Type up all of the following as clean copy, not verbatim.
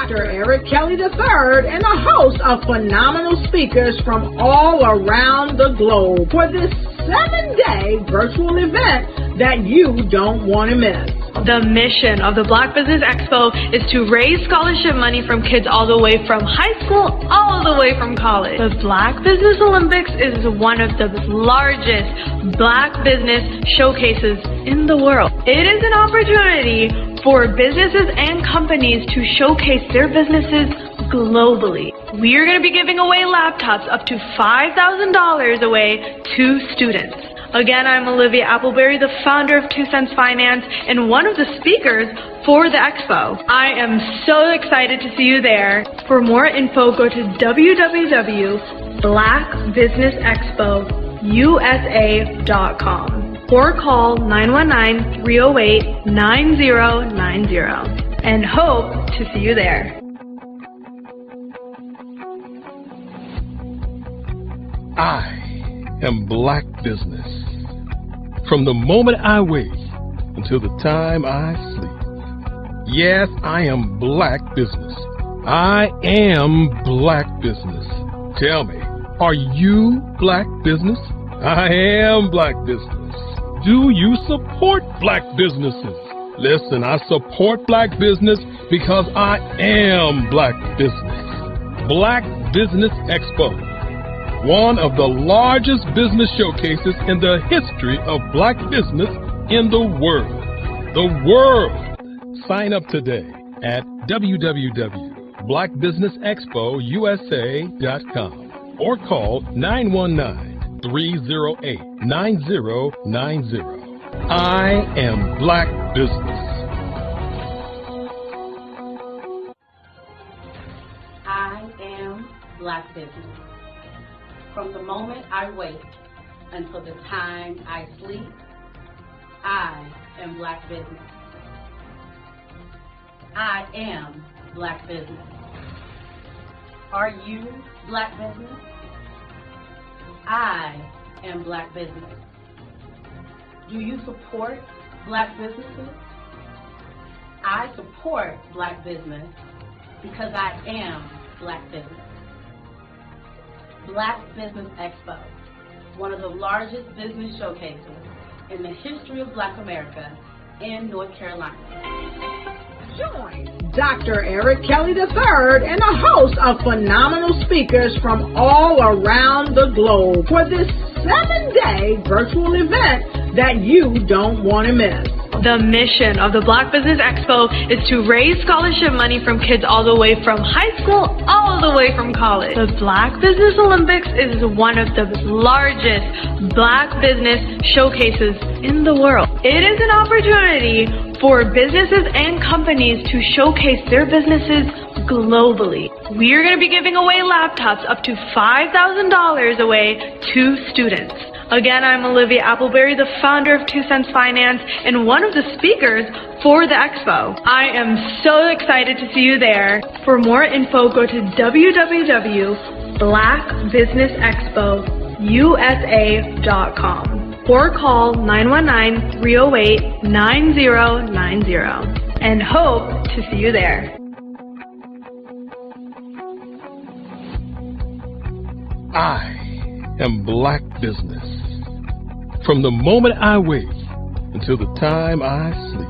Dr. Eric Kelly III and a host of phenomenal speakers from all around the globe for this 7-day virtual event that you don't want to miss. The mission of the Black Business Expo is to raise scholarship money from kids all the way from high school all the way from college. The Black Business Olympics is one of the largest Black business showcases in the world. It is an opportunity for businesses and companies to showcase their businesses globally. We are going to be giving away laptops up to $5,000 away to students. Again, I'm Olivia Appleberry, the founder of 2 Cents Finance and one of the speakers for the expo. I am so excited to see you there. For more info, go to www.blackbusinessexpousa.com or call 919-308-9090 and hope to see you there. I am Black Business. From the moment I wake until the time I sleep. Yes, I am Black Business. I am Black Business. Tell me, are you Black Business? I am Black Business. Do you support Black businesses? Listen, I support Black business because I am Black Business. Black Business Expo. One of the largest business showcases in the history of Black business in the world. The world! Sign up today at www.blackbusinessexpousa.com or call 919-308-9090. I am Black Business. I am Black Business. From the moment I wake until the time I sleep, I am Black Business. I am Black Business. Are you Black Business? I am Black Business. Do you support Black businesses? I support Black business because I am Black Business. Black Business Expo, one of the largest business showcases in the history of Black America in North Carolina. Join Dr. Eric Kelly III and a host of phenomenal speakers from all around the globe for this 7-day virtual event that you don't want to miss. The mission of the Black Business Expo is to raise scholarship money from kids all the way from high school all the way from college. The Black Business Olympics is one of the largest Black business showcases in the world. It is an opportunity for businesses and companies to showcase their businesses globally. We are going to be giving away laptops up to $5,000 away to students. Again, I'm Olivia Appleberry, the founder of 2 Cents Finance and one of the speakers for the expo. I am so excited to see you there. For more info, go to www.blackbusinessexpousa.com or call 919-308-9090 and hope to see you there. I am Black Business. From the moment I wake until the time I sleep.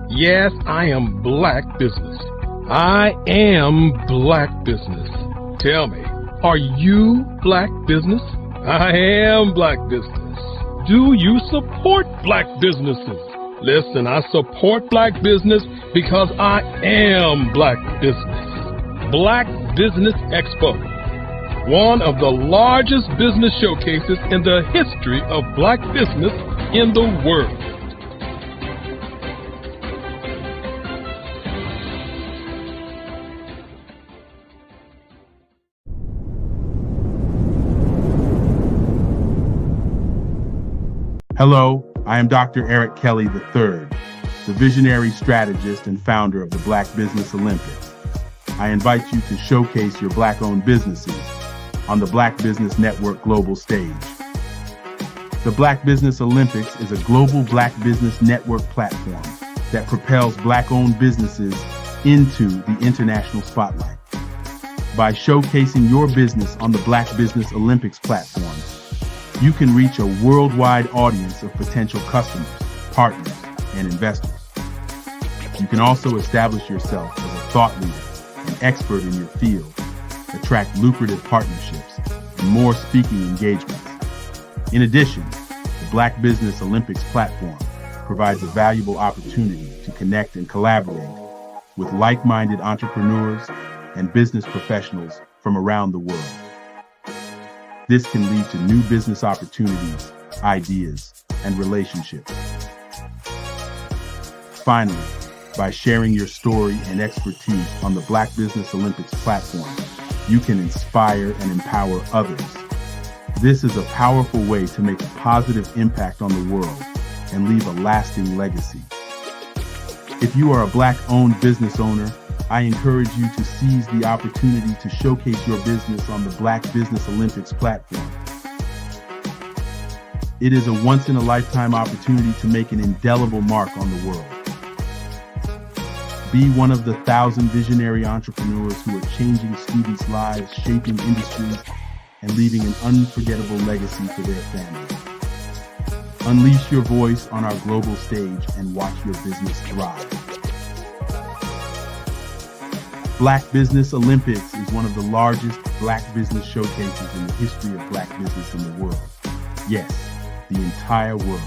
Yes, I am Black Business. I am Black Business. Tell me, are you Black Business? I am Black Business. Do you support Black businesses? Listen, I support Black business because I am Black Business. Black Business Expo. One of the largest business showcases in the history of Black business in the world. Hello, I am Dr. Eric Kelly III, the visionary strategist and founder of the Black Business Olympics. I invite you to showcase your Black-owned businesses on the Black Business Network global stage. The Black Business Olympics is a global Black Business Network platform that propels Black-owned businesses into the international spotlight. By showcasing your business on the Black Business Olympics platform, you can reach a worldwide audience of potential customers, partners, and investors. You can also establish yourself as a thought leader and expert in your field, attract lucrative partnerships, and more speaking engagements. In addition, the Black Business Olympics platform provides a valuable opportunity to connect and collaborate with like-minded entrepreneurs and business professionals from around the world. This can lead to new business opportunities, ideas, and relationships. Finally, by sharing your story and expertise on the Black Business Olympics platform, you can inspire and empower others. This is a powerful way to make a positive impact on the world and leave a lasting legacy. If you are a Black-owned business owner, I encourage you to seize the opportunity to showcase your business on the Black Business Olympics platform. It is a once-in-a-lifetime opportunity to make an indelible mark on the world. Be one of the 1,000 visionary entrepreneurs who are changing students' lives, shaping industries, and leaving an unforgettable legacy for their families. Unleash your voice on our global stage and watch your business thrive. Black Business Olympics is one of the largest Black business showcases in the history of Black business in the world. Yes, the entire world.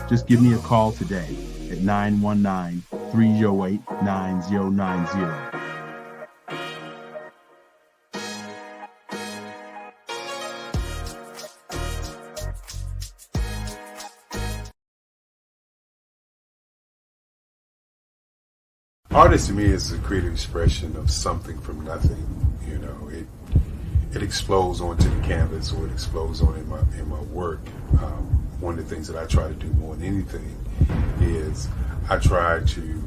Just give me a call today at 919-308-9090. Artist to me is a creative expression of something from nothing. You know, it explodes onto the canvas, or it explodes on in my work. One of the things that I try to do more than anything is I try to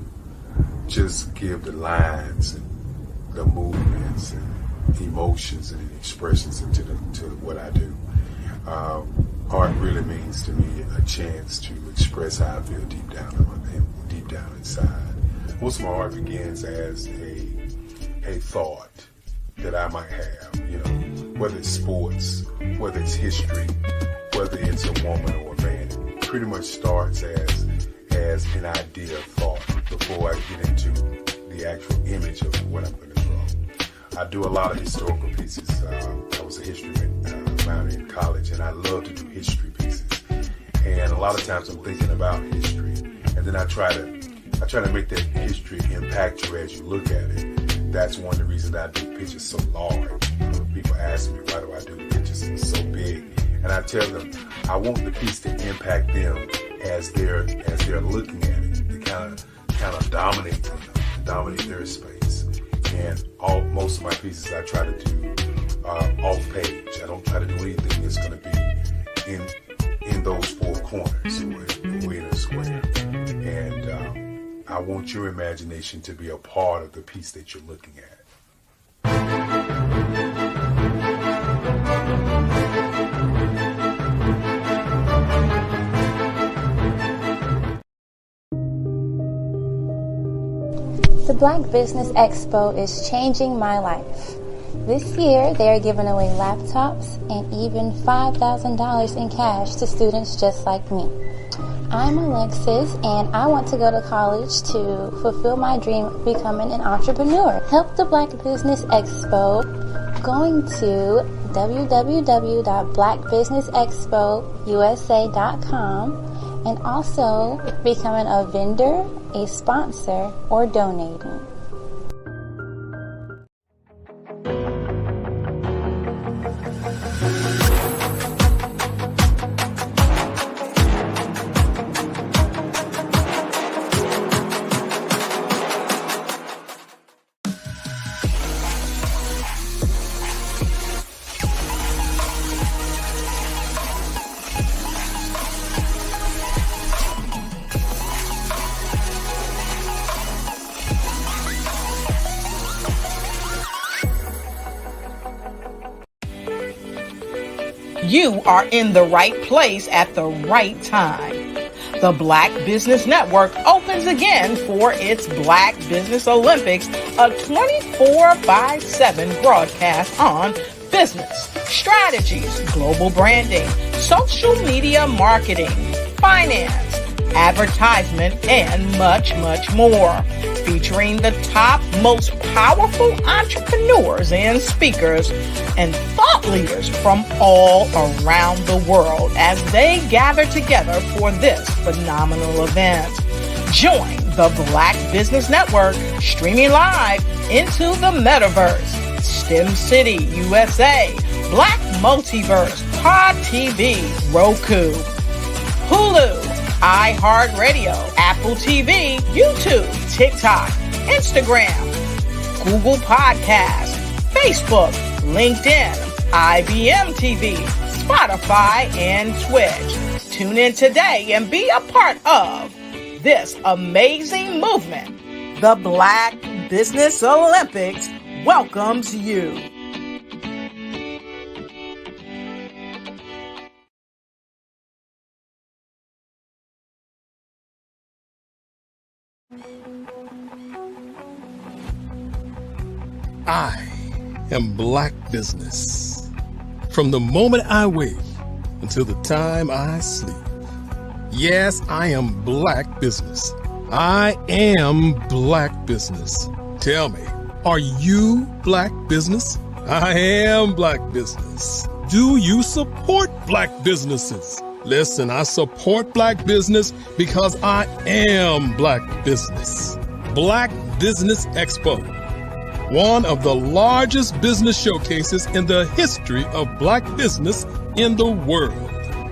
just give the lines and the movements and emotions and expressions into what I do. Art really means to me a chance to express how I feel deep down inside. Most of my art begins as a thought that I might have, you know, whether it's sports, whether it's history, whether it's a woman or a man. It pretty much starts as an idea of thought before I get into the actual image of what I'm going to draw. I do a lot of historical pieces. I was a history minor in college, and I love to do history pieces. And a lot of times I'm thinking about history, and then I try to make that history impact you as you look at it. That's one of the reasons I do pictures so large. People ask me, why do I do pictures so big? And I tell them, I want the piece to impact them as they're looking at it. To kind of dominate them, dominate their space. And most of my pieces I try to do off page. I don't try to do anything that's going to be in those four corners or in a square. And I want your imagination to be a part of the piece that you're looking at. The Black Business Expo is changing my life. This year, they are giving away laptops and even $5,000 in cash to students just like me. I'm Alexis, and I want to go to college to fulfill my dream of becoming an entrepreneur. Help the Black Business Expo going to www.blackbusinessexpousa.com and also becoming a vendor, a sponsor, or donating. You are in the right place at the right time. The Black Business Network opens again for its Black Business Olympics, a 24/7 broadcast on business, strategies, global branding, social media marketing, finance, advertisement, and much, much more. Featuring the top, most powerful entrepreneurs and speakers and thought leaders from all around the world as they gather together for this phenomenal event. Join the Black Business Network streaming live into the metaverse, STEM City USA, Black Multiverse, Pod TV, Roku, Hulu, iHeartRadio, Apple TV, YouTube, TikTok, Instagram, Google Podcasts, Facebook, LinkedIn, IBM TV, Spotify, and Twitch. Tune in today and be a part of this amazing movement. The Black Business Olympics welcomes you. I am Black Business. From the moment I wake until the time I sleep. Yes, I am Black Business. I am Black Business. Tell me, are you Black Business? I am Black Business. Do you support Black businesses? Listen, I support Black business because I am Black Business. Black Business Expo, one of the largest business showcases in the history of Black business in the world.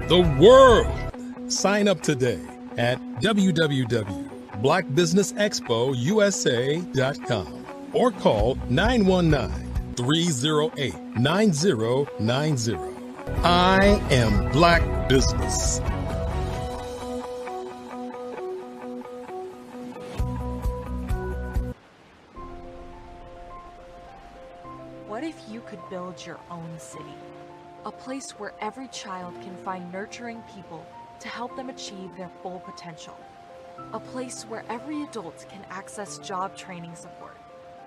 The world. Sign up today at www.blackbusinessexpousa.com or call 919-308-9090. I am Black Business. What if you could build your own city? A place where every child can find nurturing people to help them achieve their full potential. A place where every adult can access job training support,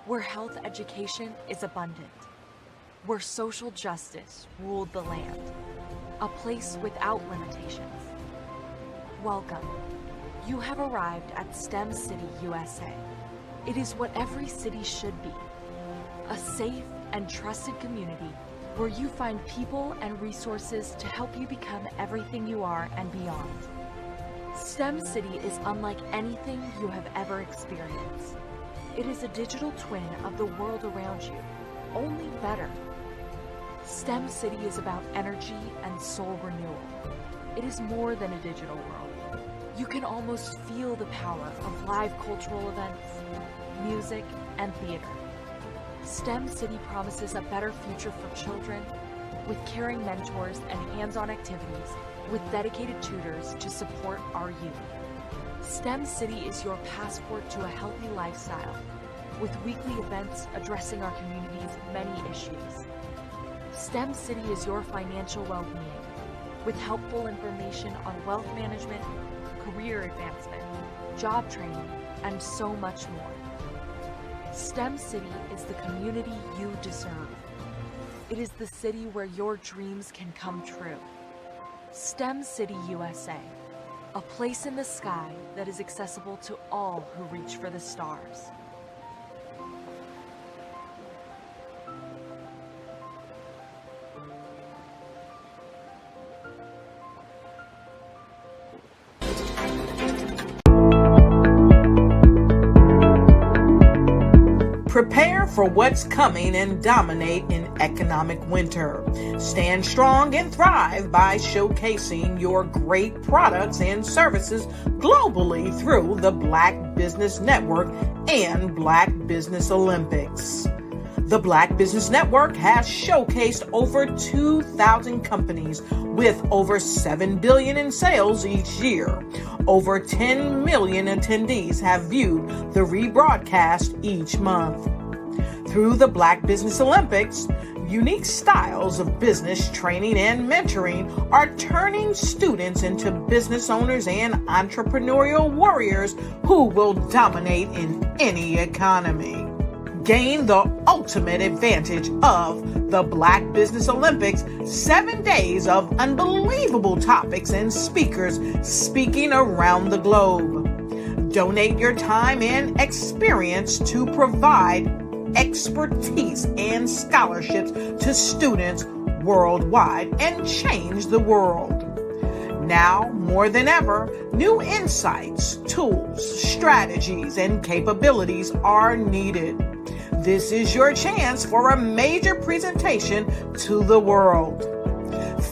where health education is abundant, where social justice ruled the land. A place without limitations. Welcome. You have arrived at STEM City USA. It is what every city should be. A safe and trusted community where you find people and resources to help you become everything you are and beyond. STEM City is unlike anything you have ever experienced. It is a digital twin of the world around you, only better. STEM City is about energy and soul renewal. It is more than a digital world. You can almost feel the power of live cultural events, music, and theater. STEM City promises a better future for children with caring mentors and hands-on activities with dedicated tutors to support our youth. STEM City is your passport to a healthy lifestyle with weekly events addressing our community's many issues. STEM City is your financial well-being with helpful information on wealth management, career advancement, job training, and so much more. STEM City is the community you deserve. It is the city where your dreams can come true. STEM City USA, a place in the sky that is accessible to all who reach for the stars. Prepare for what's coming and dominate in economic winter. Stand strong and thrive by showcasing your great products and services globally through the Black Business Network and Black Business Olympics. The Black Business Network has showcased over 2,000 companies with over $7 billion in sales each year. Over 10 million attendees have viewed the rebroadcast each month. Through the Black Business Olympics, Unique styles of business training and mentoring are turning students into business owners and entrepreneurial warriors who will dominate in any economy. Gain the ultimate advantage of the Black Business Olympics, 7 days of unbelievable topics and speakers speaking around the globe. Donate your time and experience to provide expertise and scholarships to students worldwide and change the world. Now, more than ever, new insights, tools, strategies, and capabilities are needed. This is your chance for a major presentation to the world.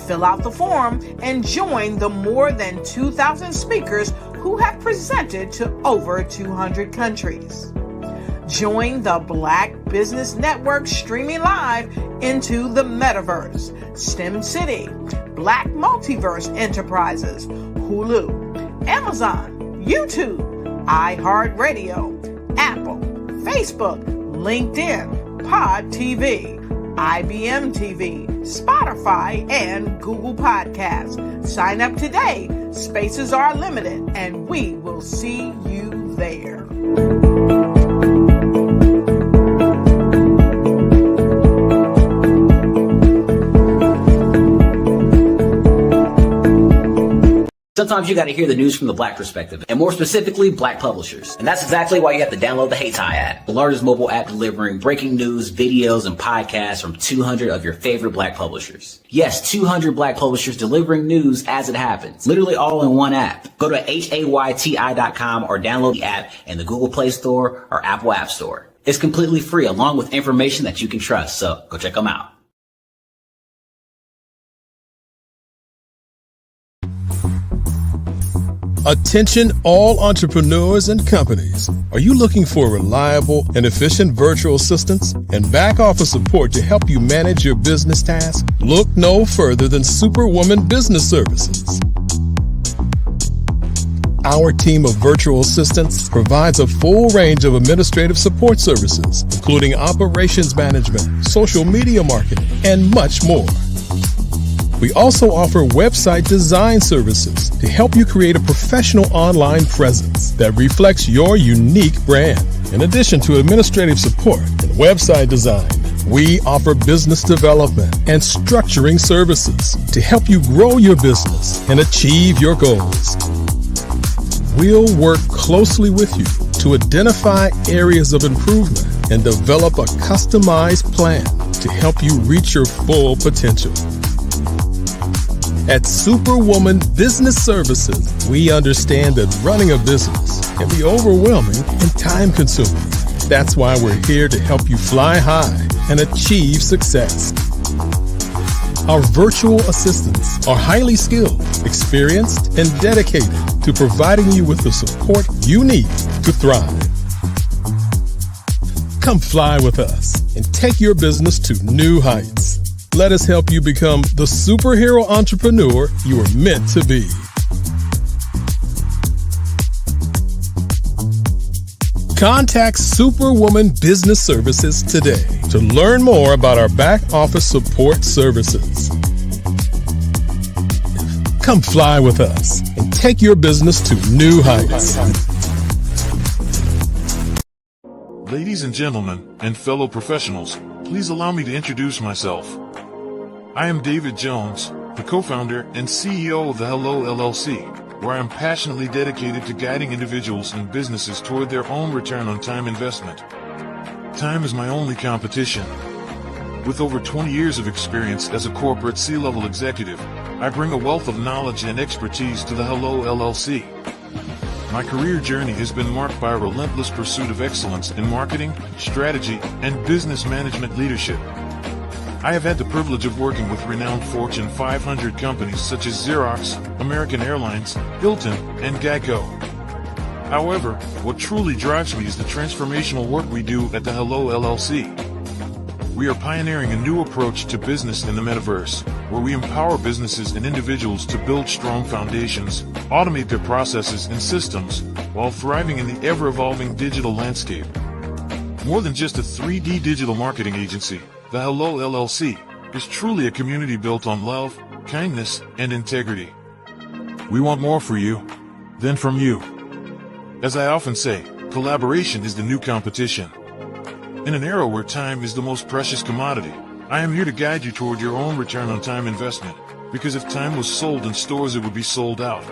Fill out the form and join the more than 2,000 speakers who have presented to over 200 countries. Join the Black Business Network streaming live into the Metaverse, STEM City, Black Multiverse Enterprises, Hulu, Amazon, YouTube, iHeartRadio, Apple, Facebook, LinkedIn, Pod TV, IBM TV, Spotify, and Google Podcasts. Sign up today. Spaces are limited, and we will see you there. Sometimes you got to hear the news from the Black perspective, and more specifically, Black publishers. And that's exactly why you have to download the Heytie app, the largest mobile app delivering breaking news, videos, and podcasts from 200 of your favorite Black publishers. Yes, 200 Black publishers delivering news as it happens, literally all in one app. Go to HAYTI.com or download the app in the Google Play Store or Apple App Store. It's completely free, along with information that you can trust, so go check them out. Attention all entrepreneurs and companies. Are you looking for reliable and efficient virtual assistants and back office support to help you manage your business tasks? Look no further than Superwoman Business Services. Our team of virtual assistants provides a full range of administrative support services, including operations management, social media marketing, and much more. We also offer website design services to help you create a professional online presence that reflects your unique brand. In addition to administrative support and website design, we offer business development and structuring services to help you grow your business and achieve your goals. We'll work closely with you to identify areas of improvement and develop a customized plan to help you reach your full potential. At Superwoman Business Services, we understand that running a business can be overwhelming and time-consuming. That's why we're here to help you fly high and achieve success. Our virtual assistants are highly skilled, experienced, and dedicated to providing you with the support you need to thrive. Come fly with us and take your business to new heights. Let us help you become the superhero entrepreneur you are meant to be. Contact Superwoman Business Services today to learn more about our back office support services. Come fly with us and take your business to new heights. Ladies and gentlemen, and fellow professionals, please allow me to introduce myself. I am David Jones, the co-founder and CEO of the Hello LLC, where I am passionately dedicated to guiding individuals and businesses toward their own return on time investment. Time is my only competition. With over 20 years of experience as a corporate C-level executive, I bring a wealth of knowledge and expertise to the Hello LLC. My career journey has been marked by a relentless pursuit of excellence in marketing, strategy, and business management leadership. I have had the privilege of working with renowned Fortune 500 companies such as Xerox, American Airlines, Hilton, and Geico. However, what truly drives me is the transformational work we do at the Hello LLC. We are pioneering a new approach to business in the metaverse, where we empower businesses and individuals to build strong foundations, automate their processes and systems, while thriving in the ever-evolving digital landscape. More than just a 3D digital marketing agency, the Hello LLC is truly a community built on love, kindness, and integrity. We want more for you than from you. As I often say, collaboration is the new competition. In an era where time is the most precious commodity, I am here to guide you toward your own return on time investment, because if time was sold in stores, it would be sold out.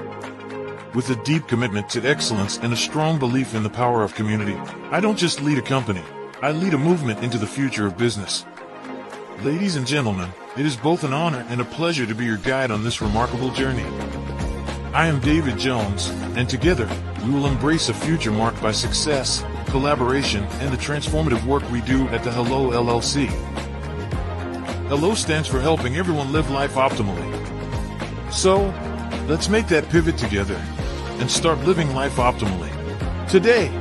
With a deep commitment to excellence and a strong belief in the power of community, I don't just lead a company, I lead a movement into the future of business. Ladies and gentlemen, it is both an honor and a pleasure to be your guide on this remarkable journey. I am David Jones, and together, we will embrace a future marked by success, collaboration, and the transformative work we do at the Hello LLC. Hello stands for helping everyone live life optimally. So, let's make that pivot together and start living life optimally today.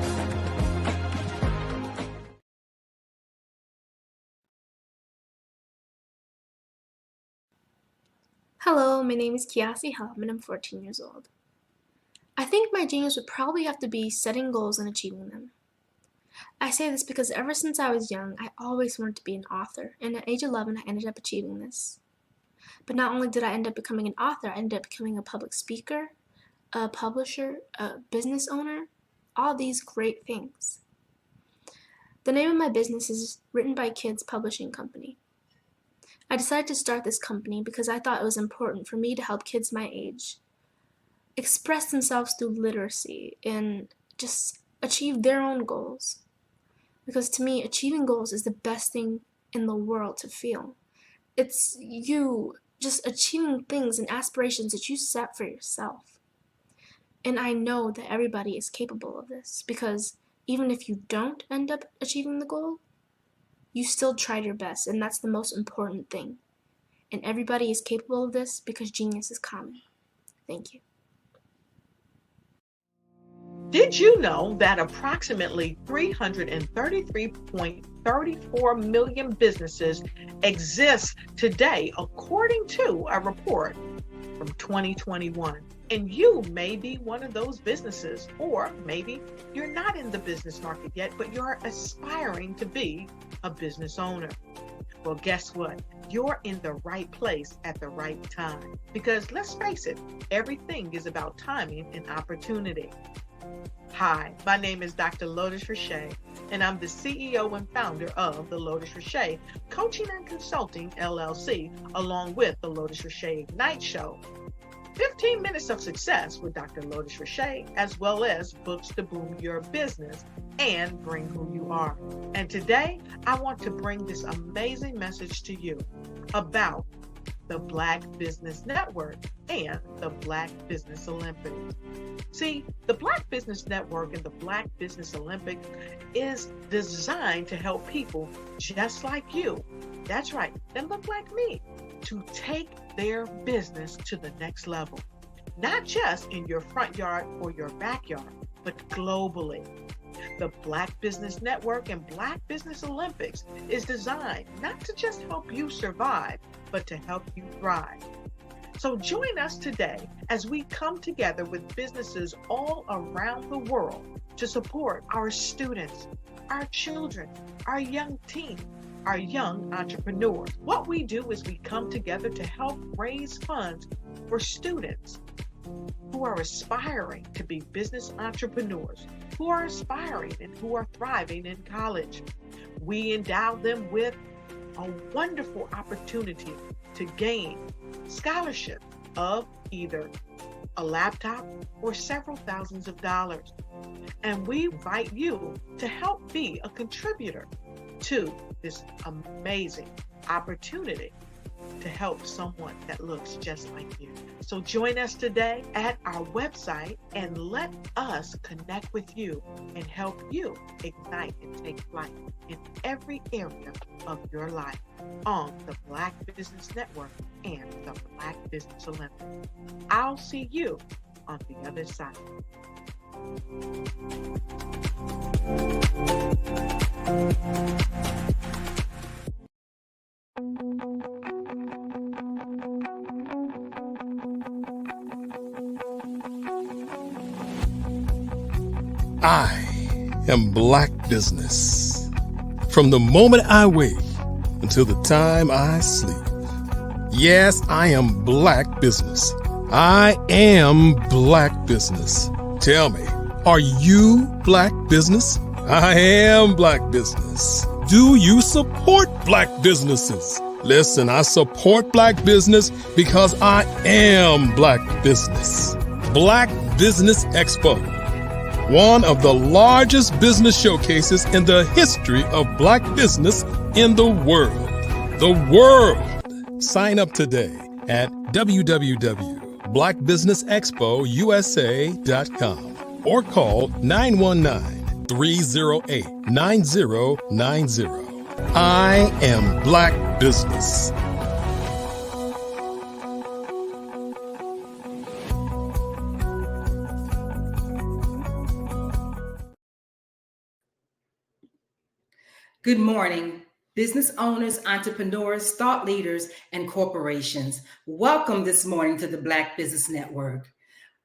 Hello, my name is Kiasi Helm and I'm 14 years old. I think my genius would probably have to be setting goals and achieving them. I say this because ever since I was young, I always wanted to be an author, and at age 11 I ended up achieving this. But not only did I end up becoming an author, I ended up becoming a public speaker, a publisher, a business owner, all these great things. The name of my business is Written by Kids Publishing Company. I decided to start this company because I thought it was important for me to help kids my age express themselves through literacy and just achieve their own goals. Because to me, achieving goals is the best thing in the world to feel. It's you just achieving things and aspirations that you set for yourself. And I know that everybody is capable of this, because even if you don't end up achieving the goal, you still tried your best, and that's the most important thing. And everybody is capable of this because genius is common. Thank you. Did you know that approximately 333.34 million businesses exist today, according to a report from 2021? And you may be one of those businesses, or maybe you're not in the business market yet, but you're aspiring to be a business owner. Well, guess what? You're in the right place at the right time. Because let's face it, everything is about timing and opportunity. Hi, my name is Dr. Lotus Richey, and I'm the CEO and founder of the Lotus Richey Coaching and Consulting LLC, along with the Lotus Richey Ignite Show. 15 minutes of success with Dr. Lotus Richey, as well as books to boom your business and bring who you are. And today, I want to bring this amazing message to you about the Black Business Network and the Black Business Olympics. See, the Black Business Network and the Black Business Olympics is designed to help people just like you, that's right, that look like me, to take their business to the next level. Not just in your front yard or your backyard, but globally. The Black Business Network and Black Business Olympics is designed not to just help you survive, but to help you thrive. So join us today as we come together with businesses all around the world to support our students, our children, our young teens, our young entrepreneurs. What we do is we come together to help raise funds for students who are aspiring to be business entrepreneurs, who are aspiring and who are thriving in college. We endow them with a wonderful opportunity to gain scholarship of either a laptop or several thousands of dollars. And we invite you to help be a contributor to this amazing opportunity to help someone that looks just like you. So join us today at our website and let us connect with you and help you ignite and take flight in every area of your life on the Black Business Network and the Black Business Olympics. I'll see you on the other side. I am Black Business. From the moment I wake until the time I sleep. Yes, I am Black Business. I am Black Business. Tell me, are you Black Business? I am Black Business. Do you support Black businesses? Listen, I support Black business because I am Black Business. Black Business Expo, one of the largest business showcases in the history of Black business in the world. The world! Sign up today at www.blackbusinessexpousa.com or call 919-308-9090. I am Black Business. Good morning, business owners, entrepreneurs, thought leaders, and corporations. Welcome this morning to the Black Business Network.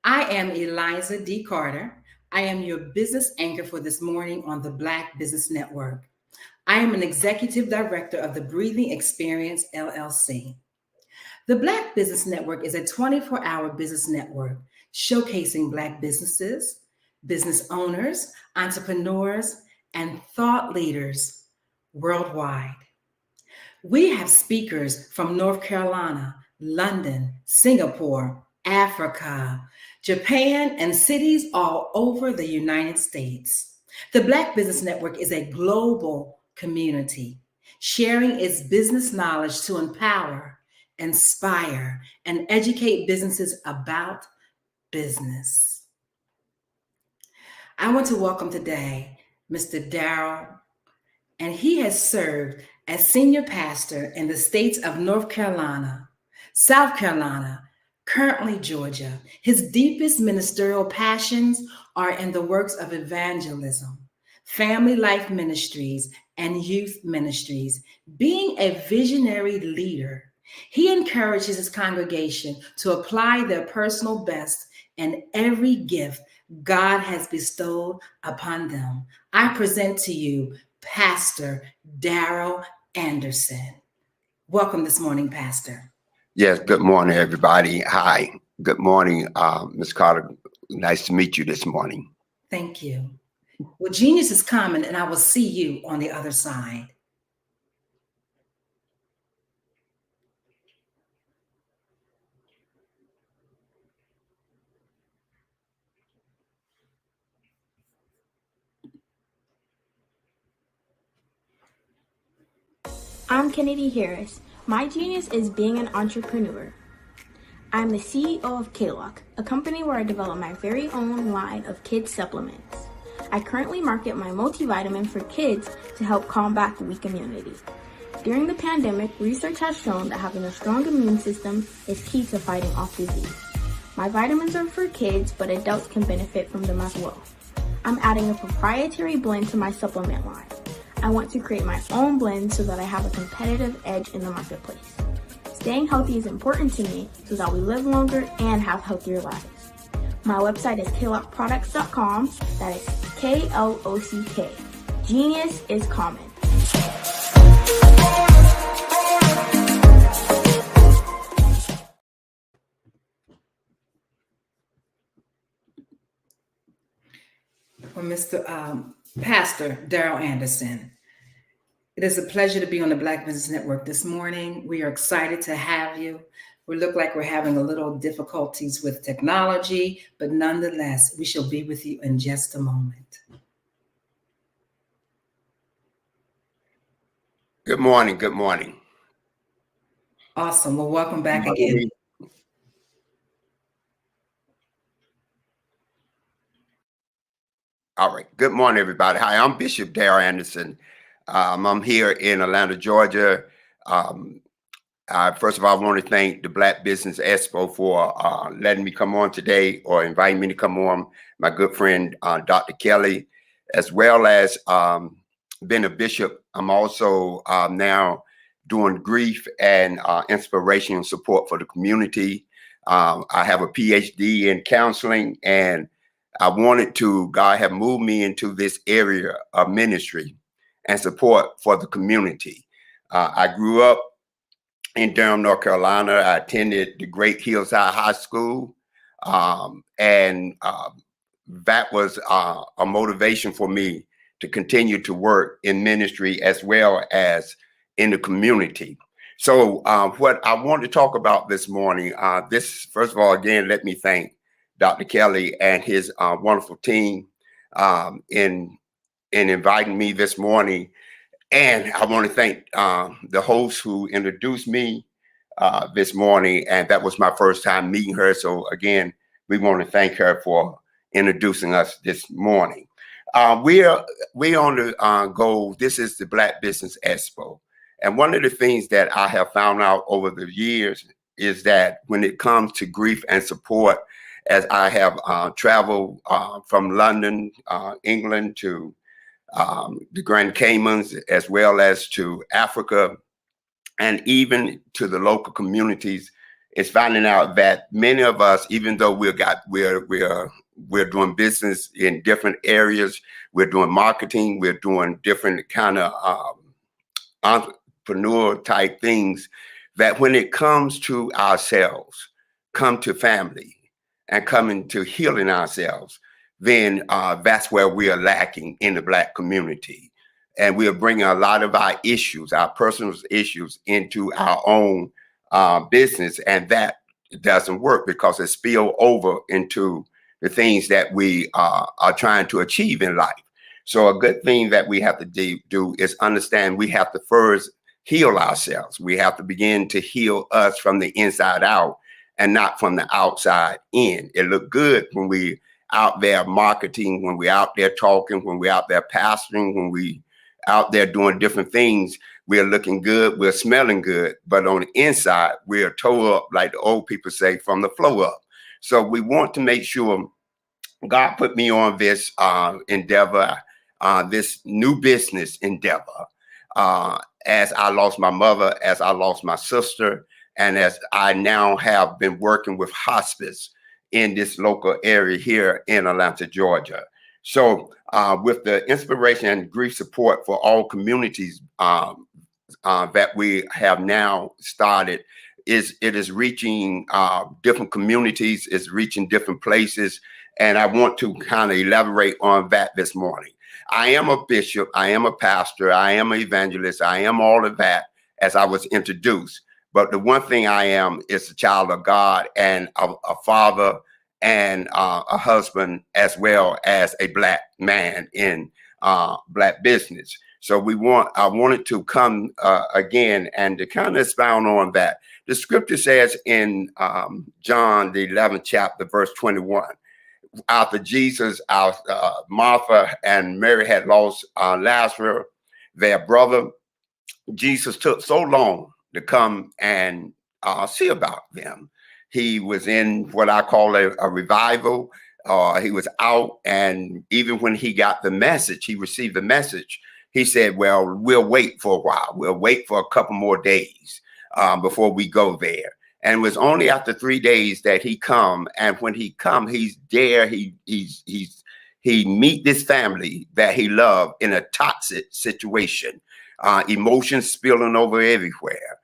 I am Eliza D. Carter. I am your business anchor for this morning on the Black Business Network. I am an executive director of the Breathing Experience, LLC. The Black Business Network is a 24-hour business network showcasing Black businesses, business owners, entrepreneurs, and thought leaders worldwide. We have speakers from North Carolina, London, Singapore, Africa, Japan, and cities all over the United States. The Black Business Network is a global community sharing its business knowledge to empower, inspire, and educate businesses about business. I want to welcome today Mr. Darrell, and he has served as senior pastor in the states of North Carolina, South Carolina, currently Georgia. His deepest ministerial passions are in the works of evangelism, family life ministries, and youth ministries. Being a visionary leader, he encourages his congregation to apply their personal best in every gift God has bestowed upon them. I present to you Pastor Darrell Anderson. Welcome this morning, Pastor. Yes, good morning, everybody. Hi, good morning, Ms. Carter. Nice to meet you this morning. Thank you. Well, genius is coming, and I will see you on the other side. I'm Kennedy Harris. My genius is being an entrepreneur. I'm the CEO of K-Lock, a company where I develop my very own line of kids supplements. I currently market my multivitamin for kids to help combat weak immunity. During the pandemic, research has shown that having a strong immune system is key to fighting off disease. My vitamins are for kids, but adults can benefit from them as well. I'm adding a proprietary blend to my supplement line. I want to create my own blend so that I have a competitive edge in the marketplace. Staying healthy is important to me so that we live longer and have healthier lives. My website is klockproducts.com. That is K-L-O-C-K. Genius is common. Well, Mr. Pastor Darrell Anderson, it is a pleasure to be on the Black Business Network this morning. We are excited to have you. We look like we're having a little difficulties with technology, but nonetheless, we shall be with you in just a moment. Good morning. Good morning. Awesome. Well, welcome back again. All right. Good morning, everybody. Hi, I'm Bishop Darrell Anderson. I'm here in Atlanta, Georgia. First of all, I want to thank the Black Business Expo for letting me come on today or inviting me to come on. My good friend, Dr. Kelly, as well as being a bishop. I'm also now doing grief and inspiration and support for the community. I have a PhD in counseling, and I wanted to, God have moved me into this area of ministry. and support for the community. I grew up in Durham, North Carolina. I attended the Great Hillside High School, and that was a motivation for me to continue to work in ministry as well as in the community. So what I want to talk about this morning, first of all, again, let me thank Dr. Kelly and his wonderful team in inviting me this morning. And I want to thank the host who introduced me this morning. And that was my first time meeting her. So again, we want to thank her for introducing us this morning. We're on the go. This is the Black Business Expo. And one of the things that I have found out over the years is that when it comes to grief and support, as I have traveled from London, England to the Grand Caymans, as well as to Africa, and even to the local communities, is finding out that many of us, even though we're doing business in different areas, we're doing marketing, we're doing different kind of entrepreneur type things, that when it comes to ourselves, come to family, and coming to healing ourselves, then that's where we are lacking in the Black community. And we are bringing a lot of our issues, our personal issues, into our own business. And that doesn't work because it spills over into the things that we are trying to achieve in life. So a good thing that we have to do is understand we have to first heal ourselves. We have to begin to heal us from the inside out and not from the outside in. It look good when we out there marketing, when we out there talking, when we out there pastoring, when we out there doing different things, we're looking good, we're smelling good, but on the inside, we're toe up, like the old people say, from the flow up. So we want to make sure God put me on this endeavor, this new business endeavor, as I lost my mother, as I lost my sister, and as I now have been working with hospice in this local area here in Atlanta, Georgia. So with the inspiration and grief support for all communities that we have now started, it is reaching different communities, it's reaching different places. And I want to kind of elaborate on that this morning. I am a bishop, I am a pastor, I am an evangelist, I am all of that as I was introduced. But the one thing I am is a child of God and a father and a husband, as well as a Black man in Black business. So I wanted to come again and to kind of expound on that. The scripture says in John, the 11th chapter, verse 21, after Jesus, Martha and Mary had lost Lazarus, their brother, Jesus took so long to come and see about them. He was in what I call a revival. He was out, and even when he got the message, he received the message, he said, well, we'll wait for a while. We'll wait for a couple more days before we go there. And it was only after 3 days that he come. And when he come, he's there. He meet this family that he loved in a toxic situation, emotions spilling over everywhere,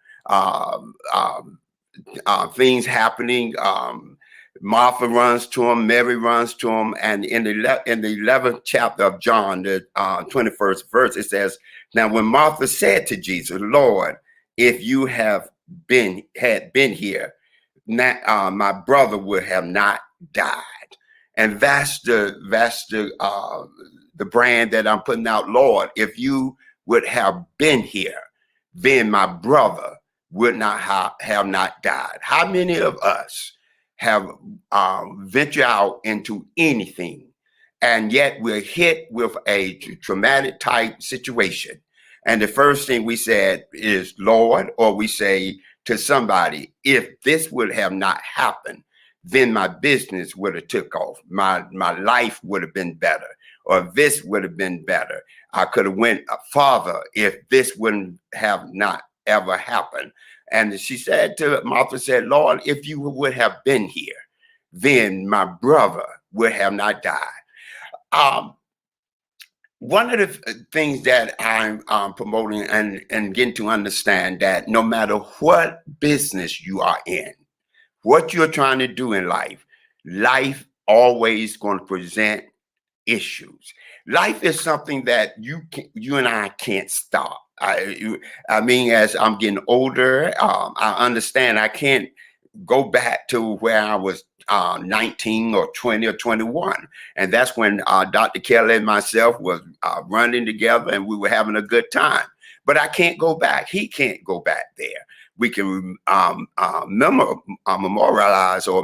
things happening. Martha runs to him, Mary runs to him, and in the 11th chapter of John, the 21st verse, it says, now when Martha said to Jesus, Lord, if you had been here, my brother would have not died. And that's the brand that I'm putting out. Lord, if you would have been here, then my brother would not have not died. How many of us have ventured out into anything, and yet we're hit with a traumatic type situation? And the first thing we said is, Lord, or we say to somebody, if this would have not happened, then my business would have took off. My life would have been better, or this would have been better. I could have went farther if this wouldn't have not ever happened. And she said to Martha, said, Lord, if you would have been here, then my brother would have not died. one of the things that I'm promoting and getting to understand that no matter what business you are in, what you're trying to do in life, life always going to present issues. Life is something that you and I can't stop. I mean, as I'm getting older, I understand I can't go back to where I was 19 or 20 or 21. And that's when Dr. Kelly and myself was running together and we were having a good time. But I can't go back. He can't go back there. We can memorialize or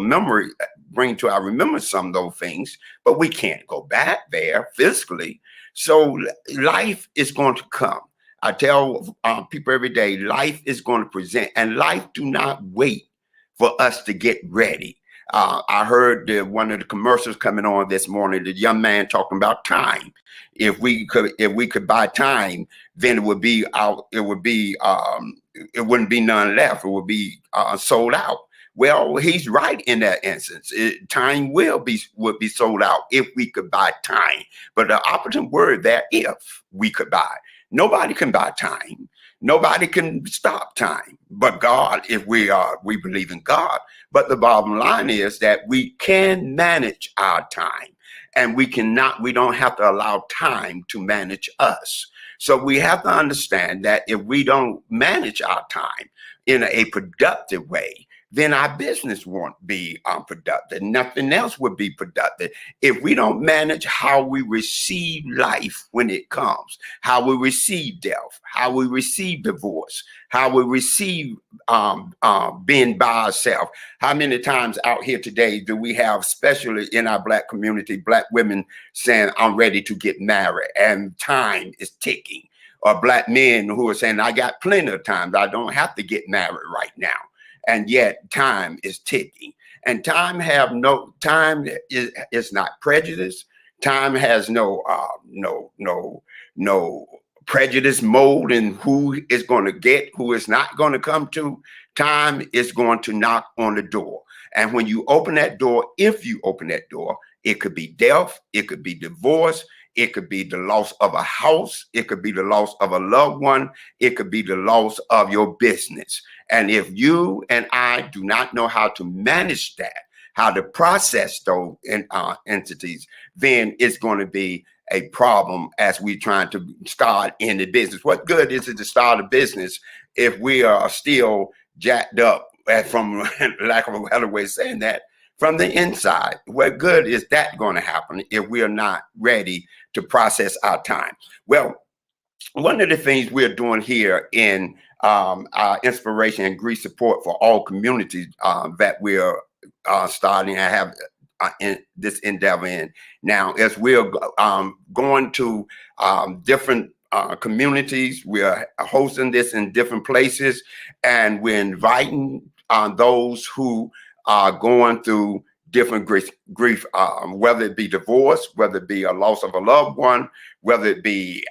bring to our remembrance some of those things, but we can't go back there physically. So life is going to come. I tell people every day, life is going to present, and life do not wait for us to get ready. I heard one of the commercials coming on this morning, the young man talking about time. If we could buy time, then it would be out. It wouldn't be none left. It would be sold out. Well, he's right in that instance. Time would be sold out if we could buy time. But the opposite word there, if we could buy. Nobody can buy time. Nobody can stop time but God, if we believe in God. But the bottom line is that we can manage our time, and we don't have to allow time to manage us. So we have to understand that if we don't manage our time in a productive way, then our business won't be productive. Nothing else would be productive. If we don't manage how we receive life when it comes, how we receive death, how we receive divorce, how we receive being by ourselves. How many times out here today do we have, especially in our Black community, Black women saying, I'm ready to get married and time is ticking? Or Black men who are saying, I got plenty of time. I don't have to get married right now. And yet time is ticking, and time is not prejudice. Time has no prejudice mode in who is going to get, who is not going to come to. Time is going to knock on the door. And when you open that door, if you open that door, it could be death, it could be divorce, it could be the loss of a house, it could be the loss of a loved one, it could be the loss of your business. And if you and I do not know how to manage that, how to process those entities, then it's going to be a problem as we trying to start in the business. What good is it to start a business if we are still jacked up, from lack of a better way of saying that, from the inside? What good is that going to happen if we are not ready to process our time? Well, one of the things we're doing here in our inspiration and grief support for all communities that we're starting and have in this endeavor in now, as we're going to different communities, we're hosting this in different places, and we're inviting those who are going through different grief, whether it be divorce, whether it be a loss of a loved one, whether it be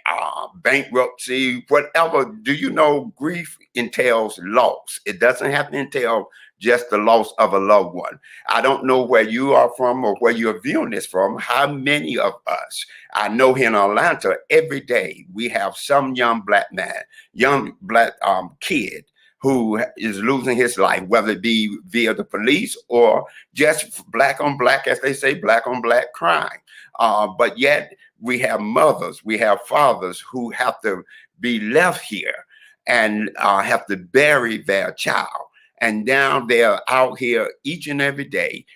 bankruptcy, whatever. Do you know grief entails loss? It doesn't have to entail just the loss of a loved one. I don't know where you are from or where you're viewing this from. How many of us, I know here in Atlanta, every day we have some young Black man, young Black kid who is losing his life, whether it be via the police or just Black on Black, as they say, Black on Black crime. But yet we have mothers, we have fathers who have to be left here and have to bury their child. And now they're out here each and every day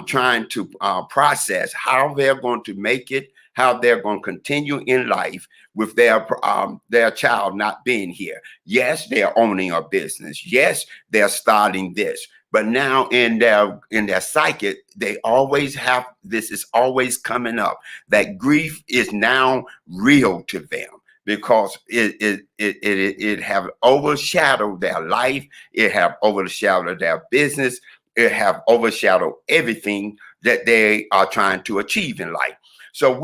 trying to process how they're going to make it, how they're going to continue in life with their child not being here. Yes, they're owning a business. Yes, they're starting this. But now in their psyche, they always have, this is always coming up, that grief is now real to them, because it have overshadowed their life, it have overshadowed their business, it have overshadowed everything that they are trying to achieve in life. So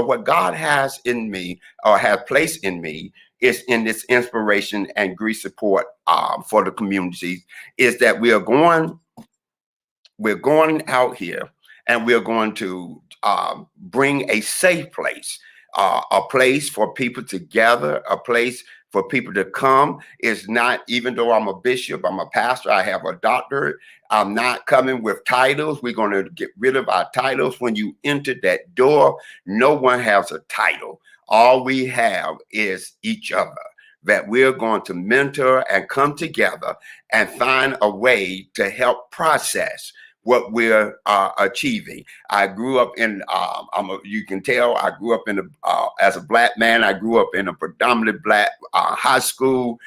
what God has in me, or has placed in me, is in this inspiration and grief support for the community, is that we're going out here and we're going to bring a safe place a place for people to gather, a place for people to come. It's not, even though I'm a bishop, I'm a pastor, I have a doctorate, I'm not coming with titles. We're going to get rid of our titles. When you enter that door, no one has a title. All we have is each other, that we're going to mentor and come together and find a way to help process what we're achieving. I grew up in, you can tell, I grew up in as a Black man, I grew up in a predominantly Black high school.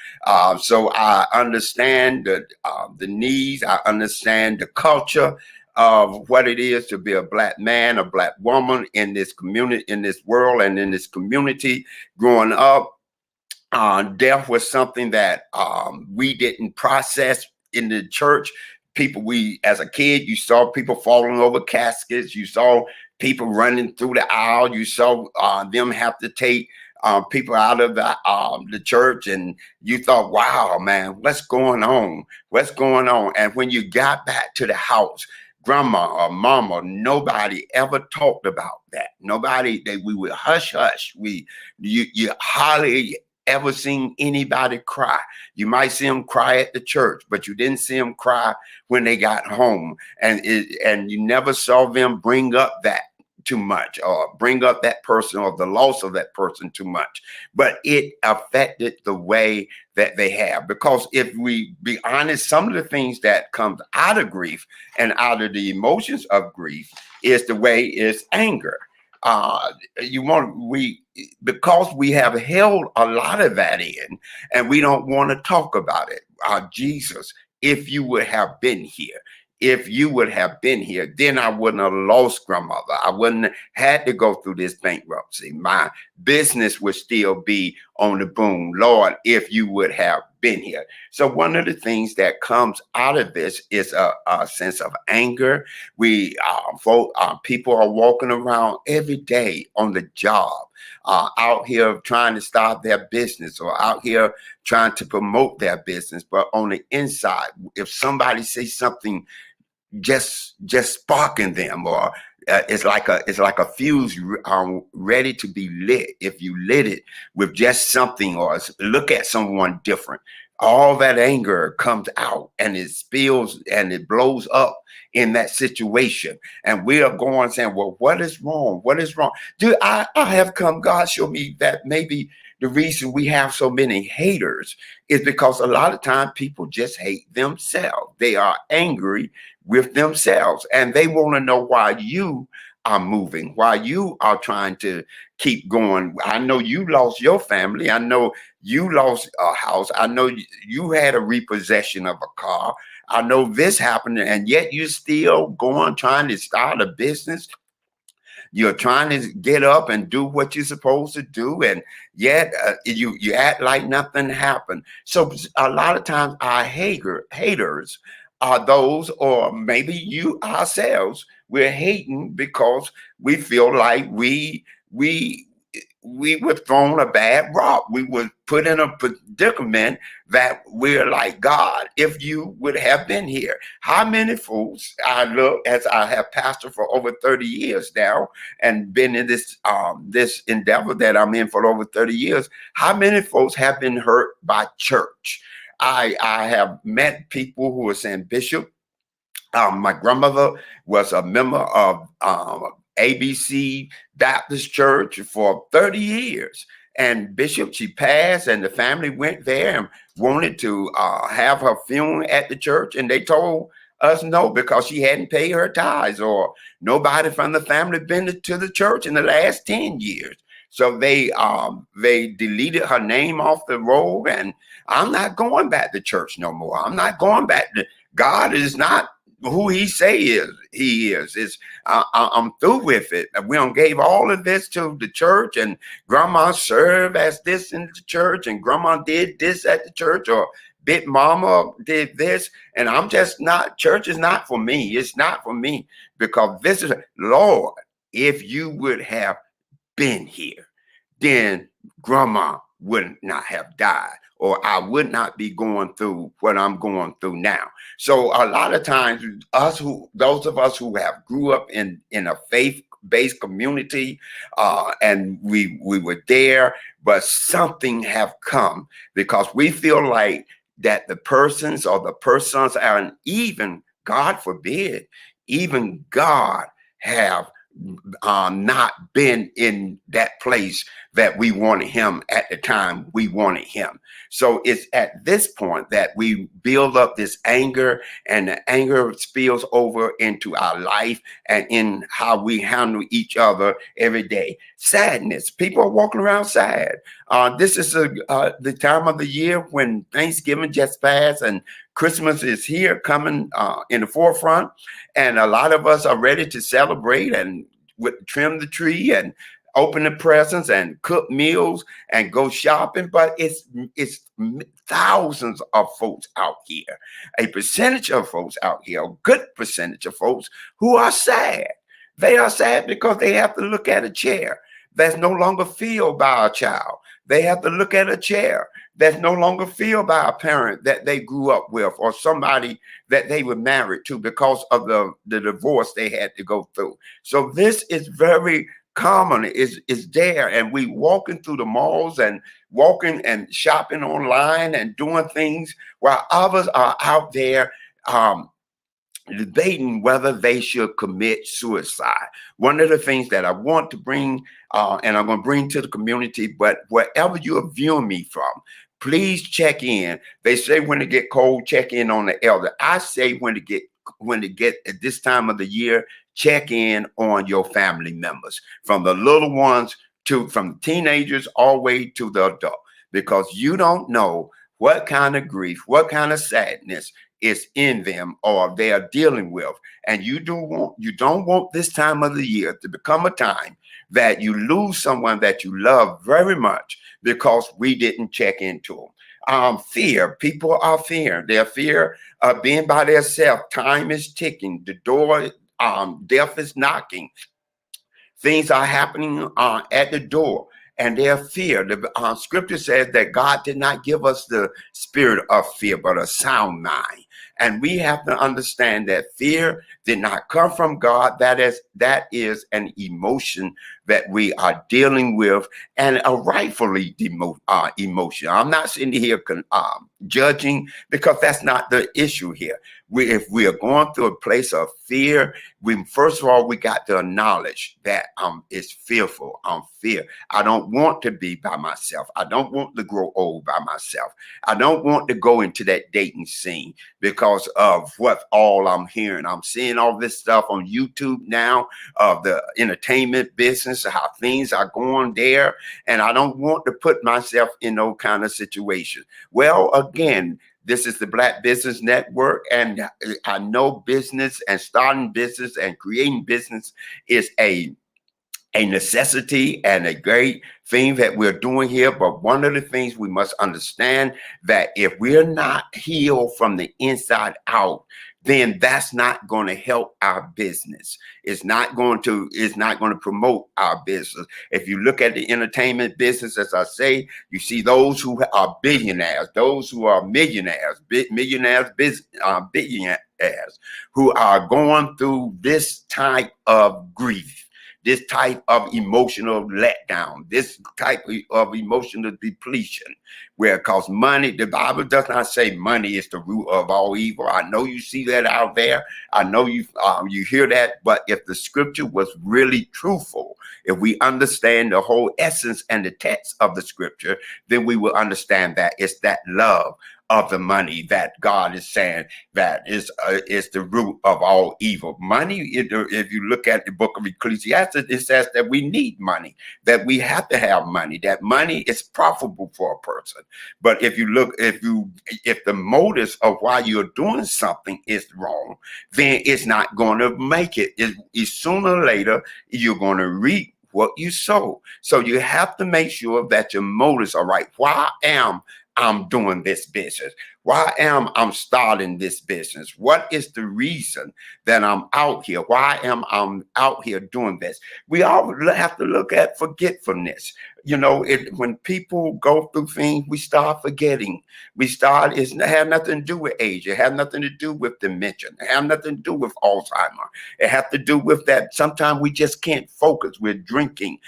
So I understand the needs, I understand the culture of what it is to be a Black man, a Black woman in this community, in this world, and in this community. Growing up, death was something that we didn't process in the church. People, as a kid, you saw people falling over caskets. You saw people running through the aisle. You saw them have to take people out of the church, and you thought, wow, man, what's going on? What's going on? And when you got back to the house, grandma or mama, nobody ever talked about that. Nobody, we would hush hush. You hardly ever seen anybody cry. You might see them cry at the church, but you didn't see them cry when they got home. And you never saw them bring up that too much, or bring up that person or the loss of that person too much. But it affected the way that they have. Because if we be honest, some of the things that comes out of grief and out of the emotions of grief is the way is anger. Because we have held a lot of that in, and we don't want to talk about it. Jesus, if you would have been here, then I wouldn't have lost grandmother. I wouldn't have had to go through this bankruptcy. My business would still be on the boom. Lord, if you would have been here. So one of the things that comes out of this is a sense of anger. People are walking around every day on the job, out here trying to start their business, or out here trying to promote their business. But on the inside, if somebody says something just sparking them, or it's like a fuse ready to be lit. If you lit it with just something, or look at someone different, all that anger comes out, and it spills and it blows up in that situation. And we are going saying, well, what is wrong? What is wrong? I have come, God showed me that maybe the reason we have so many haters is because a lot of times people just hate themselves. They are angry with themselves, and they want to know why you are moving, why you are trying to keep going. I know you lost your family. I know you lost a house. I know you had a repossession of a car. I know this happened, and yet you're still going, trying to start a business. You're trying to get up and do what you're supposed to do, and yet you act like nothing happened. So a lot of times our haters are those, or maybe you ourselves, we're hating because we feel like we were thrown a bad rock. We were put in a predicament that we're like, God, if you would have been here. How many fools, I look, as I have pastored for over 30 years now, and been in this endeavor that I'm in for over 30 years, how many folks have been hurt by church? I have met people who are saying, Bishop, my grandmother was a member of ABC Baptist Church for 30 years. And Bishop, she passed, and the family went there and wanted to have her funeral at the church. And they told us no, because she hadn't paid her tithes, or nobody from the family been to the church in the last 10 years. So they deleted her name off the roll, and I'm not going back to church no more. I'm not going back to, God is not who he is. I'm through with it. We don't gave all of this to the church, and grandma served as this in the church, and grandma did this at the church, or big mama did this, and I'm just not, church is not for me. It's not for me, because this is, Lord, if you would have been here, then grandma would not have died, or I would not be going through what I'm going through now. So a lot of times, those of us who have grew up in a faith based community, and we were there, but something have come because we feel like that the persons or the persons and even, God forbid, even God have not been in that place that we wanted him at the time we wanted him. So it's at this point that we build up this anger, and the anger spills over into our life and in how we handle each other every day. Sadness. People are walking around sad. This is the time of the year when Thanksgiving just passed and Christmas is here coming in the forefront. And a lot of us are ready to celebrate and trim the tree and open the presents and cook meals and go shopping. But it's thousands of folks out here, a percentage of folks out here, a good percentage of folks who are sad. They are sad because they have to look at a chair that's no longer filled by a child. They have to look at a chair that's no longer filled by a parent that they grew up with or somebody that they were married to because of the divorce they had to go through. So this is very common, is there. And we walking through the malls and walking and shopping online and doing things while others are out there debating whether they should commit suicide. One of the things that I want to bring, and I'm going to bring to the community, but wherever you're viewing me from, please check in. They say when it get cold, check in on the elder. I say when it get at this time of the year, check in on your family members, from the little ones from teenagers all the way to the adult, because you don't know what kind of grief, what kind of sadness is in them or they are dealing with. And you don't want this time of the year to become a time that you lose someone that you love very much because we didn't check into them. Fear. People are fearing. They're fear of being by themselves. Time is ticking. The door, death is knocking. Things are happening at the door, and their fear. The scripture says that God did not give us the spirit of fear, but a sound mind. And we have to understand that fear did not come from God. That is an emotion that we are dealing with, and a rightfully emotion. I'm not sitting here judging, because that's not the issue here. If we are going through a place of fear, first of all, we got to acknowledge that it's fearful. Fear. I don't want to be by myself. I don't want to grow old by myself. I don't want to go into that dating scene because of what all I'm hearing. I'm seeing all this stuff on YouTube now of the entertainment business, how things are going there. And I don't want to put myself in no kind of situation. Well, again, this is the Black Business Network, and I know business and starting business and creating business is a necessity and a great thing that we're doing here. But one of the things we must understand, that if we're not healed from the inside out, then that's not going to help our business. It's not going to promote our business. If you look at the entertainment business, as I say, you see those who are billionaires, those who are millionaires, billionaires, who are going through this type of grief, this type of emotional letdown, this type of emotional depletion, where because money, the Bible does not say money is the root of all evil. I know you see that out there. I know you hear that, but if the scripture was really truthful, if we understand the whole essence and the text of the scripture, then we will understand that it's that love of the money that God is saying that is the root of all evil. Money, if you look at the book of Ecclesiastes, it says that we need money, that we have to have money, that money is profitable for a person. But if the motives of why you're doing something is wrong, then it's not going to make it. It's sooner or later, you're going to reap what you sow. So you have to make sure that your motives are right. Why am I'm doing this business? Why am I starting this business? What is the reason that I'm out here? Why am I out here doing this? We all have to look at forgetfulness. You know, when people go through things, we start forgetting. It had nothing to do with age. It had nothing to do with dementia. It had nothing to do with Alzheimer. It had to do with that sometimes we just can't focus. We're drinking.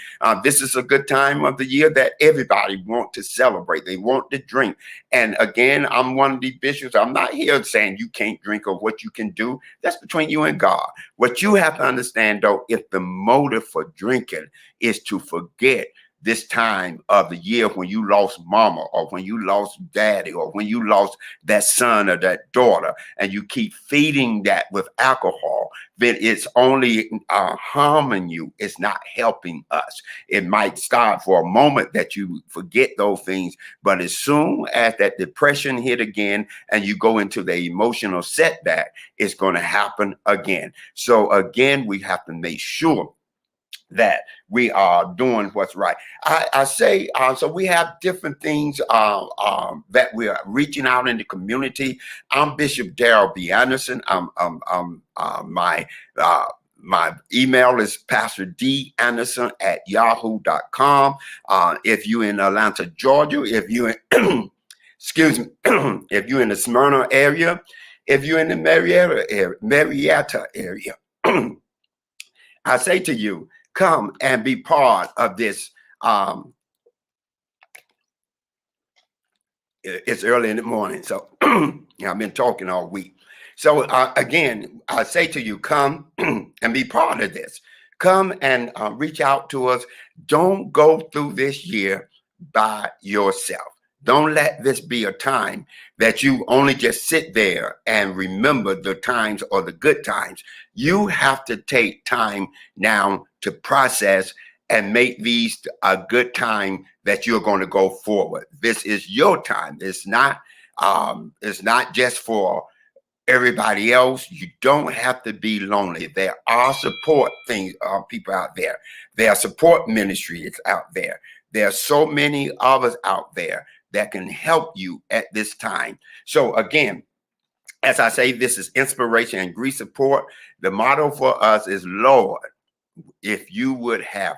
This is a good time of the year that everybody wants to celebrate. They want to drink. And again, I'm one of the bishops. I'm not here saying you can't drink or what you can do. That's between you and God. What you have to understand, though, if the motive for drinking is to forget this time of the year when you lost mama, or when you lost daddy, or when you lost that son or that daughter, and you keep feeding that with alcohol, then it's only harming you. It's not helping us. It might start for a moment that you forget those things, but as soon as that depression hit again and you go into the emotional setback, it's going to happen again. So again, we have to make sure that we are doing what's right. I say, so we have different things that we are reaching out in the community. I'm Bishop Darrell B. Anderson. My email is pastordAnderson@yahoo.com. If you're in Atlanta, Georgia, if you're in, excuse me, if you're in the Smyrna area, if you're in the Marietta area, I say to you, come and be part of this. It's early in the morning, so I've been talking all week. So again, I say to you, come and be part of this. Come and reach out to us. Don't go through this year by yourself. Don't let this be a time that you only just sit there and remember the times or the good times. You have to take time now to process and make these a good time that you're going to go forward. This is your time. It's not just for everybody else. You don't have to be lonely. There are support people out there. There are support ministries out there. There are so many of us out there that can help you at this time. So again, as I say, this is inspiration and grief support. The motto for us is, Lord, if you would have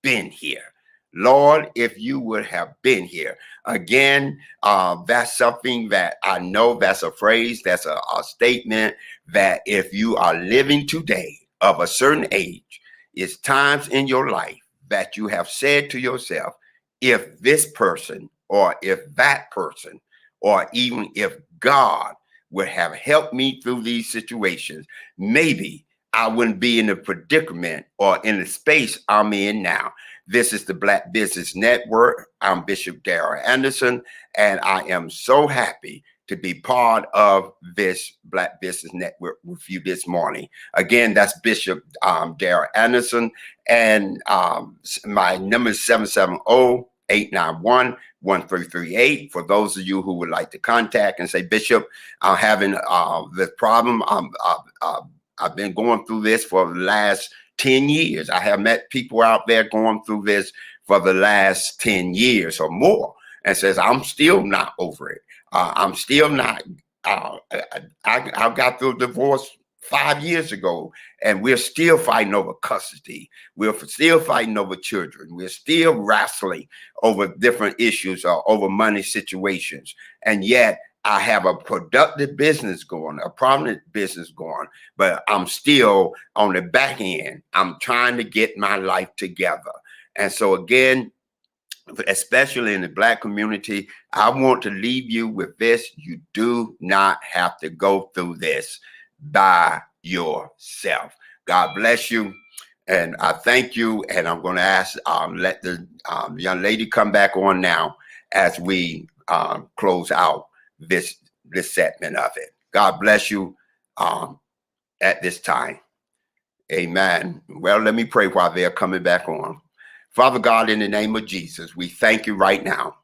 been here. Lord, if you would have been here. Again, that's something that I know, that's a phrase, that's a statement that if you are living today of a certain age, it's times in your life that you have said to yourself, if this person, or if that person, or even if God would have helped me through these situations, maybe I wouldn't be in the predicament or in the space I'm in now. This is the Black Business Network. I'm Bishop Darrell Anderson, and I am so happy to be part of this Black Business Network with you this morning. Again, that's Bishop Darrell Anderson, and my number is 770-891-1338. For those of you who would like to contact and say, Bishop, I'm having this problem. I've been going through this for the last 10 years. I have met people out there going through this for the last 10 years or more, and says, I'm still not over it. I'm still not, I got through divorce 5 years ago, and we're still fighting over custody. We're still fighting over children. We're still wrestling over different issues or over money situations. And yet I have a productive business going, a prominent business going, but I'm still on the back end. I'm trying to get my life together. And so again, especially in the Black community, I want to leave you with this. You do not have to go through this by yourself. God bless you. And I thank you. And I'm going to ask, let the young lady come back on now as we close out this segment of it. God bless you at this time. Amen. Well, let me pray while they're coming back on. Father God, in the name of Jesus, we thank you right now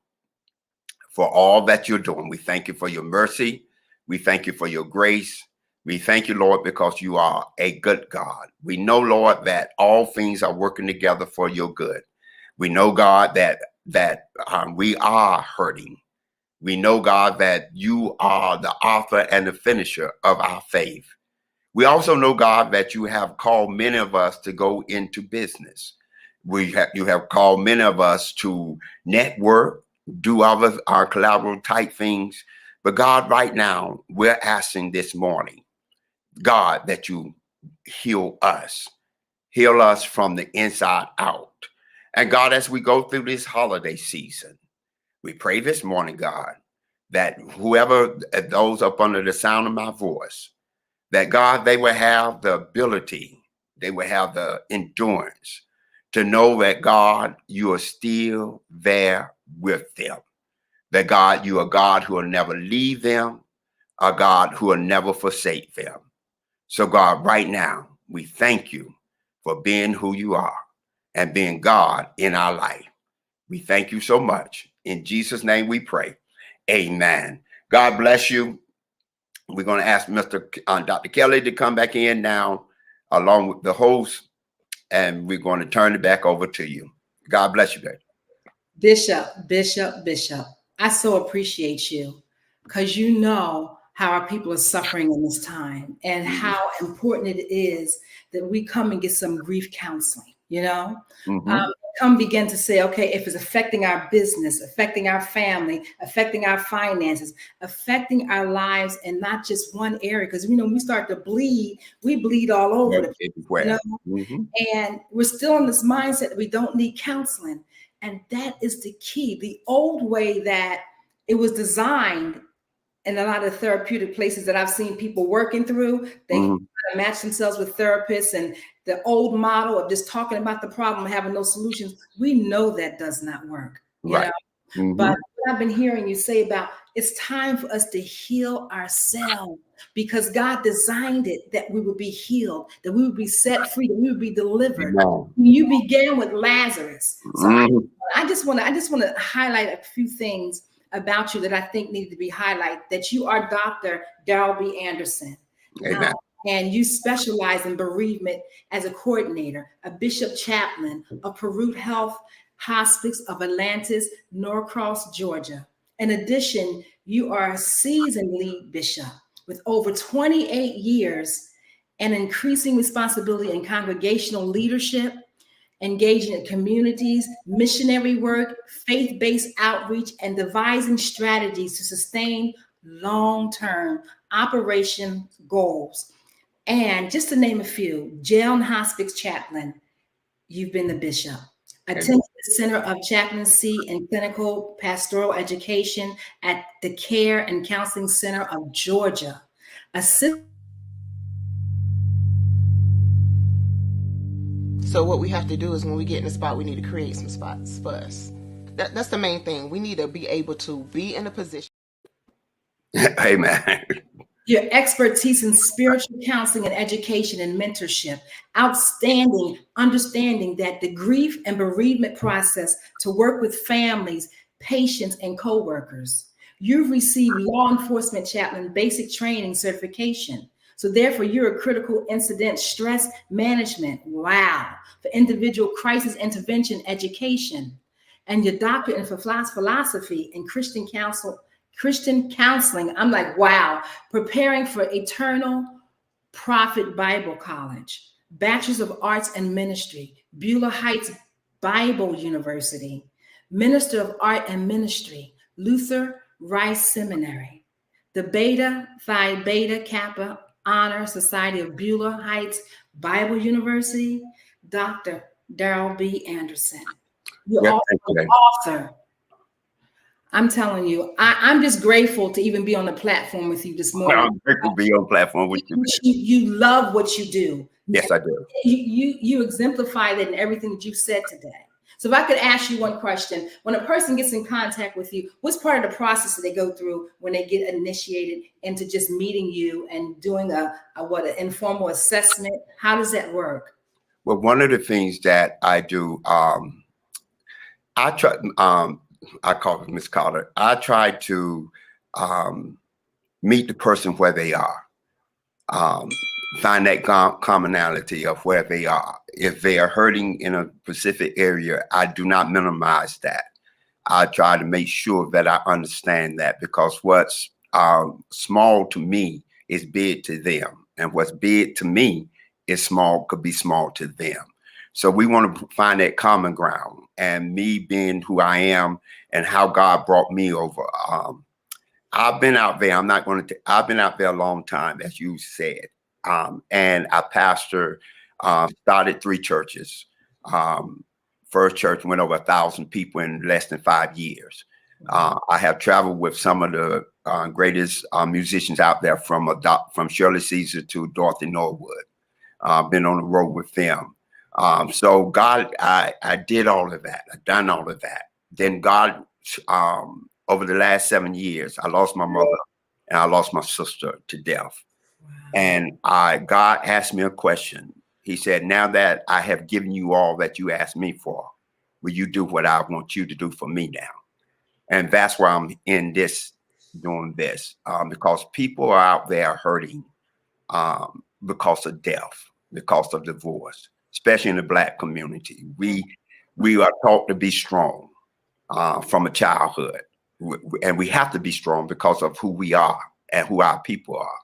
for all that you're doing. We thank you for your mercy. We thank you for your grace. We thank you, Lord, because you are a good God. We know, Lord, that all things are working together for your good. We know, God, that we are hurting. We know, God, that you are the author and the finisher of our faith. We also know, God, that you have called many of us to go into business. You have called many of us to network, do our collaborative type things. But God, right now, we're asking this morning, God, that you heal us from the inside out. And God, as we go through this holiday season, we pray this morning, God, that whoever, those up under the sound of my voice, that God, they will have the ability, they will have the endurance to know that God, you are still there with them. That God, you are God who will never leave them, a God who will never forsake them. So God, right now, we thank you for being who you are and being God in our life. We thank you so much. In Jesus' name we pray. Amen. God bless you. We're going to ask Dr. Kelly to come back in now, along with the host, and we're going to turn it back over to you. God bless you, baby. Bishop, I so appreciate you, because you know how our people are suffering in this time, and how important it is that we come and get some grief counseling, come begin to say, okay, if it's affecting our business, affecting our family, affecting our finances, affecting our lives, and not just one area, because when we start to bleed, we bleed all over the place, and we're still in this mindset that we don't need counseling. And that is the key. The old way that it was designed in a lot of therapeutic places that I've seen people working through, they match themselves with therapists, and the old model of just talking about the problem and having no solutions, we know that does not work. But what I've been hearing you say about, it's time for us to heal ourselves, because God designed it that we would be healed, that we would be set free, that we would be delivered. You began with Lazarus. So I just want to highlight a few things about you that I think needed to be highlighted, that you are Dr. Darrell B. Anderson. Amen. And you specialize in bereavement as a coordinator, a bishop chaplain of Perut Health Hospice of Atlantis, Norcross, Georgia. In addition, you are a seasoned lead bishop with over 28 years and increasing responsibility in congregational leadership, engaging in communities, missionary work, faith-based outreach, and devising strategies to sustain long-term operation goals. And just to name a few, jail and hospice chaplain, you've been the bishop. Attended the Center of Chaplaincy and Clinical Pastoral Education at the Care and Counseling Center of Georgia. So what we have to do is, when we get in a spot, we need to create some spots for us. That's the main thing. We need to be able to be in a position. Amen. Your expertise in spiritual counseling and education and mentorship, outstanding understanding that the grief and bereavement process to work with families, patients, and co-workers. You've received law enforcement chaplain basic training certification. So therefore, you're a critical incident stress management. Wow. For individual crisis intervention education. And your doctorate in philosophy and Christian counseling. I'm like, wow. Preparing for Eternal Prophet Bible College. Bachelor's of Arts and Ministry. Beulah Heights Bible University. Minister of Art and Ministry. Luther Rice Seminary. The Beta Phi Beta Kappa Honor Society of Beulah Heights Bible University, Dr. Darrell B. Anderson. You're also an author. I'm telling you, I'm just grateful to even be on the platform with you this morning. I'm grateful to be on the platform with you. You love what you do. Yes, I do. You exemplify that in everything that you said today. So if I could ask you one question, when a person gets in contact with you, what's part of the process that they go through when they get initiated into just meeting you and doing an informal assessment? How does that work? Well, one of the things that I do, I try, I call it Miss Carter. I try to meet the person where they are. Find that commonality of where they are. If they are hurting in a specific area, I do not minimize that. I try to make sure that I understand that, because what's small to me is big to them, and what's big to me is small, could be small to them. So we want to find that common ground, and me being who I am and how God brought me over. I've been out there. I've been out there a long time, as you said. And I started 3 churches. First church went over 1,000 people in less than 5 years. I have traveled with some of the greatest musicians out there, from Shirley Caesar to Dorothy Norwood. Been on the road with them. So God, I did all of that. I've done all of that. Then God, over the last 7 years, I lost my mother and I lost my sister to death. Wow. And God asked me a question. He said, now that I have given you all that you asked me for, will you do what I want you to do for me now? And that's why I'm in this, doing this, because people are out there hurting because of death, because of divorce, especially in the Black community. We are taught to be strong from a childhood. And we have to be strong because of who we are and who our people are.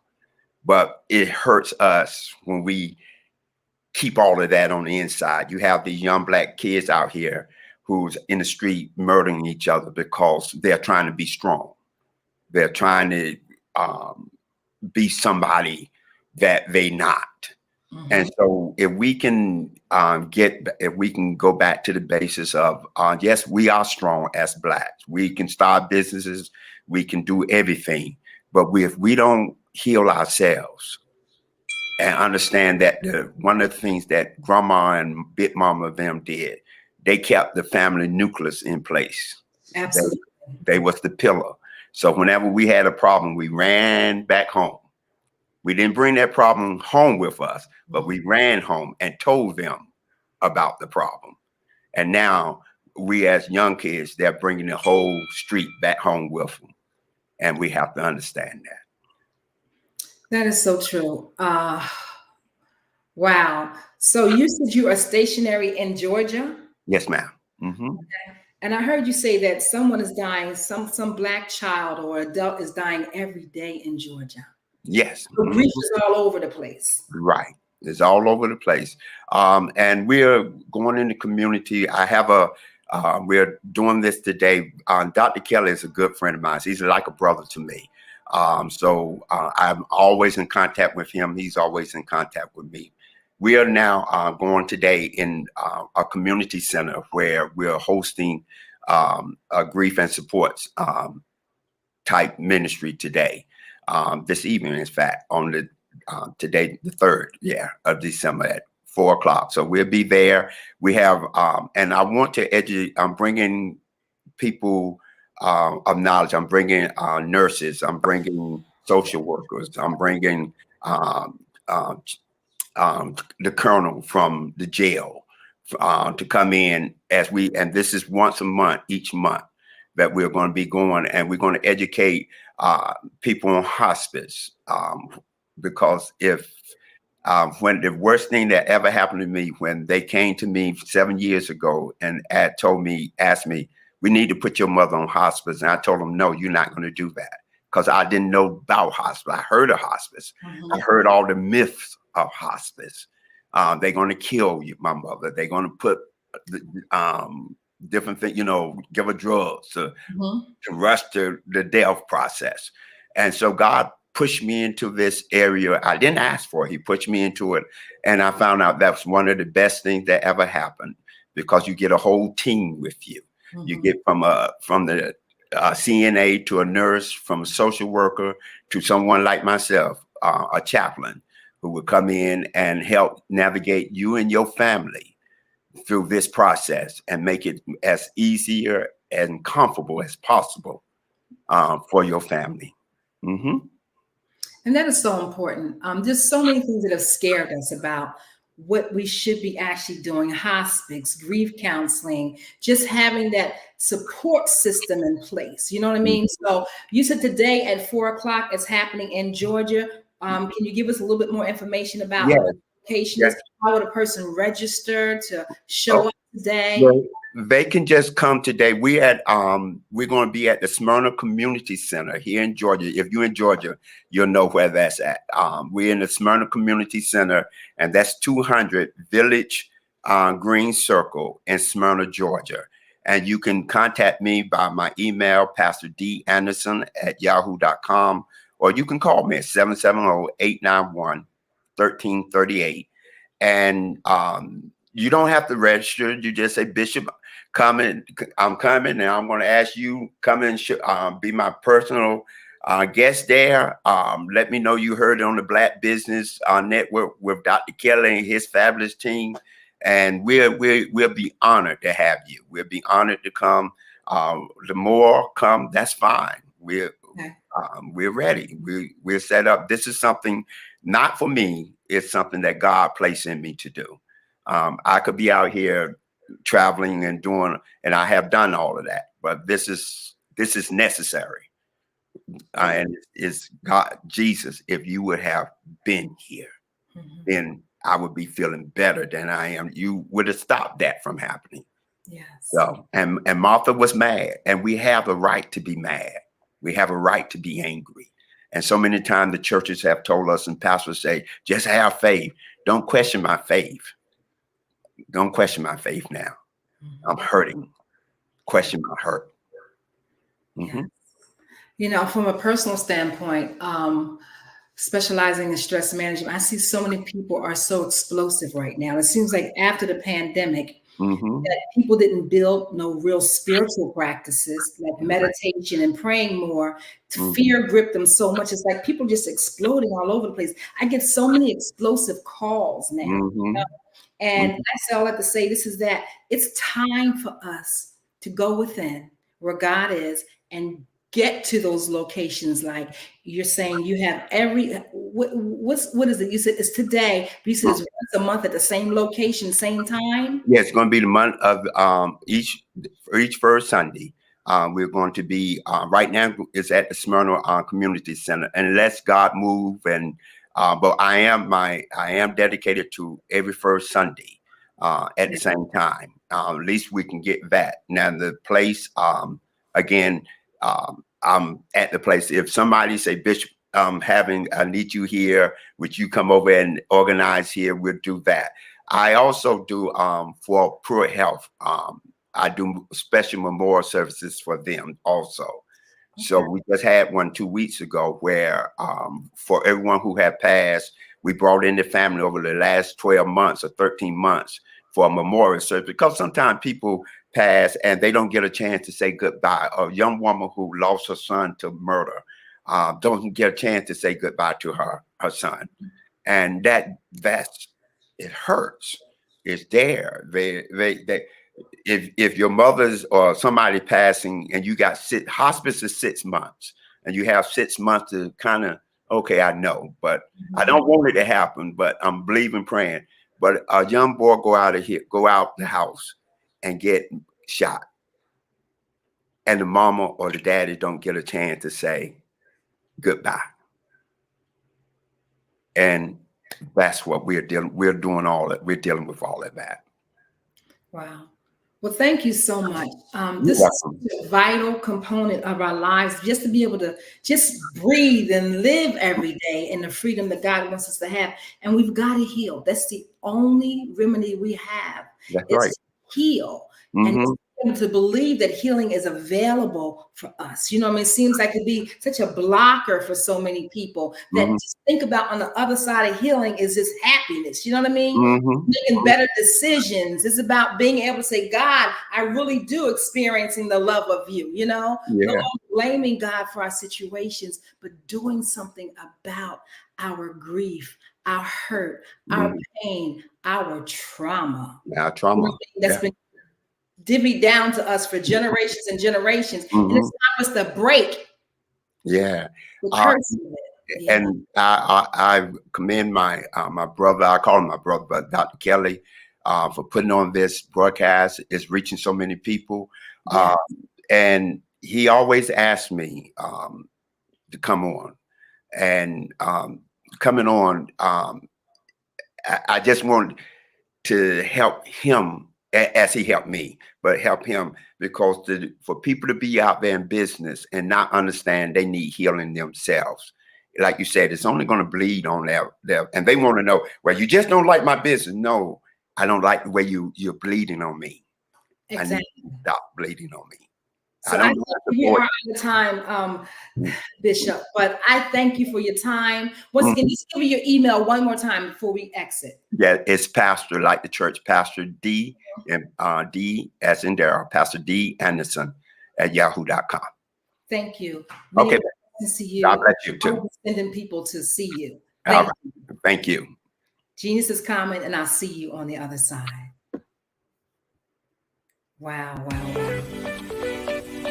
But it hurts us when we keep all of that on the inside. You have these young Black kids out here who's in the street murdering each other because they're trying to be strong. They're trying to be somebody that they not. Mm-hmm. And so if we can go back to the basis of, yes, we are strong as Blacks. We can start businesses. We can do everything. But if we don't heal ourselves and understand that one of the things that Grandma and Big Mama them did, they kept the family nucleus in place. Absolutely. They was the pillar. So whenever we had a problem, we ran back home. We didn't bring that problem home with us, but we ran home and told them about the problem. And now we, as young kids, they're bringing the whole street back home with them. And we have to understand that. That is so true. Wow. So you said you are stationary in Georgia? Yes, ma'am. Mm-hmm. Okay. And I heard you say that someone is dying, some Black child or adult is dying every day in Georgia. Yes. The grief is all over the place. Right. It's all over the place. And we're going in the community. We're doing this today. Dr. Kelly is a good friend of mine. He's like a brother to me. So I'm always in contact with him. He's always in contact with me. We are now going today in a community center where we're hosting a grief and supports type ministry today. This evening, in fact, on today, the 3rd, of December at 4 o'clock. So we'll be there. We have, and I want to educate. I'm bringing people of knowledge. I'm bringing nurses. I'm bringing social workers. I'm bringing the colonel from the jail to come in and this is once a month, each month that we're going to be going, and we're going to educate people on hospice, because when the worst thing that ever happened to me, when they came to me 7 years ago and asked me, we need to put your mother on hospice. And I told them, no, you're not going to do that, because I didn't know about hospice. I heard of hospice. Mm-hmm. I heard all the myths of hospice. They're going to kill my mother. They're going to put different things, give her drugs to rush the death process. And so God pushed me into this area. I didn't ask for it. He pushed me into it. And I found out that's one of the best things that ever happened, because you get a whole team with you. Mm-hmm. You get from the CNA to a nurse, from a social worker to someone like myself, a chaplain, who will come in and help navigate you and your family through this process and make it as easier and comfortable as possible for your family. Mm-hmm. And that is so important. There's so many things that have scared us about what we should be actually doing: hospice, grief counseling, just having that support system in place. You know what I mean? So you said today at 4 o'clock it's happening in Georgia. Can you give us a little bit more information about the location? How would a person register to show up today? They can just come today. We're going to be at the Smyrna Community Center here in Georgia. If you're in Georgia, you'll know where that's at. We're in the Smyrna Community Center, and that's 200 Village Green Circle in Smyrna, Georgia. And you can contact me by my email, pastordanderson@yahoo.com, or you can call me at 770-891-1338. And you don't have to register. You just say, Bishop, I'm coming, and I'm going to ask you come and be my personal guest there. Let me know you heard it on the Black Business Network with Dr. Kelly and his fabulous team, and we'll be honored to have you. We'll be honored to come. The more come, that's fine. We're ready. We're set up. This is something not for me. It's something that God placed in me to do. I could be out here traveling and doing, and I have done all of that, but this is necessary. And it's God, Jesus, if you would have been here, then I would be feeling better than I am. You would have stopped that from happening. Yes. So, and Martha was mad, and we have a right to be mad. We have a right to be angry. And so many times the churches have told us, and pastors say, just have faith. Don't question my faith. Don't question my faith now. I'm hurting. Question my hurt. You know, from a personal standpoint, specializing in stress management, I see so many people are so explosive right now. It seems like after the pandemic, that people didn't build no real spiritual practices like meditation and praying more. Fear gripped them so much. It's like people just exploding all over the place. I get so many explosive calls now. You know? And that's all I have to say. This is that it's time for us to go within where God is and get to those locations. Like you're saying, you have what is it? You said it's today, but you said it's once a month at the same location, same time. Yeah, it's going to be the month of each first Sunday. We're going to be right now. It's at the Smyrna Community Center, and let's God move. And but I am dedicated to every first Sunday at the same time. At least we can get that. Now the place again. I'm at the place. If somebody say, Bishop, I need you here, would you come over and organize here? We'll do that. I also do for Pure Health. I do special memorial services for them also. Okay. So we just had one 2 weeks ago where for everyone who had passed, we brought in the family over the last 12 months or 13 months for a memorial service, because sometimes people pass and they don't get a chance to say goodbye. A young woman who lost her son to murder doesn't get a chance to say goodbye to her son, and that's it hurts. It's there. If your mother's or somebody passing and you got hospice is 6 months, and you have 6 months to kind of, okay, I know, but I don't want it to happen, but I'm believing, praying. But a young boy go out the house and get shot, and the mama or the daddy don't get a chance to say goodbye. And that's what we're dealing with all of that. Wow. Well, thank you so much. This is a vital component of our lives, just to be able to just breathe and live every day in the freedom that God wants us to have. And we've got to heal. That's the only remedy we have. That's right. Heal. And to believe that healing is available for us. You know what I mean? It seems like it'd be such a blocker for so many people that just think about on the other side of healing is just happiness. You know what I mean? Making better decisions. It's about being able to say, God, I really do experiencing the love of you, you know? No longer blaming God for our situations, but doing something about our grief, our hurt, our pain, our trauma. Our trauma. That's been divvied down to us for generations and generations, and it's time for us to break. Yeah. The curse of it. And I commend my brother. I call him my brother, but Dr. Kelly, for putting on this broadcast. It's reaching so many people, and he always asked me to come on, and coming on. I just wanted to help him as he helped me, but help him, because for people to be out there in business and not understand they need healing themselves. Like you said, it's only going to bleed on their, and they want to know, well, you just don't like my business. No, I don't like the way you're bleeding on me. Exactly. I need you to stop bleeding on me. So I know you are out of time, Bishop, but I thank you for your time. Once again, just give me your email one more time before we exit. Yeah, it's Pastor, like the church, Pastor D, and D as in Darryl, Pastor D Anderson at yahoo.com. Thank you. Okay. To see you. God bless you too. Sending people to see you. Thank you. Genius is coming, and I'll see you on the other side. Wow.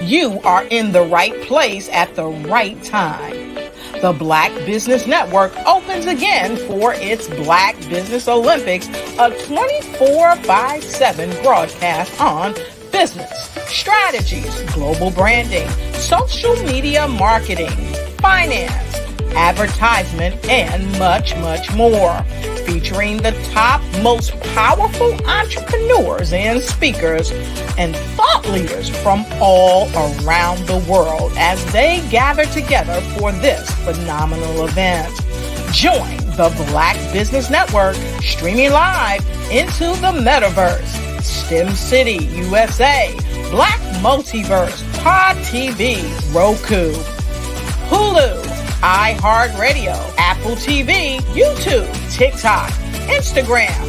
You are in the right place at the right time. The Black Business Network opens again for its Black Business Olympics, a 24/7 broadcast on business, strategies, global branding, social media marketing, finance, advertisement, and much, much more. Featuring the top, most powerful entrepreneurs and speakers and thought leaders from all around the world as they gather together for this phenomenal event. Join the Black Business Network streaming live into the metaverse, STEM City, USA, Black Multiverse, Pod TV, Roku, Hulu, iHeartRadio, Apple TV, YouTube, TikTok, Instagram,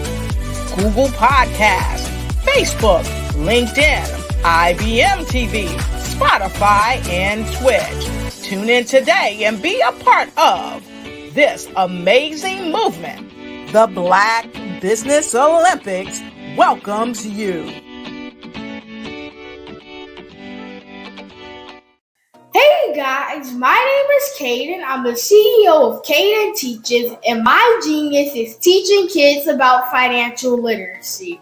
Google Podcasts, Facebook, LinkedIn, IBM TV, Spotify, and Twitch. Tune in today and be a part of this amazing movement. The Black Business Olympics welcomes you. Hey guys, my name is Caden. I'm the CEO of Caden Teaches, and my genius is teaching kids about financial literacy.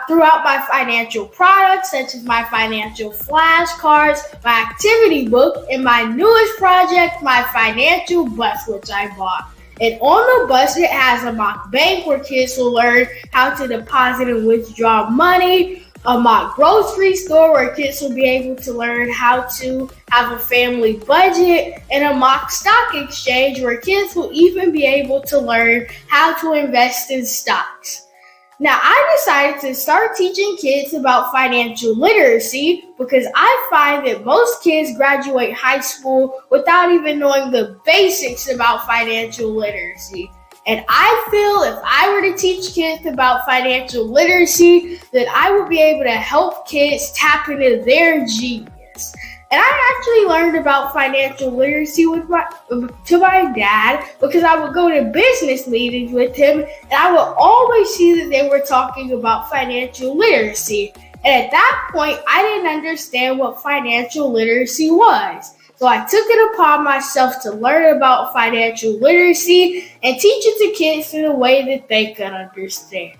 Throughout my financial products, such as my financial flashcards, my activity book, and my newest project, my financial bus, which I bought. And on the bus, it has a mock bank where kids will learn how to deposit and withdraw money, a mock grocery store where kids will be able to learn how to have a family budget, and a mock stock exchange where kids will even be able to learn how to invest in stocks. Now, I decided to start teaching kids about financial literacy because I find that most kids graduate high school without even knowing the basics about financial literacy. And I feel if I were to teach kids about financial literacy, that I would be able to help kids tap into their genius. And I actually learned about financial literacy to my dad because I would go to business meetings with him, and I would always see that they were talking about financial literacy. And at that point, I didn't understand what financial literacy was. So I took it upon myself to learn about financial literacy and teach it to kids in a way that they could understand.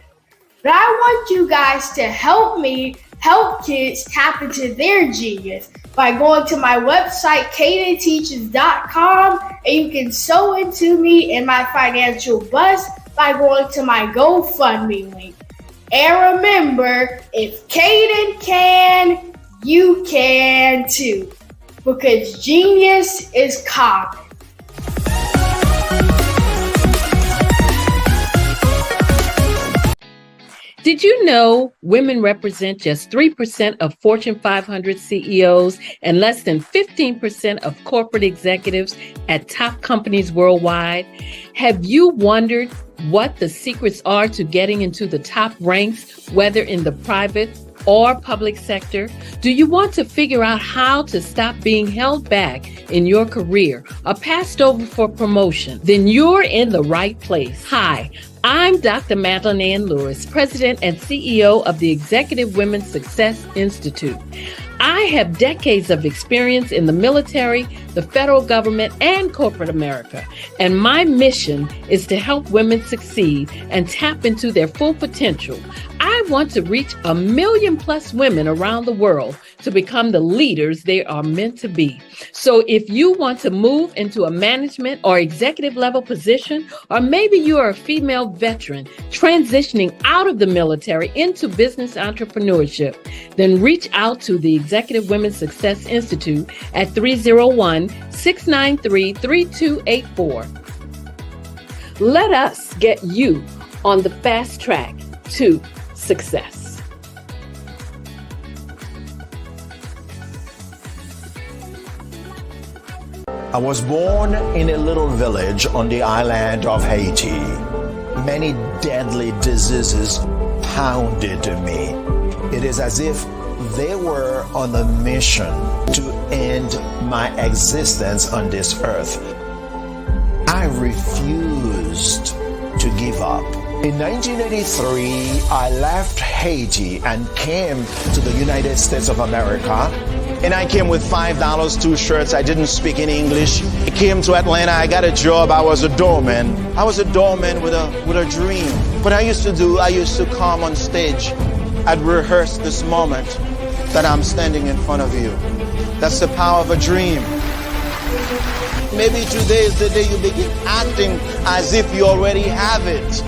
But I want you guys to help me help kids tap into their genius by going to my website, cadenteaches.com, and you can sew into me in my financial bus by going to my GoFundMe link. And remember, if Caden can, you can too. Because genius is common. Did you know women represent just 3% of Fortune 500 CEOs and less than 15% of corporate executives at top companies worldwide? Have you wondered what the secrets are to getting into the top ranks, whether in the private or public sector? Do you want to figure out how to stop being held back in your career or passed over for promotion? Then you're in the right place. Hi, I'm Dr. Madeline Ann Lewis, President and CEO of the Executive Women's Success Institute. I have decades of experience in the military, the federal government, and corporate America. And my mission is to help women succeed and tap into their full potential. I want to reach 1 million+ women around the world to become the leaders they are meant to be. So if you want to move into a management or executive level position, or maybe you are a female veteran transitioning out of the military into business entrepreneurship, then reach out to the Executive Women's Success Institute at 301-693-3284. Let us get you on the fast track to success. I was born in a little village on the island of Haiti. Many deadly diseases pounded me. It is as if they were on a mission to end my existence on this earth. I refused to give up. In 1983, I left Haiti and came to the United States of America. And I came with $5, 2 shirts. I didn't speak any English. I came to Atlanta. I got a job. I was a doorman. I was a doorman with a dream. What I used to do, I used to come on stage. I'd rehearse this moment that I'm standing in front of you. That's the power of a dream. Maybe today is the day you begin acting as if you already have it.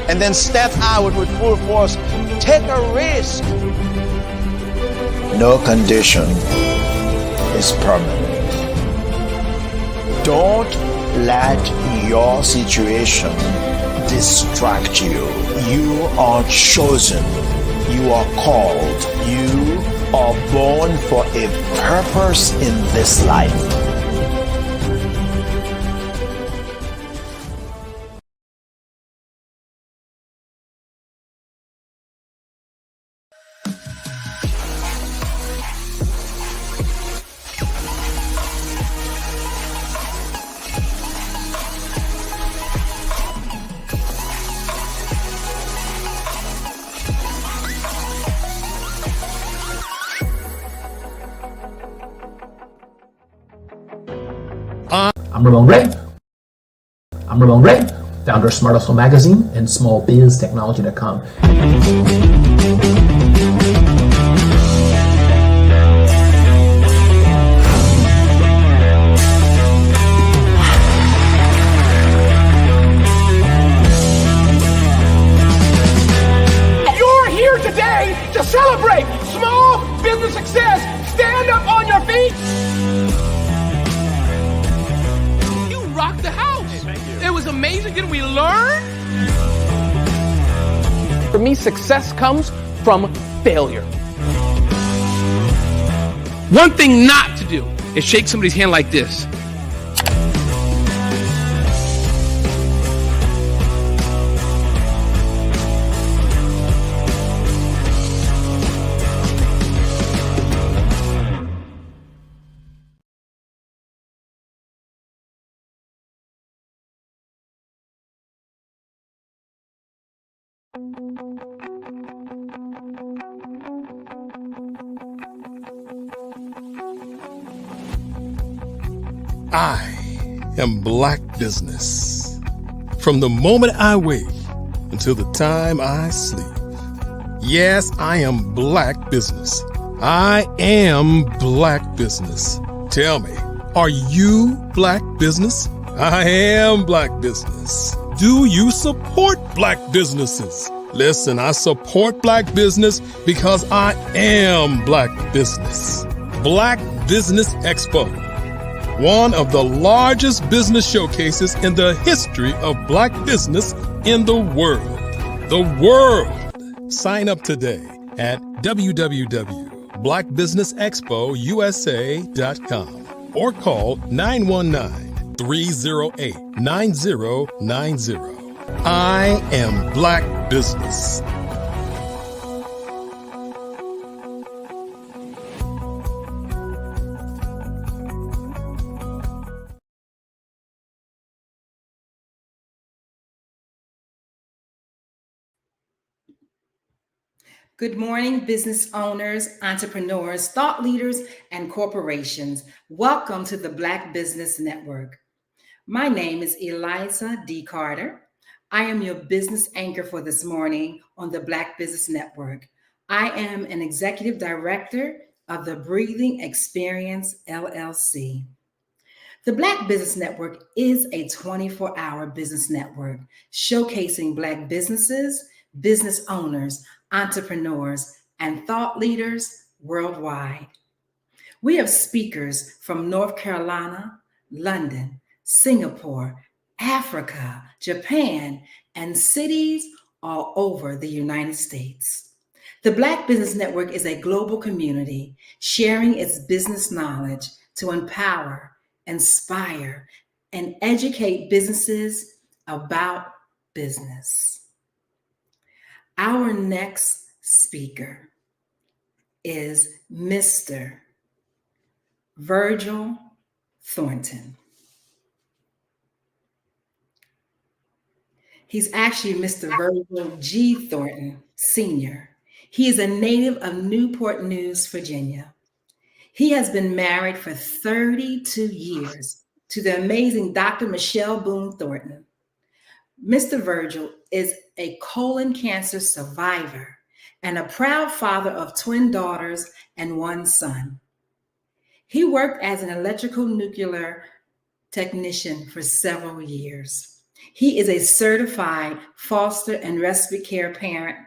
And then step out with full force. Take a risk. No condition is permanent. Don't let your situation distract you. You are chosen. You are called. You are born for a purpose in this life. I'm Ramon Ray, founder of Smart Hustle Magazine and smallbiztechnology.com. You're here today to celebrate small business success. Stand up on your feet. Rocked the house. Hey, thank you. It was amazing. Didn't we learn? For me, success comes from failure. One thing not to do is shake somebody's hand like this. I am Black Business. From the moment I wake until the time I sleep. Yes, I am Black Business. I am Black Business. Tell me, are you Black Business? I am Black Business. Do you support Black businesses? Listen, I support Black business because I am Black Business. Black Business Expo, one of the largest business showcases in the history of Black business in the world. The world! Sign up today at www.blackbusinessexpousa.com or call 919-308-9090. I am Black Business. Good morning, business owners, entrepreneurs, thought leaders, and corporations. Welcome to the Black Business Network. My name is Eliza D. Carter. I am your business anchor for this morning on the Black Business Network. I am an executive director of the Breathing Experience, LLC. The Black Business Network is a 24-hour business network showcasing Black businesses, business owners, entrepreneurs, and thought leaders worldwide. We have speakers from North Carolina, London, Singapore, Africa, Japan, and cities all over the United States. The Black Business Network is a global community sharing its business knowledge to empower, inspire, and educate businesses about business. Our next speaker is Mr. Virgil Thornton. He's actually Mr. Virgil G. Thornton, Sr. He is a native of Newport News, Virginia. He has been married for 32 years to the amazing Dr. Michelle Boone Thornton. Mr. Virgil is a colon cancer survivor and a proud father of twin daughters and one son. He worked as an electrical nuclear technician for several years. He is a certified foster and respite care parent,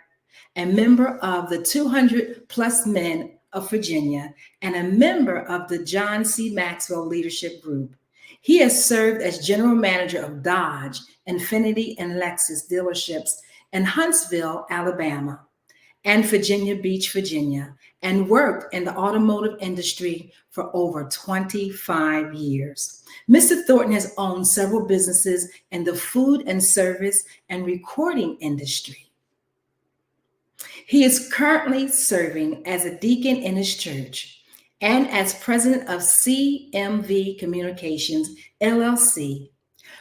a member of the 200 Plus Men of Virginia, and a member of the John C. Maxwell Leadership Group. He has served as general manager of Dodge, Infiniti, and Lexus dealerships in Huntsville, Alabama, and Virginia Beach, Virginia, and worked in the automotive industry for over 25 years. Mr. Thornton has owned several businesses in the food and service and recording industry. He is currently serving as a deacon in his church and as president of CMV Communications, LLC,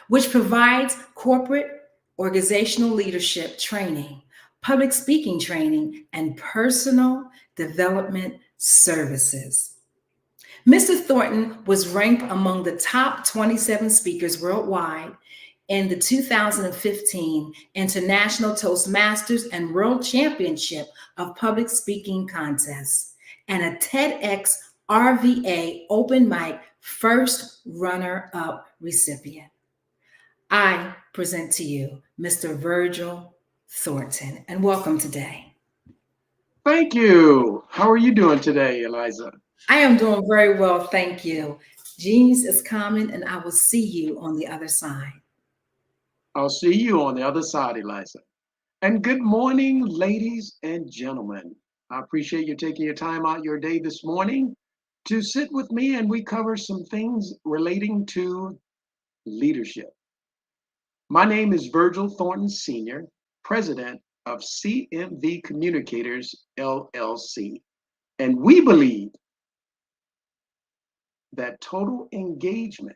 which provides corporate organizational leadership training, public speaking training, and personal development services. Mr. Thornton was ranked among the top 27 speakers worldwide in the 2015 International Toastmasters and World Championship of Public Speaking Contests and a TEDx RVA Open Mic first runner-up recipient. I present to you Mr. Virgil Thornton, and welcome today. Thank you. How are you doing today, Eliza? I am doing very well, thank you. Genius is common, and I will see you on the other side. I'll see you on the other side, Eliza. And good morning, ladies and gentlemen. I appreciate you taking your time out your day this morning to sit with me, and we cover some things relating to leadership. My name is Virgil Thornton Sr., president of CMV Communicators, LLC. And we believe that total engagement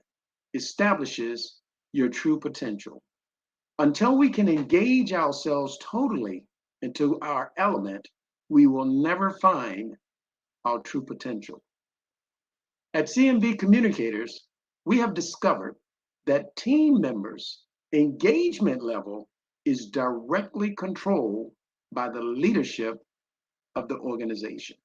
establishes your true potential. Until we can engage ourselves totally into our element, we will never find our true potential. At CMV Communicators, we have discovered that team members' engagement level is directly controlled by the leadership of the organization.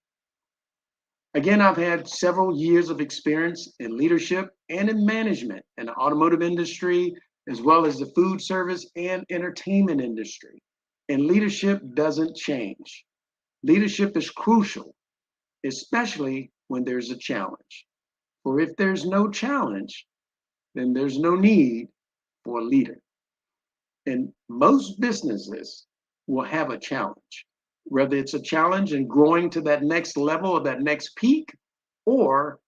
Again, I've had several years of experience in leadership and in management in the automotive industry, as well as the food service and entertainment industry. And leadership doesn't change. Leadership is crucial, especially when there's a challenge. For if there's no challenge, then there's no need for a leader. And most businesses will have a challenge, whether it's a challenge in growing to that next level or that next peak, or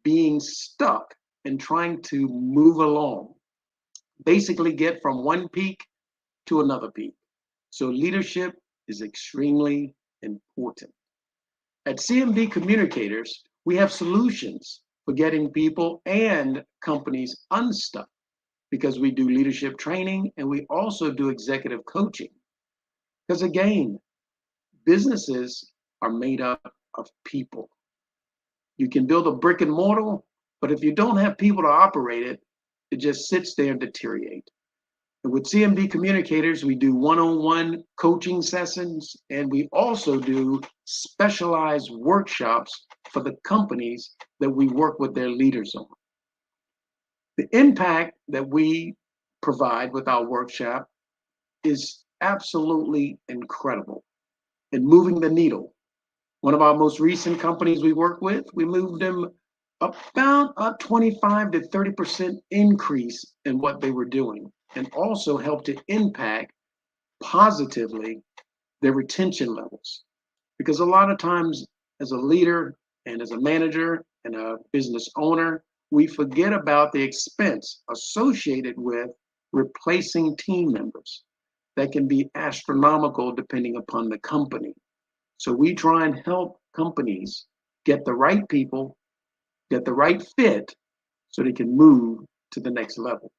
being stuck and trying to move along. Basically get from one peak to another peak. So leadership is extremely important. At CMV Communicators, we have solutions for getting people and companies unstuck because we do leadership training and we also do executive coaching. Because again, businesses are made up of people. You can build a brick and mortar, but if you don't have people to operate it, it just sits there and deteriorates. And with CMD Communicators, we do one-on-one coaching sessions, and we also do specialized workshops for the companies that we work with their leaders on. The impact that we provide with our workshop is absolutely incredible in moving the needle. One of our most recent companies we work with, we moved them about a 25 to 30% increase in what they were doing, and also helped to impact positively their retention levels. Because a lot of times as a leader and as a manager and a business owner, we forget about the expense associated with replacing team members. That can be astronomical depending upon the company. So we try and help companies get the right people, get the right fit, so they can move to the next level.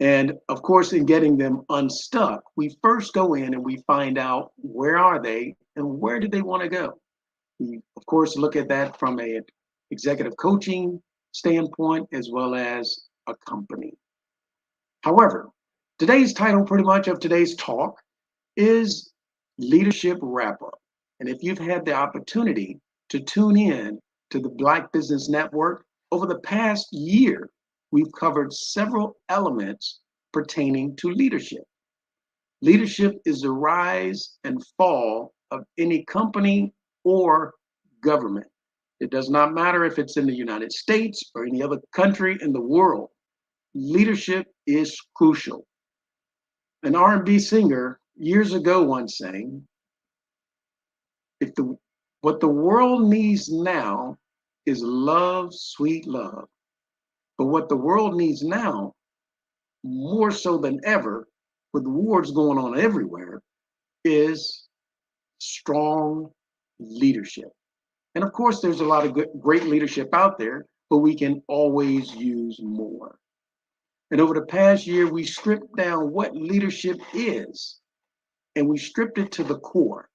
And of course, in getting them unstuck, we first go in and we find out where are they and where do they want to go. We, of course, look at that from an executive coaching standpoint as well as a company. However, today's title pretty much of today's talk is Leadership Wrap-Up. And if you've had the opportunity to tune in to the Black Business Network, over the past year, we've covered several elements pertaining to leadership. Leadership is the rise and fall of any company or government. It does not matter if it's in the United States or any other country in the world. Leadership is crucial. An R&B singer years ago once sang, what the world needs now is love, sweet love. But what the world needs now, more so than ever, with wars going on everywhere, is strong leadership. And of course, there's a lot of great leadership out there, but we can always use more. And over the past year, we stripped down what leadership is, and we stripped it to the core,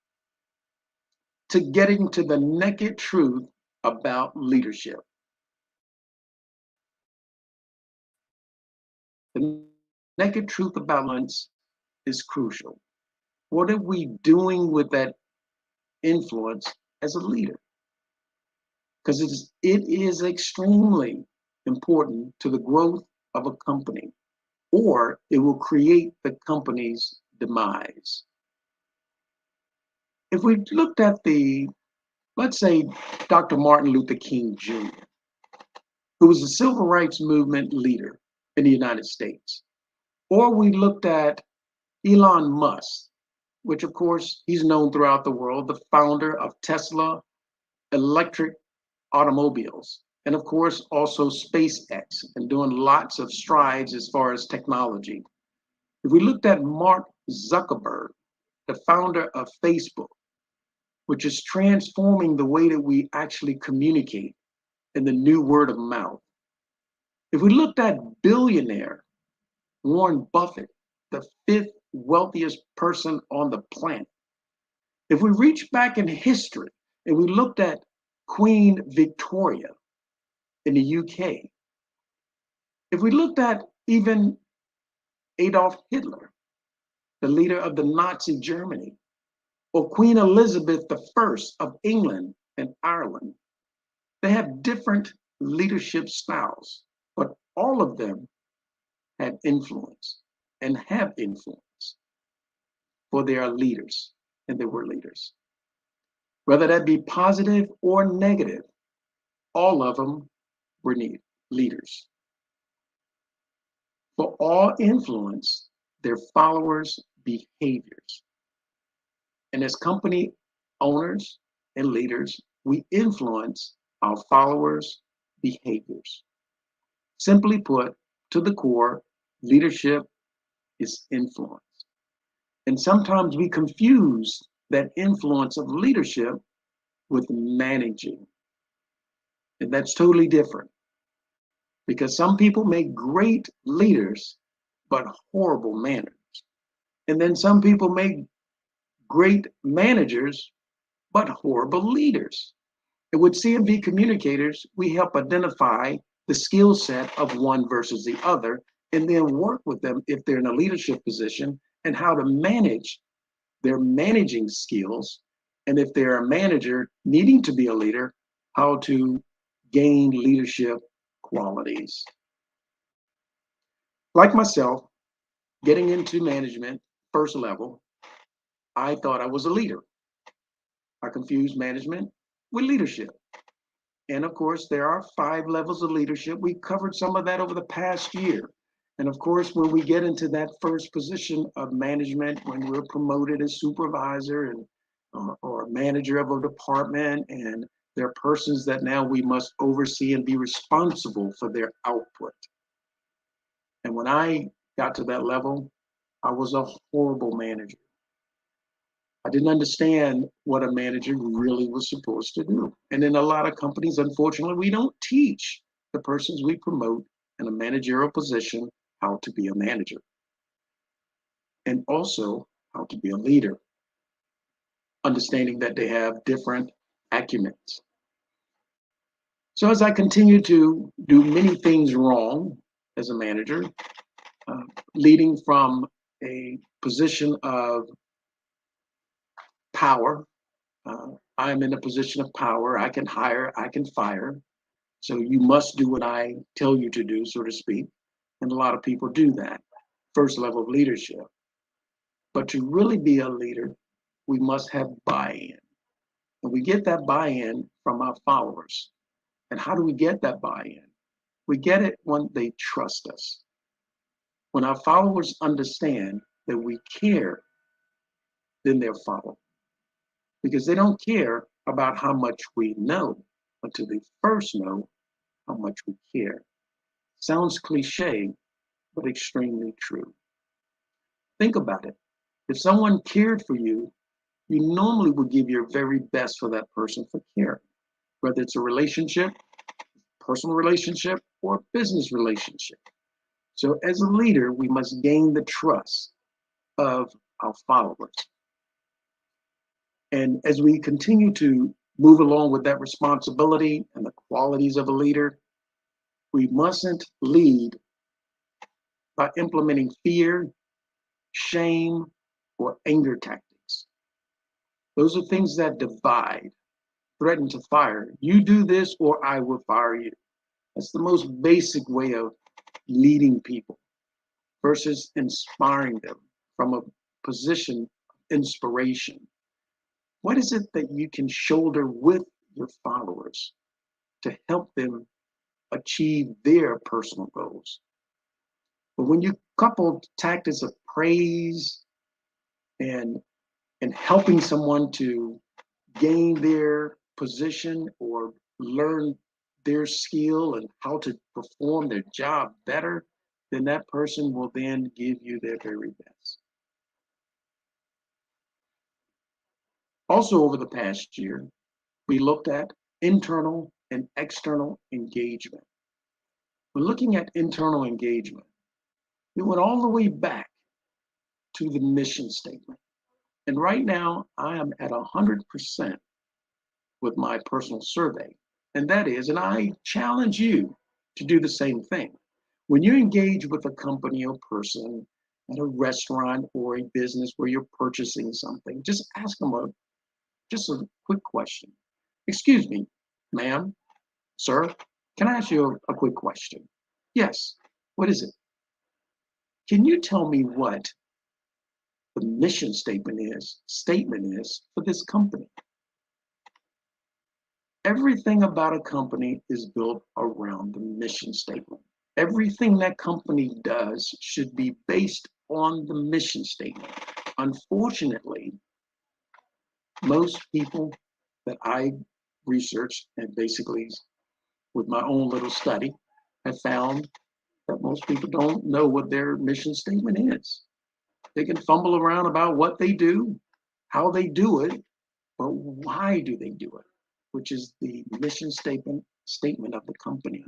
to getting to the naked truth about leadership. The naked truth about influence is crucial. What are we doing with that influence as a leader? Because it is extremely important to the growth of a company, or it will create the company's demise. If we looked at let's say, Dr. Martin Luther King Jr., who was a civil rights movement leader in the United States, or we looked at Elon Musk, which of course he's known throughout the world, the founder of Tesla electric automobiles, and of course also SpaceX, and doing lots of strides as far as technology. If we looked at Mark Zuckerberg, the founder of Facebook, which is transforming the way that we actually communicate in the new word of mouth. If we looked at billionaire Warren Buffett, the 5th wealthiest person on the planet. If we reach back in history and we looked at Queen Victoria in the UK, if we looked at even Adolf Hitler, the leader of the Nazi Germany, or Queen Elizabeth I of England and Ireland, they have different leadership styles, but all of them had influence and have influence, for they are leaders, and they were leaders. Whether that be positive or negative, all of them were leaders. For all influence, their followers' behaviors. And as company owners and leaders, we influence our followers' behaviors. Simply put, to the core, leadership is influence. And sometimes we confuse that influence of leadership with managing. And that's totally different. Because some people make great leaders, but horrible managers. And then some people make great managers, but horrible leaders. And with CMV communicators, we help identify the skill set of one versus the other, and then work with them if they're in a leadership position and how to manage their managing skills. And if they're a manager needing to be a leader, how to gain leadership qualities. Like myself, getting into management first level, I thought I was a leader. I confused management with leadership. And of course, there are 5 levels of leadership. We covered some of that over the past year. And of course, when we get into that first position of management, when we're promoted as supervisor and or manager of a department, and there are persons that now we must oversee and be responsible for their output. And when I got to that level, I was a horrible manager. I didn't understand what a manager really was supposed to do. And in a lot of companies, unfortunately, we don't teach the persons we promote in a managerial position how to be a manager, and also how to be a leader, understanding that they have different acumens. So as I continue to do many things wrong as a manager, leading from a position of power, I'm in a position of power. I can hire, I can fire. So you must do what I tell you to do, so to speak. And a lot of people do that, first level of leadership. But to really be a leader, we must have buy-in. And we get that buy-in from our followers. And how do we get that buy-in? We get it when they trust us. When our followers understand that we care, then they'll follow. Because they don't care about how much we know until they first know how much we care. Sounds cliche, but extremely true. Think about it. If someone cared for you, you normally would give your very best for that person for caring, whether it's a relationship, personal relationship, or business relationship. So as a leader, we must gain the trust of our followers. And as we continue to move along with that responsibility and the qualities of a leader, we mustn't lead by implementing fear, shame, or anger tactics. Those are things that divide, threaten to fire. You do this or I will fire you. That's the most basic way of leading people versus inspiring them from a position of inspiration. What is it that you can shoulder with your followers to help them achieve their personal goals? But when you couple tactics of praise and helping someone to gain their position or learn their skill and how to perform their job better, then that person will then give you their very best. Also, over the past year, we looked at internal and external engagement. When looking at internal engagement, we went all the way back to the mission statement. And right now, I am at 100% with my personal survey. And that is, and I challenge you to do the same thing. When you engage with a company or person at a restaurant or a business where you're purchasing something, just ask them a quick question. Excuse me, ma'am, sir, can I ask you a quick question? Yes, what is it? Can you tell me what the mission statement is for this company? Everything about a company is built around the mission statement. Everything that company does should be based on the mission statement. Unfortunately, most people that I researched and basically with my own little study have found that most people don't know what their mission statement is. They can fumble around about what they do, how they do it, but why do they do it? Which is the mission statement of the company.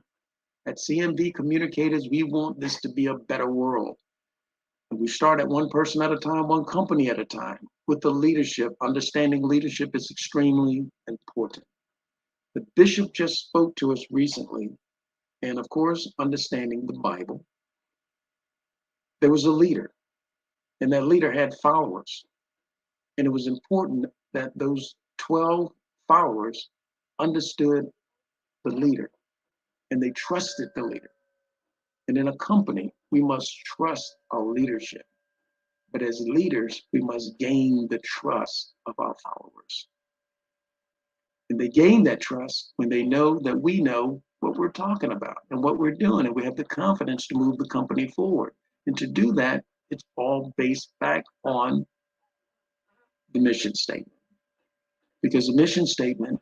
At CMV Communicators, we want this to be a better world. And we start at one person at a time, one company at a time. with the leadership, understanding leadership is extremely important. The bishop just spoke to us recently, and of course, understanding the Bible. There was a leader, and that leader had followers. And it was important that those 12 followers understood the leader and they trusted the leader. And in a company, we must trust our leadership. But as leaders, we must gain the trust of our followers. And they gain that trust when they know that we know what we're talking about and what we're doing, and we have the confidence to move the company forward. And to do that, it's all based back on the mission statement. Because the mission statement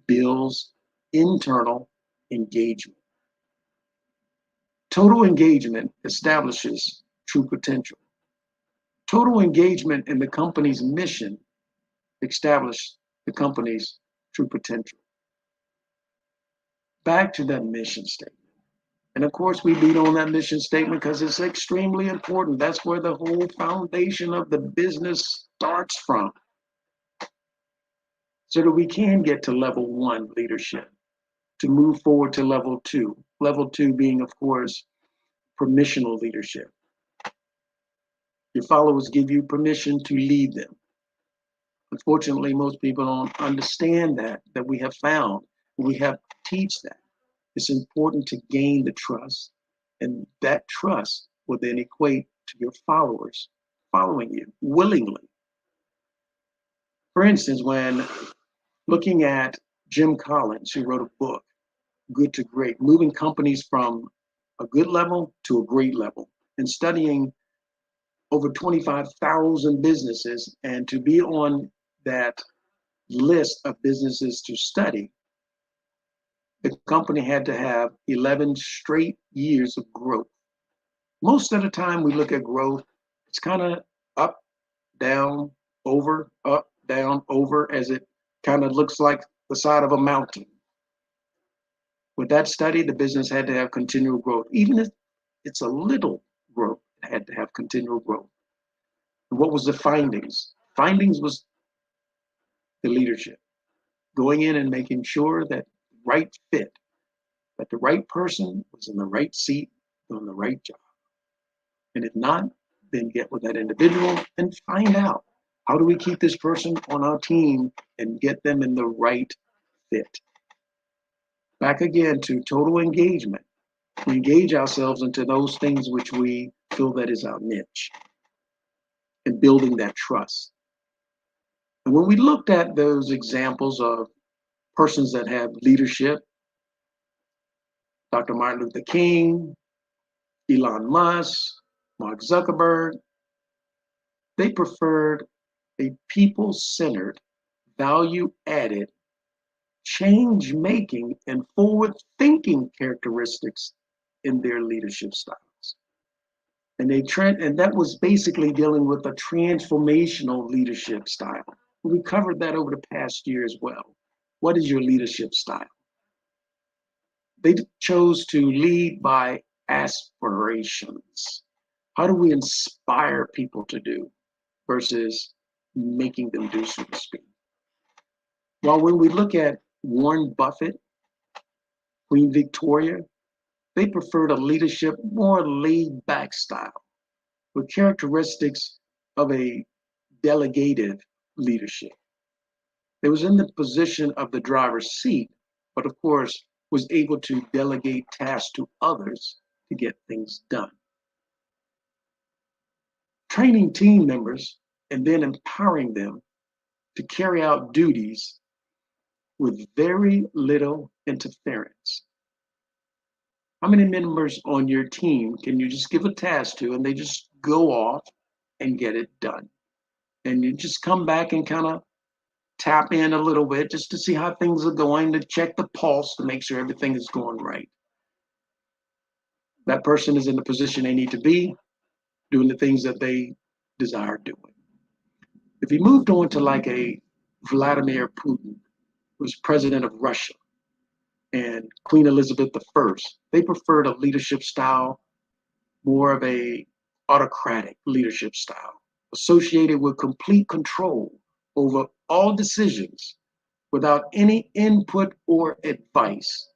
builds internal engagement. Total engagement establishes true potential. Total engagement in the company's mission establishes the company's true potential. Back to that mission statement. And of course, we beat on that mission statement because it's extremely important. That's where the whole foundation of the business starts from. So that we can get to level 1 leadership, to move forward to level 2. Level 2 being, of course, permissional leadership. Your followers give you permission to lead them. Unfortunately, most people don't understand that we have found. We have to teach that. It's important to gain the trust, and that trust will then equate to your followers following you willingly. For instance, when looking at Jim Collins, who wrote a book, Good to Great, moving companies from a good level to a great level, and studying over 25,000 businesses, and to be on that list of businesses to study, the company had to have 11 straight years of growth. Most of the time we look at growth, it's kind of up, down, over, as it kind of looks like the side of a mountain. With that study, the business had to have continual growth. Even if it's a little growth, it had to have continual growth. And what was the findings? Findings was the leadership. Going in and making sure that right fit, that the right person was in the right seat, doing the right job. And if not, then get with that individual and find out, how do we keep this person on our team and get them in the right fit? Back again to total engagement. We engage ourselves into those things which we feel that is our niche, and building that trust. And when we looked at those examples of persons that have leadership, Dr. Martin Luther King, Elon Musk, Mark Zuckerberg, they preferred a people-centered, value-added, change-making, and forward-thinking characteristics in their leadership styles. And that was basically dealing with a transformational leadership style. We covered that over the past year as well. What is your leadership style? They chose to lead by aspirations. How do we inspire people to do versus making them do, so to speak? While when we look at Warren Buffett, Queen Victoria, they preferred a leadership more laid back style with characteristics of a delegative leadership. They was in the position of the driver's seat, but of course was able to delegate tasks to others to get things done. Training team members and then empowering them to carry out duties with very little interference. How many members on your team can you just give a task to and they just go off and get it done? And you just come back and kind of tap in a little bit just to see how things are going, to check the pulse, to make sure everything is going right. That person is in the position they need to be, doing the things that they desire doing. If you moved on to like a Vladimir Putin, who's president of Russia, and Queen Elizabeth I, they preferred a leadership style, more of a autocratic leadership style. associated with complete control over all decisions without any input or advice.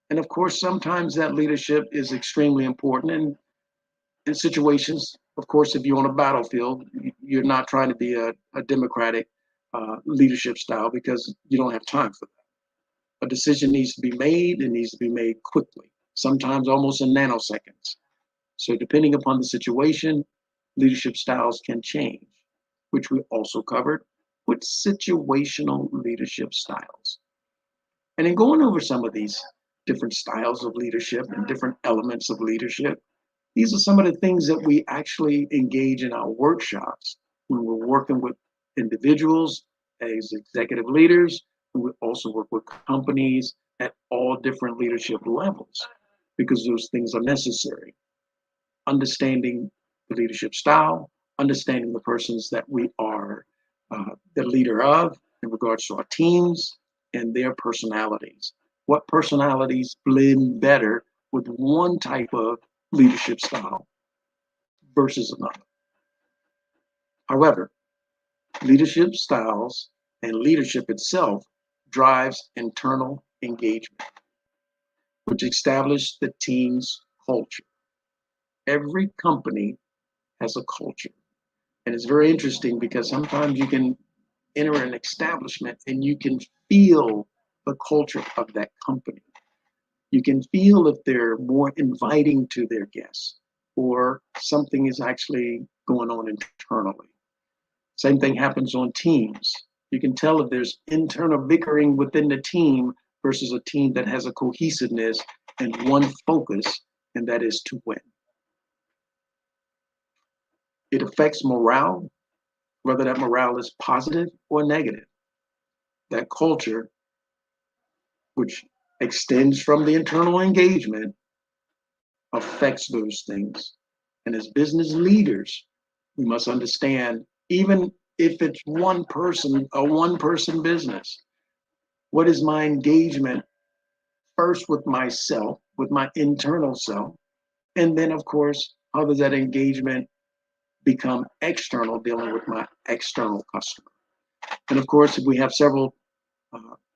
And of course, sometimes that leadership is extremely important. And in situations, of course, if you're on a battlefield, you're not trying to be a democratic leadership style because you don't have time for that. A decision needs to be made, and needs to be made quickly, sometimes almost in nanoseconds. So depending upon the situation, leadership styles can change, which we also covered with situational leadership styles. And in going over some of these different styles of leadership and different elements of leadership, these are some of the things that we actually engage in our workshops when we're working with individuals as executive leaders, and we also work with companies at all different leadership levels because those things are necessary. Understanding the leadership style, understanding the persons that we are the leader of in regards to our teams and their personalities. What personalities blend better with one type of leadership style versus another. However, leadership styles and leadership itself drives internal engagement, which establishes the team's culture. Every company has a culture. And it's very interesting because sometimes you can enter an establishment and you can feel the culture of that company. You can feel if they're more inviting to their guests or something is actually going on internally. Same thing happens on teams. You can tell if there's internal bickering within the team versus a team that has a cohesiveness and one focus, and that is to win. It affects morale, whether that morale is positive or negative. That culture, which extends from the internal engagement, affects those things. And as business leaders, we must understand, even if it's one person, a one-person business, what is my engagement first with myself, with my internal self? And then, of course, how does that engagement become external, dealing with my external customer? And of course, if we have several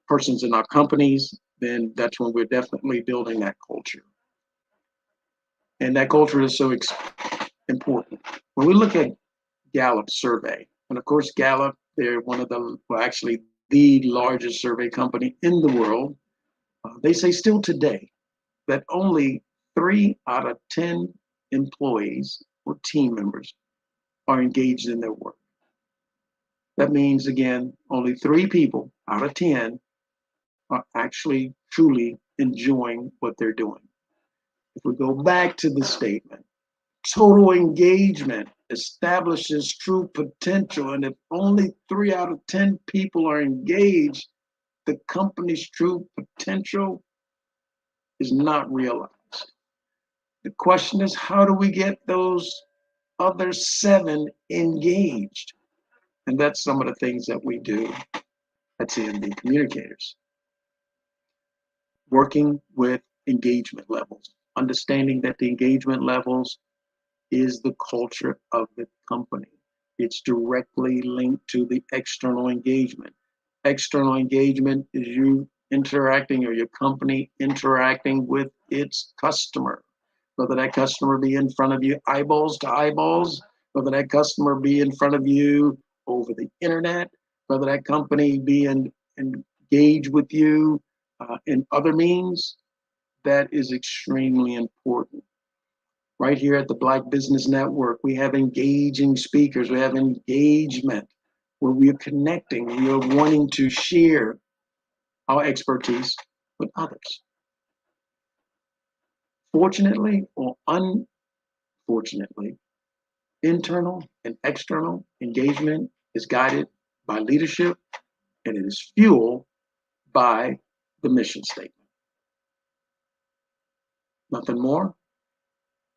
persons in our companies, then that's when we're definitely building that culture. And that culture is so important. When we look at Gallup survey, and of course, Gallup, they're one of the, well, actually the largest survey company in the world. They say still today that only 3 out of 10 employees or team members are engaged in their work. That means, again, only 3 people out of 10 are actually truly enjoying what they're doing. If we go back to the statement, total engagement establishes true potential. And if only 3 out of 10 people are engaged, the company's true potential is not realized. The question is, how do we get those other 7 engaged? And that's some of the things that we do at CMB Communicators. Working with engagement levels, understanding that the engagement levels is the culture of the company. It's directly linked to the external engagement. External engagement is you interacting, or your company interacting with its customer. Whether that customer be in front of you eyeballs to eyeballs, whether that customer be in front of you over the internet, whether that company be engaged with you in other means, that is extremely important. Right here at the Black Business Network, we have engaging speakers, we have engagement where we are connecting, we are wanting to share our expertise with others. Fortunately or unfortunately, internal and external engagement is guided by leadership, and it is fueled by the mission statement. Nothing more,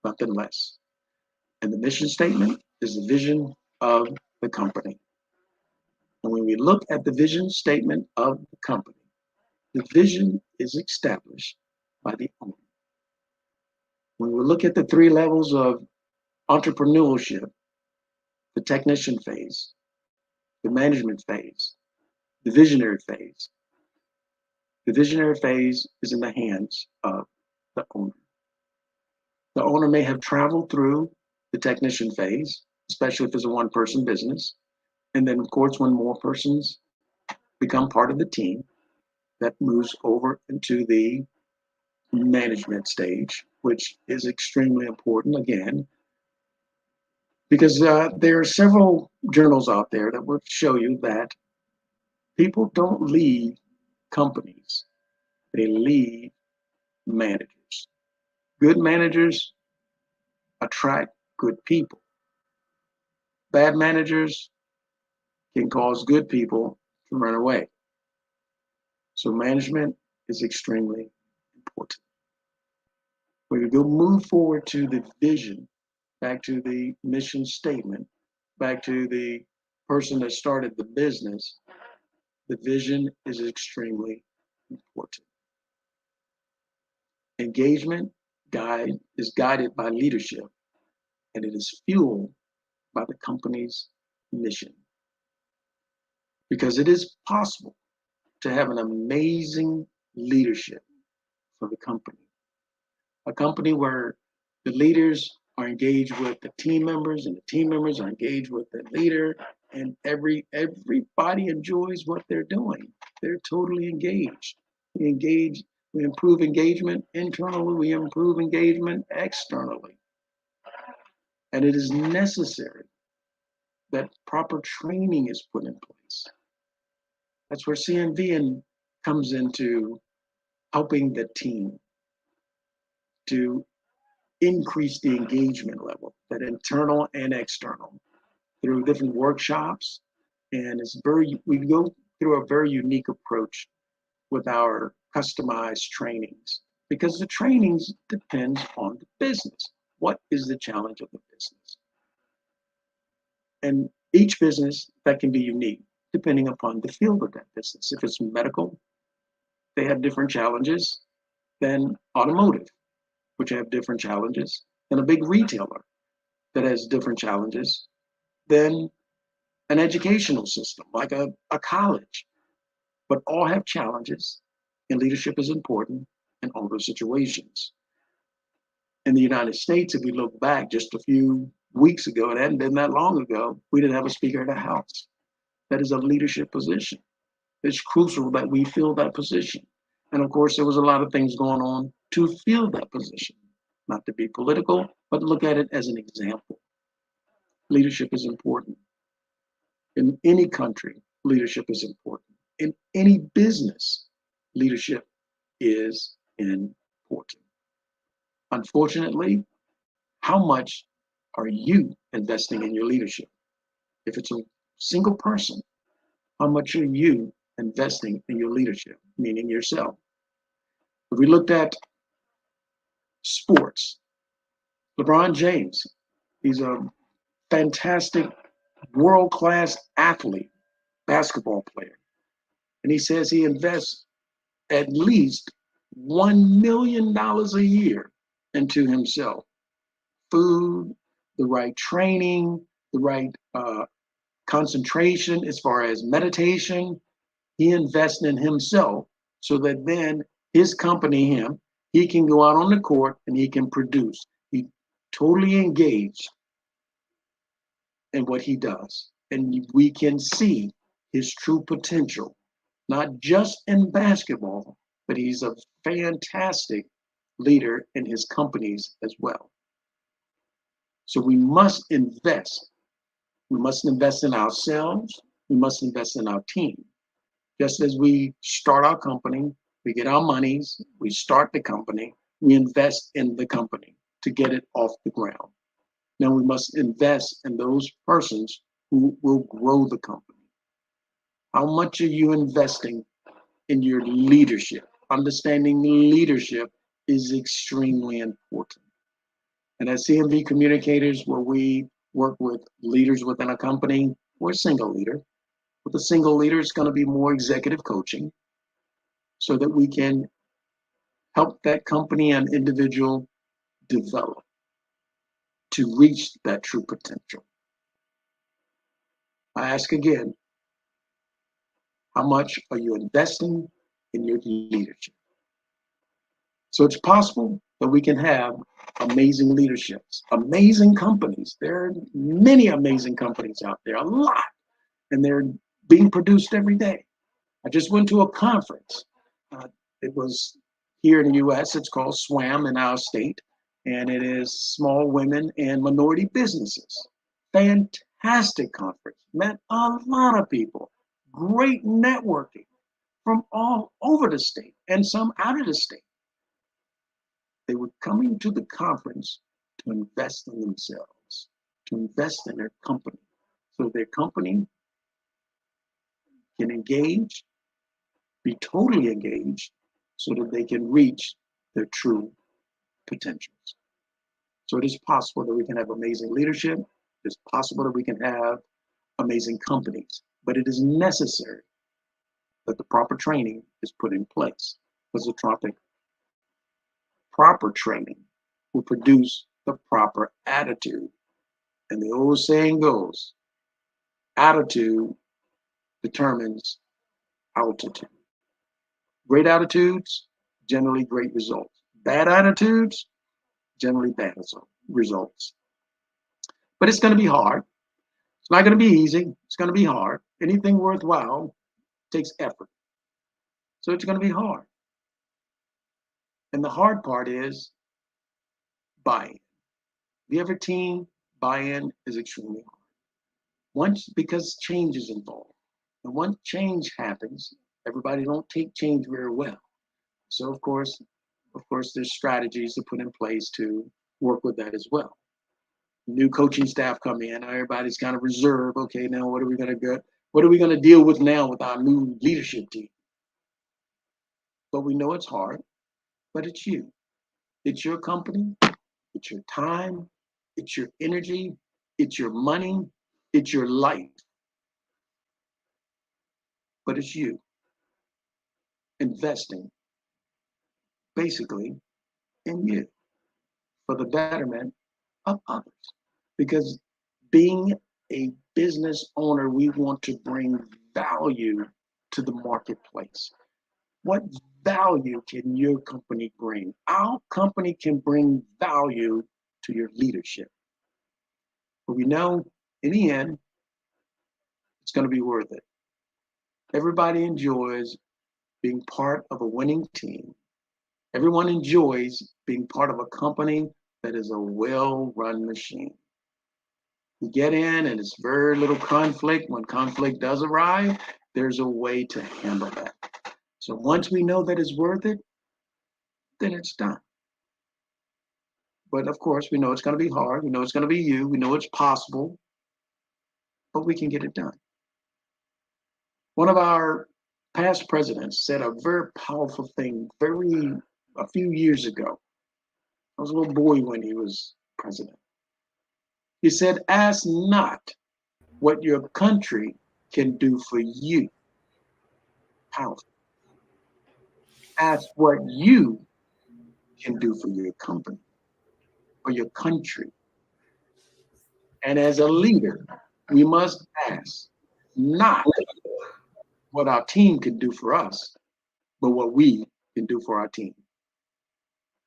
nothing less. And the mission statement is the vision of the company. And when we look at the vision statement of the company, the vision is established by the owner. When we look at the 3 levels of entrepreneurship, the technician phase, the management phase, the visionary phase. The visionary phase is in the hands of the owner. The owner may have traveled through the technician phase, especially if it's a one-person business. And then, of course, when more persons become part of the team, that moves over into the management stage, which is extremely important, again, because there are several journals out there that will show you that people don't leave companies, they leave managers. Good managers attract good people. Bad managers can cause good people to run away. So management is extremely important. When we go move forward to the vision, back to the mission statement, back to the person that started the business, the vision is extremely important. Engagement is guided by leadership, and it is fueled by the company's mission. Because it is possible to have an amazing leadership for the company. A company where the leaders are engaged with the team members and the team members are engaged with the leader, and everybody enjoys what they're doing. They're totally engaged. We improve engagement internally, we improve engagement externally. And it is necessary that proper training is put in place. That's where CNV comes into helping the team to increase the engagement level, that internal and external, through different workshops. And we go through a very unique approach with our customized trainings, because the trainings depends on the business. What is the challenge of the business? And each business that can be unique depending upon the field of that business. If it's medical, they have different challenges than automotive, which have different challenges than a big retailer that has different challenges than an educational system like a college. But all have challenges, and leadership is important in all those situations. In the United States, if we look back just a few weeks ago, it hadn't been that long ago, we didn't have a Speaker of the House. That is a leadership position. It's crucial that we fill that position. And of course, there was a lot of things going on to fill that position. Not to be political, but look at it as an example. Leadership is important. In any country, leadership is important. In any business, leadership is important. Unfortunately, how much are you investing in your leadership? If it's a single person, how much are you investing in your leadership, meaning yourself? If we looked at sports, LeBron James, he's a fantastic world-class athlete, basketball player. And he says he invests at least $1 million a year into himself. Food, the right training, the right concentration as far as meditation. He invests in himself so that then his company, he can go out on the court and he can produce. He totally engaged in what he does. And we can see his true potential, not just in basketball, but he's a fantastic leader in his companies as well. So we must invest. We must invest in ourselves. We must invest in our team. Just as we start our company, we get our monies, we start the company, we invest in the company to get it off the ground. Now we must invest in those persons who will grow the company. How much are you investing in your leadership? Understanding leadership is extremely important. And as CMV communicators, where we work with leaders within a company, we're a single leader. With a single leader, it's going to be more executive coaching so that we can help that company and individual develop to reach that true potential. I ask again, how much are you investing in your leadership? So it's possible that we can have amazing leaderships, amazing companies. There are many amazing companies out there, a lot, and they're being produced every day. I just went to a conference. It was here in the US, it's called SWAM in our state, and it is Small Women and Minority Businesses. Fantastic conference, met a lot of people, great networking from all over the state and some out of the state. They were coming to the conference to invest in themselves, to invest in their company, so their company can engage, be totally engaged, so that they can reach their true potentials. So it is possible that we can have amazing leadership. It's possible that we can have amazing companies, but it is necessary that the proper training is put in place, because the proper training will produce the proper attitude. And the old saying goes, attitude determines altitude. Great attitudes, generally great results. Bad attitudes, generally bad results. But it's going to be hard. It's not going to be easy. It's going to be hard. Anything worthwhile takes effort. So it's going to be hard. And the hard part is buy-in. The other team, buy-in is extremely hard. Because change is involved. And once change happens, everybody don't take change very well. So of course, there's strategies to put in place to work with that as well. New coaching staff come in, everybody's kind of reserved. Okay, now what are we going to deal with now with our new leadership team? But we know it's hard, but it's you. It's your company, it's your time, it's your energy, it's your money, it's your life. But it's you investing basically in you for the betterment of others. Because being a business owner, we want to bring value to the marketplace. What value can your company bring? Our company can bring value to your leadership. But we know in the end, it's going to be worth it. Everybody enjoys being part of a winning team. Everyone enjoys being part of a company that is a well-run machine. You get in and it's very little conflict. When conflict does arrive, there's a way to handle that. So once we know that it's worth it, then it's done. But of course, we know it's going to be hard. We know it's going to be you. We know it's possible, but we can get it done. One of our past presidents said a very powerful thing a few years ago. I was a little boy when he was president. He said, ask not what your country can do for you. Powerful. Ask what you can do for your company or your country. And as a leader, we must ask not what our team can do for us, but what we can do for our team.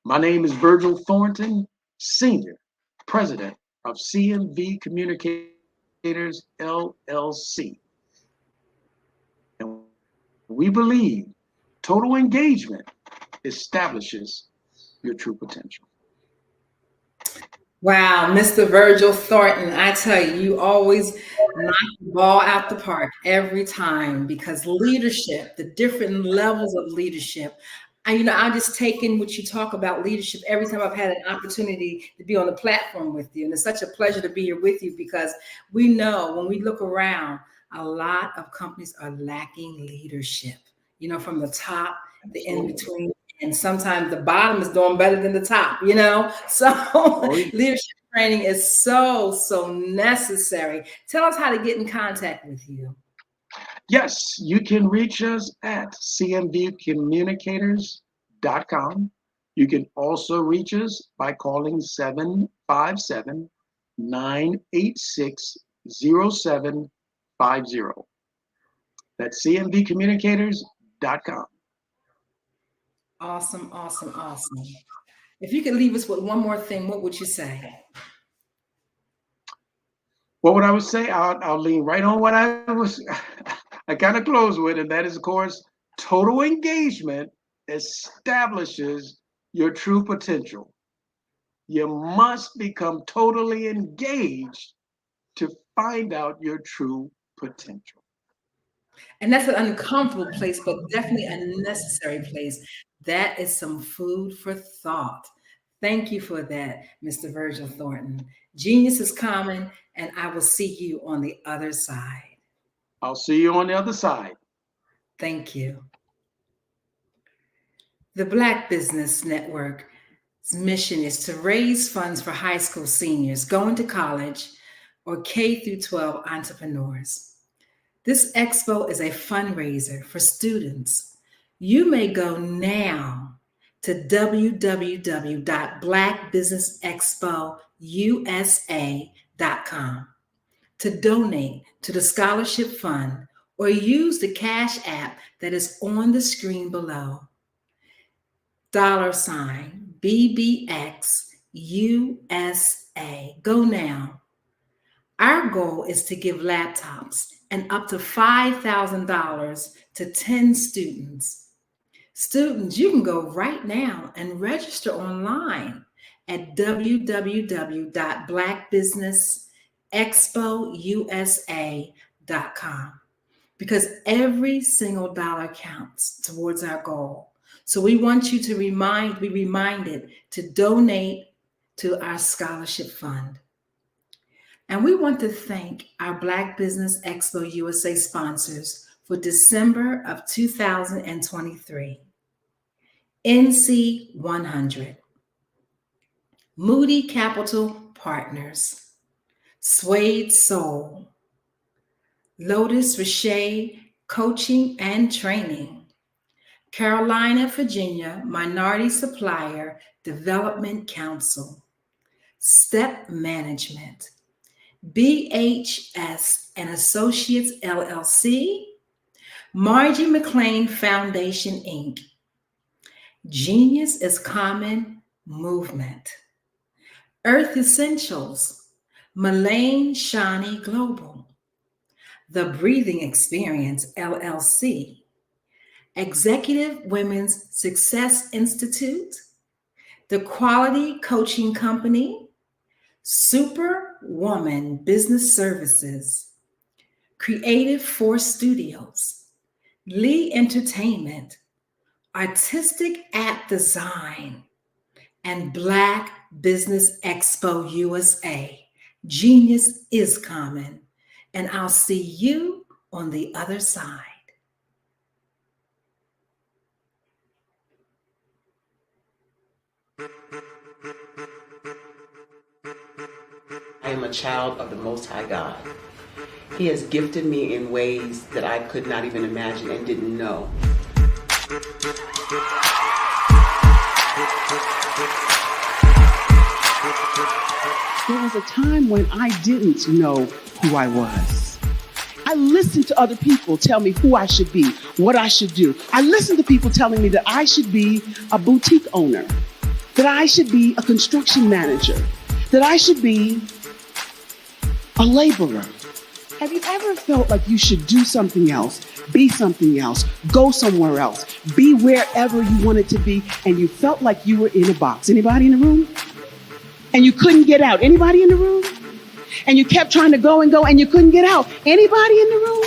My name is Virgil Thornton, Senior President of CMV Communicators, LLC. And we believe total engagement establishes your true potential. Wow, Mr. Virgil Thornton, I tell you, you always knock the ball out the park every time, because leadership, the different levels of leadership. I'm just taking what you talk about leadership every time I've had an opportunity to be on the platform with you. And it's such a pleasure to be here with you, because we know when we look around, a lot of companies are lacking leadership, from the top, the in between. And sometimes the bottom is doing better than the top, So leadership training is so necessary. Tell us how to get in contact with you. Yes, you can reach us at cmvcommunicators.com. You can also reach us by calling 757-986-0755. That's cmvcommunicators.com. Awesome, awesome, awesome. If you could leave us with one more thing, what would you say? What would I would say? I'll lean right on what I kind of close with, and that is, of course, total engagement establishes your true potential. You must become totally engaged to find out your true potential. And that's an uncomfortable place, but definitely a necessary place. That is some food for thought. Thank you for that, Mr. Virgil Thornton. Genius is common, and I will see you on the other side. I'll see you on the other side. Thank you. The Black Business Network's mission is to raise funds for high school seniors going to college or K through 12 entrepreneurs. This expo is a fundraiser for students. You may go now to www.blackbusinessexpousa.com to donate to the scholarship fund or use the Cash App that is on the screen below. $BBXUSA. Go now. Our goal is to give laptops and up to $5,000 to 10 students. Students, you can go right now and register online at www.blackbusinessexpousa.com because every single dollar counts towards our goal. So we want you to be reminded to donate to our scholarship fund. And we want to thank our Black Business Expo USA sponsors for December of 2023. NC 100, Moody Capital Partners, Suede Soul, Lotus Richey Coaching and Training, Carolina, Virginia Minority Supplier Development Council, Step Management, BHS and Associates LLC, Margie McLean Foundation, Inc., Genius is Common Movement, Earth Essentials, Mullane Shawnee Global, The Breathing Experience LLC, Executive Women's Success Institute, The Quality Coaching Company, Superwoman Business Services, Creative Force Studios, Lee Entertainment, Artistic App Design, and Black Business Expo USA. Genius is common, and I'll see you on the other side. I am a child of the Most High God. He has gifted me in ways that I could not even imagine and didn't know. There was a time when I didn't know who I was. I listened to other people tell me who I should be, what I should do. I listened to people telling me that I should be a boutique owner, that I should be a construction manager, that I should be a laborer. Have you ever felt like you should do something else, be something else, go somewhere else, be wherever you wanted to be, and you felt like you were in a box? Anybody in the room? And you couldn't get out. Anybody in the room? And you kept trying to go and go and you couldn't get out. Anybody in the room?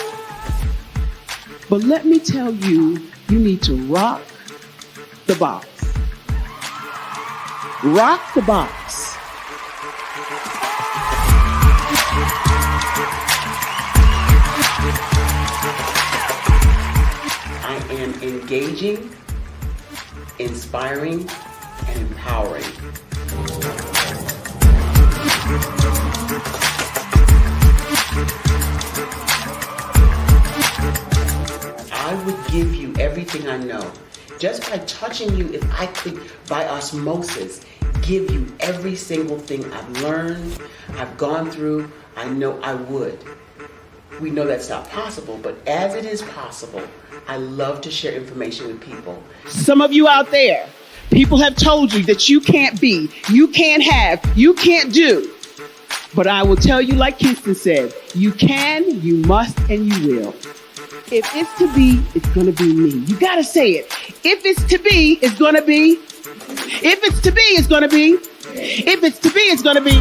But let me tell you, you need to rock the box. Rock the box. I am engaging, inspiring, and empowering. I would give you everything I know. Just by touching you, if I could, by osmosis, give you every single thing I've learned, I've gone through, I know I would. We know that's not possible, but as it is possible, I love to share information with people. Some of you out there, people have told you that you can't be, you can't have, you can't do. But I will tell you, like Kingston said, you can, you must, and you will. If it's to be, it's going to be me. You got to say it. If it's to be, it's going to be. If it's to be, it's going to be. If it's to be, it's going to be.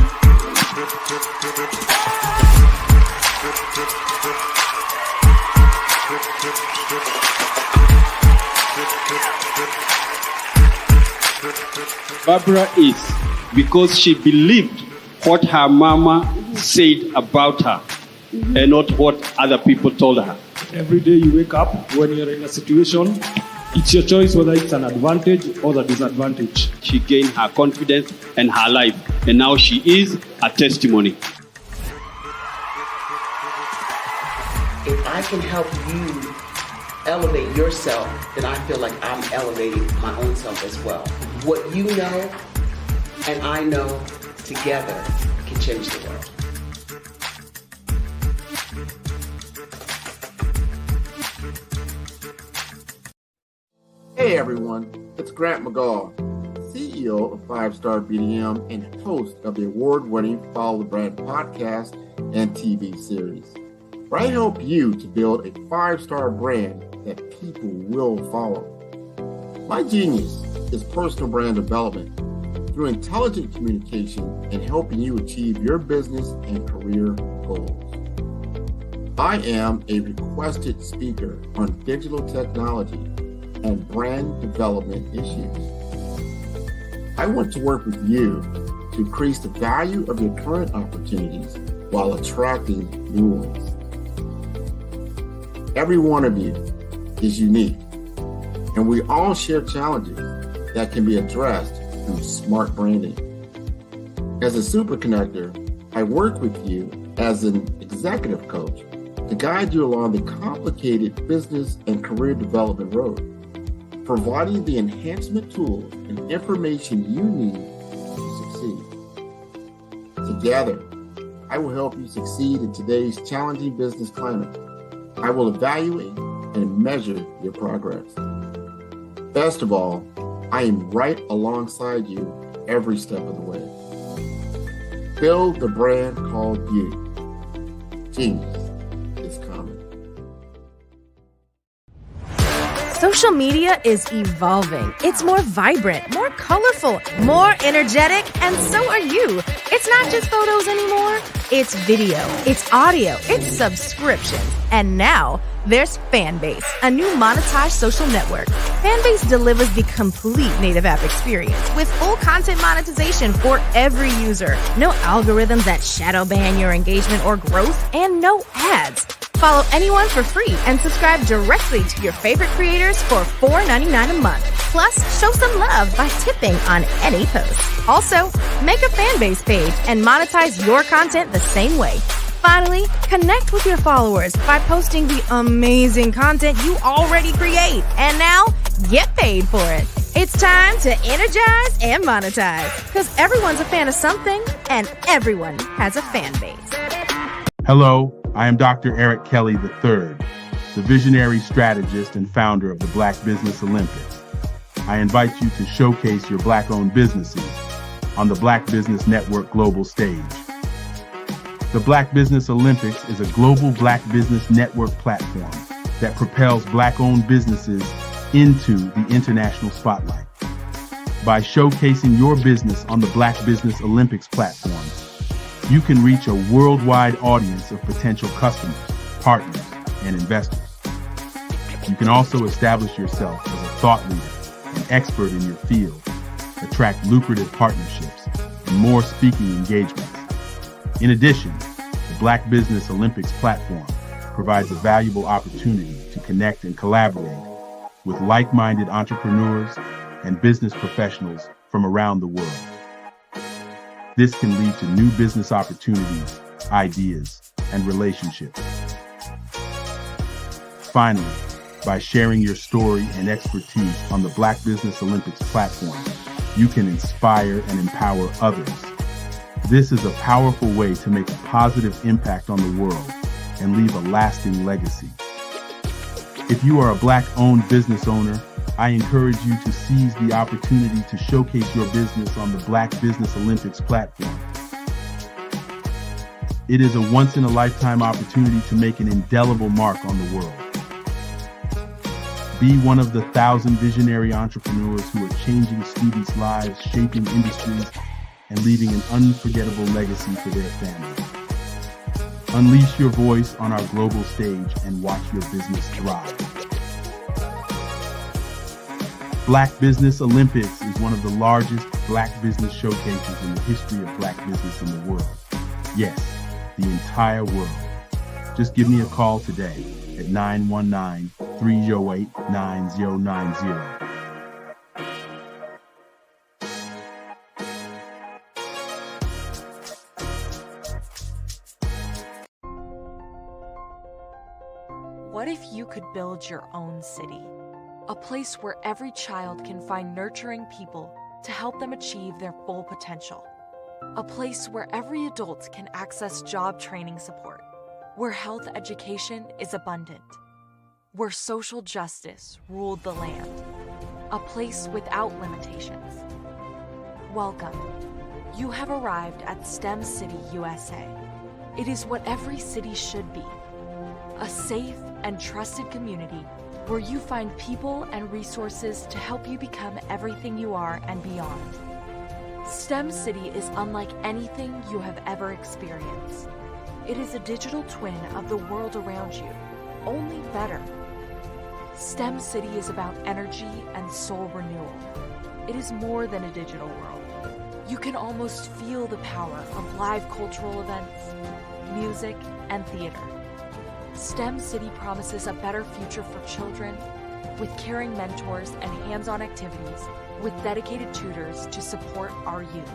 Barbara is because she believed what her mama said about her and not what other people told her. Every day you wake up, when you're in a situation, it's your choice whether it's an advantage or the disadvantage. She gained her confidence and her life, and now she is a testimony. If I can help you elevate yourself, then I feel like I'm elevating my own self as well. What you know and I know together can change the world. Hey everyone, it's Grant McGaw, CEO of 5-Star BDM and host of the award-winning Follow the Brand podcast and TV series, where I help you to build a 5-star brand that people will follow. My genius is personal brand development through intelligent communication and helping you achieve your business and career goals. I am a requested speaker on digital technology and brand development issues. I want to work with you to increase the value of your current opportunities while attracting new ones. Every one of you is unique, and we all share challenges that can be addressed through smart branding. As a super connector, I work with you as an executive coach to guide you along the complicated business and career development road, providing the enhancement tools and information you need to succeed. Together, I will help you succeed in today's challenging business climate. I will evaluate and measure your progress. Best of all, I am right alongside you every step of the way. Build the brand called you. Genius is coming. Social media is evolving. It's more vibrant, more colorful, more energetic, and so are you. It's not just photos anymore. It's video, it's audio, it's subscriptions. And now there's Fanbase, a new monetized social network. Fanbase delivers the complete native app experience with full content monetization for every user. No algorithms that shadow ban your engagement or growth, and no ads. Follow anyone for free and subscribe directly to your favorite creators for $4.99 a month. Plus, show some love by tipping on any post. Also, make a Fanbase page and monetize your content the same way. Finally, connect with your followers by posting the amazing content you already create. And now, get paid for it. It's time to energize and monetize, because everyone's a fan of something and everyone has a fan base. Hello, I am Dr. Eric Kelly III, the visionary strategist and founder of the Black Business Olympics. I invite you to showcase your Black-owned businesses on the Black Business Network global stage. The Black Business Olympics is a global Black Business Network platform that propels Black-owned businesses into the international spotlight. By showcasing your business on the Black Business Olympics platform, you can reach a worldwide audience of potential customers, partners, and investors. You can also establish yourself as a thought leader and expert in your field, attract lucrative partnerships, and more speaking engagements. In addition, the Black Business Olympics platform provides a valuable opportunity to connect and collaborate with like-minded entrepreneurs and business professionals from around the world. This can lead to new business opportunities, ideas, and relationships. Finally, by sharing your story and expertise on the Black Business Olympics platform, you can inspire and empower others. This is a powerful way to make a positive impact on the world and leave a lasting legacy. If you are a Black-owned business owner, I encourage you to seize the opportunity to showcase your business on the Black Business Olympics platform. It is a once-in-a-lifetime opportunity to make an indelible mark on the world. Be one of the 1,000 visionary entrepreneurs who are changing students' lives, shaping industries, and leaving an unforgettable legacy for their families. Unleash your voice on our global stage and watch your business thrive. Black Business Olympics is one of the largest Black business showcases in the history of Black business in the world. Yes, the entire world. Just give me a call today at 919-308-9090. What if you could build your own city? A place where every child can find nurturing people to help them achieve their full potential. A place where every adult can access job training support. Where health education is abundant. Where social justice ruled the land. A place without limitations. Welcome. You have arrived at STEM City USA. It is what every city should be. A safe and trusted community where you find people and resources to help you become everything you are and beyond. STEM City is unlike anything you have ever experienced. It is a digital twin of the world around you, only better. STEM City is about energy and soul renewal. It is more than a digital world. You can almost feel the power of live cultural events, music, and theater. STEM City promises a better future for children with caring mentors and hands-on activities with dedicated tutors to support our youth.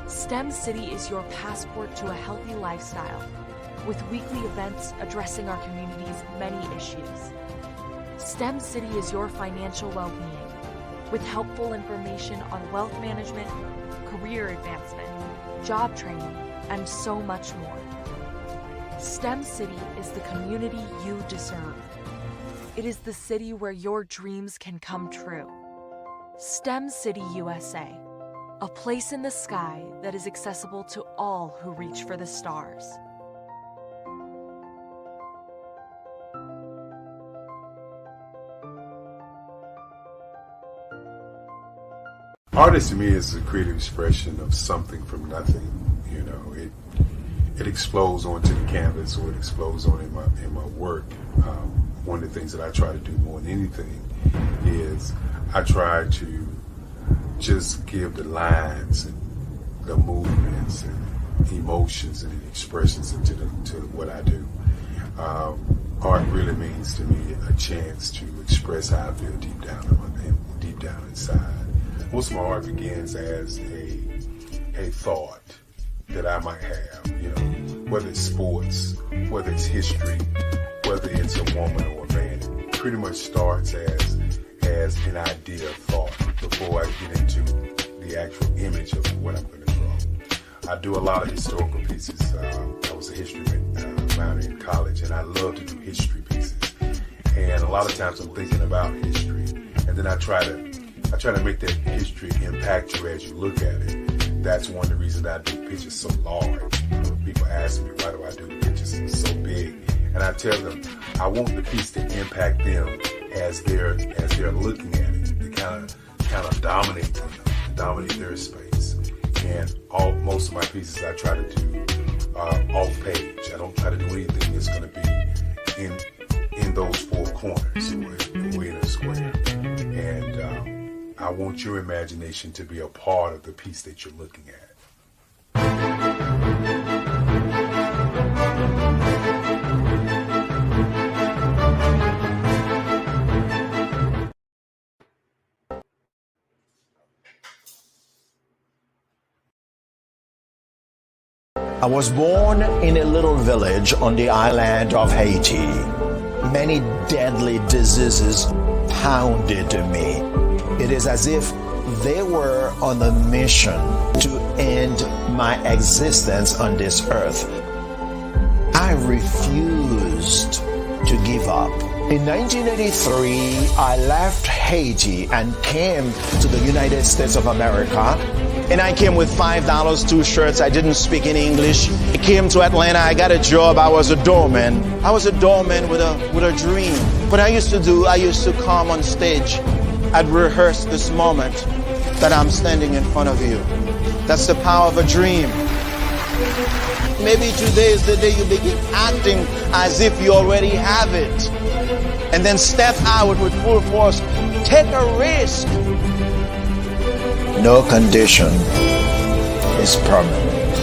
STEM City is your passport to a healthy lifestyle with weekly events addressing our community's many issues. STEM City is your financial well-being with helpful information on wealth management, career advancement, job training, and so much more. STEM City is the community you deserve. It is the city where your dreams can come true. STEM City USA, a place in the sky that is accessible to all who reach for the stars. Art to me is a creative expression of something from nothing. You know, it explodes onto the canvas, or it explodes on in my work. One of the things that I try to do more than anything is I try to just give the lines and the movements and emotions and the expressions into to what I do. Art really means to me a chance to express how I feel deep down inside. Most of my art begins as a thought that I might have, you know, whether it's sports, whether it's history, whether it's a woman or a man. It pretty much starts as an idea of thought before I get into the actual image of what I'm going to draw. I do a lot of historical pieces. I was a history minor in college, and I love to do history pieces. And a lot of times I'm thinking about history, and then I try to make that history impact you as you look at it. That's one of the reasons I do pictures so large. People ask me, why do I do the pictures so big? And I tell them, I want the piece to impact them as they're looking at it, to kind of dominate them, dominate their space. And most of my pieces I try to do off page. I don't try to do anything that's going to be in those four corners or in a square. And I want your imagination to be a part of the piece that you're looking at. I was born in a little village on the island of Haiti. Many deadly diseases pounded me. It is as if they were on a mission to end my existence on this earth. I refused to give up. In 1983, I left Haiti and came to the United States of America. And I came with $5, 2 shirts. I didn't speak any English. I came to Atlanta. I got a job. I was a doorman. I was a doorman with a dream. What I used to come on stage. I'd rehearse this moment that I'm standing in front of you. That's the power of a dream. Maybe today is the day you begin acting as if you already have it. And then step out with full force. Take a risk. No condition is permanent.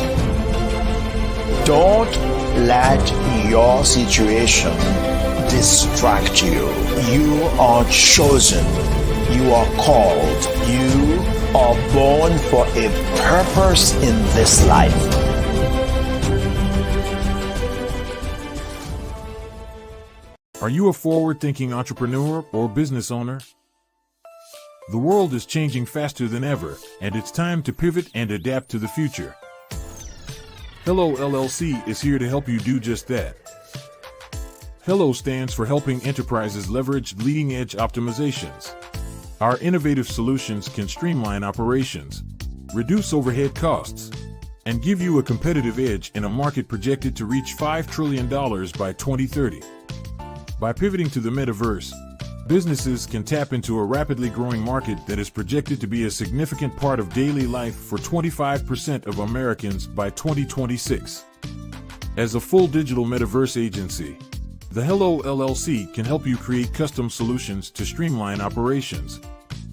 Don't let your situation distract you. You are chosen. You are called. You are born for a purpose in this life. Are you a forward-thinking entrepreneur or business owner? The world is changing faster than ever, and it's time to pivot and adapt to the future. Hello LLC is here to help you do just that. Hello stands for helping enterprises leverage leading-edge optimizations. Our innovative solutions can streamline operations, reduce overhead costs, and give you a competitive edge in a market projected to reach $5 trillion by 2030. By pivoting to the metaverse, businesses can tap into a rapidly growing market that is projected to be a significant part of daily life for 25% of Americans by 2026. As a full digital metaverse agency, the Hello LLC can help you create custom solutions to streamline operations,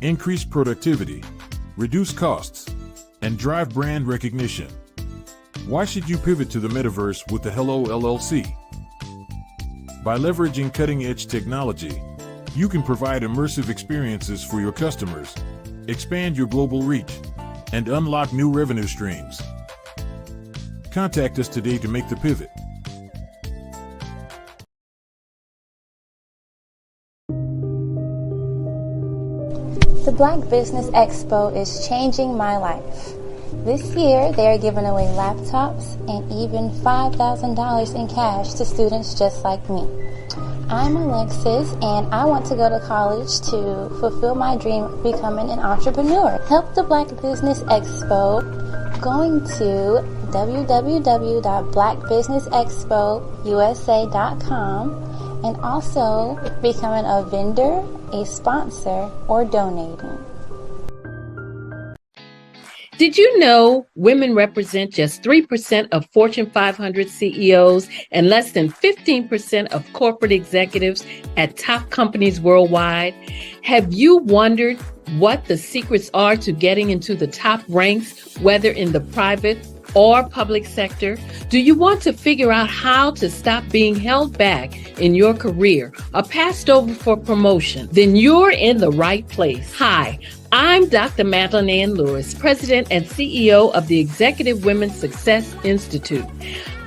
increase productivity, reduce costs, and drive brand recognition. Why should you pivot to the metaverse with the Hello LLC? By leveraging cutting-edge technology, you can provide immersive experiences for your customers, expand your global reach, and unlock new revenue streams. Contact us today to make the pivot. The Black Business Expo is changing my life. This year, they are giving away laptops and even $5,000 in cash to students just like me. I'm Alexis, and I want to go to college to fulfill my dream of becoming an entrepreneur. Help the Black Business Expo going to www.blackbusinessexpousa.com and also becoming a vendor, a sponsor, or donating. Did you know women represent just 3% of Fortune 500 CEOs and less than 15% of corporate executives at top companies worldwide? Have you wondered what the secrets are to getting into the top ranks, whether in the private or public sector? Do you want to figure out how to stop being held back in your career or passed over for promotion? Then you're in the right place. Hi, I'm Dr. Madeline Ann Lewis, President and CEO of the Executive Women's Success Institute.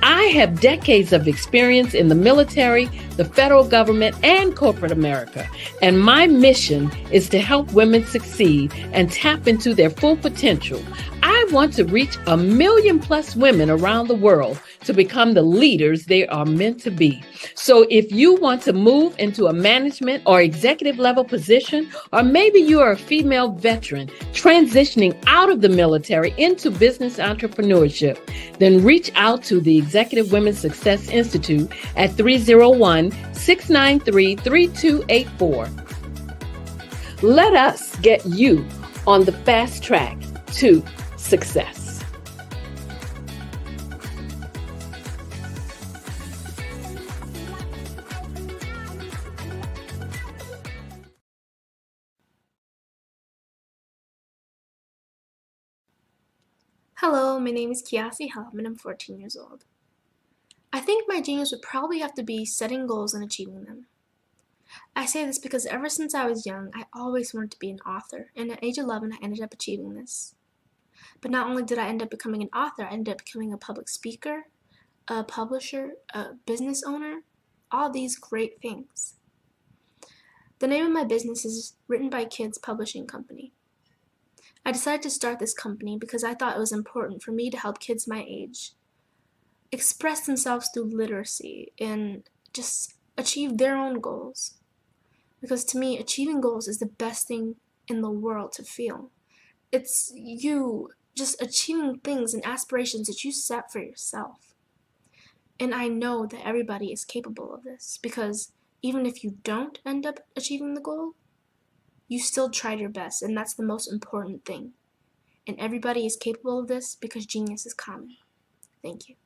I have decades of experience in the military, the federal government, and corporate America, and my mission is to help women succeed and tap into their full potential. I want to reach 1 million plus women around the world to become the leaders they are meant to be. So if you want to move into a management or executive level position, or maybe you are a female veteran transitioning out of the military into business entrepreneurship, then reach out to the Executive Women's Success Institute at 301-693-3284. Let us get you on the fast track to success. Hello, my name is Kiasi Helm and I'm 14 years old. I think my genius would probably have to be setting goals and achieving them. I say this because ever since I was young, I always wanted to be an author, and at age 11, I ended up achieving this. But not only did I end up becoming an author, I ended up becoming a public speaker, a publisher, a business owner, all these great things. The name of my business is Written by Kids Publishing Company. I decided to start this company because I thought it was important for me to help kids my age express themselves through literacy and just achieve their own goals. Because to me, achieving goals is the best thing in the world to feel. It's you just achieving things and aspirations that you set for yourself. And I know that everybody is capable of this, because even if you don't end up achieving the goal, you still tried your best, and that's the most important thing. And everybody is capable of this because genius is common. Thank you.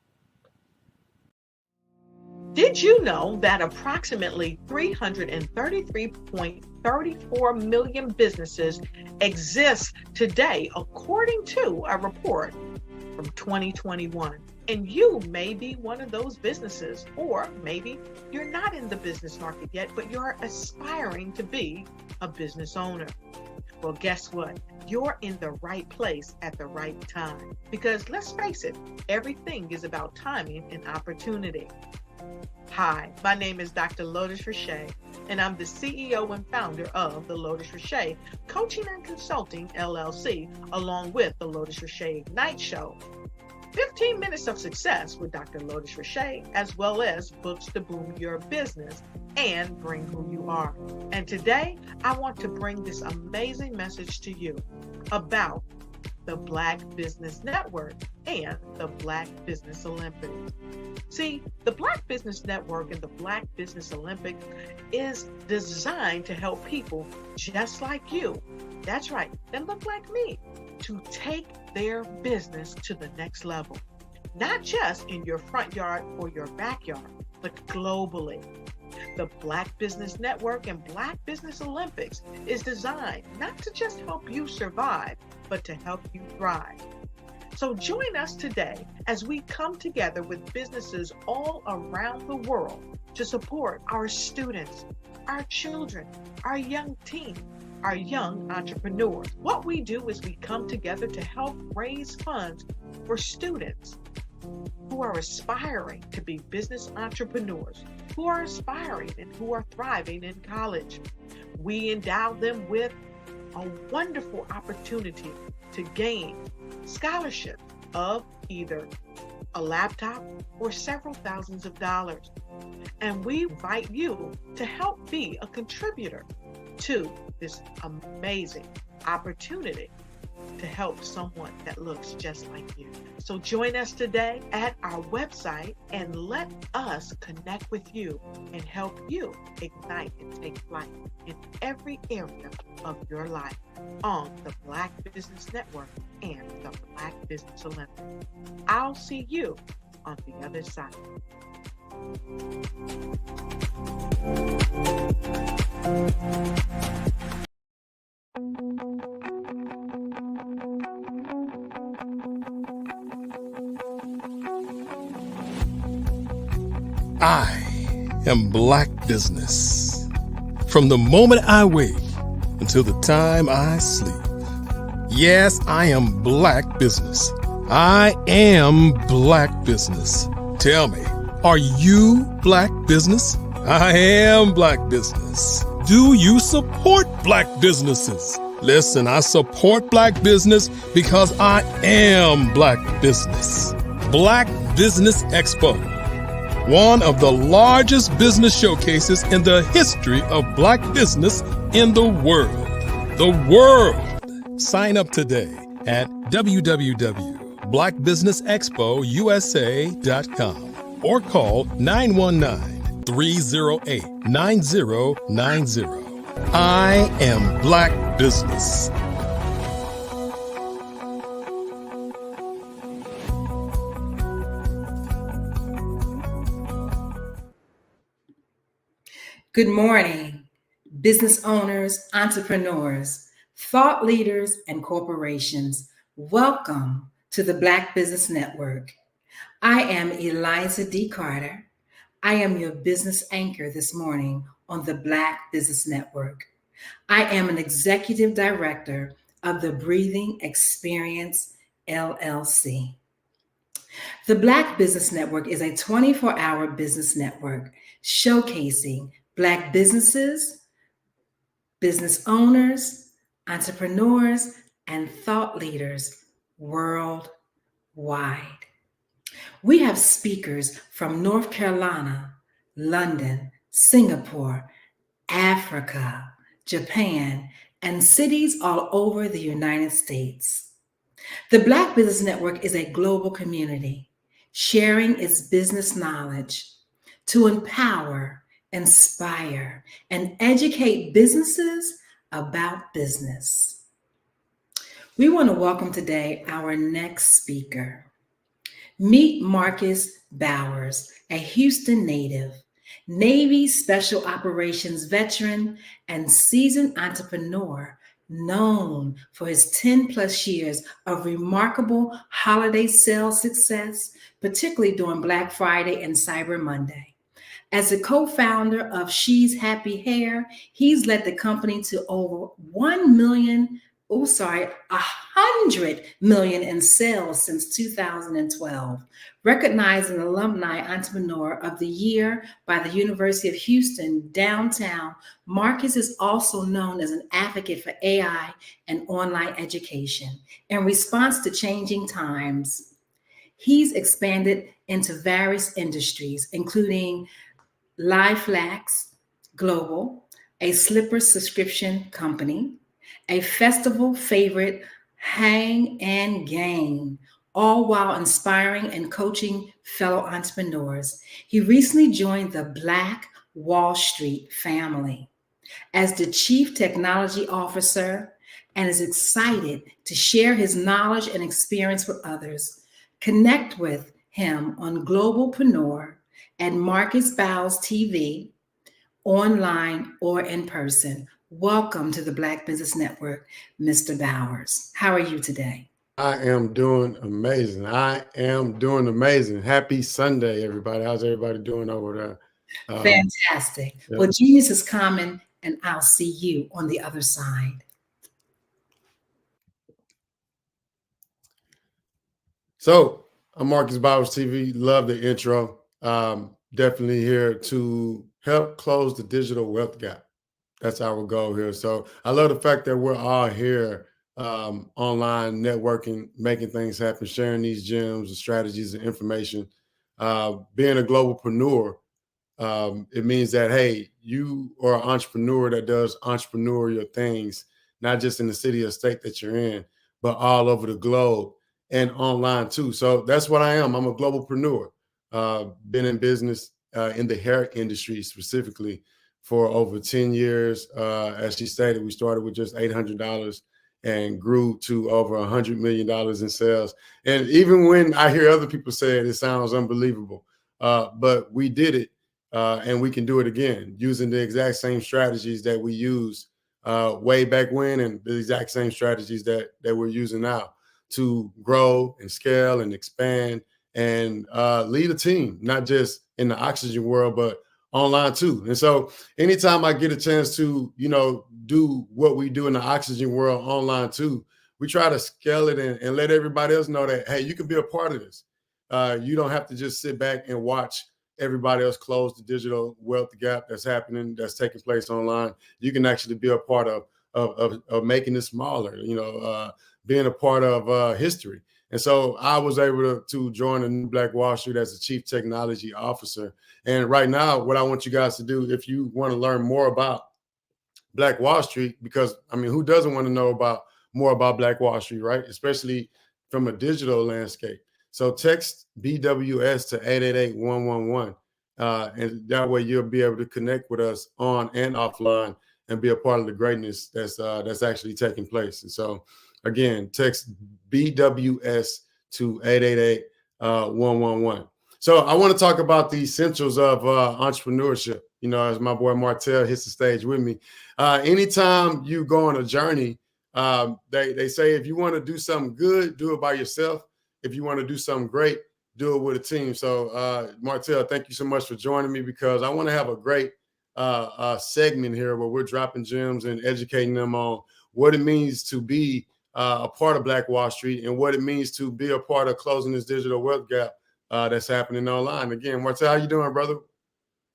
Did you know that approximately 333.34 million businesses exist today, according to a report from 2021? And you may be one of those businesses, or maybe you're not in the business market yet, but you're aspiring to be a business owner. Well, guess what? You're in the right place at the right time. Because let's face it, everything is about timing and opportunity. Hi, my name is Dr. Lotus Richey, and I'm the CEO and founder of the Lotus Richey Coaching and Consulting LLC, along with the Lotus Richey Ignite Show. 15 minutes of success with Dr. Lotus Richey, as well as books to boom your business and bring who you are. And today, I want to bring this amazing message to you about the Black Business Network and the Black Business Olympics. See, the Black Business Network and the Black Business Olympics is designed to help people just like you, that's right, that look like me, to take their business to the next level. Not just in your front yard or your backyard, but globally. The Black Business Network and Black Business Olympics is designed not to just help you survive, but to help you thrive. So join us today as we come together with businesses all around the world to support our students, our children, our young teens, our young entrepreneurs. What we do is we come together to help raise funds for students who are aspiring to be business entrepreneurs, who are aspiring and who are thriving in college. We endow them with a wonderful opportunity to gain scholarship of either a laptop or several thousands of dollars. And we invite you to help be a contributor to this amazing opportunity to help someone that looks just like you. So join us today at our website and let us connect with you and help you ignite and take flight in every area of your life on the Black Business Network and the Black Business Olympics. I'll see you on the other side. I am Black Business. From the moment I wake until the time I sleep. Yes, I am Black Business. I am Black Business. Tell me, are you Black Business? I am Black Business. Do you support Black businesses? Listen, I support Black business because I am Black Business. Black Business Expo, one of the largest business showcases in the history of Black business in the world. The world! Sign up today at www.blackbusinessexpousa.com or call 919-308-9090. I am Black Business. Good morning, business owners, entrepreneurs, thought leaders, and corporations. Welcome to the Black Business Network. I am Eliza D. Carter. I am your business anchor this morning on the Black Business Network. I am an executive director of the Breathing Experience LLC. The Black Business Network is a 24-hour business network showcasing Black businesses, business owners, entrepreneurs, and thought leaders worldwide. We have speakers from North Carolina, London, Singapore, Africa, Japan, and cities all over the United States. The Black Business Network is a global community sharing its business knowledge to empower, inspire, and educate businesses about business. We want to welcome today our next speaker. Meet Marcus Bowers, a Houston native, Navy Special Operations veteran, and seasoned entrepreneur known for his 10+ years of remarkable holiday sales success, particularly during Black Friday and Cyber Monday. As a co-founder of She's Happy Hair, he's led the company to over 100 million in sales since 2012. Recognized an Alumni Entrepreneur of the Year by the University of Houston downtown, Marcus is also known as an advocate for AI and online education. In response to changing times, he's expanded into various industries, including LifeLax Global, a slipper subscription company, a festival favorite, Hang and Gain, all while inspiring and coaching fellow entrepreneurs. He recently joined the Black Wall Street family as the Chief Technology Officer and is excited to share his knowledge and experience with others. Connect with him on Globalpreneur at Marcus Bowers TV, online or in person. Welcome to the Black Business Network, Mr. Bowers. How are you today? I am doing amazing. Happy Sunday, everybody. How's everybody doing over there? Fantastic. Yeah. Well, genius is common, and I'll see you on the other side. So I'm Marcus Bowers TV. Love the intro. Definitely here to help close the digital wealth gap. That's our goal here. So I love the fact that we're all here online, networking, making things happen, sharing these gems and strategies and information. Being a globalpreneur, it means that, hey, you are an entrepreneur that does entrepreneurial things, not just in the city or state that you're in, but all over the globe and online too. So that's what I am. I'm a globalpreneur. Been in business in the hair industry specifically for over 10 years. As she stated, we started with just $800 and grew to over $100 million in sales. And even when I hear other people say it sounds unbelievable. But we did it, and we can do it again using the exact same strategies that we used way back when, and the exact same strategies that we're using now to grow and scale and expand and lead a team, not just in the oxygen world, but online too. And so anytime I get a chance to, do what we do in the oxygen world online too, we try to scale it and let everybody else know that, hey, you can be a part of this. You don't have to just sit back and watch everybody else close the digital wealth gap that's happening, that's taking place online. You can actually be a part of making it smaller, being a part of history. And so I was able to join the new Black Wall Street as the Chief Technology Officer. And right now, what I want you guys to do, if you want to learn more about Black Wall Street, because who doesn't want to know more about Black Wall Street, right? Especially from a digital landscape. So text BWS to 888-111. And that way you'll be able to connect with us on and offline and be a part of the greatness that's actually taking place. And so again, text BWS to 888-111. So I want to talk about the essentials of entrepreneurship. As my boy Martell hits the stage with me. Anytime you go on a journey, they say if you want to do something good, do it by yourself. If you want to do something great, do it with a team. So Martell, thank you so much for joining me, because I want to have a great segment here where we're dropping gems and educating them on what it means to be a part of Black Wall Street and what it means to be a part of closing this digital wealth gap that's happening online. Again, Martell, how you doing, brother?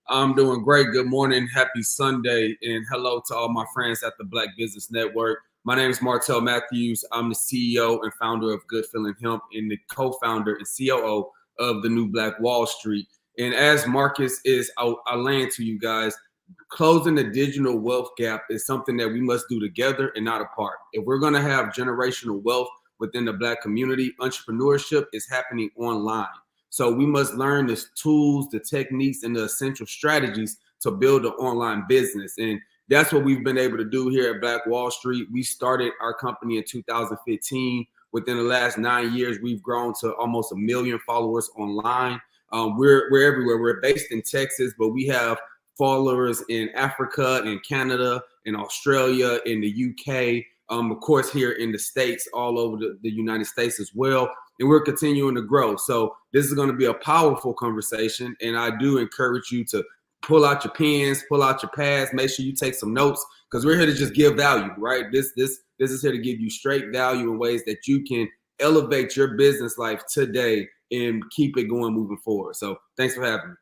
I'm doing great. Good morning. Happy Sunday. And hello to all my friends at the Black Business Network. My name is Martell Matthews. I'm the CEO and founder of Good Feeling Hemp and the co-founder and COO of the new Black Wall Street. And as Marcus is, I'll land to you guys, closing the digital wealth gap is something that we must do together and not apart. If we're going to have generational wealth within the Black community, entrepreneurship is happening online. So we must learn the tools, the techniques, and the essential strategies to build an online business. And that's what we've been able to do here at Black Wall Street. We started our company in 2015. Within the last 9 years, we've grown to almost 1 million followers online. We're everywhere. We're based in Texas, but we have followers in Africa, in Canada, in Australia, in the UK, of course, here in the States, all over the United States as well. And we're continuing to grow. So this is going to be a powerful conversation. And I do encourage you to pull out your pens, pull out your pads, make sure you take some notes, because we're here to just give value, right? This is here to give you straight value in ways that you can elevate your business life today and keep it going moving forward. So thanks for having me.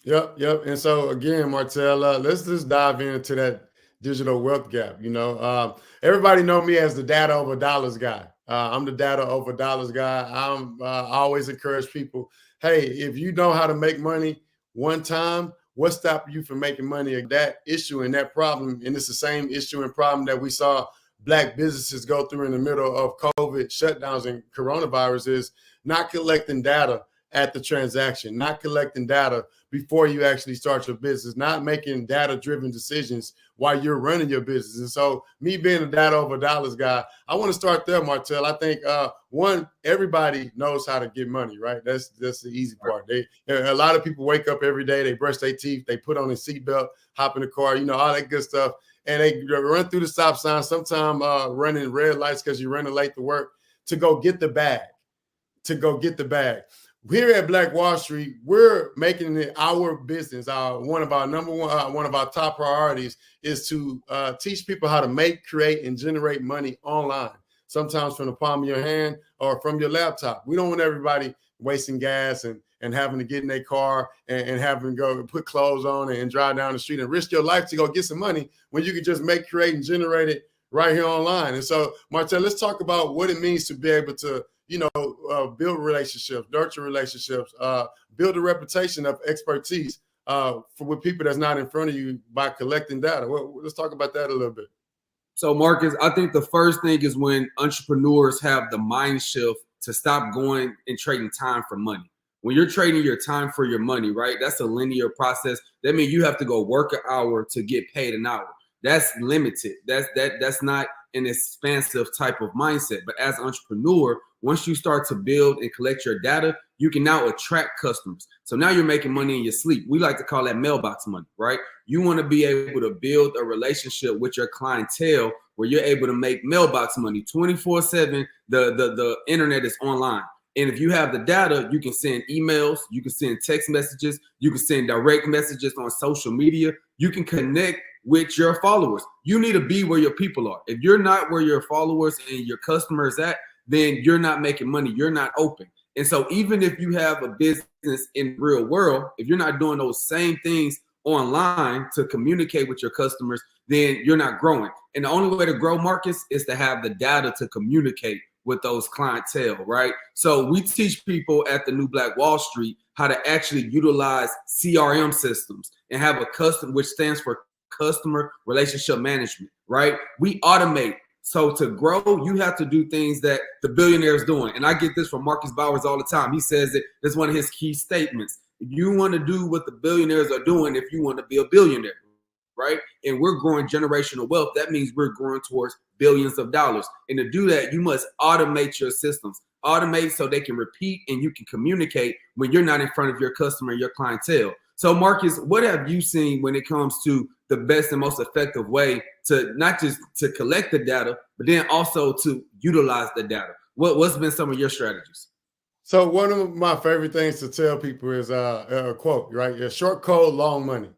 Yep. And so again, Martell, let's just dive into that digital wealth gap. Everybody know me as the data over dollars guy. I'm the data over dollars guy. I always encourage people, hey, if you know how to make money one time, what's stopping you from making money? That issue and that problem, and it's the same issue and problem that we saw Black businesses go through in the middle of COVID shutdowns and coronavirus, is not collecting data at the transaction, not collecting data before you actually start your business, not making data-driven decisions while you're running your business. And so me being a data over dollars guy, I want to start there, Martell. I think one, everybody knows how to get money, right? That's the easy part. A lot of people wake up every day, they brush their teeth, they put on a seatbelt, hop in the car, all that good stuff. And they run through the stop sign, sometimes running red lights because you're running late to work, to go get the bag, Here at Black Wall Street, we're making it our business. One of our top priorities is to teach people how to make, create, and generate money online, sometimes from the palm of your hand or from your laptop. We don't want everybody wasting gas and having to get in their car and having to go put clothes on and drive down the street and risk your life to go get some money when you can just make, create, and generate it right here online. And so, Martell, let's talk about what it means to be able to build relationships, nurture relationships, build a reputation of expertise with people that's not in front of you by collecting data. Let's talk about that a little bit. So, Marcus, I think the first thing is when entrepreneurs have the mind shift to stop going and trading time for money. When you're trading your time for your money, right, that's a linear process. That means you have to go work an hour to get paid an hour. That's limited. That's not an expansive type of mindset. But as an entrepreneur, once you start to build and collect your data, you can now attract customers. So now you're making money in your sleep. We like to call that mailbox money, right? You want to be able to build a relationship with your clientele where you're able to make mailbox money 24/7. The internet is online. And if you have the data, you can send emails, you can send text messages, you can send direct messages on social media. You can connect with your followers. You need to be where your people are. If you're not where your followers and your customers at, then you're not making money. You're not open. And so even if you have a business in the real world, if you're not doing those same things online to communicate with your customers, then you're not growing. And the only way to grow, Marcus, is to have the data to communicate with those clientele, right? So we teach people at the New Black Wall Street how to actually utilize CRM systems and have a custom, which stands for customer relationship management, right? We automate. So to grow, you have to do things that the billionaire is doing. And I get this from Marcus Bowers all the time. He says that that's one of his key statements. If you want to do what the billionaires are doing, if you want to be a billionaire, right? And we're growing generational wealth. That means we're growing towards billions of dollars. And to do that, you must automate your systems. Automate so they can repeat and you can communicate when you're not in front of your customer and your clientele. So Marcus, what have you seen when it comes to the best and most effective way to not just to collect the data, but then also to utilize the data? What's been some of your strategies? So one of my favorite things to tell people is a quote, right? Yeah, short code, long money.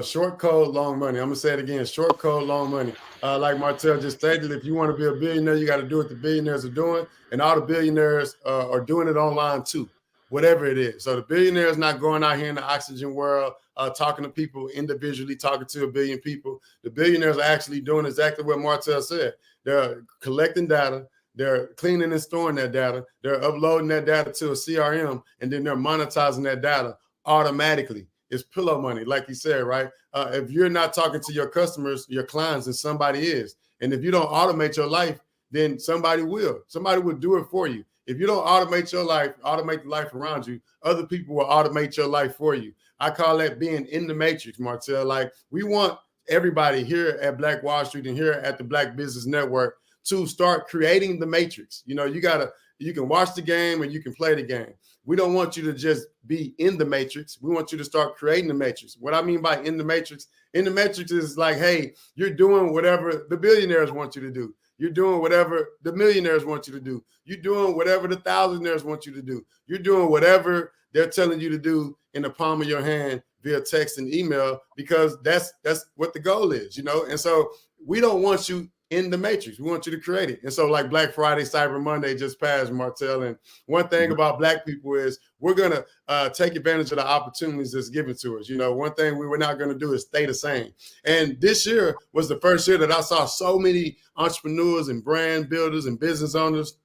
Short code, long money. I'm going to say it again, short code, long money. Like Martell just stated, if you want to be a billionaire, you got to do what the billionaires are doing. And all the billionaires are doing it online too, whatever it is. So the billionaires not going out here in the oxygen world, talking to people individually, talking to a billion people. The billionaires are actually doing exactly what Martell said. They're collecting data. They're cleaning and storing that data. They're uploading that data to a CRM, and then they're monetizing that data automatically. It's pillow money, like you said, right? If you're not talking to your customers, your clients, then somebody is. And if you don't automate your life, then somebody will. Somebody will do it for you. If you don't automate your life, automate the life around you, other people will automate your life for you. I call that being in the matrix, Martell. Like, we want everybody here at Black Wall Street and here at the Black Business Network to start creating the matrix. You know, you can watch the game and you can play the game. We don't want you to just be in the matrix. We want you to start creating the matrix. What I mean by in the matrix is like, hey, you're doing whatever the billionaires want you to do. You're doing whatever the millionaires want you to do. You're doing whatever the thousandaires want you to do. You're doing whatever they're telling you to do in the palm of your hand via text and email, because that's what the goal is, you know? And so we don't want you in the matrix. We want you to create it. And so, like, Black Friday, Cyber Monday just passed, Martell. And one thing about Black people is we're going to take advantage of the opportunities that's given to us. You know, one thing we're not going to do is stay the same. And this year was the first year that I saw so many entrepreneurs and brand builders and business owners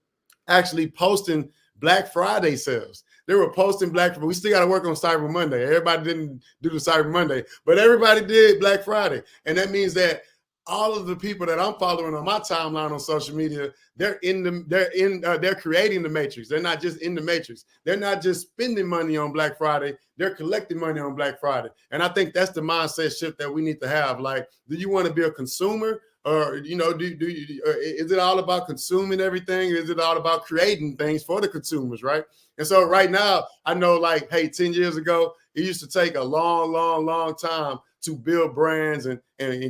actually posting Black Friday sales. They were posting Black Friday. We still got to work on Cyber Monday. Everybody didn't do the Cyber Monday, but everybody did Black Friday. And that means that all of the people that I'm following on my timeline on social media, they're creating the matrix. They're not just in the matrix. They're not just spending money on Black Friday. They're collecting money on Black Friday. And I think that's the mindset shift that we need to have. Like, do you want to be a consumer, or, you know, is it all about consuming everything? Or is it all about creating things for the consumers, right? And so right now, I know, like, hey, 10 years ago, it used to take a long time to build brands and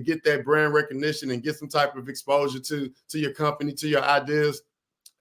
get that brand recognition and get some type of exposure to your company, to your ideas.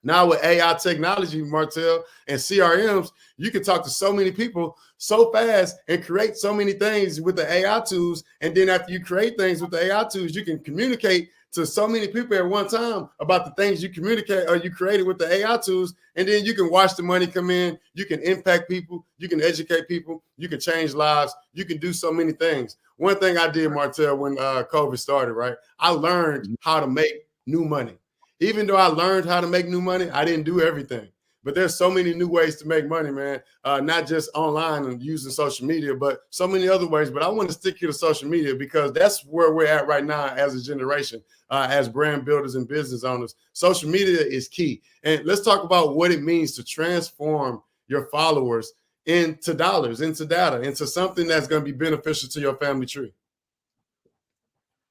Now with AI technology, Martell, and CRMs, you can talk to so many people so fast and create so many things with the AI tools. And then after you create things with the AI tools, you can communicate to so many people at one time about the things you communicate or you created with the AI tools. And then you can watch the money come in. You can impact people. You can educate people. You can change lives. You can do so many things. One thing I did, Martell, when COVID started, right? I learned how to make new money. Even though I learned how to make new money, I didn't do everything. But there's so many new ways to make money, man. Not just online and using social media, but so many other ways. But I want to stick here to social media because that's where we're at right now as a generation, as brand builders and business owners. Social media is key. And let's talk about what it means to transform your followers into dollars, into data, into something that's going to be beneficial to your family tree.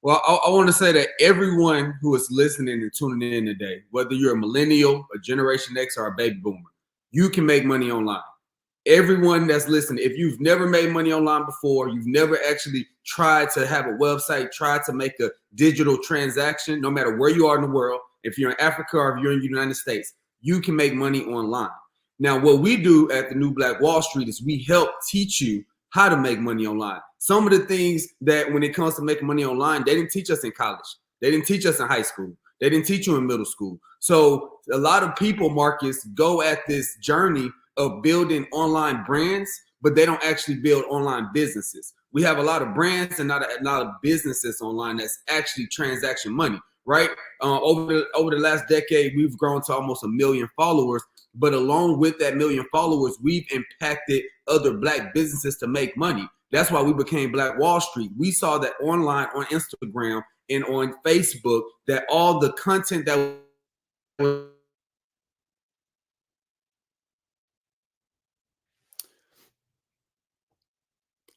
Well, I want to say that everyone who is listening and tuning in today, whether you're a millennial, a Generation X, or a baby boomer, you can make money online. Everyone that's listening, if you've never made money online before, you've never actually tried to have a website, tried to make a digital transaction, no matter where you are in the world, if you're in Africa or if you're in the United States, you can make money online. Now, what we do at the New Black Wall Street is we help teach you how to make money online. Some of the things that when it comes to making money online, they didn't teach us in college. They didn't teach us in high school. They didn't teach you in middle school. So a lot of people, Marcus, go at this journey of building online brands, but they don't actually build online businesses. We have a lot of brands and not a lot of businesses online that's actually transaction money, right? Over the last decade, we've grown to almost 1 million followers. But along with that 1 million followers, we've impacted other Black businesses to make money. That's why we became Black Wall Street. We saw that online on Instagram and on Facebook, that all the content that was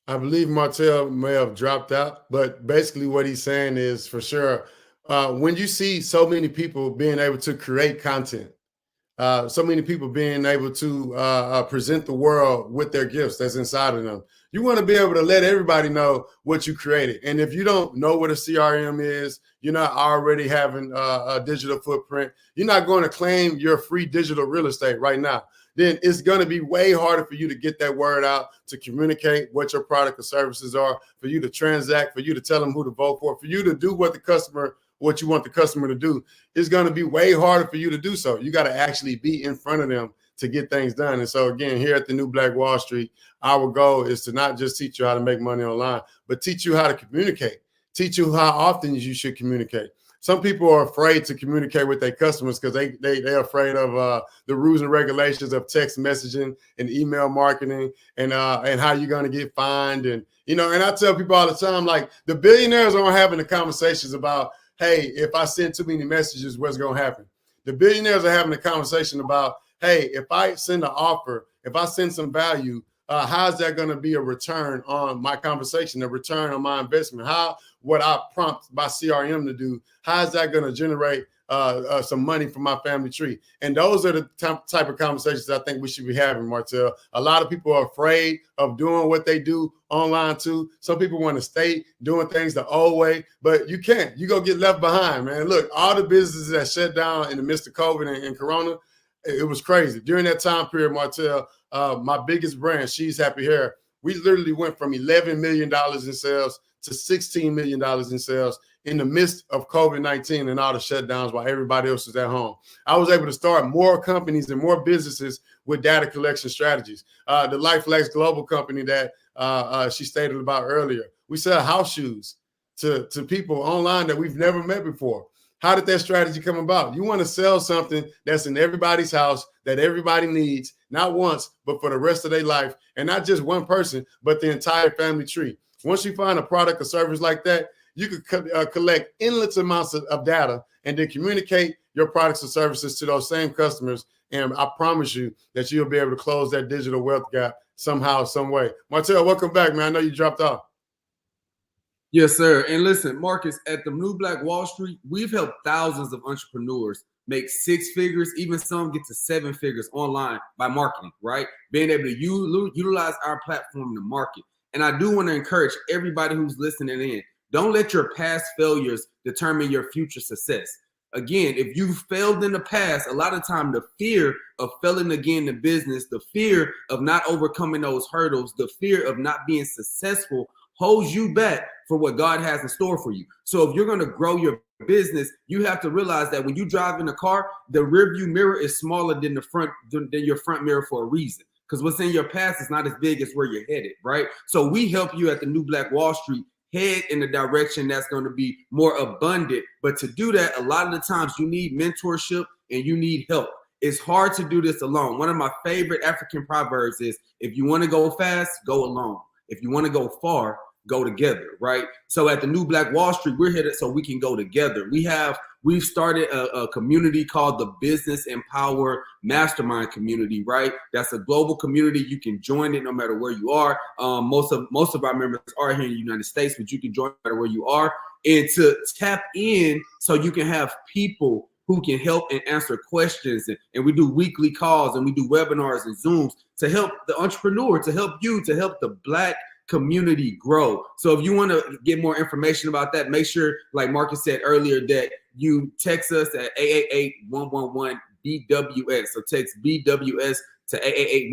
I believe Martell may have dropped out, but basically what he's saying is, for sure, when you see so many people being able to create content, so many people being able to present the world with their gifts that's inside of them, you want to be able to let everybody know what you created. And if you don't know what a CRM is, you're not already having a digital footprint, you're not going to claim your free digital real estate right now, then it's going to be way harder for you to get that word out, to communicate what your product or services are, for you to transact, for you to tell them who to vote for you to do what you want the customer to do. It's going to be way harder for you to do so. You got to actually be in front of them to get things done. And so again, here at the New Black Wall Street, our goal is to not just teach you how to make money online, but teach you how to communicate, teach you how often you should communicate. Some people are afraid to communicate with their customers because they're afraid of the rules and regulations of text messaging and email marketing and how you're going to get fined. And, and I tell people all the time, like, the billionaires aren't having the conversations about, hey, if I send too many messages, what's going to happen? The billionaires are having a conversation about, hey, if I send an offer, if I send some value, how's that going to be a return on my conversation, a return on my investment? What I prompt my CRM to do, how is that going to generate some money for my family tree? And those are the type of conversations I think we should be having, Martell. A lot of people are afraid of doing what they do online too. Some people want to stay doing things the old way, but you can't. You go get left behind, man. Look, all the businesses that shut down in the midst of COVID and Corona, it was crazy. During that time period, Martell, my biggest brand, She's Happy Hair, we literally went from $11 million in sales to $16 million in sales in the midst of COVID-19 and all the shutdowns while everybody else was at home. I was able to start more companies and more businesses with data collection strategies. The LifeLex Global company that she stated about earlier, we sell house shoes to people online that we've never met before. How did that strategy come about? You want to sell something that's in everybody's house that everybody needs, not once, but for the rest of their life, and not just one person, but the entire family tree. Once you find a product or service like that, you could collect endless amounts of data and then communicate your products and services to those same customers. And I promise you that you'll be able to close that digital wealth gap somehow, some way. Martell, welcome back, man. I know you dropped off. Yes, sir. And listen, Marcus, at the New Black Wall Street, we've helped thousands of entrepreneurs make 6 figures, even some get to 7 figures online by marketing, right? Being able to utilize our platform to market. And I do want to encourage everybody who's listening in, don't let your past failures determine your future success. Again, if you've failed in the past, a lot of time the fear of failing again in business, the fear of not overcoming those hurdles, the fear of not being successful holds you back for what God has in store for you. So if you're going to grow your business, you have to realize that when you drive in a car, the rearview mirror is smaller than your front mirror for a reason. Because what's in your past is not as big as where you're headed, right? So we help you at the New Black Wall Street head in the direction that's going to be more abundant. But to do that, a lot of the times you need mentorship and you need help. It's hard to do this alone. One of my favorite African proverbs is, if you want to go fast, go alone. If you want to go far, go together, right? So at the New Black Wall Street, we're here so we can go together. We've started a community called the Business Empower Mastermind community, right? That's a global community. You can join it no matter where you are. Most of our members are here in the United States, but you can join no matter where you are. And to tap in so you can have people who can help and answer questions. And we do weekly calls and we do webinars and Zooms to help the entrepreneur, to help you, to help the Black community grow. So if you want to get more information about that, make sure, like Marcus said earlier, that you text us at 888-111-BWS. So text BWS to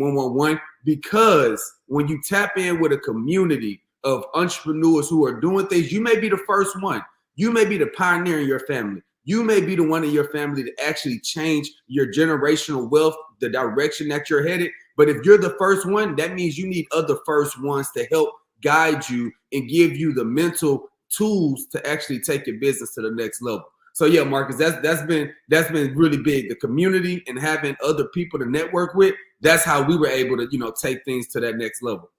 888-111, because when you tap in with a community of entrepreneurs who are doing things, you may be the first one. You may be the pioneer in your family. You may be the one in your family to actually change your generational wealth, the direction that you're headed. But if you're the first one, that means you need other first ones to help guide you and give you the mental tools to actually take your business to the next level. So yeah, Marcus, that's been really big. The community and having other people to network with, that's how we were able to, take things to that next level.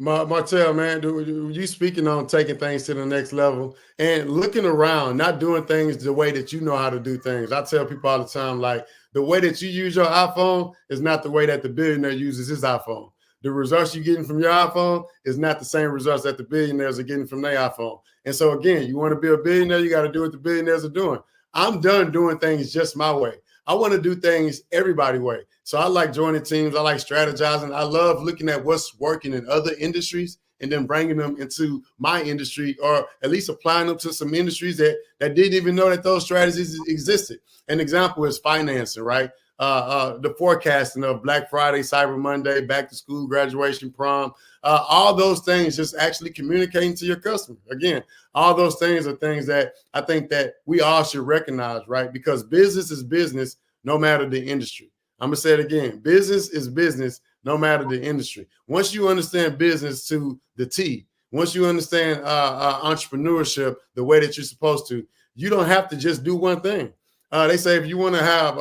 Martell, man, you speaking on taking things to the next level and looking around, not doing things the way that you know how to do things. I tell people all the time, like, the way that you use your iPhone is not the way that the billionaire uses his iPhone. The results you're getting from your iPhone is not the same results that the billionaires are getting from their iPhone. And so again, you want to be a billionaire, you got to do what the billionaires are doing. I'm done doing things just my way. I want to do things everybody's way. So I like joining teams. I like strategizing. I love looking at what's working in other industries and then bringing them into my industry, or at least applying them to some industries that didn't even know that those strategies existed. An example is financing, right? The forecasting of Black Friday, Cyber Monday, back to school, graduation, prom, all those things, just actually communicating to your customer. Again, all those things are things that I think that we all should recognize, right? Because business is business, no matter the industry. I'm going to say it again. Business is business, no matter the industry. Once you understand business to the T, once you understand entrepreneurship the way that you're supposed to, you don't have to just do one thing. They say if you want to have,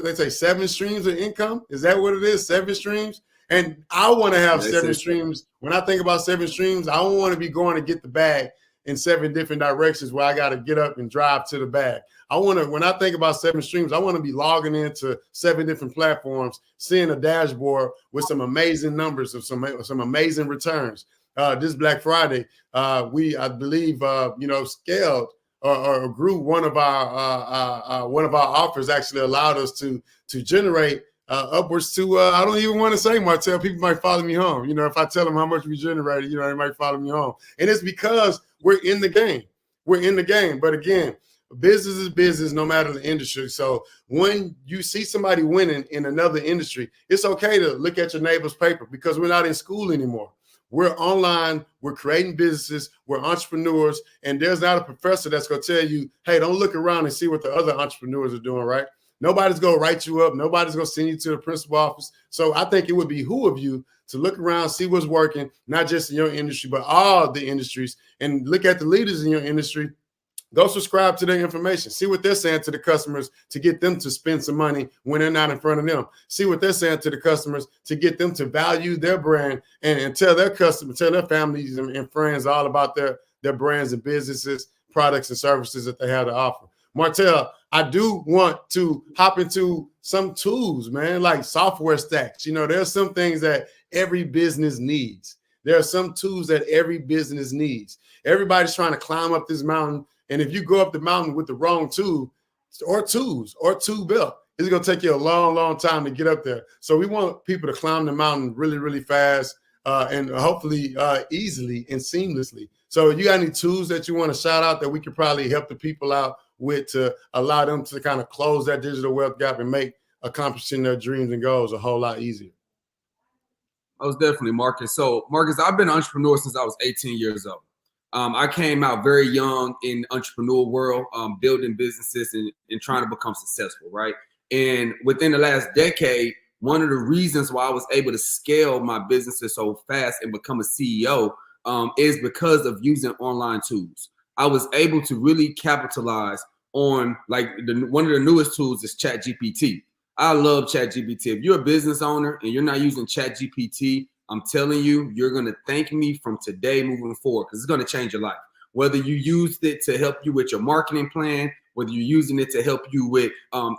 they say 7 streams of income. Is that what it is? 7 streams? And I want to have 7 streams. When I think about 7 streams, I don't want to be going to get the bag in 7 different directions where I got to get up and drive to the bag. When I think about 7 streams, I want to be logging into 7 different platforms, seeing a dashboard with some amazing numbers of some amazing returns. This Black Friday, I believe, scaled or grew one of our offers. Actually allowed us to generate upwards to, I don't even want to say, Martell, people might follow me home. If I tell them how much we generated, they might follow me home. And it's because we're in the game. We're in the game. But again, business is business no matter the industry. So when you see somebody winning in another industry, it's okay to look at your neighbor's paper because we're not in school anymore. We're online, we're creating businesses, we're entrepreneurs, and there's not a professor that's going to tell you, hey, don't look around and see what the other entrepreneurs are doing, right? Nobody's going to write you up. Nobody's going to send you to the principal office. So I think it would behoove you to look around, see what's working, not just in your industry, but all the industries, and look at the leaders in your industry. Go subscribe to their information. See what they're saying to the customers to get them to spend some money when they're not in front of them. See what they're saying to the customers to get them to value their brand and tell their customers, tell their families and friends all about their brands and businesses, products and services that they have to offer. Martell, I do want to hop into some tools, man, like software stacks. There's some things that every business needs. There are some tools that every business needs. Everybody's trying to climb up this mountain. And if you go up the mountain with the wrong tool or tool belt, it's going to take you a long, long time to get up there. So we want people to climb the mountain really, really fast and hopefully easily and seamlessly. So you got any tools that you want to shout out that we could probably help the people out with to allow them to kind of close that digital wealth gap and make accomplishing their dreams and goals a whole lot easier? Most definitely, Marcus. So, Marcus, I've been an entrepreneur since I was 18 years old. I came out very young in the entrepreneur world, building businesses and trying to become successful, right? And within the last decade, one of the reasons why I was able to scale my businesses so fast and become a CEO is because of using online tools. I was able to really capitalize on, like, one of the newest tools is ChatGPT. I love ChatGPT. If you're a business owner and you're not using ChatGPT, I'm telling you, you're going to thank me from today moving forward because it's going to change your life. Whether you used it to help you with your marketing plan, whether you're using it to help you with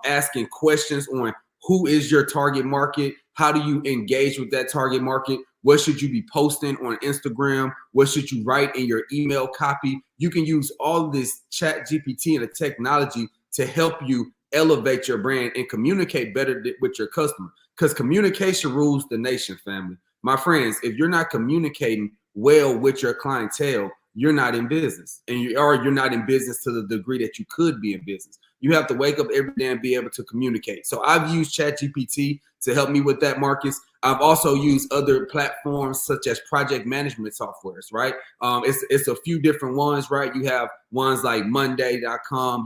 asking questions on who is your target market, how do you engage with that target market, what should you be posting on Instagram, what should you write in your email copy. You can use all this ChatGPT and the technology to help you elevate your brand and communicate better with your customer because communication rules the nation, family. My friends, if you're not communicating well with your clientele, you're not in business, and you're not in business to the degree that you could be in business. You have to wake up every day and be able to communicate. So I've used ChatGPT to help me with that, Marcus. I've also used other platforms such as project management softwares, right? It's a few different ones, right? You have ones like Monday.com.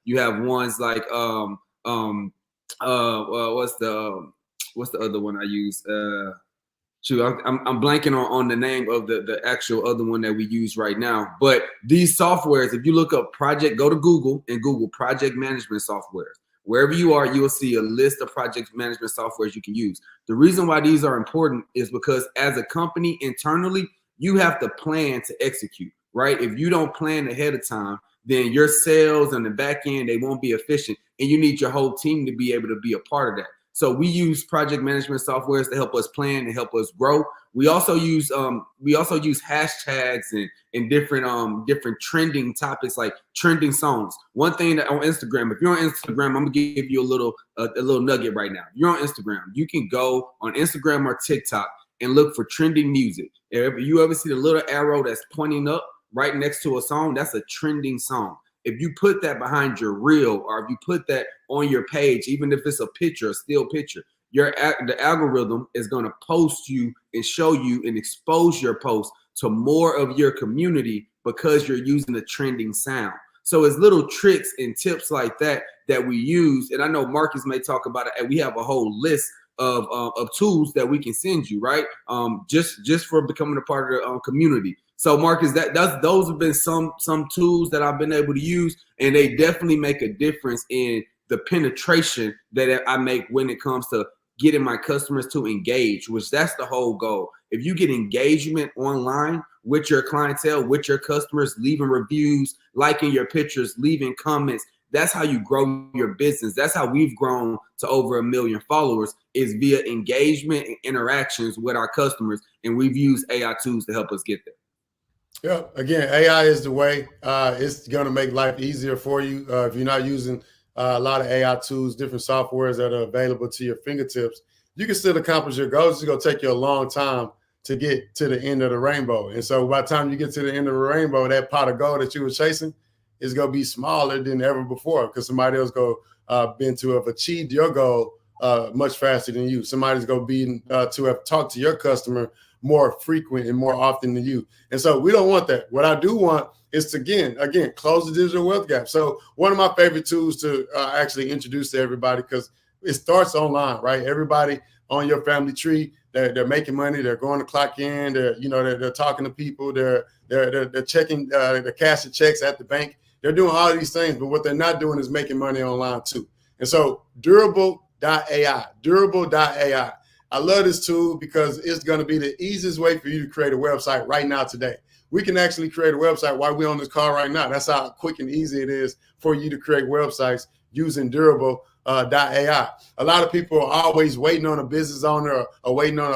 You have ones like what's the other one I use? I'm blanking on the name of the actual other one that we use right now. But these softwares, if you look up go to Google and Google project management softwares. Wherever you are, you will see a list of project management softwares you can use. The reason why these are important is because as a company internally, you have to plan to execute, right? If you don't plan ahead of time, then your sales on the back end, they won't be efficient. And you need your whole team to be able to be a part of that. So we use project management softwares to help us plan and help us grow. We also use hashtags and different trending topics like trending songs. One thing that on Instagram, if you're on Instagram, I'm gonna give you a little nugget right now. If you're on Instagram, you can go on Instagram or TikTok and look for trending music. If you ever see the little arrow that's pointing up right next to a song, that's a trending song. If you put that behind your reel or if you put that on your page, even if it's a picture, a still picture, the algorithm is going to post you and show you and expose your post to more of your community because you're using the trending sound. So it's little tricks and tips like that we use. And I know Marcus may talk about it, and we have a whole list of tools that we can send you, right? Just for becoming a part of the community. So Marcus, those have been some tools that I've been able to use, and they definitely make a difference in the penetration that I make when it comes to getting my customers to engage, which that's the whole goal. If you get engagement online with your clientele, with your customers, leaving reviews, liking your pictures, leaving comments, that's how you grow your business. That's how we've grown to over 1 million followers, is via engagement and interactions with our customers. And we've used AI tools to help us get there. Yeah, again, AI is the way. It's going to make life easier for you. If you're not using a lot of AI tools, different softwares that are available to your fingertips, you can still accomplish your goals. It's going to take you a long time to get to the end of the rainbow. And so by the time you get to the end of the rainbow, that pot of gold that you were chasing is going to be smaller than ever before, because somebody else been to have achieved your goal much faster than you. Somebody's going to be to have talked to your customer more frequent and more often than you. And so we don't want that. What I do want is to, again, close the digital wealth gap. So one of my favorite tools to actually introduce to everybody, because it starts online, right? Everybody on your family tree, they're making money, they're going to clock in, they're talking to people, they're checking, they're cashing checks at the bank. They're doing all these things, but what they're not doing is making money online too. And so durable.ai. I love this tool because it's going to be the easiest way for you to create a website right now today. We can actually create a website while we're on this call right now. That's how quick and easy it is for you to create websites using durable.ai. A lot of people are always waiting on a business owner or waiting on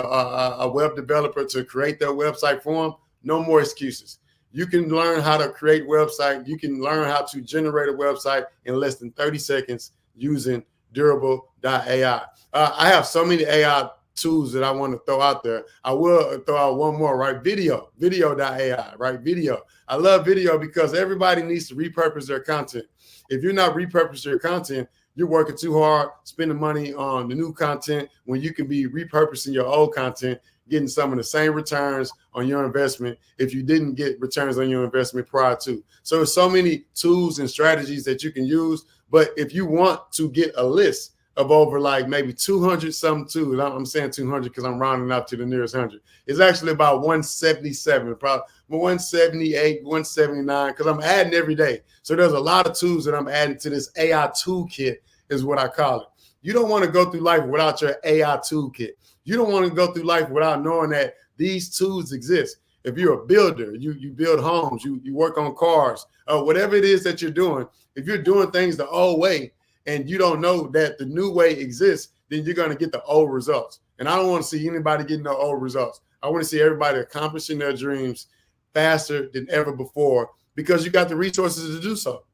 a web developer to create their website for them. No more excuses. You can learn how to create website. You can learn how to generate a website in less than 30 seconds using durable.ai. I have so many AI tools that I want to throw out there. I will throw out one more, right? Video.ai, right? Video. I love video because everybody needs to repurpose their content. If you're not repurposing your content, you're working too hard, spending money on the new content when you can be repurposing your old content, getting some of the same returns on your investment if you didn't get returns on your investment prior to. So there's so many tools and strategies that you can use. But if you want to get a list of over like maybe 200 something tools, I'm saying 200 because I'm rounding up to the nearest 100. It's actually about 177, probably 178, 179, because I'm adding every day. So there's a lot of tools that I'm adding to this AI toolkit is what I call it. You don't want to go through life without your AI toolkit. You don't want to go through life without knowing that these tools exist. If you're a builder, you build homes, you work on cars, whatever it is that you're doing, if you're doing things the old way and you don't know that the new way exists, then you're going to get the old results. And I don't want to see anybody getting the old results. I want to see everybody accomplishing their dreams faster than ever before because you got the resources to do so.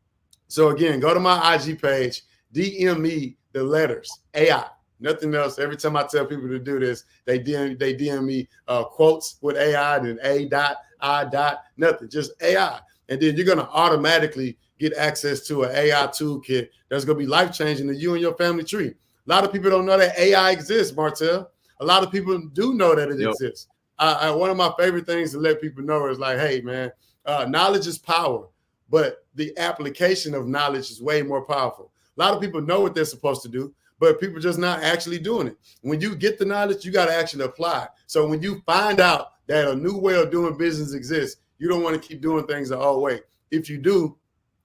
So again, go to my IG page, DM me the letters AI. Nothing else. Every time I tell people to do this, they DM me quotes with AI, then A.I. Nothing, just AI. And then you're going to automatically get access to an AI toolkit that's going to be life-changing to you and your family tree. A lot of people don't know that AI exists, Martell. A lot of people do know that it exists. One of my favorite things to let people know is like, hey, man, knowledge is power, but the application of knowledge is way more powerful. A lot of people know what they're supposed to do, but people just not actually doing it. When you get the knowledge, you got to actually apply. So when you find out that a new way of doing business exists, you don't want to keep doing things the old way. If you do,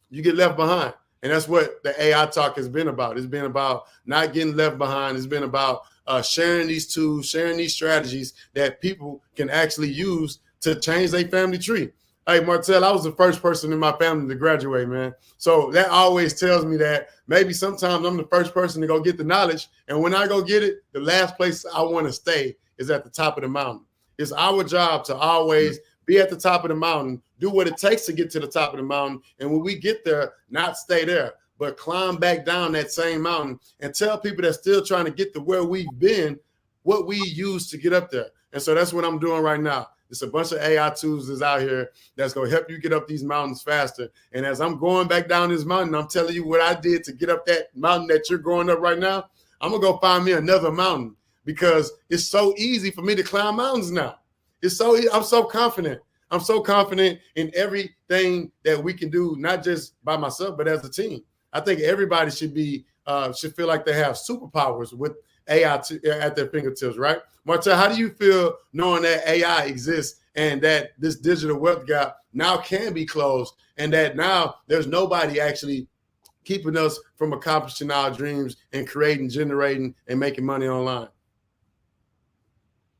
you get left behind. And that's what the AI talk has been about. It's been about not getting left behind. It's been about sharing these tools, sharing these strategies that people can actually use to change their family tree. Hey, Martell, I was the first person in my family to graduate, man. So that always tells me that maybe sometimes I'm the first person to go get the knowledge. And when I go get it, the last place I want to stay is at the top of the mountain. It's our job to always be at the top of the mountain, do what it takes to get to the top of the mountain. And when we get there, not stay there, but climb back down that same mountain and tell people that's still trying to get to where we've been, what we use to get up there. And so that's what I'm doing right now. It's a bunch of AI tools that's out here that's going to help you get up these mountains faster. And as I'm going back down this mountain, I'm telling you what I did to get up that mountain that you're going up right now. I'm going to go find me another mountain because it's so easy for me to climb mountains now. I'm so confident. I'm so confident in everything that we can do, not just by myself, but as a team. I think everybody should feel like they have superpowers with AI at their fingertips, right? Martell, how do you feel knowing that AI exists and that this digital wealth gap now can be closed, and that now there's nobody actually keeping us from accomplishing our dreams and creating, generating, and making money online?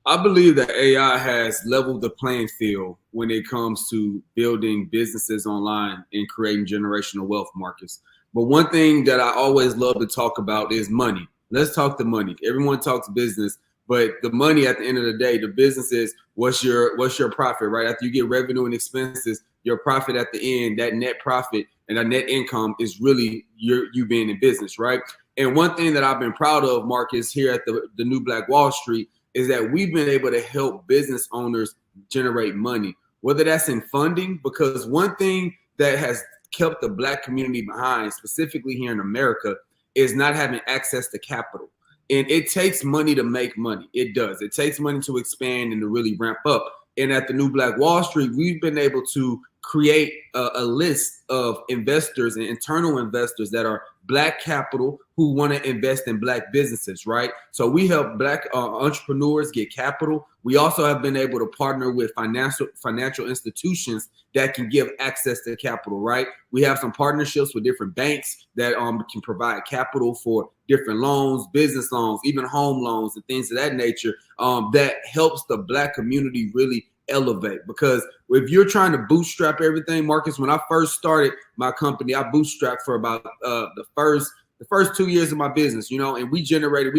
I believe that AI has leveled the playing field when it comes to building businesses online and creating generational wealth, Marcus. But one thing that I always love to talk about is money. Let's talk the money. Everyone talks business, but the money at the end of the day, the business is what's your profit, right? After you get revenue and expenses, your profit at the end, that net profit and that net income is really you being in business, right? And one thing that I've been proud of, Marcus, here at the New Black Wall Street, is that we've been able to help business owners generate money, whether that's in funding, because one thing that has kept the Black community behind, specifically here in America, is not having access to capital. And it takes money to make money. It does. It takes money to expand and to really ramp up. And at the New Black Wall Street, we've been able to create a list of investors and internal investors that are Black capital who want to invest in Black businesses, right? So we help Black entrepreneurs get capital. We also have been able to partner with financial institutions that can give access to capital, right? We have some partnerships with different banks that can provide capital for different loans, business loans, even home loans and things of that nature, that helps the Black community really elevate. Because if you're trying to bootstrap everything, Marcus, when I first started my company, I bootstrapped for about the first 2 years of my business, and we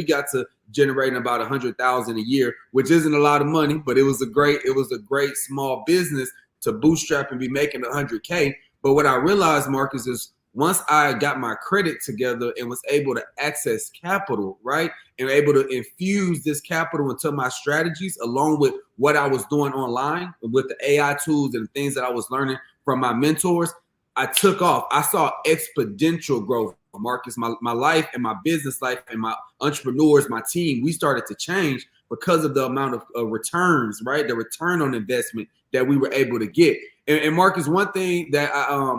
got to generating about 100,000 a year, which isn't a lot of money, but it was a great small business to bootstrap and be making 100K. But what I realized, Marcus, is once I got my credit together and was able to access capital, right, and able to infuse this capital into my strategies, along with what I was doing online with the AI tools and things that I was learning from my mentors, I took off. I saw exponential growth, Marcus. My life and my business life and my entrepreneurs, my team, we started to change because of the amount of returns, right? The return on investment that we were able to get. And Marcus, one thing that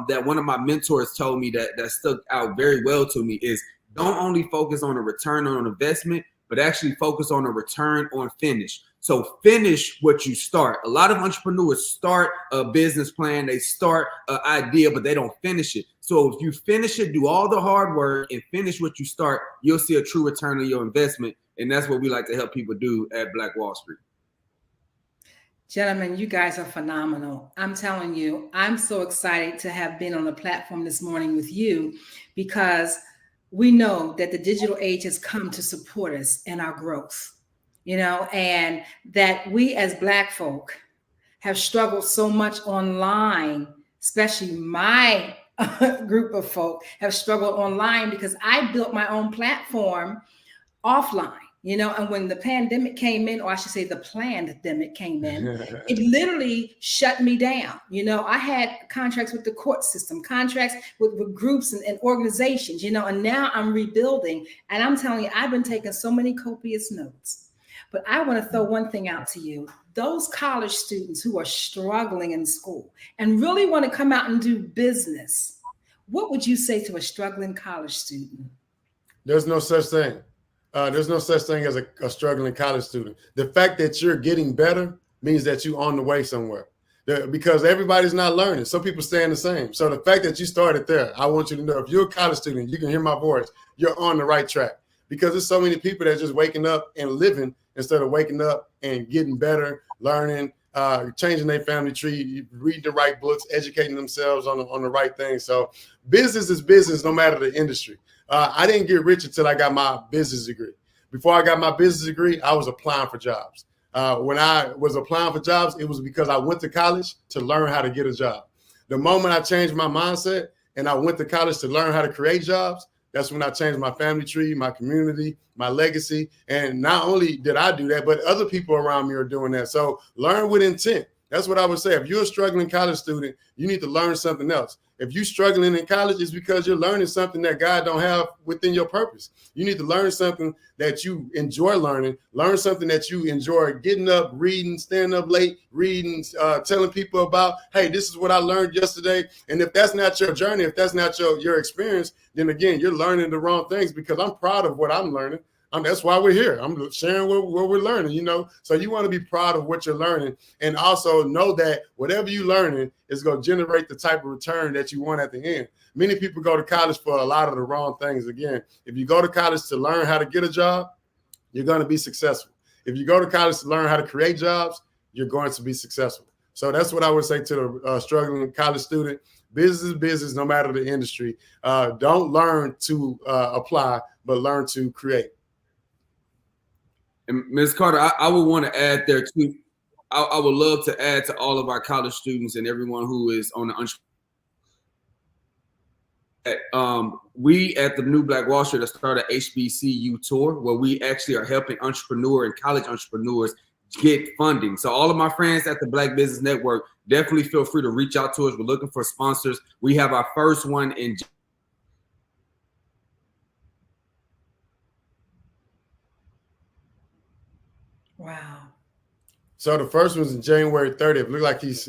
that one of my mentors told me that stuck out very well to me is don't only focus on a return on investment, but actually focus on a return on finish. So finish what you start. A lot of entrepreneurs start a business plan, they start an idea, but they don't finish it. So if you finish it, do all the hard work and finish what you start, you'll see a true return on your investment. And that's what we like to help people do at Black Wall Street. Gentlemen, you guys are phenomenal. I'm telling you, I'm so excited to have been on the platform this morning with you, because we know that the digital age has come to support us in our growth, and that we as Black folk have struggled so much online, especially my group of folk have struggled online because I built my own platform offline. And when the pandemic came in, or I should say the plandemic came in, it literally shut me down. I had contracts with the court system, contracts with groups and organizations, and now I'm rebuilding. And I'm telling you, I've been taking so many copious notes. But I want to throw one thing out to you. Those college students who are struggling in school and really want to come out and do business, what would you say to a struggling college student? There's no such thing. There's no such thing as a struggling college student. The fact that you're getting better means that you're on the way somewhere, because everybody's not learning. Some people staying the same. So the fact that you started there, I want you to know, if you're a college student, you can hear my voice, you're on the right track, because there's so many people that are just waking up and living instead of waking up and getting better, learning, changing their family tree, reading the right books, educating themselves on the right things. So business is business, no matter the industry. I didn't get rich until I got my business degree. Before I got my business degree, I was applying for jobs. When I was applying for jobs, it was because I went to college to learn how to get a job. The moment I changed my mindset and I went to college to learn how to create jobs, that's when I changed my family tree, my community, my legacy. And not only did I do that, but other people around me are doing that. So learn with intent. That's what I would say. If you're a struggling college student, you need to learn something else. If you're struggling in college, it's because you're learning something that God don't have within your purpose. You need to learn something that you enjoy learning, learn something that you enjoy getting up, reading, staying up late, reading, telling people about, hey, this is what I learned yesterday. And if that's not your journey, if that's not your experience, then again, you're learning the wrong things, because I'm proud of what I'm learning. That's why we're here. I'm sharing what we're learning, you know. So you want to be proud of what you're learning, and also know that whatever you're learning is going to generate the type of return that you want at the end. Many people go to college for a lot of the wrong things. Again, if you go to college to learn how to get a job, you're going to be successful. If you go to college to learn how to create jobs, you're going to be successful. So that's what I would say to the struggling college student. Business is business, no matter the industry. Don't learn to apply, but learn to create. And Ms. Carter, I would want to add there too. I would love to add to all of our college students and everyone who is on the we at the New Black Wall Street have started HBCU tour, where we actually are helping entrepreneur and college entrepreneurs get funding. So all of my friends at the Black Business Network, definitely feel free to reach out to us. We're looking for sponsors. We have our first one in Wow. So the first one's in January 30th. Look like he's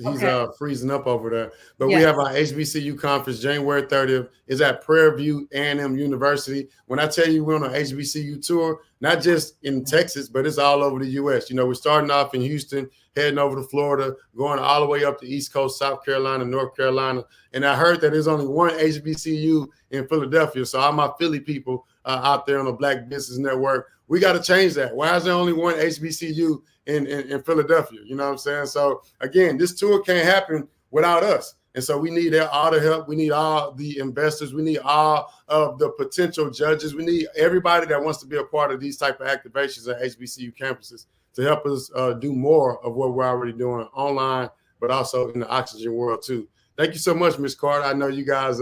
freezing up over there. But we have our HBCU conference January 30th. Is at Prairie View A&M University. When I tell you we're on an HBCU tour, not just in Texas, but it's all over the U.S. You know, we're starting off in Houston, heading over to Florida, going all the way up the East Coast, South Carolina, North Carolina. And I heard that there's only one HBCU in Philadelphia. So all my Philly people out there on the Black Business Network, we got to change that. Why is there only one HBCU in Philadelphia? You know what I'm saying? So again, this tour can't happen without us. And so we need all the help. We need all the investors. We need all of the potential judges. We need everybody that wants to be a part of these type of activations at HBCU campuses to help us do more of what we're already doing online, but also in the oxygen world too. Thank you so much, Ms. Carter. I know you guys,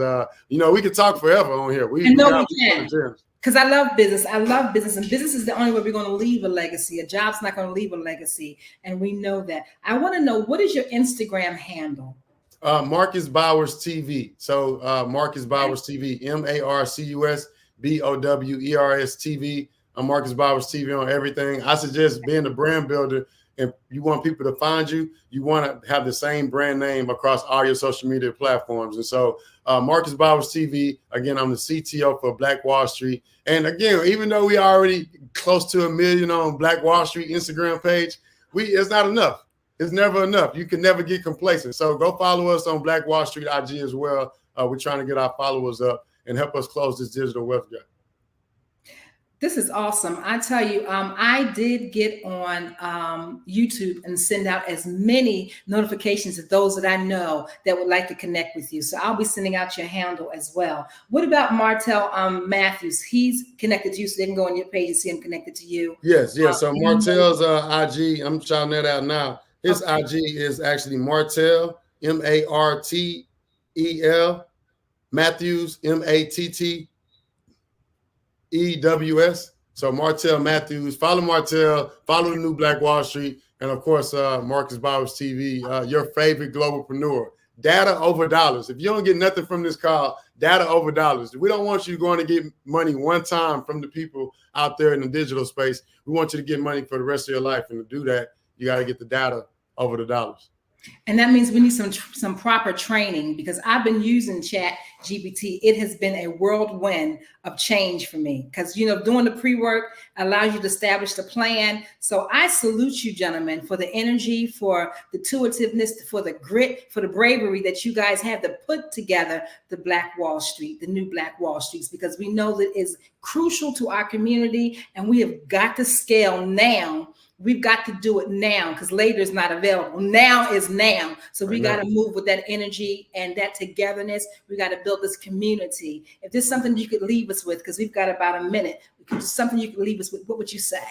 you know, we could talk forever on here. We can. Because I love business. I love business. And business is the only way we're going to leave a legacy. A job's not going to leave a legacy. And we know that. I want to know, what is your Instagram handle? Marcus Bowers TV. So Marcus Bowers TV, MarcusBowers TV. I'm Marcus Bowers TV on everything. I suggest being a brand builder, and you want people to find you, you want to have the same brand name across all your social media platforms. And so Marcus Bowers TV, again, I'm the CTO for Black Wall Street. And again, even though we already close to 1 million on Black Wall Street Instagram page, it's not enough. It's never enough. You can never get complacent. So go follow us on Black Wall Street IG as well. We're trying to get our followers up and help us close this digital wealth gap. This is awesome. I tell you, I did get on YouTube and send out as many notifications to those that I know that would like to connect with you. So I'll be sending out your handle as well. What about Martell Matthews? He's connected to you, so they can go on your page and see him connected to you. Yes. So Martell's IG, I'm shouting that out now. His IG is actually Martell, Martel, Matthews, Mattews. So Martell Matthews. Follow Martell, follow the New Black Wall Street, and of course, Marcus Bowers TV, your favorite globalpreneur. Data over dollars. If you don't get nothing from this call, data over dollars. We don't want you going to get money one time from the people out there in the digital space. We want you to get money for the rest of your life. And to do that, you got to get the data over the dollars. And that means we need some proper training, because I've been using ChatGPT. It has been a whirlwind of change for me, because, you know, doing the pre-work allows you to establish the plan. So I salute you, gentlemen, for the energy, for the intuitiveness, for the grit, for the bravery that you guys have to put together the Black Wall Street, the New Black Wall Streets, because we know that is crucial to our community, and we have got to scale now. We've got to do it now, because later is not available. Now is now. So we got to move with that energy and that togetherness. We got to build this community. If there's something you could leave us with, because we've got about a minute, something you could leave us with, what would you say?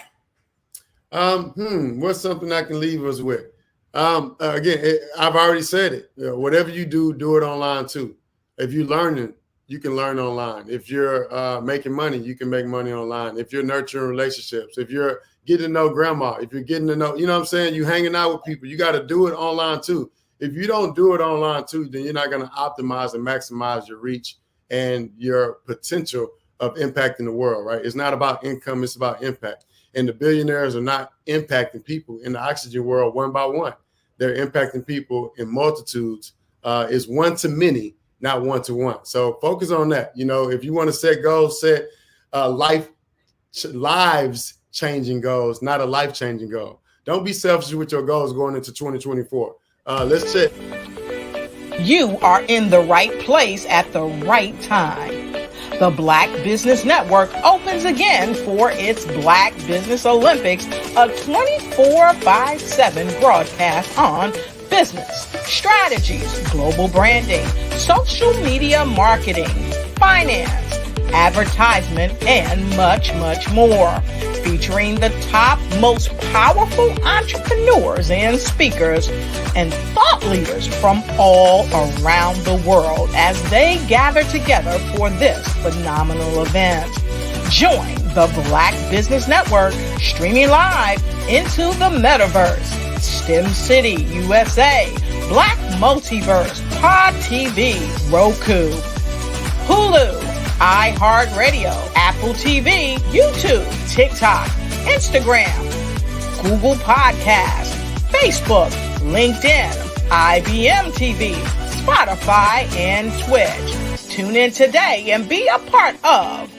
What's something I can leave us with? Again, I've already said it. You know, whatever you do, do it online too. If you're learning, you can learn online. If you're making money, you can make money online. If you're nurturing relationships, if you're getting to know grandma, if you're getting to know, you know what I'm saying, you hanging out with people, you got to do it online too. If you don't do it online too, then you're not going to optimize and maximize your reach and your potential of impacting the world, right? It's not about income, it's about impact. And the billionaires are not impacting people in the oxygen world one by one. They're impacting people in multitudes. It's one to many, not one to one. So focus on that. You know, if you want to set goals, set life lives changing goals, not a life changing goal. Don't be selfish with your goals going into 2024. Let's check. You are in the right place at the right time. The Black Business Network opens again for its Black Business Olympics, a 24/7 broadcast on business, strategies, global branding, social media marketing, finance, advertisement, and much, much more. Featuring the top, most powerful entrepreneurs and speakers and thought leaders from all around the world as they gather together for this phenomenal event. Join the Black Business Network streaming live into the metaverse, STEM City, USA, Black Multiverse, Pod TV, Roku, Hulu, iHeartRadio, Apple TV, YouTube, TikTok, Instagram, Google Podcasts, Facebook, LinkedIn, IBM TV, Spotify, and Twitch. Tune in today and be a part of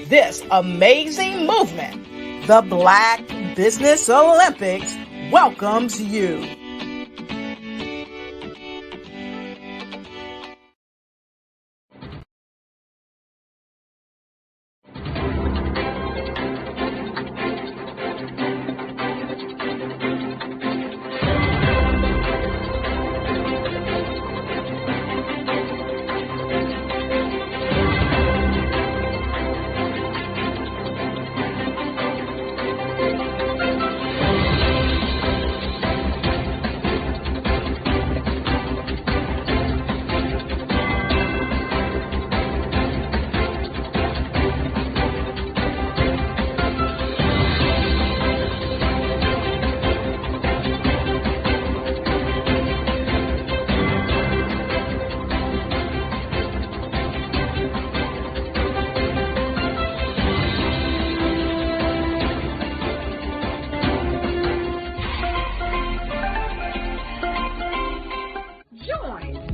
this amazing movement. The Black Business Olympics welcomes you.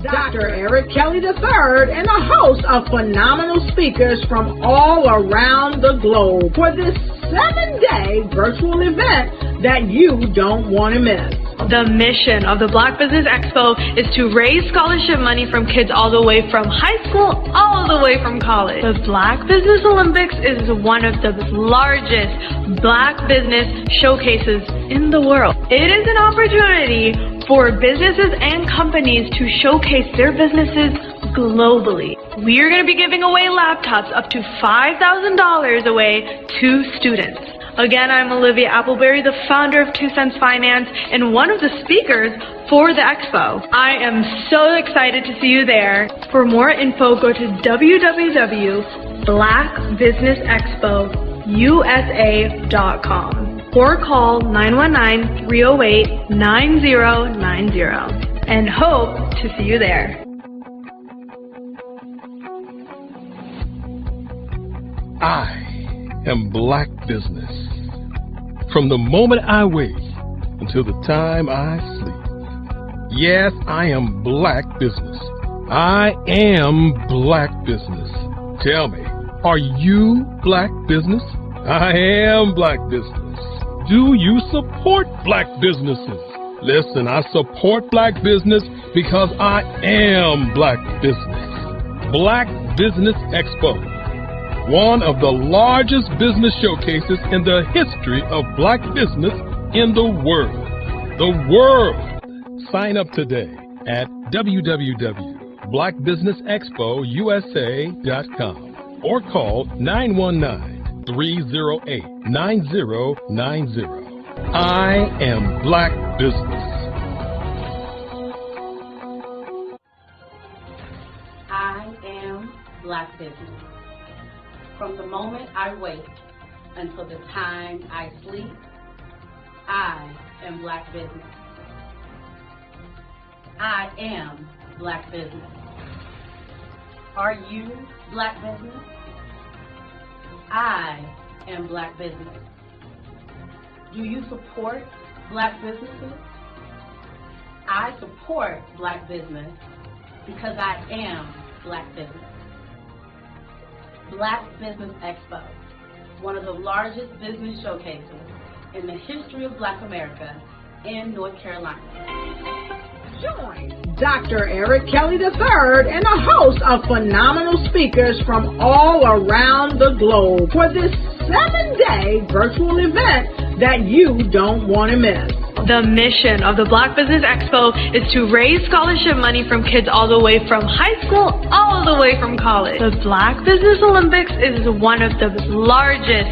Dr. Eric Kelly III and the host of phenomenal speakers from all around the globe for this 7-day virtual event that you don't want to miss. The mission of the Black Business Expo is to raise scholarship money from kids all the way from high school all the way from college. The Black Business Olympics is one of the largest Black business showcases in the world. It is an opportunity for businesses and companies to showcase their businesses globally. We are going to be giving away laptops up to $5,000 away to students. Again, I'm Olivia Appleberry, the founder of 2 Cents Finance and one of the speakers for the expo. I am so excited to see you there. For more info, go to www.blackbusinessexpousa.com or call 919-308-9090 and hope to see you there. I am Black Business. From the moment I wake until the time I sleep. Yes, I am Black Business. I am Black Business. Tell me, are you Black Business? I am Black Business. Do you support Black businesses? Listen, I support Black business because I am Black Business. Black Business Expo, one of the largest business showcases in the history of Black business in the world. The world! Sign up today at www.blackbusinessexpousa.com or call 919-308-9090. I am Black Business. I am Black Business. From the moment I wake until the time I sleep, I am Black Business. I am Black Business. Are you Black Business? I am Black Business. Do you support Black businesses? I support Black business because I am Black Business. Black Business Expo, one of the largest business showcases in the history of Black America in North Carolina. Join Dr. Eric Kelly III and a host of phenomenal speakers from all around the globe for this 7-day virtual event that you don't want to miss. The mission of the Black Business Expo is to raise scholarship money from kids all the way from high school all the way from college. The Black Business Olympics is one of the largest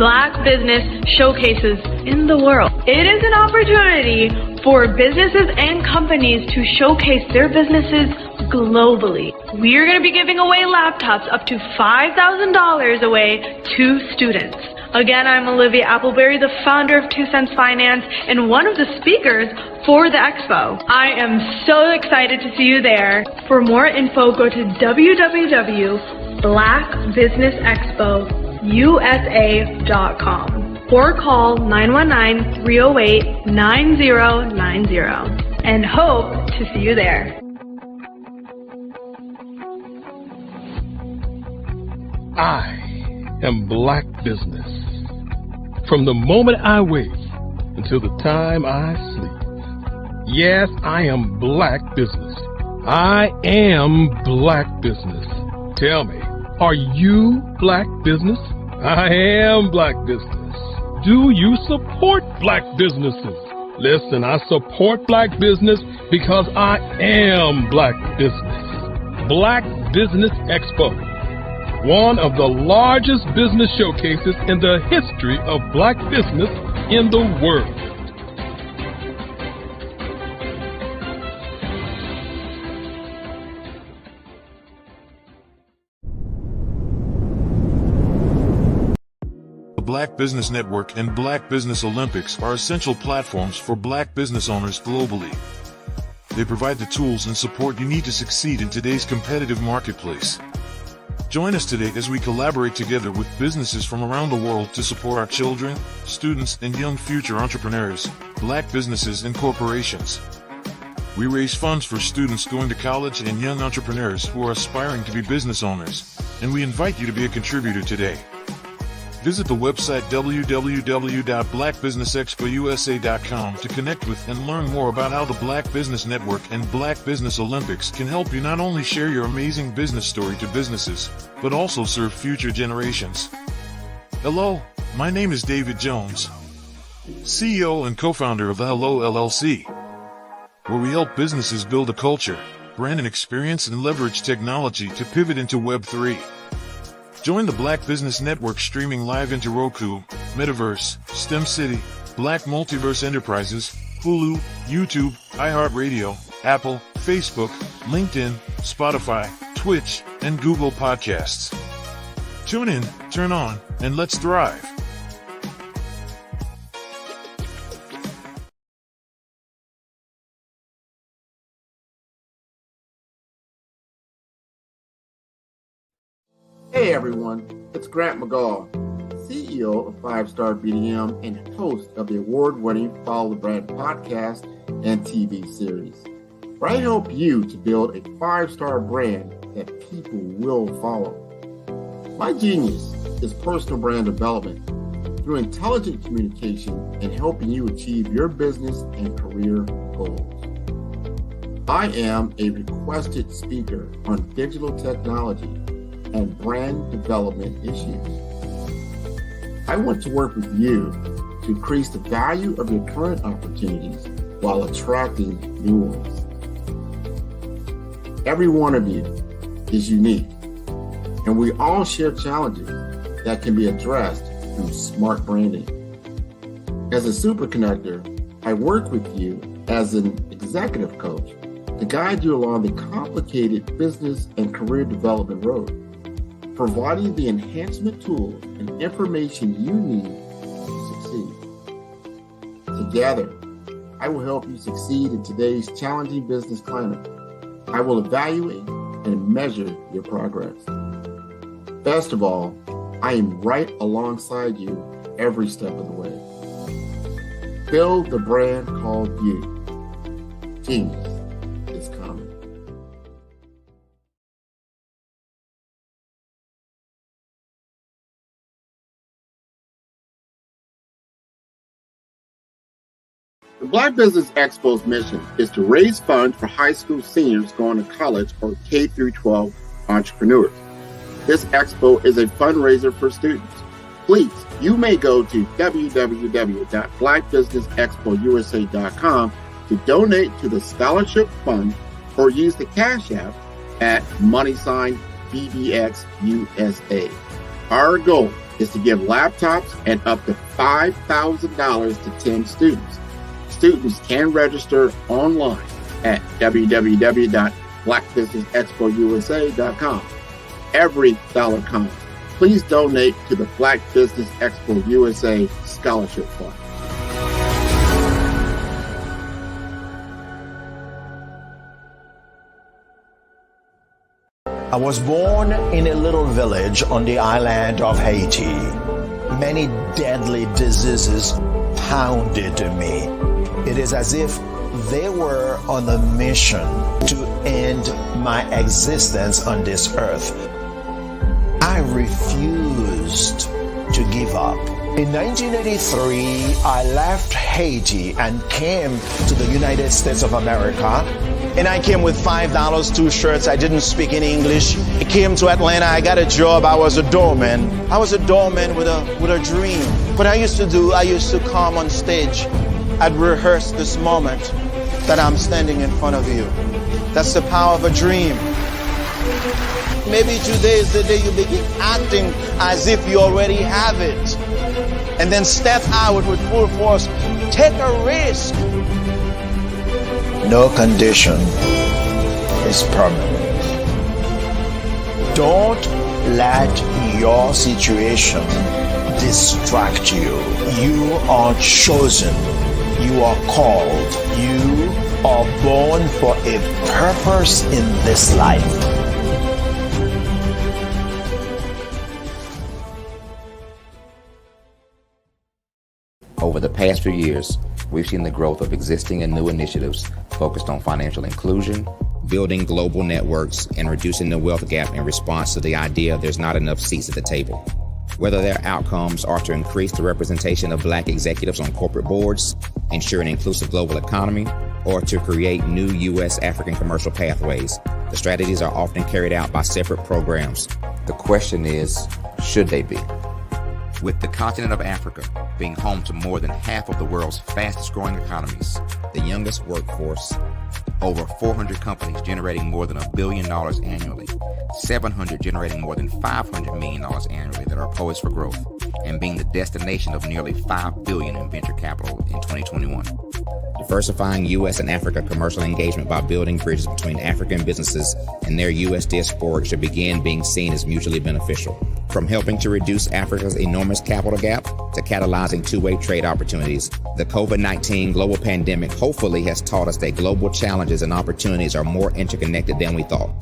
Black business showcases in the world. It is an opportunity for businesses and companies to showcase their businesses globally. We are going to be giving away laptops up to $5,000 away to students. Again, I'm Olivia Appleberry, the founder of 2 Cents Finance and one of the speakers for the expo. I am so excited to see you there. For more info, go to www.blackbusinessexpousa.com or call 919-308-9090 and hope to see you there. I am Black Business. From the moment I wake until the time I sleep. Yes, I am Black Business. I am Black Business. Tell me, are you Black Business? I am Black Business. Do you support Black businesses? Listen, I support Black business because I am Black Business. Black Business Expo, one of the largest business showcases in the history of Black business in the world. The Black Business Network and Black Business Olympics are essential platforms for Black business owners globally. They provide the tools and support you need to succeed in today's competitive marketplace. Join us today as we collaborate together with businesses from around the world to support our children, students, and young future entrepreneurs, Black businesses and corporations. We raise funds for students going to college and young entrepreneurs who are aspiring to be business owners, and we invite you to be a contributor today. Visit the website www.blackbusinessexpousa.com to connect with and learn more about how the Black Business Network and Black Business Olympics can help you not only share your amazing business story to businesses, but also serve future generations. Hello, my name is David Jones, CEO and co-founder of the Hello LLC, where we help businesses build a culture, brand an experience, and leverage technology to pivot into Web3. Join the Black Business Network streaming live into Roku, Metaverse, STEM City, Black Multiverse Enterprises, Hulu, YouTube, iHeartRadio, Apple, Facebook, LinkedIn, Spotify, Twitch, and Google Podcasts. Tune in, turn on, and let's thrive. Hey everyone, it's Grant McGaw, CEO of 5-Star BDM and host of the award-winning Follow the Brand podcast and TV series, where I help you to build a 5-star brand that people will follow. My genius is personal brand development through intelligent communication and helping you achieve your business and career goals. I am a requested speaker on digital technology and brand development issues. I want to work with you to increase the value of your current opportunities while attracting new ones. Every one of you is unique, and we all share challenges that can be addressed through smart branding. As a superconnector, I work with you as an executive coach to guide you along the complicated business and career development road, providing the enhancement tools and information you need to succeed. Together, I will help you succeed in today's challenging business climate. I will evaluate and measure your progress. Best of all, I am right alongside you every step of the way. Build the brand called you. Genius. The Black Business Expo's mission is to raise funds for high school seniors going to college or K through 12 entrepreneurs. This expo is a fundraiser for students. Please, you may go to www.blackbusinessexpousa.com to donate to the scholarship fund or use the Cash App at $BBXUSA. Our goal is to give laptops and up to $5,000 to 10 students. Students can register online at www.blackbusinessexpousa.com. Every dollar counts. Please donate to the Black Business Expo USA Scholarship Fund. I was born in a little village on the island of Haiti. Many deadly diseases pounded me. It is as if they were on a mission to end my existence on this earth. I refused to give up. In 1983, I left Haiti and came to the United States of America. And I came with $5, 2 shirts. I didn't speak any English. I came to Atlanta. I got a job. I was a doorman. I was a doorman with a dream. What I used to do, I used to come on stage. I'd rehearse this moment that I'm standing in front of you. That's the power of a dream. Maybe today is the day you begin acting as if you already have it. And then step out with full force. Take a risk. No condition is permanent. Don't let your situation distract you. You are chosen. You are called. You are born for a purpose in this life. Over the past few years, we've seen the growth of existing and new initiatives focused on financial inclusion, building global networks, and reducing the wealth gap in response to the idea there's not enough seats at the table. Whether their outcomes are to increase the representation of Black executives on corporate boards, ensure an inclusive global economy, or to create new U.S. African commercial pathways, the strategies are often carried out by separate programs. The question is, should they be? With the continent of Africa being home to more than half of the world's fastest growing economies, the youngest workforce, over 400 companies generating more than $1 billion annually, 700 generating more than $500 million annually that are poised for growth, and being the destination of nearly $5 billion in venture capital in 2021. Diversifying U.S. and Africa commercial engagement by building bridges between African businesses and their U.S. diaspora should begin being seen as mutually beneficial. From helping to reduce Africa's enormous capital gap to catalyzing two-way trade opportunities, the COVID-19 global pandemic hopefully has taught us that global challenges and opportunities are more interconnected than we thought.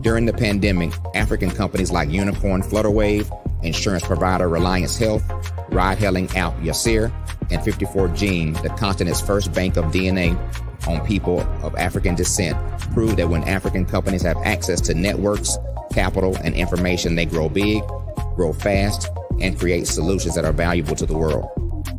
During the pandemic, African companies like Unicorn Flutterwave, insurance provider Reliance Health, ride-hailing app Yasir, and 54Gene, the continent's first bank of DNA on people of African descent, proved that when African companies have access to networks, capital, and information, they grow big, grow fast, and create solutions that are valuable to the world.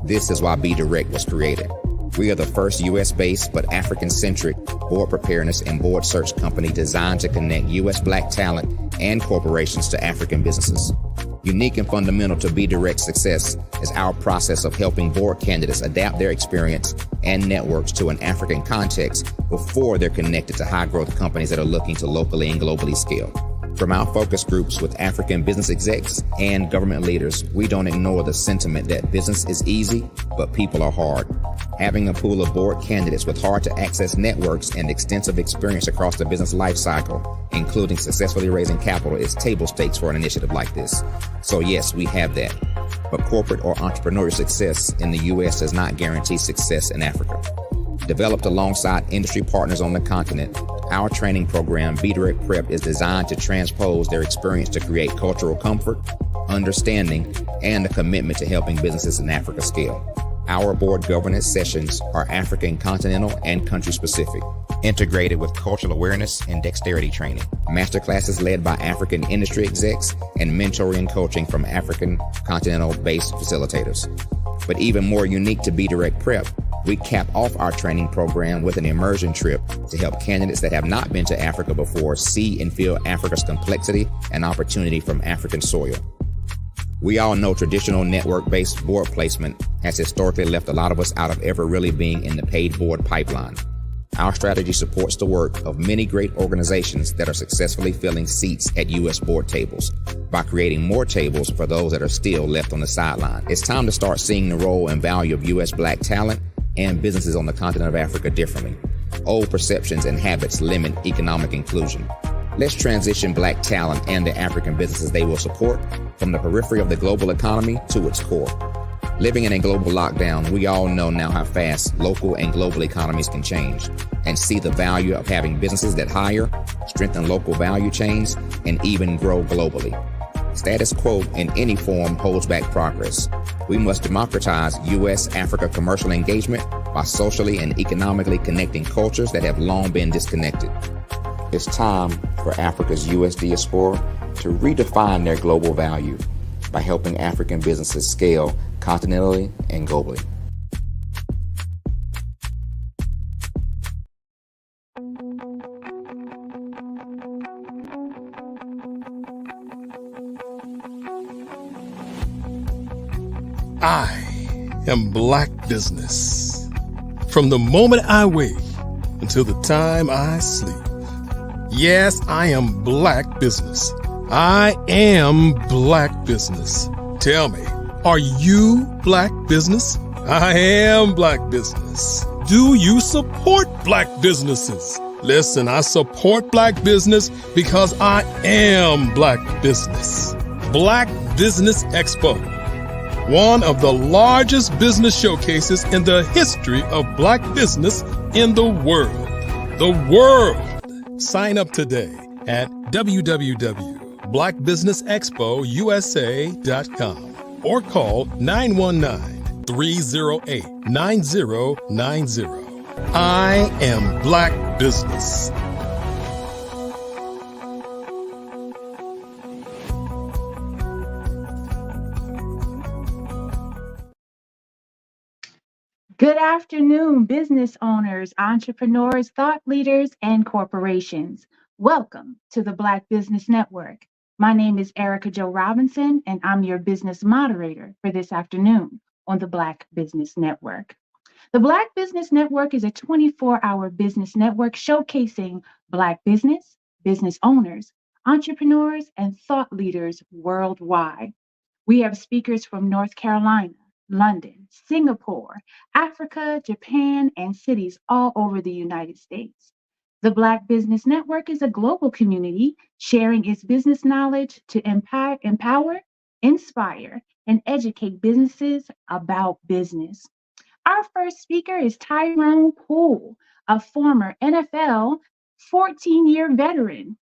This is why BeDirect was created. We are the first U.S.-based but African-centric board preparedness and board search company designed to connect U.S. Black talent and corporations to African businesses. Unique and fundamental to BeDirect's success is our process of helping board candidates adapt their experience and networks to an African context before they're connected to high-growth companies that are looking to locally and globally scale. From our focus groups with African business execs and government leaders, we don't ignore the sentiment that business is easy, but people are hard. Having a pool of board candidates with hard-to-access networks and extensive experience across the business life cycle, including successfully raising capital, is table stakes for an initiative like this. So yes, we have that. But corporate or entrepreneurial success in the U.S. does not guarantee success in Africa. Developed alongside industry partners on the continent, our training program, BeDirect Prep, is designed to transpose their experience to create cultural comfort, understanding, and a commitment to helping businesses in Africa scale. Our board governance sessions are African continental and country specific, integrated with cultural awareness and dexterity training, masterclasses led by African industry execs, and mentoring and coaching from African continental based facilitators. But even more unique to BeDirect Prep, We cap off our training program with an immersion trip to help candidates that have not been to Africa before see and feel Africa's complexity and opportunity from African soil. We all know traditional network-based board placement has historically left a lot of us out of ever really being in the paid board pipeline. Our strategy supports the work of many great organizations that are successfully filling seats at U.S. board tables by creating more tables for those that are still left on the sideline. It's time to start seeing the role and value of U.S. Black talent and businesses on the continent of Africa differently. Old perceptions and habits limit economic inclusion. Let's transition Black talent and the African businesses they will support from the periphery of the global economy to its core. Living in a global lockdown, we all know now how fast local and global economies can change and see the value of having businesses that hire, strengthen local value chains, and even grow globally. Status quo in any form holds back progress. We must democratize U.S.-Africa commercial engagement by socially and economically connecting cultures that have long been disconnected. It's time for Africa's U.S. diaspora to redefine their global value by helping African businesses scale continentally and globally. I am Black Business. From the moment I wake until the time I sleep. Yes, I am Black Business. I am Black Business. Tell me, are you Black Business? I am Black Business. Do you support Black businesses? Listen, I support Black business because I am Black Business. Black Business Expo, one of the largest business showcases in the history of Black business in the world. The world! Sign up today at www.blackbusinessexpousa.com or call 919-308-9090. I am Black Business. Good afternoon, business owners, entrepreneurs, thought leaders, and corporations. Welcome to the Black Business Network. My name is Erica Jo Robinson, and I'm your business moderator for this afternoon on the Black Business Network. The Black Business Network is a 24-hour business network showcasing Black business, business owners, entrepreneurs, and thought leaders worldwide. We have speakers from North Carolina, London, Singapore, Africa, Japan, and cities all over the United States. The Black Business Network is a global community sharing its business knowledge to empower, inspire, and educate businesses about business. Our first speaker is Tyrone Poole, a former NFL 14-year veteran,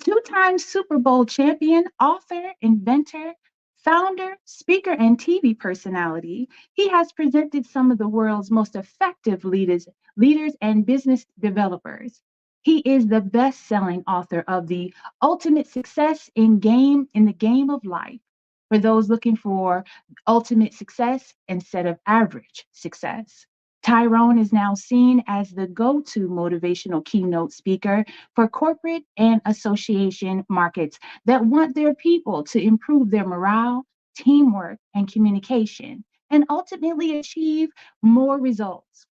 two-time Super Bowl champion, author, inventor, founder, speaker, and TV personality. He has presented some of the world's most effective leaders and business developers. He is the best-selling author of The Ultimate Success in the Game of Life, for those looking for ultimate success instead of average success. Tyrone is now seen as the go-to motivational keynote speaker for corporate and association markets that want their people to improve their morale, teamwork, and communication, and ultimately achieve more results.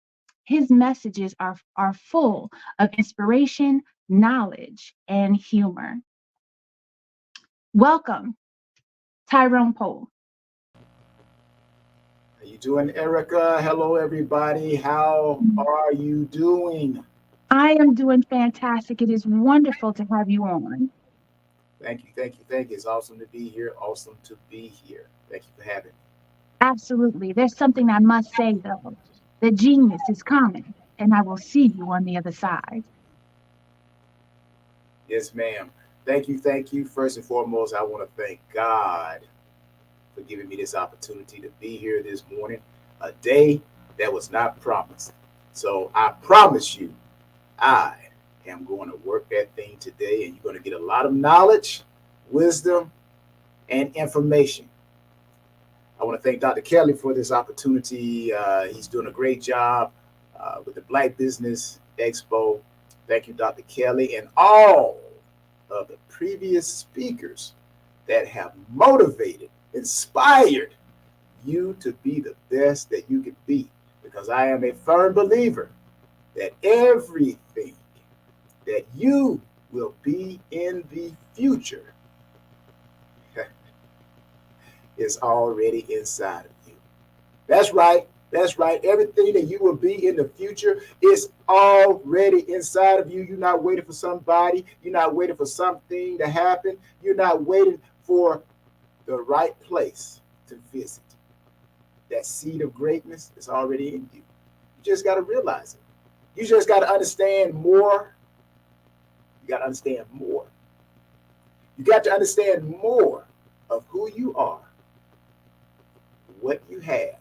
His messages are full of inspiration, knowledge, and humor. Welcome, Tyrone Poole. How you doing, Erica? Hello, everybody. How are you doing? I am doing fantastic. It is wonderful to have you on. Thank you, thank you, thank you. It's awesome to be here. Awesome to be here. Thank you for having me. Absolutely. There's something I must say, though. The genius is coming, and I will see you on the other side. Yes, ma'am. Thank you, thank you. First and foremost, I want to thank God for giving me this opportunity to be here this morning, a day that was not promised. So I promise you, I am going to work that thing today, and you're going to get a lot of knowledge, wisdom, and information. I want want to thank Dr. Kelly for this opportunity. He's doing a great job with the Black Business Expo. Thank you, Dr. Kelly, and all of the previous speakers that have motivated, inspired you to be the best that you can be. Because I am a firm believer that everything that you will be in the future is already inside of you. That's right. That's right. Everything that you will be in the future is already inside of you. You're not waiting for somebody. You're not waiting for something to happen. You're not waiting for the right place to visit. That seed of greatness is already in you. You just got to realize it. You just got to understand more. You got to understand more. You got to understand more of who you are, what you have,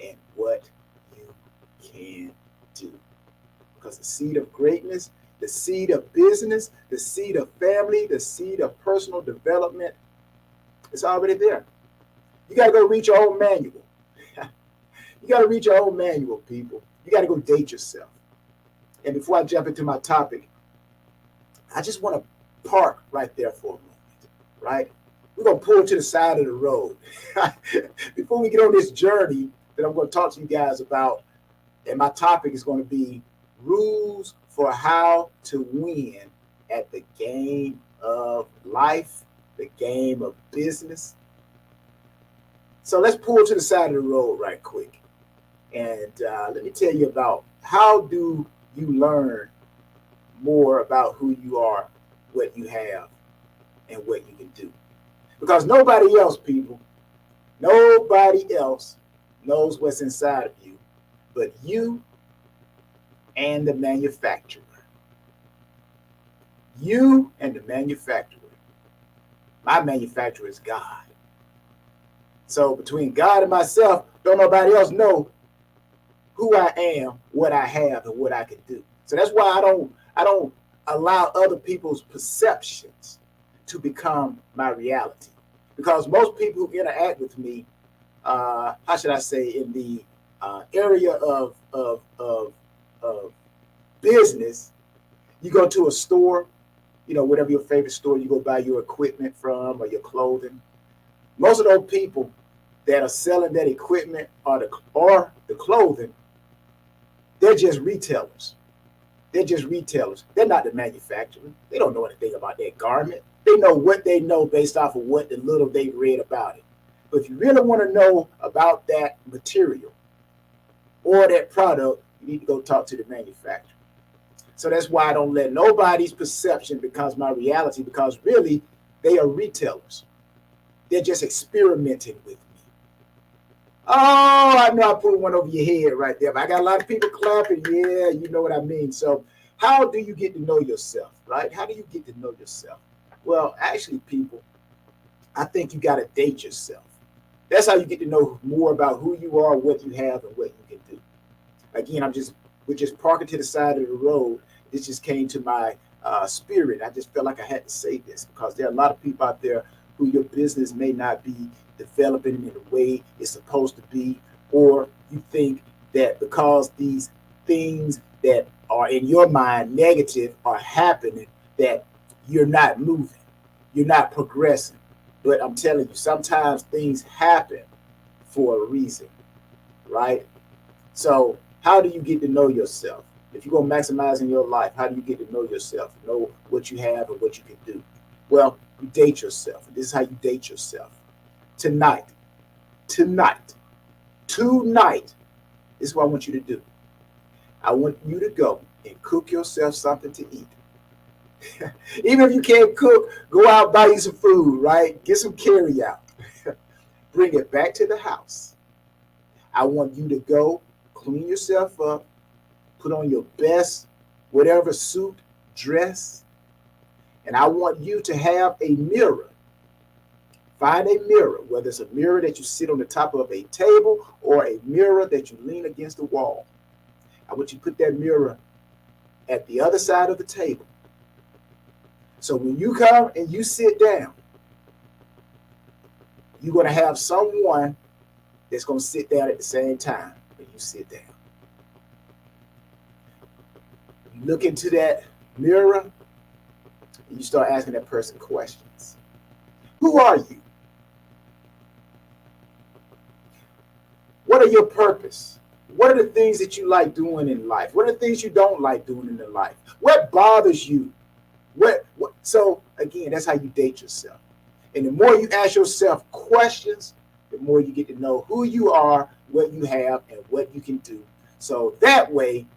and what you can do. Because the seed of greatness, the seed of business, the seed of family, the seed of personal development is already there. You got to go read your own manual. You got to read your own manual, people. You got to go date yourself. And before I jump into my topic, I just want to park right there for a moment, right? We're going to pull to the side of the road. Before we get on this journey that I'm going to talk to you guys about, and my topic is going to be rules for how to win at the game of life, the game of business. So let's pull to the side of the road right quick. And let me tell you about how do you learn more about who you are, what you have, and what you can do. Because nobody else, people, nobody else knows what's inside of you but you and the manufacturer. You and the manufacturer. My manufacturer is God. So between God and myself, don't nobody else know who I am, what I have, and what I can do. So that's why I don't allow other people's perceptions to become my reality. Because most people who interact with me, how should I say, in the area of business, you go to a store, you know, whatever your favorite store you go buy your equipment from or your clothing. Most of those people that are selling that equipment or the clothing, they're just retailers. They're just retailers. They're not the manufacturer. They don't know anything about that garment. They know what they know based off of what the little they read about it. But if you really want to know about that material or that product, you need to go talk to the manufacturer. So that's why I don't let nobody's perception become my reality, because really they are retailers. They're just experimenting with me. Oh, I know I put one over your head right there, but I got a lot of people clapping. Yeah, you know what I mean. So how do you get to know yourself, right? How do you get to know yourself? Well, actually, people, I think you got to date yourself. That's how you get to know more about who you are, what you have, and what you can do. Again, we're just parking to the side of the road. This just came to my spirit. I just felt like I had to say this because there are a lot of people out there who your business may not be developing in the way it's supposed to be, or you think that because these things that are in your mind negative are happening, that you're not moving, you're not progressing. But I'm telling you, sometimes things happen for a reason, right? So how do you get to know yourself? If you're going to maximize in your life, how do you get to know yourself? Know what you have and what you can do. Well, you date yourself. This is how you date yourself. Tonight, this is what I want you to do. I want you to go and cook yourself something to eat. Even if you can't cook, go out, buy you some food, right? Get some carry out. Bring it back to the house. I want you to go clean yourself up, put on your best, whatever suit, dress, and I want you to have a mirror. Find a mirror, whether it's a mirror that you sit on the top of a table or a mirror that you lean against the wall. I want you to put that mirror at the other side of the table. So when you come and you sit down, you're going to have someone that's going to sit down at the same time when you sit down. You look into that mirror and you start asking that person questions. Who are you? What are your purpose? What are the things that you like doing in life? What are the things you don't like doing in the life? What bothers you? So again, that's how you date yourself. And the more you ask yourself questions, the more you get to know who you are, what you have, and what you can do. So that way,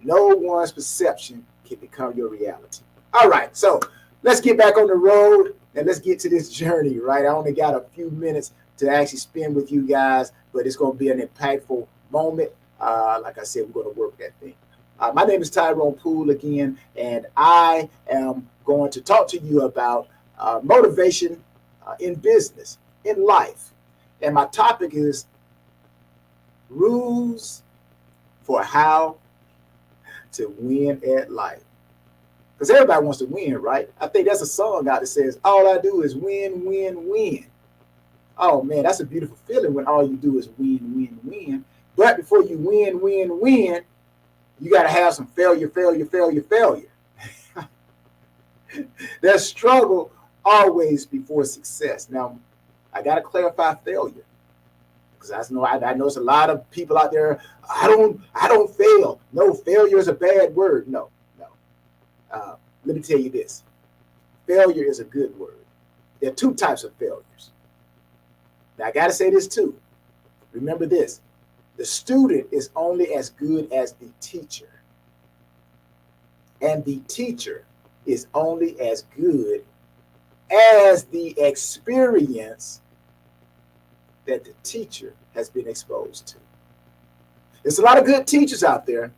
no one's perception can become your reality. All right, so let's get back on the road and let's get to this journey, right? I only got a few minutes to actually spend with you guys, but it's going to be an impactful moment. Like I said, we're going to work that thing. My name is Tyrone Poole again, and I am going to talk to you about motivation in business, in life. And my topic is rules for how to win at life. Because everybody wants to win, right? I think that's a song out that says, all I do is win, win, win. Oh, man, that's a beautiful feeling when all you do is win, win, win. But before you win, win, win, you got to have some failure. There's struggle always before success. Now, I got to clarify failure. Because I know it's a lot of people out there, I don't fail. No, failure is a bad word. No. Let me tell you this. Failure is a good word. There are two types of failures. Now, I got to say this too. Remember this. The student is only as good as the teacher. And the teacher is only as good as the experience that the teacher has been exposed to. There's a lot of good teachers out there.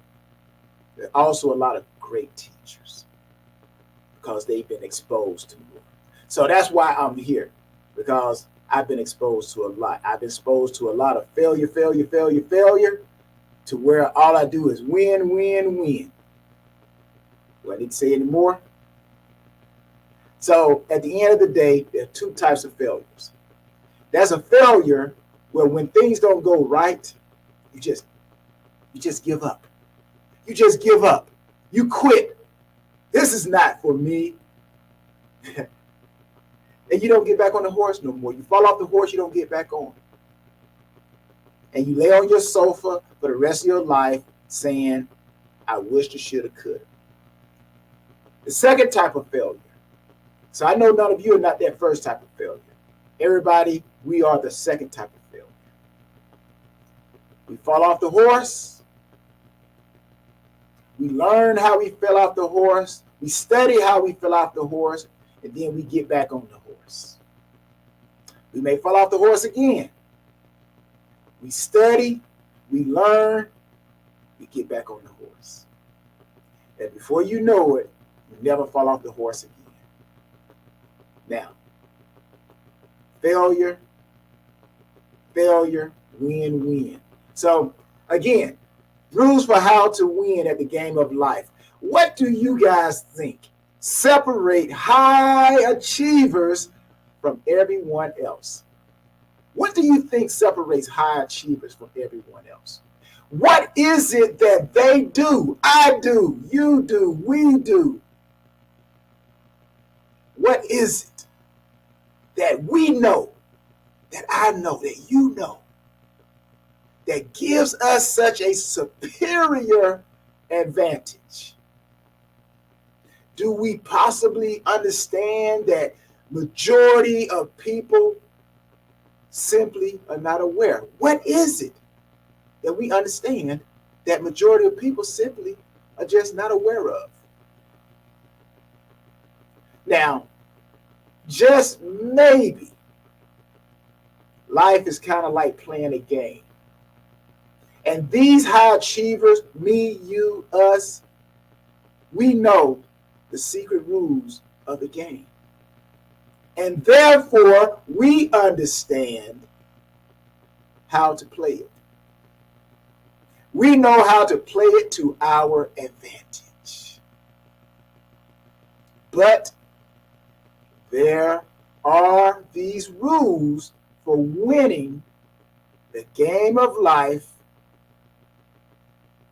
There are also a lot of great teachers because they've been exposed to more. So that's why I'm here, because I've been exposed to a lot. I've been exposed to a lot of failure, to where all I do is win, win, win. Do I need to say any more? So at the end of the day, there are two types of failures. There's a failure where when things don't go right, you just give up. You just give up. You quit. This is not for me. And you don't get back on the horse no more. You fall off the horse, you don't get back on. And you lay on your sofa for the rest of your life saying, I wished, shoulda, coulda. The second type of failure. So I know none of you are not that first type of failure. Everybody, we are the second type of failure. We fall off the horse. We learn how we fell off the horse. We study how we fell off the horse. And then we get back on the horse. We may fall off the horse again. We study, we learn, we get back on the horse. And before you know it, you never fall off the horse again. Now, failure, win, win. So again, rules for how to win at the game of life. What do you guys think separate high achievers from everyone else? What do you think separates high achievers from everyone else? What is it that they do? I do, you do, we do. What is it that we know, that I know, that you know, that gives us such a superior advantage? Do we possibly understand that majority of people simply are not aware? What is it that we understand that majority of people simply are just not aware of? Now, just maybe, life is kind of like playing a game. And these high achievers, me, you, us, we know the secret rules of the game. And therefore, we understand how to play it. We know how to play it to our advantage. But there are these rules for winning the game of life,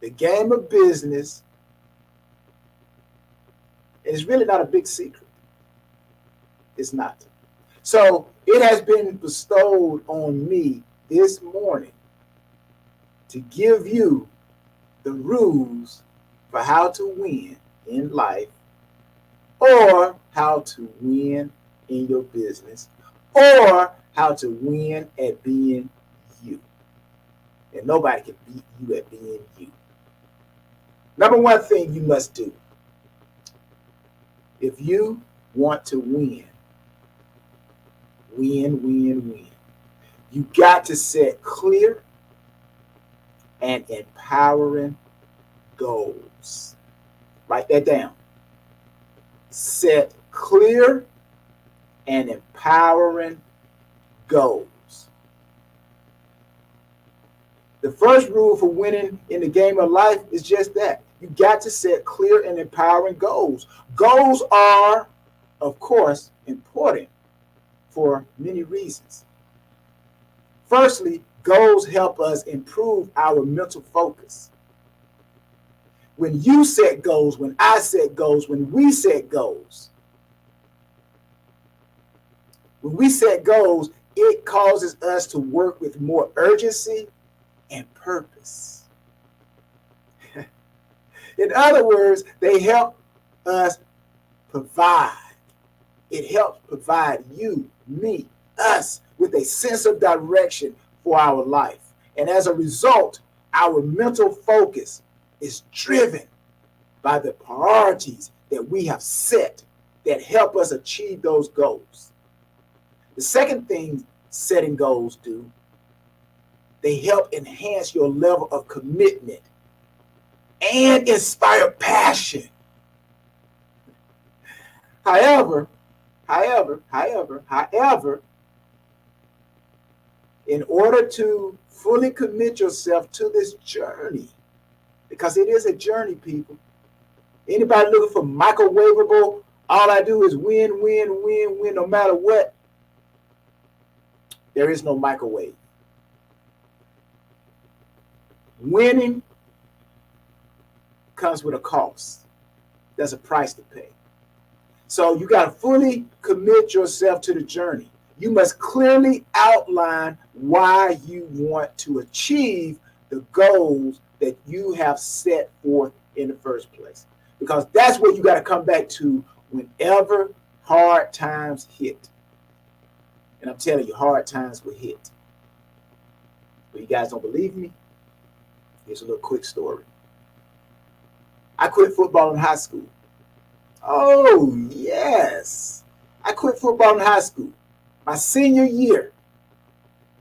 the game of business, and it's really not a big secret. It's not. So it has been bestowed on me this morning to give you the rules for how to win in life, or how to win in your business, or how to win at being you. And nobody can beat you at being you. Number one thing you must do if you want to win, you got to set clear and empowering goals. Write that down. Set clear and empowering goals. The first rule for winning in the game of life is just that. You got to set clear and empowering goals. Goals are, of course, important for many reasons. Firstly, goals help us improve our mental focus. When you set goals, when I set goals, when we set goals, it causes us to work with more urgency and purpose. In other words, they help us provide. It helps provide you, me, us with a sense of direction for our life. And as a result, our mental focus is driven by the priorities that we have set that help us achieve those goals. The second thing setting goals do, they help enhance your level of commitment and inspire passion. However, in order to fully commit yourself to this journey, because it is a journey, people. Anybody looking for microwavable, all I do is win, no matter what? There is no microwave. Winning comes with a cost. There's a price to pay. So you got to fully commit yourself to the journey. You must clearly outline why you want to achieve the goals that you have set forth in the first place. Because that's what you got to come back to whenever hard times hit. And I'm telling you, hard times will hit. But you guys don't believe me? Here's a little quick story. I quit football in high school. Oh, yes. I quit football in high school. My senior year.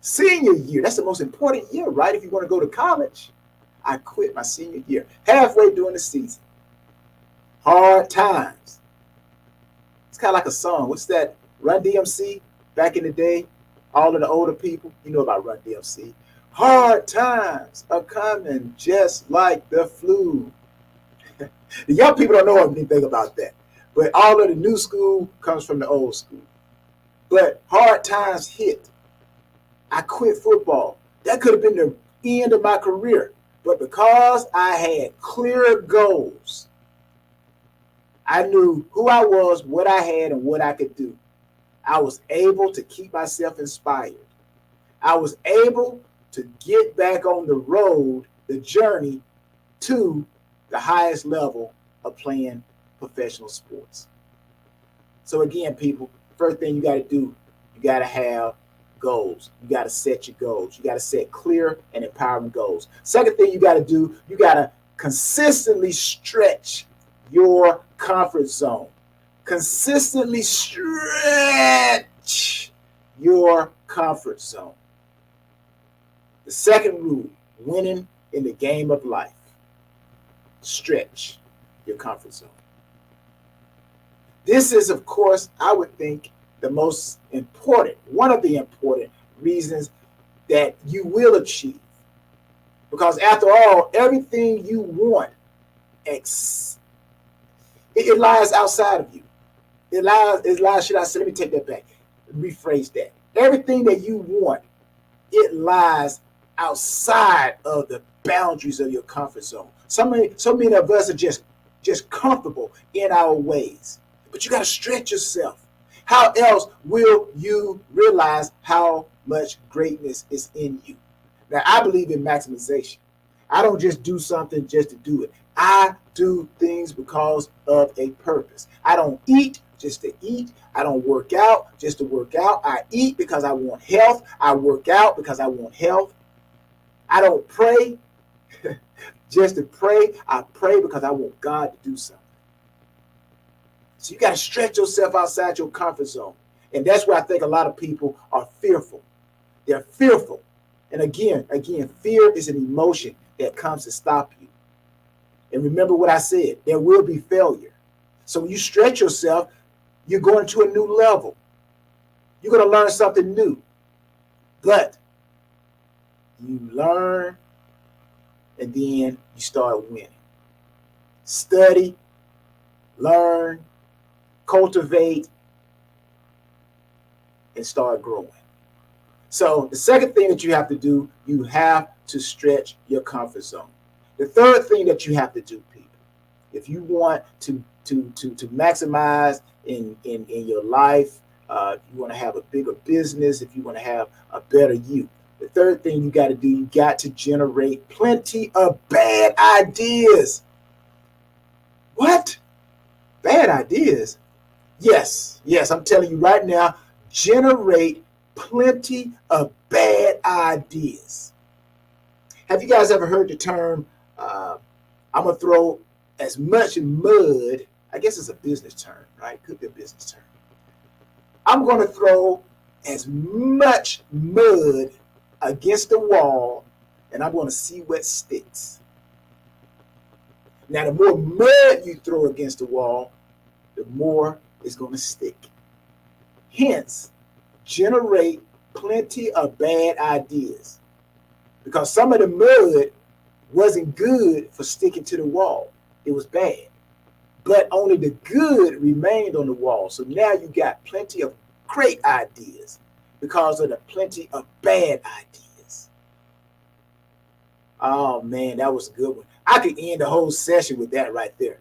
That's the most important year, right? If you want to go to college. I quit my senior year, halfway during the season. Hard times. It's kind of like a song. What's that? Run DMC back in the day. All of the older people, you know about Run DMC. Hard times are coming just like the flu. The young people don't know anything about that. But all of the new school comes from the old school. But hard times hit. I quit football. That could have been the end of my career. But because I had clear goals, I knew who I was, what I had, and what I could do. I was able to keep myself inspired. I was able to get back on the road, the journey to the highest level of playing professional sports. So again, people, first thing you got to do, you got to have goals. You got to set your goals. You got to set clear and empowering goals. Second thing you got to do, you got to consistently stretch your comfort zone. Consistently stretch your comfort zone. The second rule, winning in the game of life. Stretch your comfort zone. This is, of course, I would think, the most important, one of the important reasons that you will achieve. Because after all, everything you want, it lies outside of you. It lies, should I say, let me take that back. Rephrase that. Everything that you want, it lies outside of the boundaries of your comfort zone. So many of us are just comfortable in our ways. But you got to stretch yourself. How else will you realize how much greatness is in you? Now, I believe in maximization. I don't just do something just to do it. I do things because of a purpose. I don't eat just to eat. I don't work out just to work out. I eat because I want health. I work out because I want health. I don't pray just to pray. I pray because I want God to do something. So you got to stretch yourself outside your comfort zone. And that's where I think a lot of people are fearful. They're fearful. And again, fear is an emotion that comes to stop you. And remember what I said, there will be failure. So when you stretch yourself, you're going to a new level. You're going to learn something new. But you learn and then you start winning. Study, learn, cultivate, and start growing. So the second thing that you have to do, you have to stretch your comfort zone. The third thing that you have to do, people, if you want to maximize in your life, if you want to have a bigger business, if you want to have a better you, the third thing you got to do, you got to generate plenty of bad ideas. What? Bad ideas? Yes, I'm telling you right now, generate plenty of bad ideas. Have you guys ever heard the term, I'm going to throw as much mud, I guess it's a business term, right? Could be a business term. I'm going to throw as much mud against the wall, and I'm going to see what sticks. Now, the more mud you throw against the wall, the more it's going to stick. Hence, generate plenty of bad ideas. Because some of the mud wasn't good for sticking to the wall. It was bad. But only the good remained on the wall. So now you got plenty of great ideas because of the plenty of bad ideas. Oh man, that was a good one. I could end the whole session with that right there.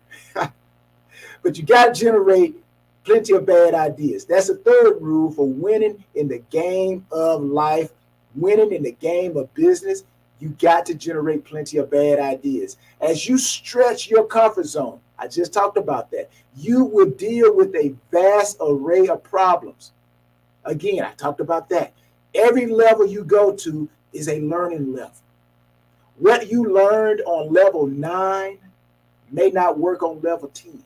But you got to generate plenty of bad ideas. That's the third rule for winning in the game of life, winning in the game of business. You got to generate plenty of bad ideas. As you stretch your comfort zone, I just talked about that, you will deal with a vast array of problems. Again, I talked about that. Every level you go to is a learning level. What you learned on level 9 may not work on level 10.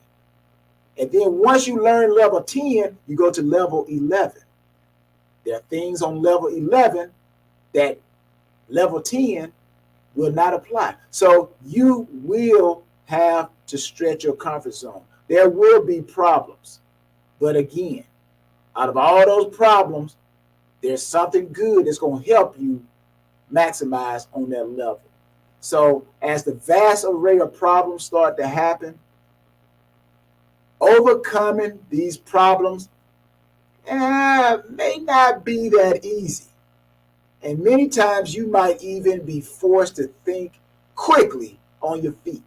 And then once you learn level 10, you go to level 11. There are things on level 11 that level 10 will not apply. So you will have to stretch your comfort zone. There will be problems. But again, out of all those problems, there's something good that's going to help you maximize on that level. So as the vast array of problems start to happen, overcoming these problems may not be that easy. And many times you might even be forced to think quickly on your feet.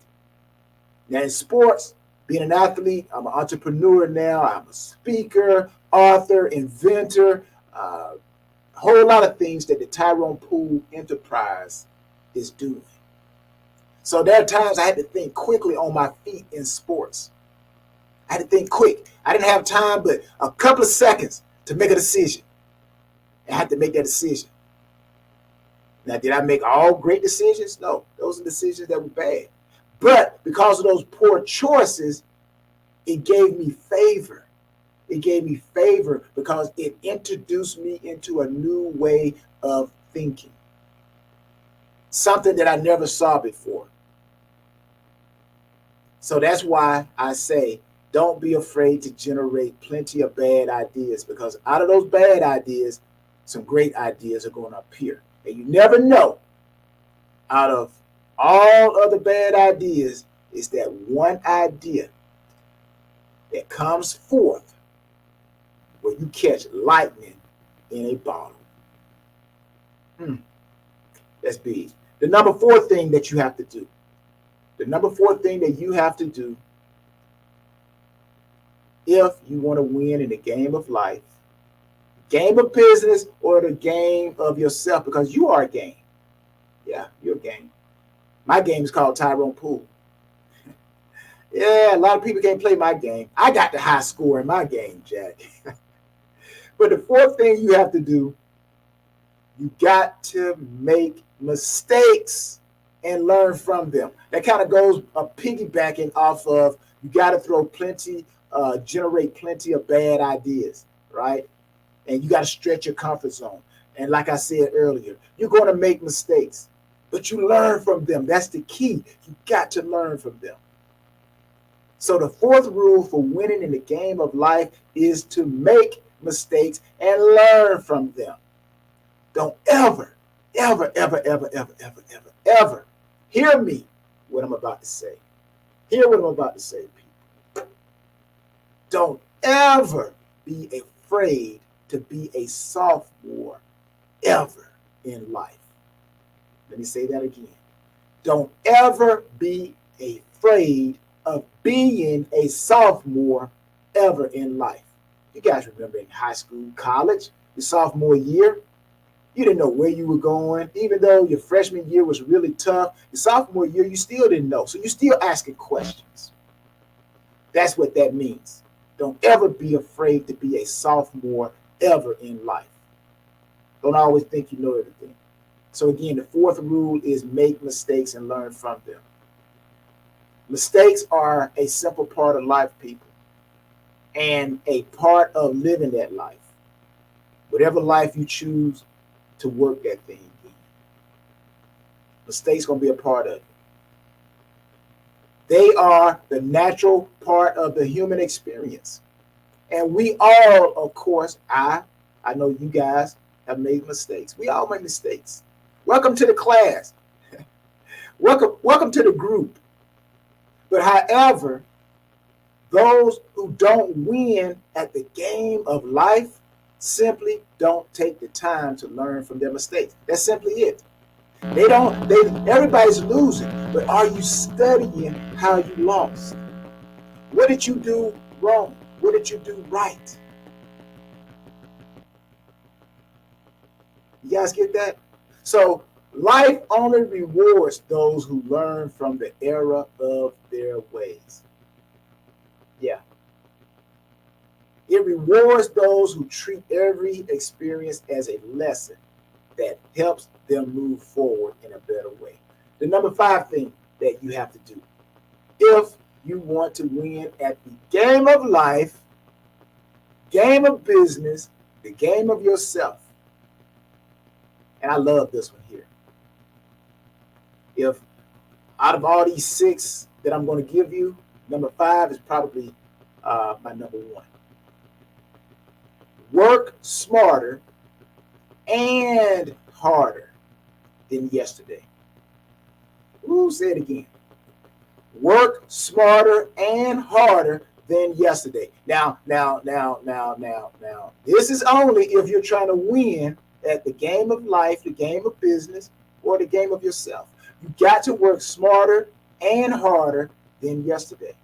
Now in sports, being an athlete, I'm an entrepreneur now. I'm a speaker, author, inventor, a whole lot of things that the Tyrone Poole Enterprise is doing. So there are times I had to think quickly on my feet in sports. I had to think quick. I didn't have time but a couple of seconds to make a decision. I had to make that decision. Now, did I make all great decisions? No, those are decisions that were bad. But because of those poor choices, it gave me favor. It gave me favor because it introduced me into a new way of thinking. Something that I never saw before. So that's why I say, don't be afraid to generate plenty of bad ideas, because out of those bad ideas, some great ideas are going to appear. And you never know, out of all other bad ideas, is that one idea that comes forth where you catch lightning in a bottle. That's big. The number 4 thing that you have to do. The number 4 thing that you have to do if you want to win in the game of life, game of business, or the game of yourself, because you are a game. Yeah, you're a game. My game is called Tyrone Poole. Yeah, a lot of people can't play my game. I got the high score in my game, Jack. But the 4th thing you have to do, you got to make mistakes and learn from them. That kind of goes piggybacking off of you got to generate plenty of bad ideas, right? And you got to stretch your comfort zone. And like I said earlier, you're going to make mistakes, but you learn from them. That's the key. You got to learn from them. So the 4th rule for winning in the game of life is to make mistakes and learn from them. Don't ever, ever, ever, ever, ever, ever, ever, ever hear me what I'm about to say. Hear what I'm about to say, people. Don't ever be afraid to be a sophomore ever in life. Let me say that again. Don't ever be afraid of being a sophomore ever in life. You guys remember in high school, college, your sophomore year, you didn't know where you were going. Even though your freshman year was really tough, your sophomore year, you still didn't know. So you're still asking questions. That's what that means. Don't ever be afraid to be a sophomore ever in life. Don't always think you know everything. So again, the 4th rule is make mistakes and learn from them. Mistakes are a simple part of life, people, and a part of living that life. Whatever life you choose to work that thing in, mistakes going to be a part of it. They are the natural part of the human experience. And we all, of course, I know you guys have made mistakes. We all make mistakes. Welcome to the class. Welcome to the group. But however, those who don't win at the game of life simply don't take the time to learn from their mistakes. That's simply it. Everybody's losing, but are you studying how you lost? What did you do wrong? What did you do right? You guys get that? So life only rewards those who learn from the error of their ways. Yeah. It rewards those who treat every experience as a lesson that helps them move forward in a better way. The number 5 thing that you have to do, if you want to win at the game of life, game of business, the game of yourself, and I love this one here. If out of all these 6 that I'm going to give you, number 5 is probably my number 1. Work smarter and harder than yesterday. Ooh, say it again. Work smarter and harder than yesterday. Now. This is only if you're trying to win at the game of life, the game of business, or the game of yourself. You got to work smarter and harder than yesterday.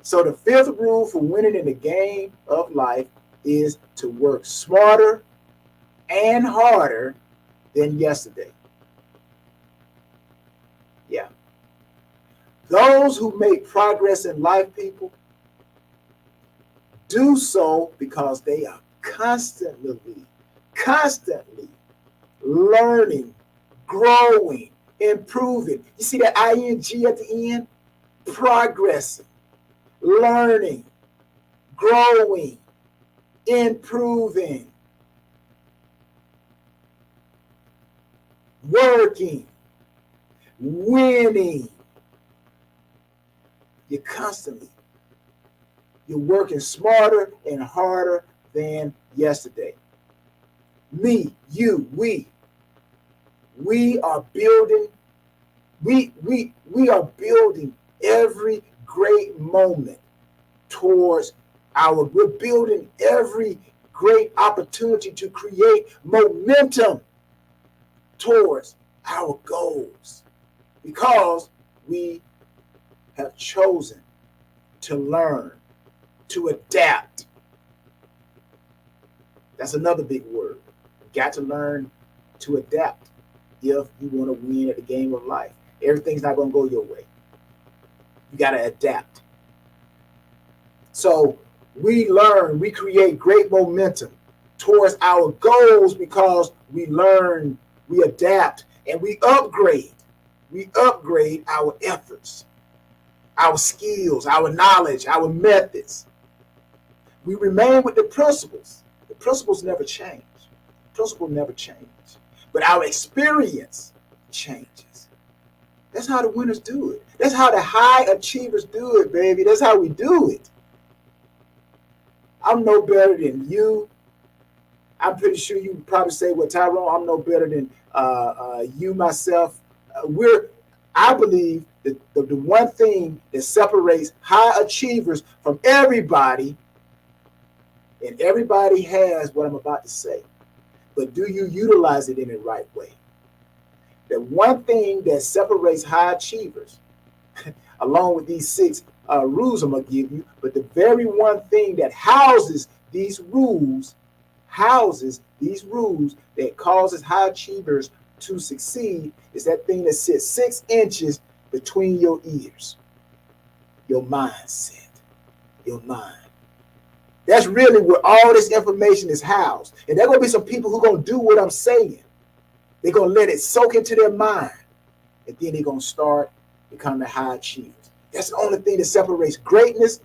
So the 5th rule for winning in the game of life is to work smarter and harder than yesterday. Yeah. Those who make progress in life, people, do so because they are constantly learning, growing, improving. You see that ing at the end? Progressing, learning, growing, improving, working, winning. You're working smarter and harder than yesterday. Me, you, we are building, we are building every great moment towards we're building every great opportunity to create momentum towards our goals because we have chosen to learn, to adapt. That's another big word. You got to learn to adapt if you want to win at the game of life. Everything's not going to go your way. You got to adapt. So we learn, we create great momentum towards our goals because we learn, we adapt, and we upgrade. We upgrade our efforts, our skills, our knowledge, our methods. We remain with the principles. The principles never change. The principles never change. But our experience changes. That's how the winners do it. That's how the high achievers do it, baby. That's how we do it. I'm no better than you. I'm pretty sure you would probably say, well, Tyrone, I'm no better than you, myself. I believe that the one thing that separates high achievers from everybody, and everybody has what I'm about to say, but do you utilize it in the right way? The one thing that separates high achievers, along with these 6 rules I'm going to give you, but the very one thing that houses these rules that causes high achievers to succeed is that thing that sits 6 inches between your ears. Your mindset. Your mind. That's really where all this information is housed. And there are going to be some people who are going to do what I'm saying. They're going to let it soak into their mind. And then they're going to start becoming high achievers. That's the only thing that separates greatness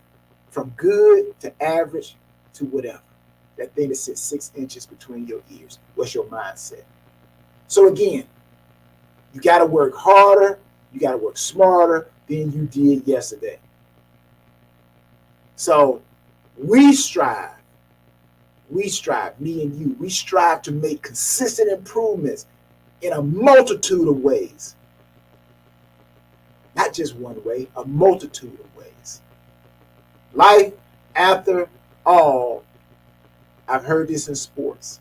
from good to average to whatever. That thing that sits 6 inches between your ears. What's your mindset? So again, you got to work harder. You got to work smarter than you did yesterday. So we strive, me and you, we strive to make consistent improvements in a multitude of ways. Not just one way, a multitude of ways. Life, after all, I've heard this in sports.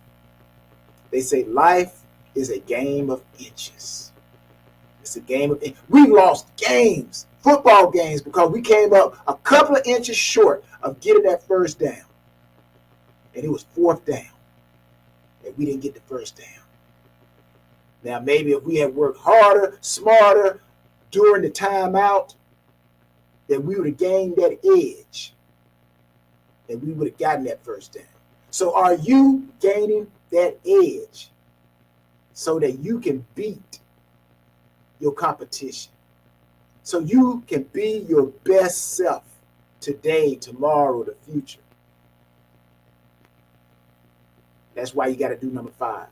They say life is a game of inches. It's a game of inches. We lost games, football games, because we came up a couple of inches short of getting that first down. And it was 4th down. And we didn't get the first down. Now, maybe if we had worked harder, smarter during the timeout, then we would have gained that edge. And we would have gotten that first down. So are you gaining that edge so that you can beat your competition? So you can be your best self today, tomorrow, the future. That's why you got to do number 5.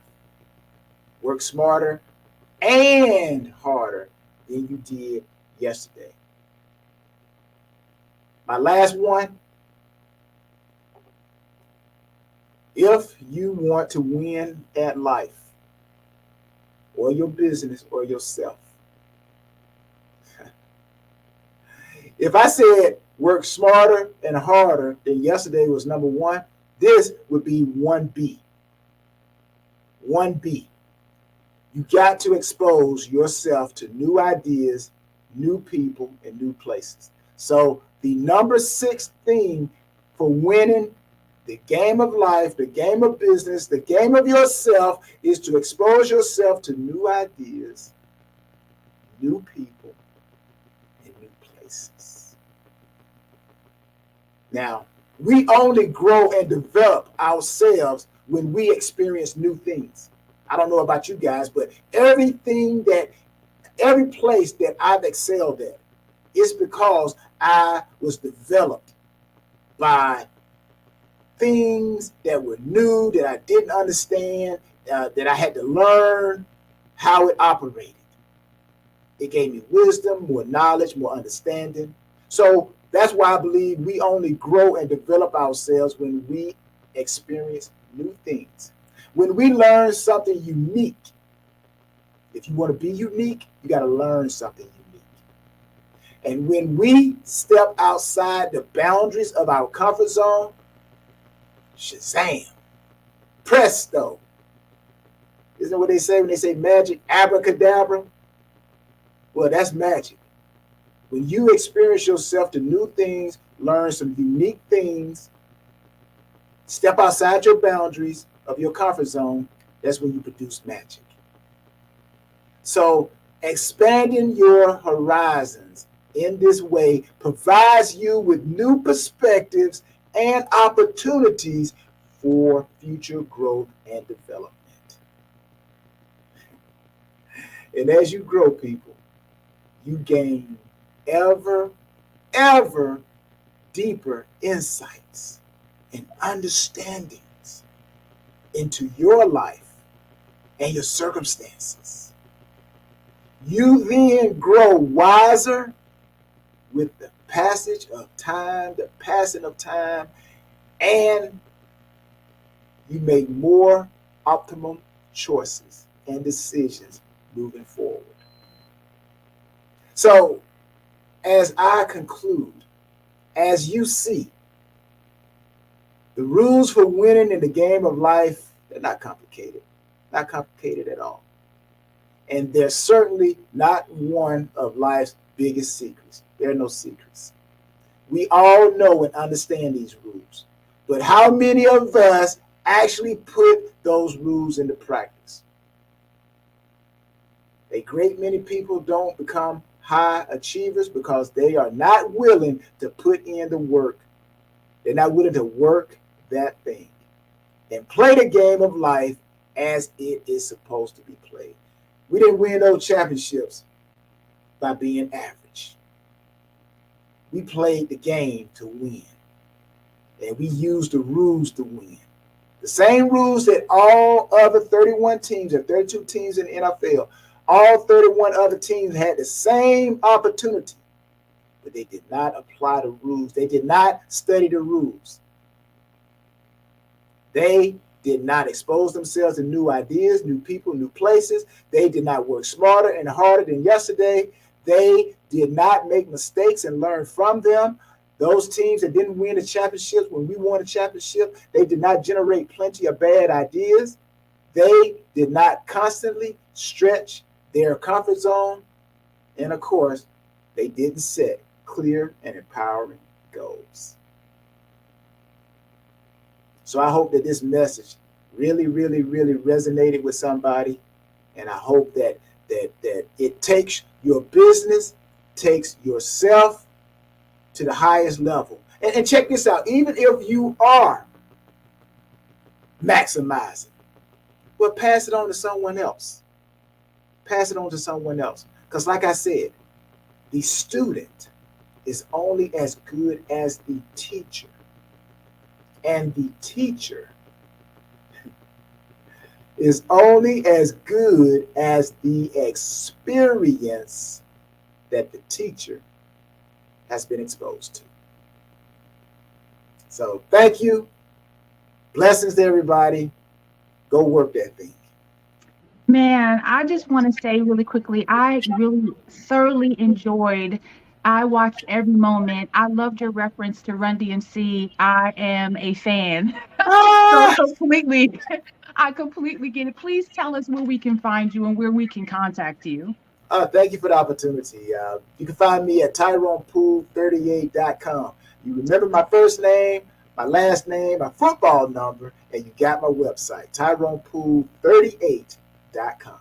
Work smarter and harder than you did yesterday. My last one. If you want to win at life, or your business, or yourself, if I said work smarter and harder than yesterday was number 1, this would be 1B. 1B. You got to expose yourself to new ideas, new people, and new places. So the number 6 thing for winning the game of life, the game of business, the game of yourself is to expose yourself to new ideas, new people, and new places. Now, we only grow and develop ourselves when we experience new things. I don't know about you guys, but every place that I've excelled at is because I was developed by things that were new, that I didn't understand, that I had to learn how it operated. It gave me wisdom, more knowledge, more understanding. So that's why I believe we only grow and develop ourselves when we experience new things. When we learn something unique. If you want to be unique, you got to learn something unique. And when we step outside the boundaries of our comfort zone, shazam, Presto. Isn't that what they say when they say magic, abracadabra? Well, that's magic. When you experience yourself to new things, learn some unique things, step outside your boundaries of your comfort zone, that's when you produce magic. So expanding your horizons in this way provides you with new perspectives and opportunities for future growth and development. And as you grow, people, you gain ever deeper insights and understandings into your life and your circumstances. You then grow wiser with the passage of time, the passing of time, and you make more optimum choices and decisions moving forward. So, as I conclude, as you see, the rules for winning in the game of life, they're not complicated at all. And they're certainly not one of life's biggest secrets. There are no secrets. We all know and understand these rules, but how many of us actually put those rules into practice? A great many people don't become high achievers because they are not willing to put in the work. They're not willing to work that thing and play the game of life as it is supposed to be played. We didn't win those championships by being average. We played the game to win, and we used the rules to win. The same rules that all other 31 teams and 32 teams in the NFL, all 31 other teams had the same opportunity, but they did not apply the rules. They did not study the rules. They did not expose themselves to new ideas, new people, new places. They did not work smarter and harder than yesterday. They did not make mistakes and learn from them. Those teams that didn't win the championships when we won the championship, they did not generate plenty of bad ideas. They did not constantly stretch their comfort zone. And of course, they didn't set clear and empowering goals. So I hope that this message really resonated with somebody. And I hope that it takes your business, takes yourself to the highest level. And check this out, even if you are maximizing, well, pass it on to someone else. Pass it on to someone else. Because like I said, the student is only as good as the teacher. And the teacher is only as good as the experience that the teacher has been exposed to. So thank you. Blessings to everybody. Go work that thing. Man, I just want to say really quickly, I really thoroughly enjoyed. I watched every moment. I loved your reference to Run DMC. I am a fan. So completely, I completely get it. Please tell us where we can find you and where we can contact you. Thank you for the opportunity. You can find me at TyronePool38.com. You remember my first name, my last name, my football number, and you got my website, TyronePool38.com.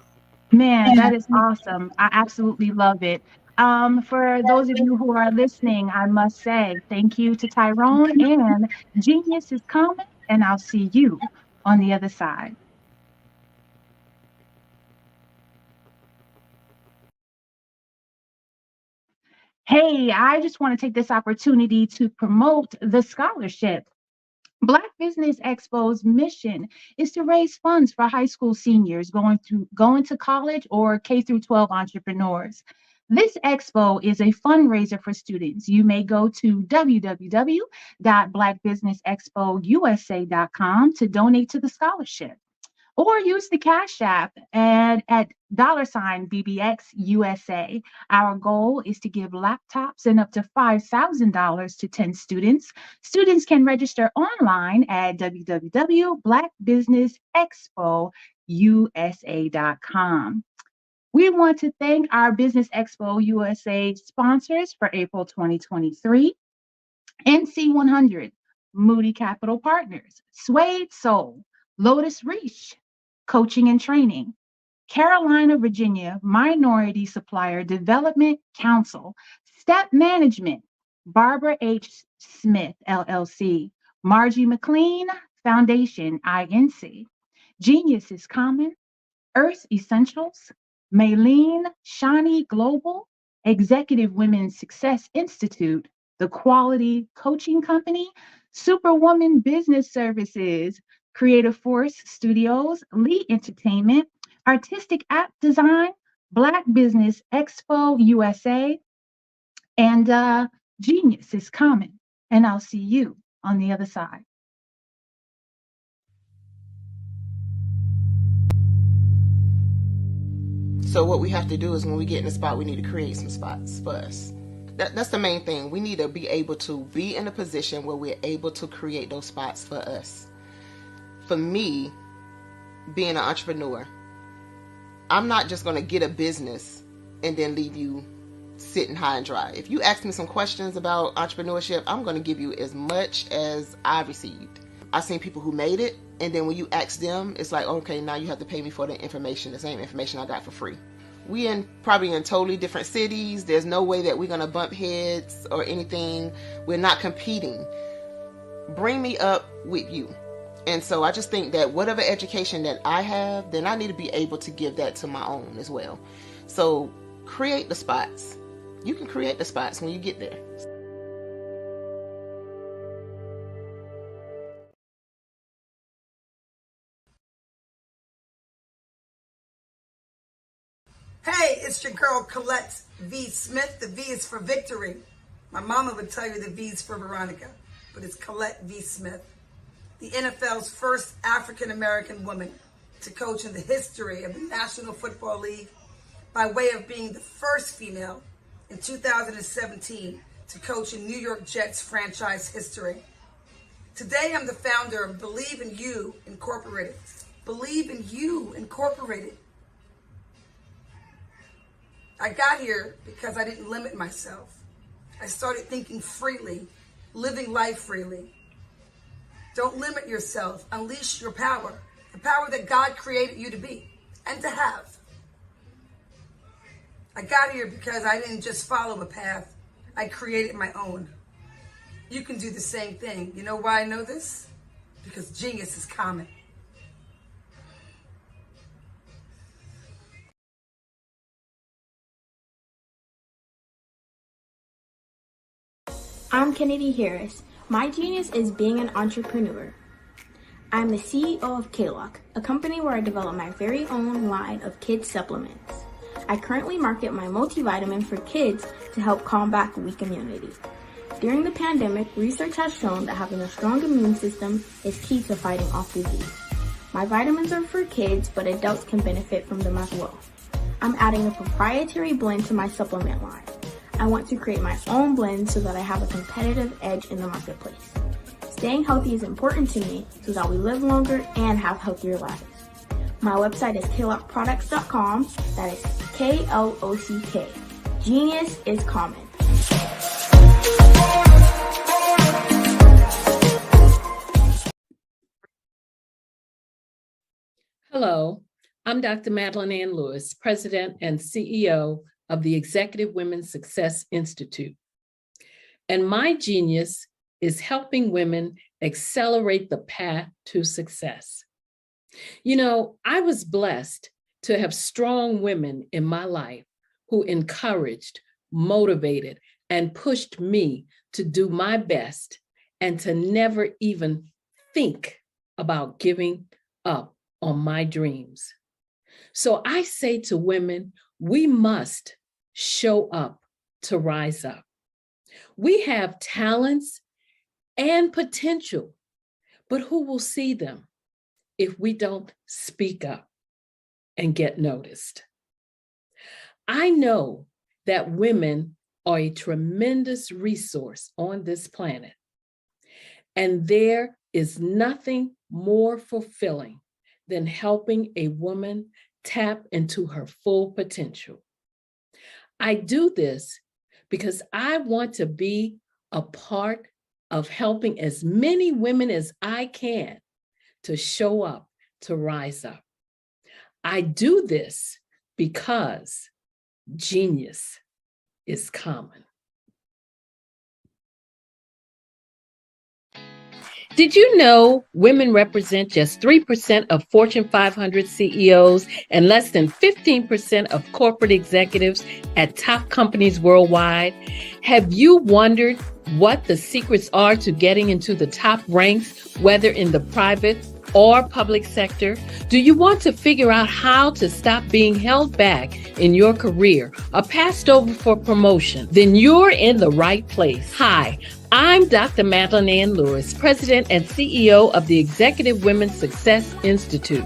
Man, that is awesome. I absolutely love it. For those of you who are listening, I must say thank you to Tyrone, and genius is coming, and I'll see you on the other side. Hey, I just want to take this opportunity to promote the scholarship. Black Business Expo's mission is to raise funds for high school seniors going to college or K through 12 entrepreneurs. This expo is a fundraiser for students. You may go to www.blackbusinessexpousa.com to donate to the scholarship. or use the Cash App and at $BBX USA. Our goal is to give laptops and up to $5,000 to 10 students. Students can register online at www.blackbusinessexpousa.com. We want to thank our Business Expo USA sponsors for April 2023. NC100, Moody Capital Partners, Suede Soul, Lotus Reach, Coaching and Training, Carolina, Virginia Minority Supplier Development Council, Step Management, Barbara H. Smith, LLC, Margie McLean Foundation, INC, Genius is Common, Earth Essentials, Maylene Shani Global, Executive Women's Success Institute, The Quality Coaching Company, Superwoman Business Services, Creative Force Studios, Lee Entertainment, Artistic App Design, Black Business Expo USA, and Genius is Common. And I'll see you on the other side. So what we have to do is when we get in a spot, we need to create some spots for us. That's the main thing. We need to be able to be in a position where we're able to create those spots for us. For me, being an entrepreneur, I'm not just going to get a business and then leave you sitting high and dry. If you ask me some questions about entrepreneurship, I'm going to give you as much as I received. I've seen people who made it, and then when you ask them, it's like, okay, now you have to pay me for the information, the same information I got for free. We probably in totally different cities. There's no way that we're going to bump heads or anything. We're not competing. Bring me up with you. And so I just think that whatever education that I have, then I need to be able to give that to my own as well. So create the spots. You can create the spots when you get there. Hey, it's your girl Colette V. Smith. The V is for victory. My mama would tell you the V is for Veronica, but it's Colette V. Smith, the NFL's first African-American woman to coach in the history of the National Football League, by way of being the first female in 2017 to coach in New York Jets franchise history. Today, I'm the founder of Believe in You Incorporated. Believe in You Incorporated. I got here because I didn't limit myself. I started thinking freely, living life freely. Don't limit yourself. Unleash your power, the power that God created you to be and to have. I got here because I didn't just follow a path. I created my own. You can do the same thing. You know why I know this? Because genius is common. I'm Kennedy Harris. My genius is being an entrepreneur. I'm the CEO of K-Lock, a company where I develop my very own line of kids supplements. I currently market my multivitamin for kids to help combat weak immunity. During the pandemic, research has shown that having a strong immune system is key to fighting off disease. My vitamins are for kids, but adults can benefit from them as well. I'm adding a proprietary blend to my supplement line. I want to create my own blend so that I have a competitive edge in the marketplace. Staying healthy is important to me so that we live longer and have healthier lives. My website is klockproducts.com. That is K-L-O-C-K. Genius is common. Hello, I'm Dr. Madeline Ann Lewis, President and CEO of the Executive Women's Success Institute. And my genius is helping women accelerate the path to success. You know, I was blessed to have strong women in my life who encouraged, motivated, and pushed me to do my best and to never even think about giving up on my dreams. So I say to women, we must show up to rise up. We have talents and potential, but who will see them? if we don't speak up and get noticed. I know that women are a tremendous resource on this planet, and there is nothing more fulfilling than helping a woman tap into her full potential. I do this because I want to be a part of helping as many women as I can to show up, to rise up. I do this because genius is common. Did you know women represent just 3% of Fortune 500 CEOs and less than 15% of corporate executives at top companies worldwide? Have you wondered what the secrets are to getting into the top ranks, whether in the private or public sector? Do you want to figure out how to stop being held back in your career or passed over for promotion? Then you're in the right place. Hi, I'm Dr. Madeline Ann Lewis, President and CEO of the Executive Women's Success Institute.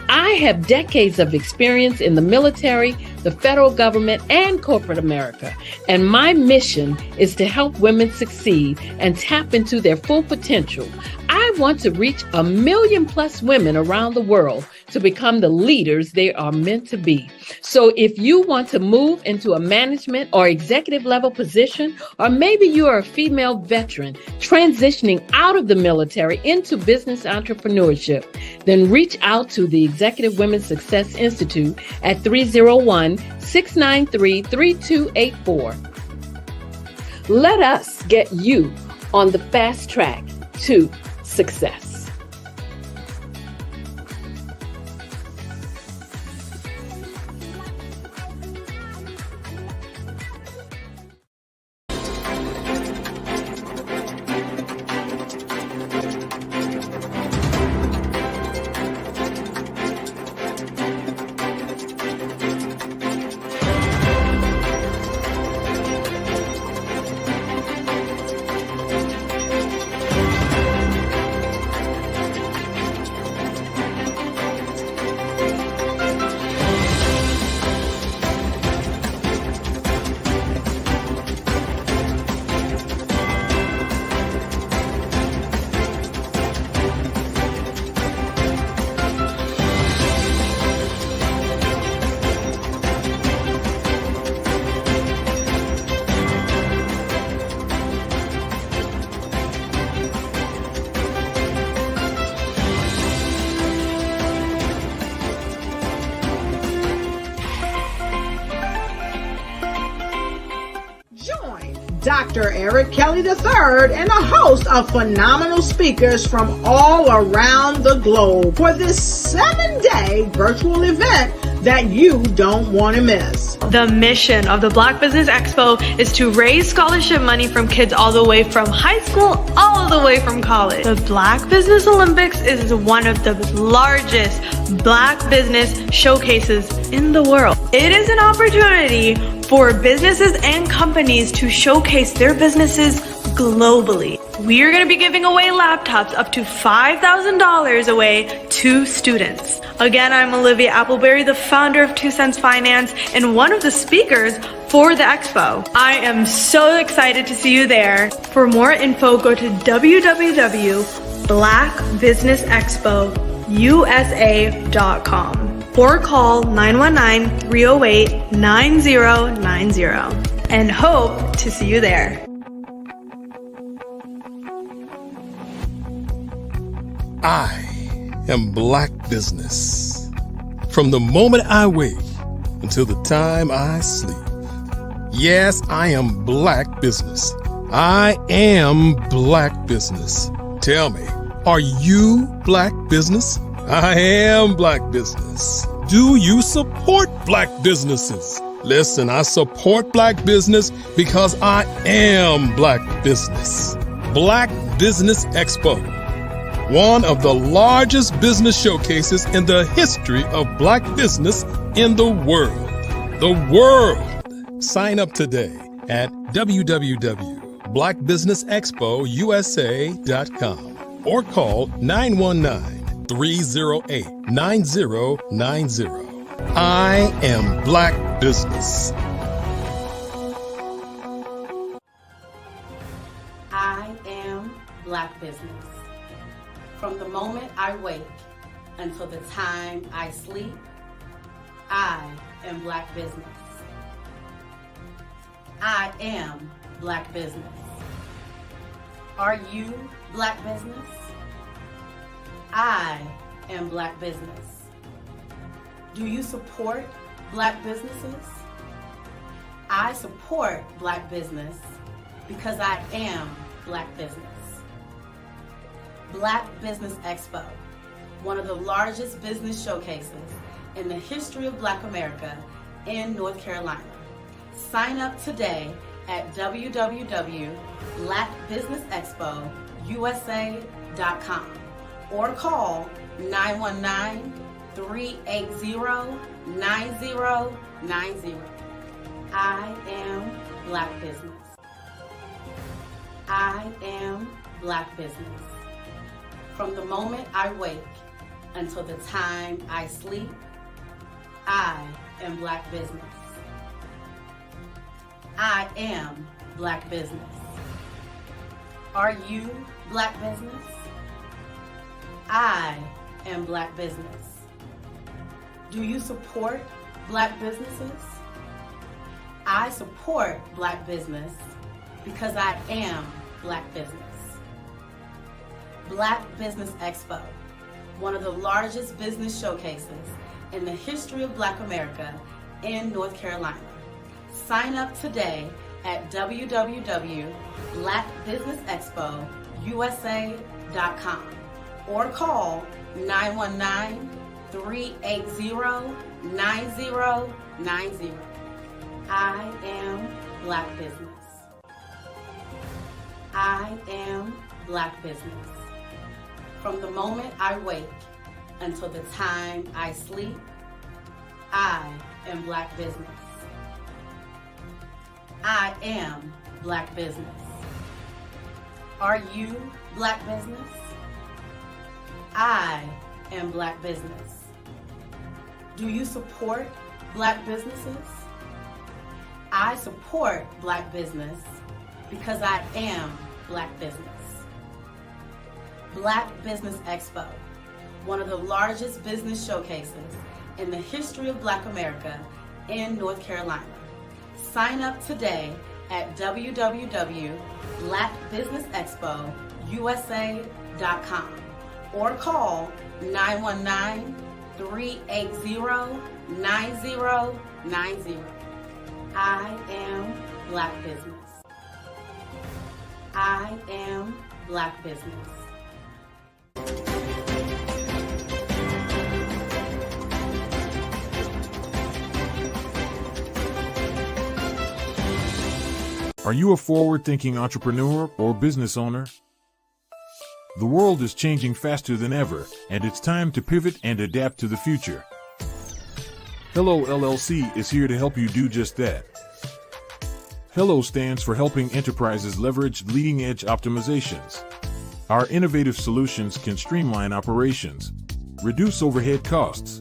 I have decades of experience in the military, the federal government, and corporate America, and my mission is to help women succeed and tap into their full potential. I want to reach 1 million plus women around the world to become the leaders they are meant to be. So if you want to move into a management or executive level position, or maybe you are a female veteran transitioning out of the military into business entrepreneurship, then reach out to the Executive Women's Success Institute at 301-693-3284. Let us get you on the fast track to success. Dr. Eric Kelly III and a host of phenomenal speakers from all around the globe for this 7-day virtual event that you don't want to miss. The mission of the Black Business Expo is to raise scholarship money from kids all the way from high school, all the way from college. The Black Business Olympics is one of the largest Black business showcases in the world. It is an opportunity for businesses and companies to showcase their businesses globally. We are going to be giving away laptops up to $5,000 away to students. Again, I'm Olivia Appleberry, the founder of 2 Cents Finance and one of the speakers for the expo. I am so excited to see you there. For more info, go to www.blackbusinessexpousa.com or call 919-308-9090 and hope to see you there. I am Black Business. From the moment I wake until the time I sleep. Yes, I am Black Business. I am Black Business. Tell me, are you Black Business? I am Black Business. Do you support Black businesses? Listen, I support Black business because I am Black Business. Black Business Expo, one of the largest business showcases in the history of Black business in the world. The world. Sign up today at www.blackbusinessexpousa.com or call 919 308-9090. I am Black Business. I am Black Business. From the moment I wake until the time I sleep, I am Black Business. I am Black Business. Are you Black Business? I am Black Business. Do you support Black businesses? I support Black business because I am Black business. Black Business Expo, one of the largest business showcases in the history of Black America in North Carolina. Sign up today at www.blackbusinessexpousa.com or call 919-380-9090. I am Black Business. I am Black Business. From the moment I wake until the time I sleep, I am Black Business. I am Black Business. Are you Black Business? I am Black Business. Do you support Black businesses? I support Black business because I am Black business. Black Business Expo, one of the largest business showcases in the history of Black America in North Carolina. Sign up today at www.blackbusinessexpousa.com or call 919-380-9090. I am Black Business. I am Black Business. From the moment I wake until the time I sleep, I am Black Business. I am Black Business. Are you Black Business? I am Black Business. Do you support Black businesses? I support Black business because I am Black business. Black Business Expo, one of the largest business showcases in the history of Black America in North Carolina. Sign up today at www.blackbusinessexpousa.com or call 919-380-9090. I am Black Business. I am Black Business. Are you a forward-thinking entrepreneur or business owner? The world is changing faster than ever, and it's time to pivot and adapt to the future. Hello LLC is here to help you do just that. Hello stands for helping enterprises leverage leading-edge optimizations. Our innovative solutions can streamline operations, reduce overhead costs,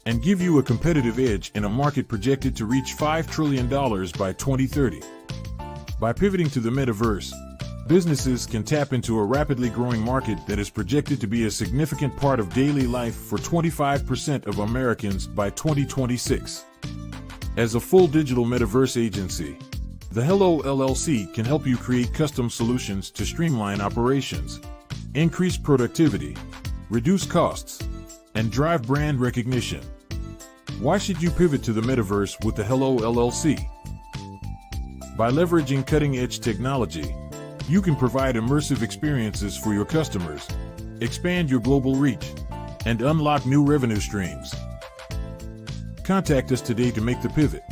and give you a competitive edge in a market projected to reach $5 trillion by 2030. By pivoting to the metaverse, businesses can tap into a rapidly growing market that is projected to be a significant part of daily life for 25% of Americans by 2026. As a full digital metaverse agency, the Hello LLC can help you create custom solutions to streamline operations, increase productivity, reduce costs, and drive brand recognition. Why should you pivot to the metaverse with the Hello LLC? By leveraging cutting-edge technology, you can provide immersive experiences for your customers, expand your global reach, and unlock new revenue streams. Contact us today to make the pivot.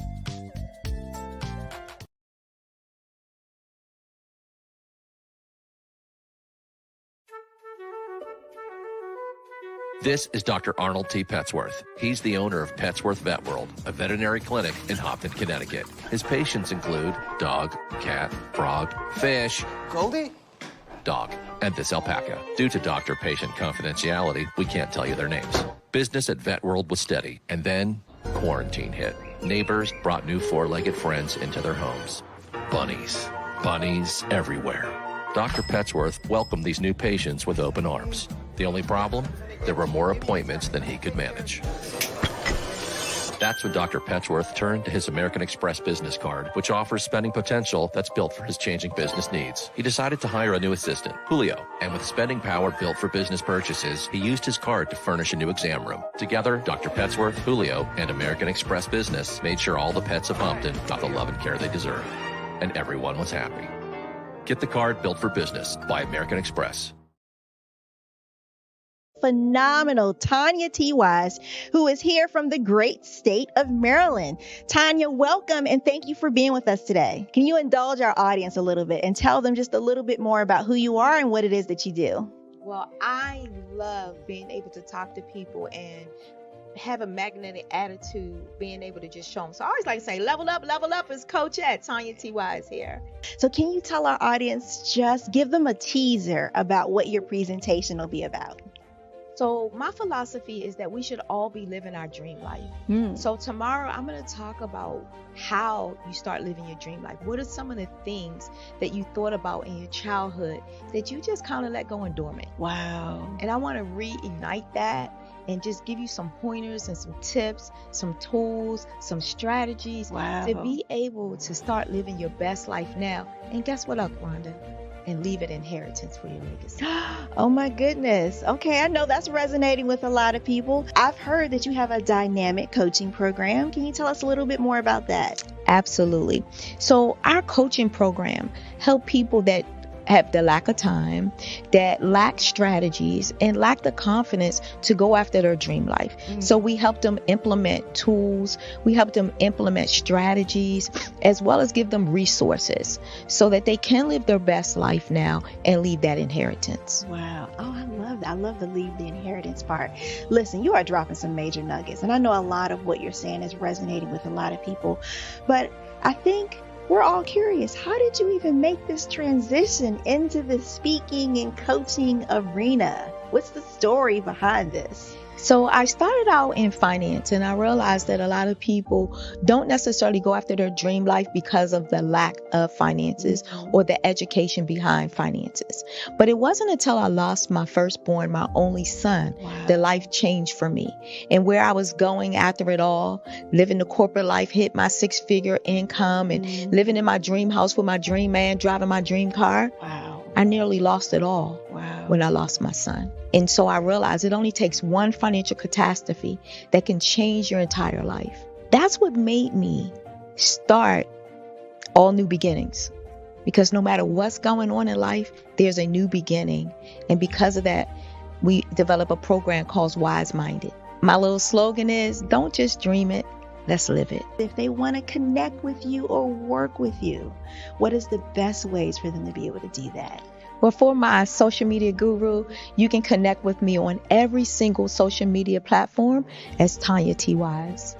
This is Dr. Arnold T. Petsworth. He's the owner of Petsworth Vet World, a veterinary clinic in Hopton, Connecticut. His patients include dog, cat, frog, fish. Goldie? dog, and this alpaca. Due to doctor-patient confidentiality, we can't tell you their names. Business at Vet World was steady, and then quarantine hit. Neighbors brought new four-legged friends into their homes. Bunnies. Bunnies everywhere. Dr. Petsworth welcomed these new patients with open arms. The only problem? There were more appointments than he could manage. That's when Dr. Petsworth turned to his American Express business card, which offers spending potential that's built for his changing business needs. He decided to hire a new assistant, Julio, and with spending power built for business purchases, he used his card to furnish a new exam room. Together, Dr. Petsworth, Julio, and American Express Business made sure all the pets of Humpton got the love and care they deserve. And everyone was happy. Get the card built for business by American Express. Phenomenal Tanya T. Wise, who is here from the great state of Maryland. Tanya, welcome and thank you for being with us today. Can you indulge our audience a little bit and tell them just a little bit more about who you are and what it is that you do? Well, I love being able to talk to people and have a magnetic attitude, being able to just show them. So I always like to say, level up is Coach at Tanya T. Wise here. So can you tell our audience, just give them a teaser about what your presentation will be about? So my philosophy is that we should all be living our dream life. So tomorrow I'm going to talk about how you start living your dream life. What are some of the things that you thought about in your childhood that you just kind of let go and dormant? Wow. And I want to reignite that and just give you some pointers and some tips, some tools, some strategies to be able to start living your best life now. And guess what, Wanda? And leave an inheritance for your legacy. Oh my goodness. Okay, I know that's resonating with a lot of people. I've heard that you have a dynamic coaching program. Can you tell us a little bit more about that? Absolutely. So our coaching program help people that have the lack of time, that lack strategies, and lack the confidence to go after their dream life. So we help them implement tools, we help them implement strategies, as well as give them resources so that they can live their best life now and leave that inheritance. Wow. Oh, I love that. I love the leave the inheritance part. Listen, you are dropping some major nuggets, and I know a lot of what you're saying is resonating with a lot of people, but I think we're all curious. How did you even make this transition into the speaking and coaching arena? What's the story behind this? So I started out in finance, and I realized that a lot of people don't necessarily go after their dream life because of the lack of finances or the education behind finances. But it wasn't until I lost my firstborn, my only son, that life changed for me. And where I was going after it all, living the corporate life, hit my 6-figure income and living in my dream house with my dream man, driving my dream car. I nearly lost it all when I lost my son. And so I realized it only takes one financial catastrophe that can change your entire life. That's what made me start All New Beginnings. Because no matter what's going on in life, there's a new beginning. And because of that, we develop a program called Wise Minded. My little slogan is, don't just dream it, let's live it. If they want to connect with you or work with you, what is the best ways for them to be able to do that? Well, for my social media guru, you can connect with me on every single social media platform as Tanya T. Wise.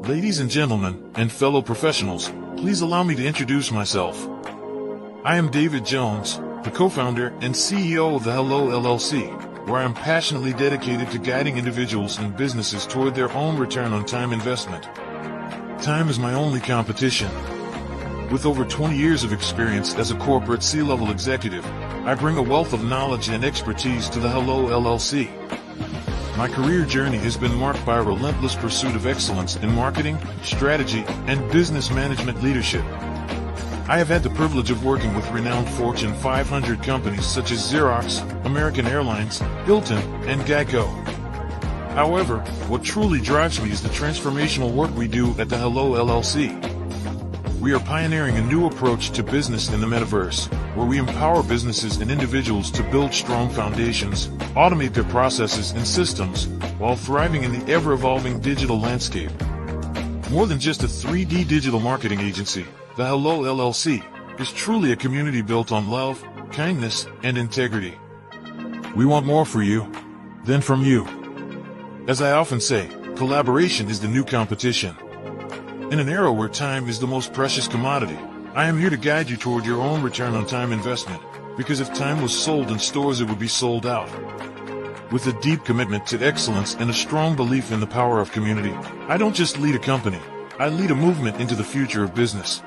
Ladies and gentlemen, and fellow professionals, please allow me to introduce myself. I am David Jones, the co-founder and CEO of the Hello LLC, where I am passionately dedicated to guiding individuals and businesses toward their own return on time investment. Time is my only competition. With over 20 years of experience as a corporate C-level executive, I bring a wealth of knowledge and expertise to the Hello LLC. My career journey has been marked by a relentless pursuit of excellence in marketing, strategy, and business management leadership. I have had the privilege of working with renowned Fortune 500 companies such as Xerox, American Airlines, Hilton, and Geico. However, what truly drives me is the transformational work we do at the Hello LLC. We are pioneering a new approach to business in the metaverse, where we empower businesses and individuals to build strong foundations, automate their processes and systems, while thriving in the ever-evolving digital landscape. More than just a 3D digital marketing agency, the Hello LLC is truly a community built on love, kindness, and integrity. We want more for you. than from you. As I often say, collaboration is the new competition. In an era where time is the most precious commodity, I am here to guide you toward your own return on time investment, because if time was sold in stores, it would be sold out. With a deep commitment to excellence and a strong belief in the power of community, I don't just lead a company, I lead a movement into the future of business.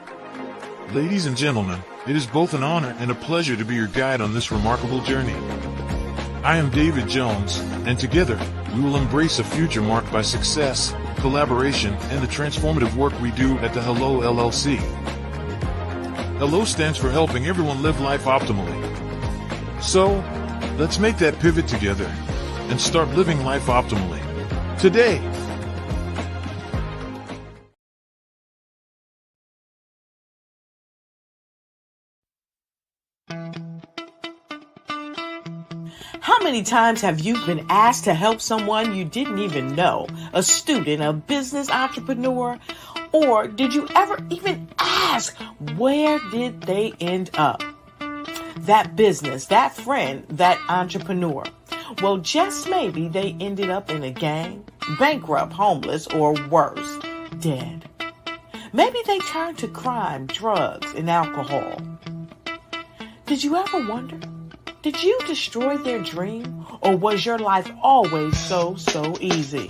Ladies and gentlemen, it is both an honor and a pleasure to be your guide on this remarkable journey. I am David Jones, and together, we will embrace a future marked by success, collaboration, and the transformative work we do at the Hello LLC. Hello stands for helping everyone live life optimally. So, let's make that pivot together and start living life optimally today. How many times have you been asked to help someone you didn't even know, a student, a business entrepreneur, or did you ever even ask, where did they end up? That business, that friend, that entrepreneur. Well, just maybe they ended up in a gang, bankrupt, homeless, or worse, dead. Maybe they turned to crime, drugs, and alcohol. Did you ever wonder? Did you destroy their dream, or was your life always so easy?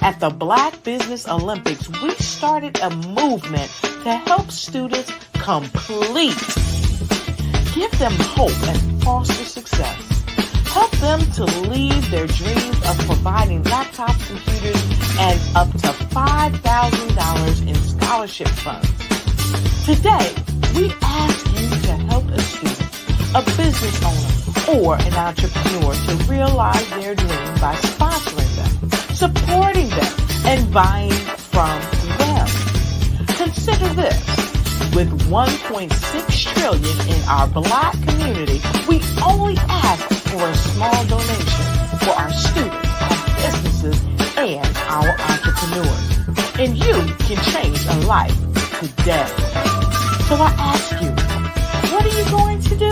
At the Black Business Olympics, we started a movement to help students complete. Give them hope and foster success. Help them to leave their dreams of providing laptops, computers, and up to $5,000 in scholarship funds. Today, we ask you to help a student, a business owner, or an entrepreneur to realize their dream by sponsoring them, supporting them, and buying from them. Consider this. With $1.6 trillion in our Black community, we only ask for a small donation for our students, our businesses, and our entrepreneurs. And you can change a life today. So I ask you, what are you going to do?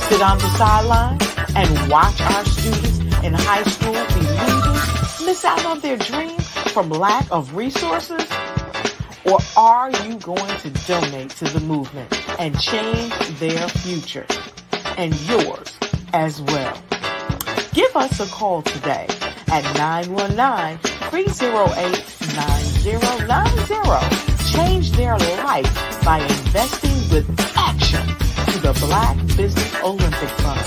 Sit on the sideline and watch our students in high school be losers, miss out on their dream from lack of resources? Or are you going to donate to the movement and change their future and yours as well? Give us a call today at 919-308-9090. Change their life by investing with action to the Black Business Olympic Fund.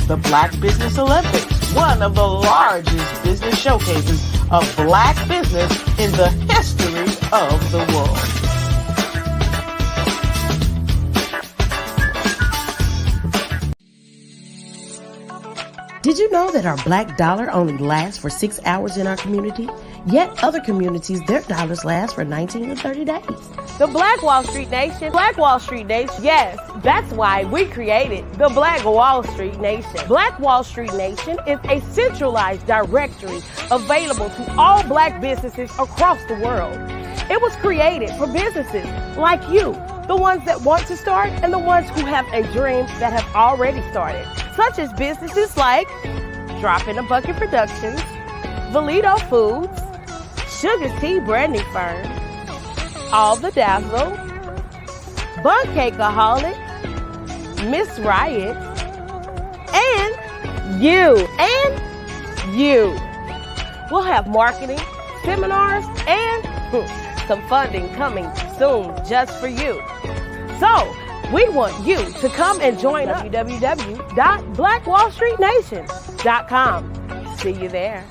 The Black Business Olympics, one of the largest business showcases of Black business in the history of the world. Did you know that our Black dollar only lasts for 6 hours in our community? Yet other communities, their dollars last for 19 to 30 days. The Black Wall Street Nation. Black Wall Street Nation. Yes, that's why we created the Black Wall Street Nation. Black Wall Street Nation is a centralized directory available to all Black businesses across the world. It was created for businesses like you, the ones that want to start and the ones who have a dream that have already started, such as businesses like Drop in a Bucket Productions, Valito Foods, Sugar Tea Branding Firm, All the Dazzle, Bun Cakeaholic, Miss Riot, and you. We'll have marketing, seminars, and some funding coming soon just for you. So, we want you to come and join us. www.blackwallstreetnation.com. See you there.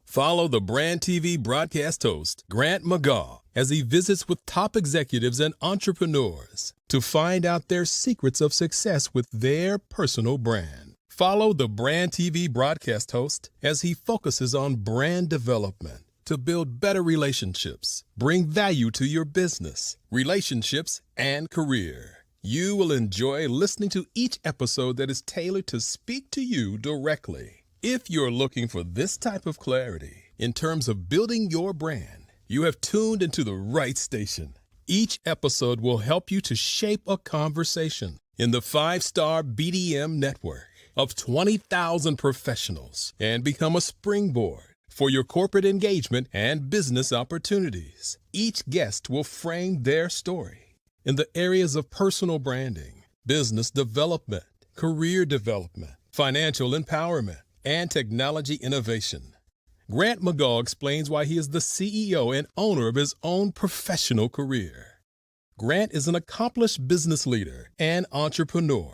Follow the Brand TV broadcast host, Grant McGaw, as he visits with top executives and entrepreneurs to find out their secrets of success with their personal brand. Follow the Brand TV broadcast host as he focuses on brand development to build better relationships, bring value to your business, relationships, and career. You will enjoy listening to each episode that is tailored to speak to you directly. If you're looking for this type of clarity in terms of building your brand, you have tuned into the right station. Each episode will help you to shape a conversation in the 5-star BDM network of 20,000 professionals and become a springboard for your corporate engagement and business opportunities. Each guest will frame their story in the areas of personal branding, business development, career development, financial empowerment, and technology innovation. Grant McGaugh explains why he is the CEO and owner of his own professional career. Grant is an accomplished business leader and entrepreneur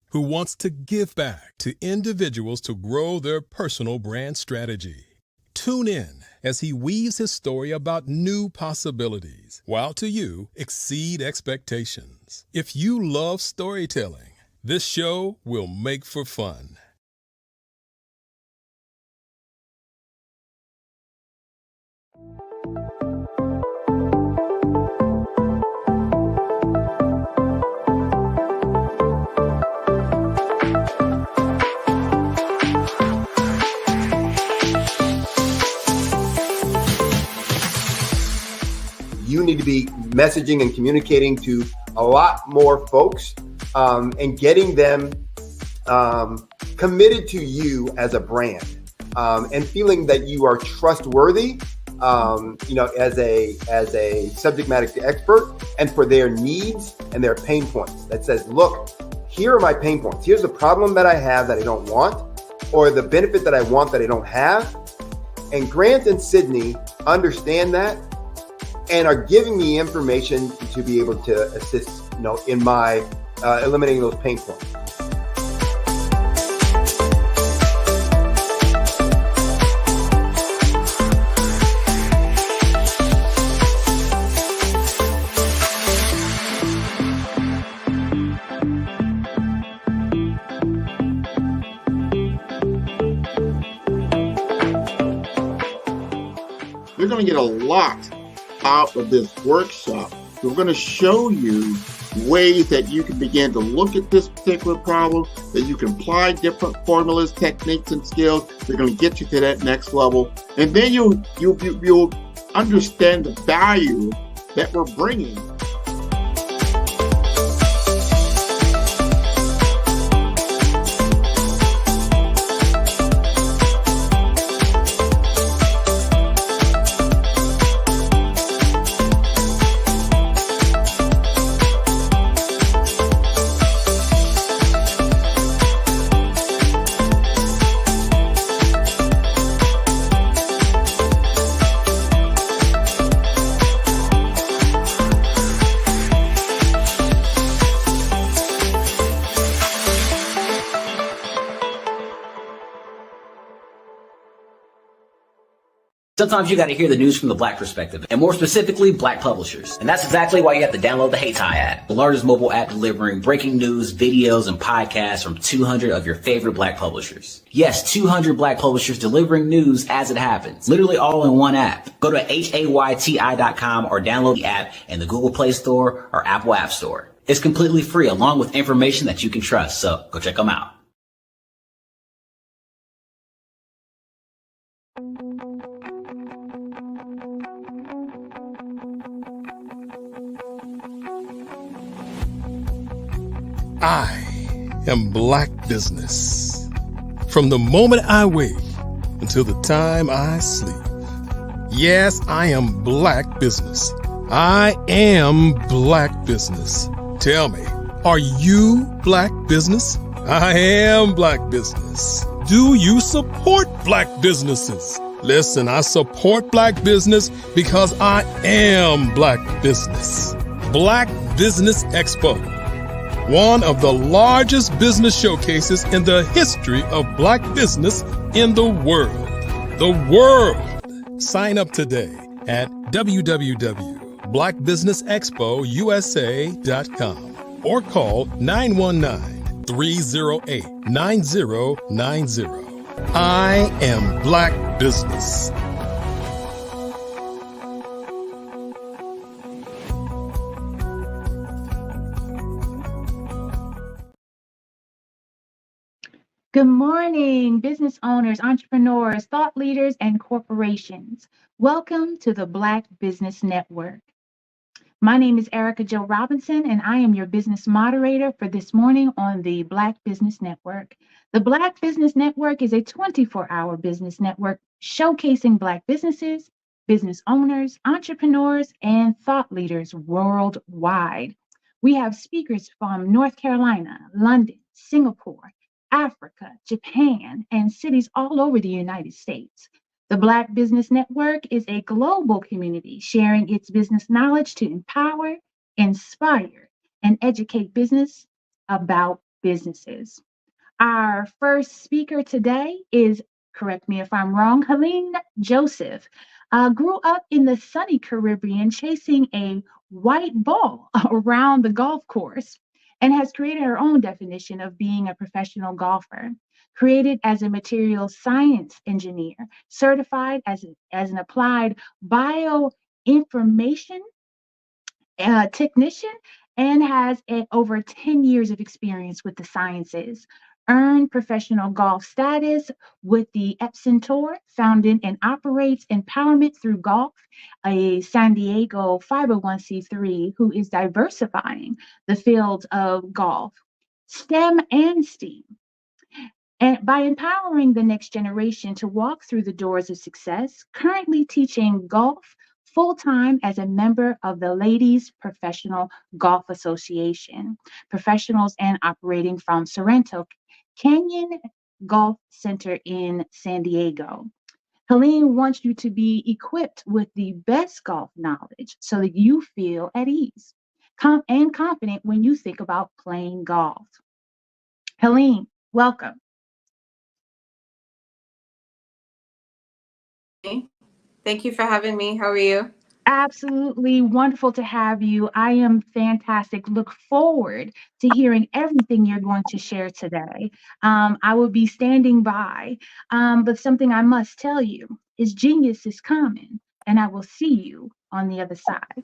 who wants to give back to individuals to grow their personal brand strategy. Tune in as he weaves his story about new possibilities, while to you exceed expectations. If you love storytelling, this show will make for fun. You need to be messaging and communicating to a lot more folks and getting them committed to you as a brand and feeling that you are trustworthy, as a subject matter expert, and for their needs and their pain points. That says, look, here are my pain points. Here's the problem that I have that I don't want, or the benefit that I want that I don't have. And Grant and Sydney understand that and are giving me information to be able to assist, in my eliminating those pain points. You're going to get a lot out of this workshop. We're going to show you ways that you can begin to look at this particular problem, that you can apply different formulas, techniques, and skills. They're going to get you to that next level. And then you'll understand the value that we're bringing. Sometimes you got to hear the news from the Black perspective, and more specifically, Black publishers. And that's exactly why you have to download the HeyTie app, the largest mobile app delivering breaking news, videos, and podcasts from 200 of your favorite Black publishers. Yes, 200 Black publishers delivering news as it happens, literally all in one app. Go to HAYTI.com or download the app in the Google Play Store or Apple App Store. It's completely free, along with information that you can trust, so go check them out. I am Black Business. From the moment I wake until the time I sleep. Yes, I am Black Business. I am Black Business. Tell me, are you Black Business? I am Black Business. Do you support Black businesses? Listen, I support Black business because I am Black Business. Black Business Expo, one of the largest business showcases in the history of Black business in the world. The world! Sign up today at www.blackbusinessexpousa.com or call 919-308-9090. I am Black Business. Good morning, business owners, entrepreneurs, thought leaders, and corporations. Welcome to the Black Business Network. My name is Erica Jo Robinson, and I am your business moderator for this morning on the Black Business Network. The Black Business Network is a 24-hour business network showcasing Black businesses, business owners, entrepreneurs, and thought leaders worldwide. We have speakers from North Carolina, London, Singapore, Africa, Japan, and cities all over the United States. The Black Business Network is a global community sharing its business knowledge to empower, inspire, and educate business about businesses. Our first speaker today is, correct me if I'm wrong, Helene Joseph. Grew up in the sunny Caribbean chasing a white ball around the golf course and has created her own definition of being a professional golfer. Created as a materials science engineer, certified as an applied bioinformation technician, and has over 10 years of experience with the sciences. Earned professional golf status with the Epson Tour, founded and operates Empowerment Through Golf, a San Diego 501c3 who is diversifying the fields of golf, STEM and STEAM, and by empowering the next generation to walk through the doors of success, currently teaching golf full-time as a member of the Ladies Professional Golf Association, professionals and operating from Sorrento Canyon Golf Center in San Diego. Helene wants you to be equipped with the best golf knowledge so that you feel at ease and confident when you think about playing golf. Helene, welcome. Thank you for having me. How are you? Absolutely wonderful to have you. I am fantastic. Look forward to hearing everything you're going to share today. I will be standing by, but something I must tell you is genius is coming, and I will see you on the other side.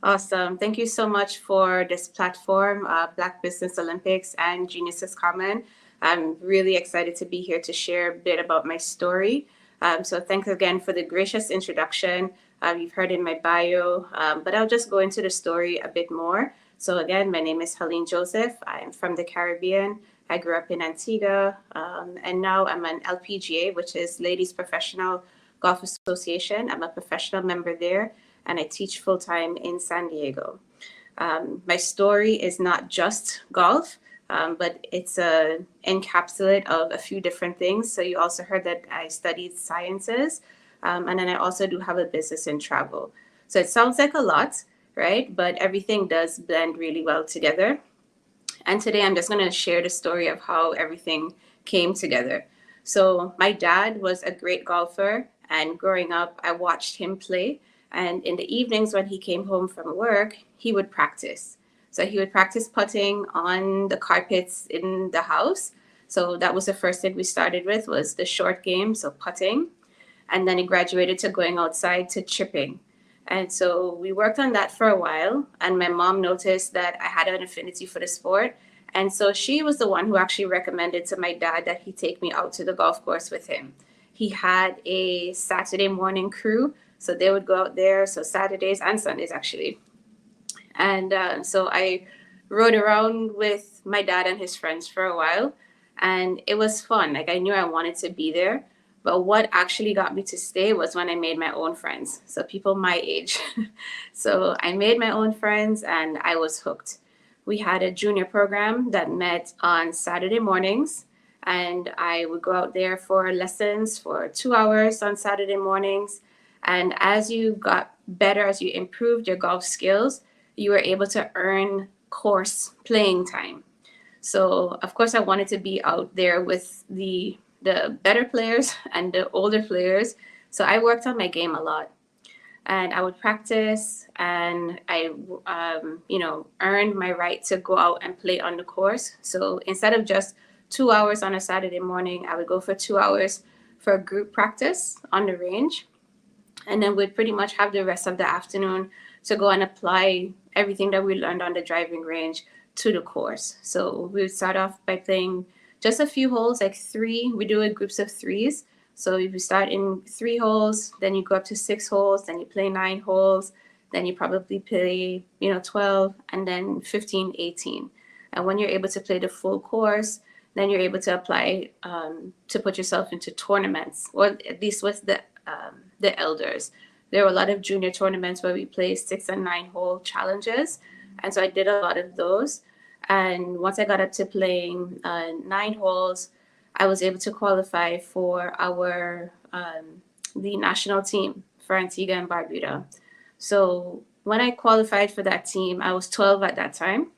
Awesome. Thank you so much for this platform, Black Business Olympics and Genius is Common. I'm really excited to be here to share a bit about my story. So thanks again for the gracious introduction. You've heard in my bio, but I'll just go into the story a bit more. So again, my name is Helene Joseph. I'm from the Caribbean. I grew up in Antigua, and now I'm an LPGA, which is Ladies Professional Golf Association. I'm a professional member there, and I teach full-time in San Diego. My story is not just golf, but it's an encapsulate of a few different things. So you also heard that I studied sciences, and then I also do have a business in travel. So it sounds like a lot, right? But everything does blend really well together. And today I'm just going to share the story of how everything came together. So my dad was a great golfer, and growing up, I watched him play. And in the evenings when he came home from work, he would practice. So he would practice putting on the carpets in the house. So that was the first thing we started with, was the short game, so putting. And then it graduated to going outside to chipping. And so we worked on that for a while. And my mom noticed that I had an affinity for the sport. And so she was the one who actually recommended to my dad that he take me out to the golf course with him. He had a Saturday morning crew. So they would go out there, so Saturdays and Sundays, actually. And so I rode around with my dad and his friends for a while. And it was fun. Like, I knew I wanted to be there. But what actually got me to stay was when I made my own friends. So people my age. So I made my own friends and I was hooked. We had a junior program that met on Saturday mornings. And I would go out there for lessons for 2 hours on Saturday mornings. And as you got better, as you improved your golf skills, you were able to earn course playing time. So, of course, I wanted to be out there with the better players and the older players. So I worked on my game a lot. And I would practice, and I, earned my right to go out and play on the course. So instead of just 2 hours on a Saturday morning, I would go for 2 hours for a group practice on the range. And then we'd pretty much have the rest of the afternoon to go and apply everything that we learned on the driving range to the course. So we would start off by playing just a few holes, like 3. We do it groups of 3s. So if you start in 3 holes, then you go up to 6 holes, then you play 9 holes, then you probably play, 12, and then 15, 18. And when you're able to play the full course, then you're able to apply to put yourself into tournaments, or at least with the elders. There were a lot of junior tournaments where we play 6 and 9 hole challenges. And so I did a lot of those. And once I got up to playing 9 holes, I was able to qualify for the national team for Antigua and Barbuda. So when I qualified for that team, I was 12 at that time.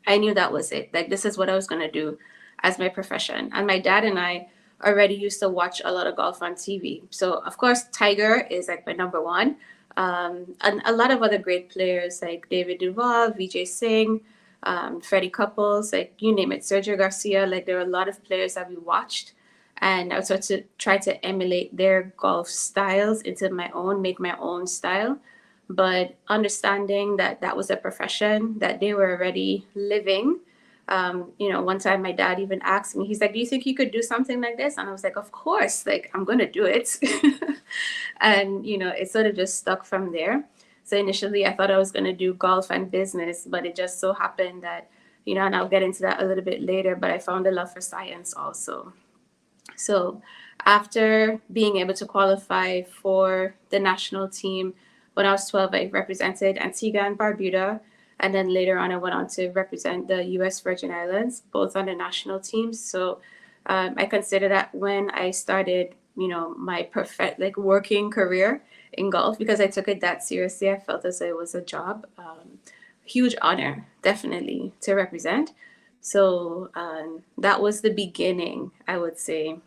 I knew that was it. Like, this is what I was going to do as my profession. And my dad and I already used to watch a lot of golf on TV. So, of course, Tiger is like my number one. And a lot of other great players like David Duval, Vijay Singh, Freddie Couples, like you name it, Sergio Garcia. Like, there were a lot of players that we watched. And I was sort to try to emulate their golf styles into my own, make my own style. But understanding that that was a profession that they were already living. One time my dad even asked me, he's like, do you think you could do something like this? And I was like, of course, like, I'm going to do it. And, it sort of just stuck from there. So initially I thought I was going to do golf and business, but it just so happened that, and I'll get into that a little bit later, but I found a love for science also. So after being able to qualify for the national team, when I was 12, I represented Antigua and Barbuda. And then later on, I went on to represent the U.S. Virgin Islands, both on the national teams. So I consider that when I started, my working career in golf, because I took it that seriously. I felt as though it was a job. Huge honor, definitely, to represent. So that was the beginning, I would say.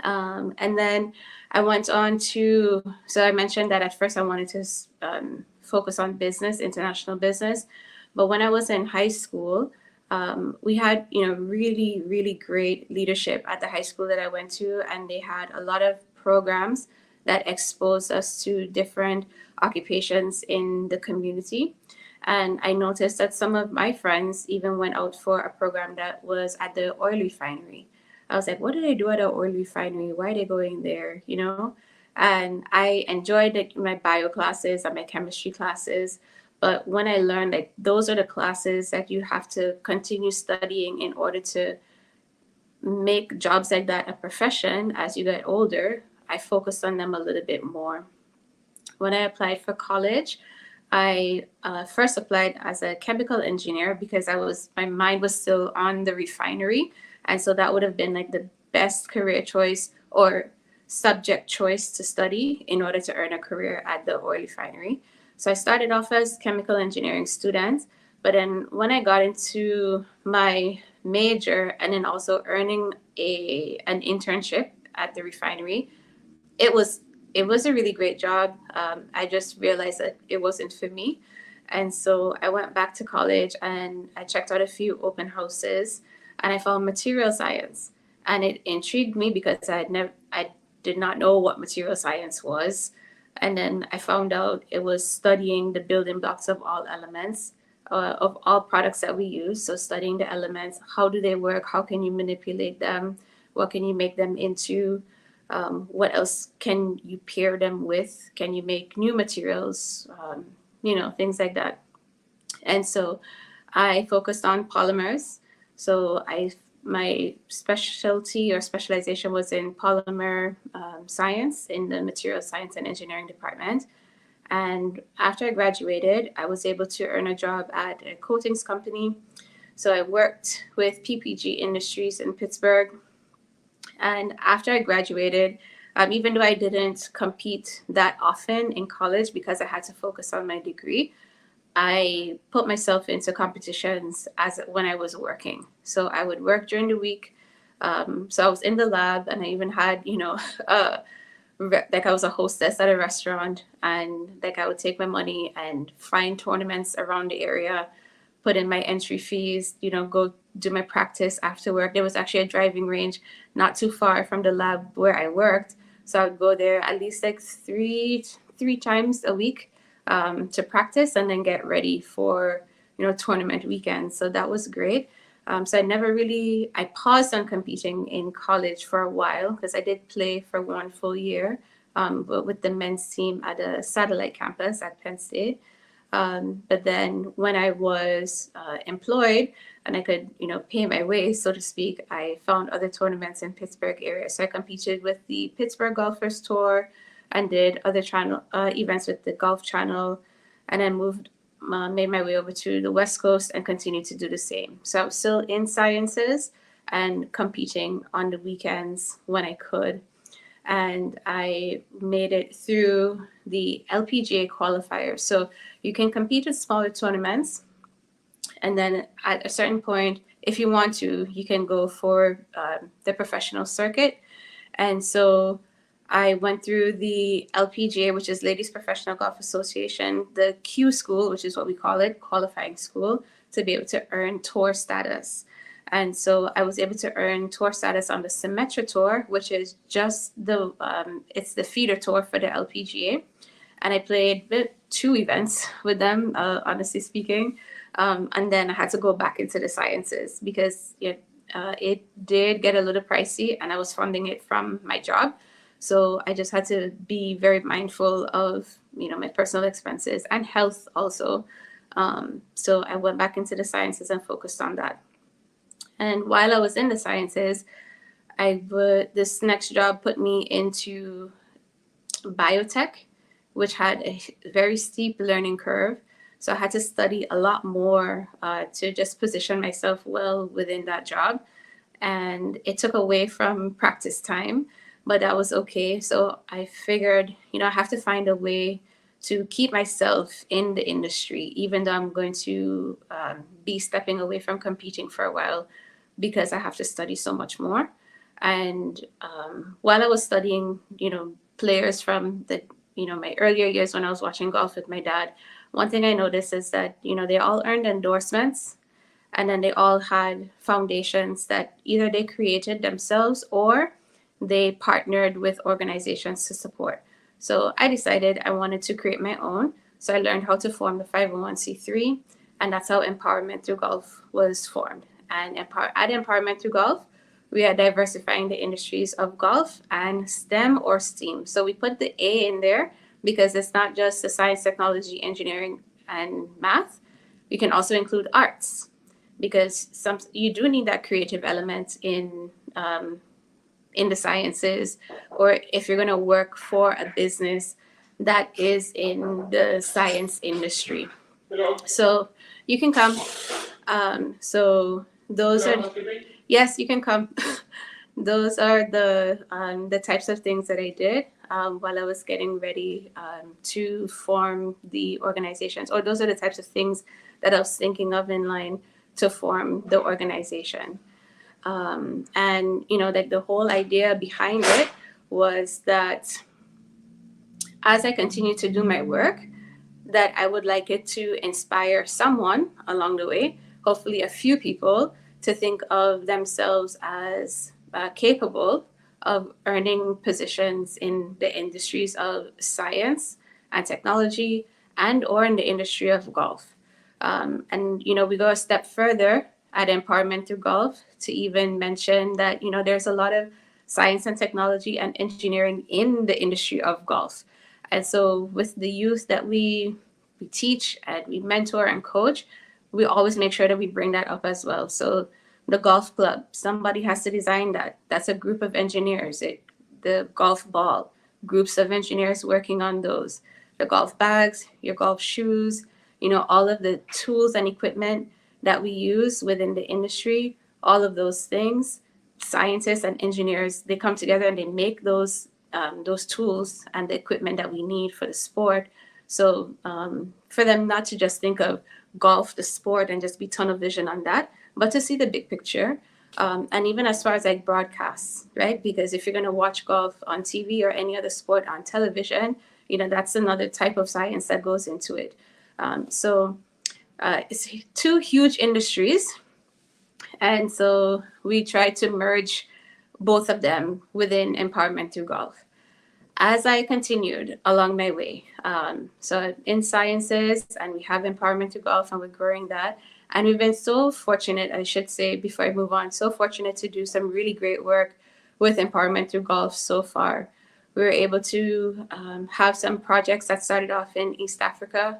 And then I went on to, so I mentioned that at first I wanted to focus on business, international business. But when I was in high school, we had, really, really great leadership at the high school that I went to. And they had a lot of programs that exposed us to different occupations in the community. And I noticed that some of my friends even went out for a program that was at the oil refinery. I was like, what do they do at an oil refinery? Why are they going there? And I enjoyed my bio classes and my chemistry classes. But when I learned like those are the classes that you have to continue studying in order to make jobs like that a profession as you get older, I focused on them a little bit more. When I applied for college, I first applied as a chemical engineer because my mind was still on the refinery. And so that would have been like the best career choice or subject choice to study in order to earn a career at the oil refinery. So I started off as chemical engineering student, but then when I got into my major and then also earning an internship at the refinery, it was a really great job. I just realized that it wasn't for me. And so I went back to college and I checked out a few open houses and I found material science. And it intrigued me because I did not know what material science was. And then I found out it was studying the building blocks of all elements, of all products that we use. So studying the elements, how do they work? How can you manipulate them? What can you make them into? What else can you pair them with? Can you make new materials? Things like that. And so I focused on polymers. So my specialty or specialization was in polymer science in the material science and engineering department. And after I graduated, I was able to earn a job at a coatings company. So I worked with PPG Industries in Pittsburgh. And after I graduated, even though I didn't compete that often in college because I had to focus on my degree, I put myself into competitions when I was working. So I would work during the week. So I was in the lab and I even had, like I was a hostess at a restaurant and like I would take my money and find tournaments around the area, put in my entry fees, go do my practice after work. There was actually a driving range not too far from the lab where I worked. So I would go there at least like three times a week to practice and then get ready for tournament weekends. So that was great. So I paused on competing in college for a while because I did play for 1 full year, but with the men's team at a satellite campus at Penn State. But then when I was employed and I could, pay my way, so to speak, I found other tournaments in Pittsburgh area. So I competed with the Pittsburgh Golfers Tour and did other channel events with the Golf Channel, and then made my way over to the West Coast and continued to do the same. So I was still in sciences and competing on the weekends when I could. And I made it through the LPGA qualifier. So you can compete with smaller tournaments. And then at a certain point, if you want to, you can go for the professional circuit. And so I went through the LPGA, which is Ladies Professional Golf Association, the Q school, which is what we call it, qualifying school, to be able to earn tour status. And so I was able to earn tour status on the Symetra Tour, which is just it's the feeder tour for the LPGA. And I played 2 events with them, honestly speaking. And then I had to go back into the sciences because it did get a little pricey and I was funding it from my job. So I just had to be very mindful of, my personal expenses and health also. So I went back into the sciences and focused on that. And while I was in the sciences, this next job put me into biotech, which had a very steep learning curve. So I had to study a lot more to just position myself well within that job. And it took away from practice time, but that was okay. So I figured, I have to find a way to keep myself in the industry, even though I'm going to be stepping away from competing for a while, because I have to study so much more. And while I was studying, players from my earlier years when I was watching golf with my dad, one thing I noticed is that, they all earned endorsements, and then they all had foundations that either they created themselves or they partnered with organizations to support. So I decided I wanted to create my own. So I learned how to form the 501c3, and that's how Empowerment Through Golf was formed. And at Empowerment Through Golf, we are diversifying the industries of golf and STEM or STEAM. So we put the A in there because it's not just the science, technology, engineering, and math. We can also include arts because you do need that creative element in the sciences, or if you're going to work for a business that is in the science industry. So you can come. So those are, yes, you can come. Those are the types of things that I did while I was getting ready to form the organizations, or those are the types of things that I was thinking of in line to form the organization. And, like the whole idea behind it was that as I continue to do my work, that I would like it to inspire someone along the way, hopefully a few people, to think of themselves as capable of earning positions in the industries of science and technology and or in the industry of golf. And, we go a step further at Empowerment Through Golf to even mention that, there's a lot of science and technology and engineering in the industry of golf. And so with the youth that we teach and we mentor and coach, we always make sure that we bring that up as well. So the golf club, somebody has to design that. That's a group of engineers. The golf ball, groups of engineers working on those. The golf bags, your golf shoes, all of the tools and equipment that we use within the industry, all of those things, scientists and engineers, they come together and they make those tools and the equipment that we need for the sport. So for them not to just think of golf, the sport, and just be tunnel vision on that, but to see the big picture. And even as far as like broadcasts, right? Because if you're going to watch golf on TV or any other sport on television, that's another type of science that goes into it. So it's 2 huge industries. And so we try to merge both of them within Empowerment Through Golf. as I continued along my way, so in sciences, and we have Empowerment Through Golf, and we're growing that. And we've been so fortunate, I should say, before I move on, so fortunate to do some really great work with Empowerment Through Golf so far. We were able to have some projects that started off in East Africa,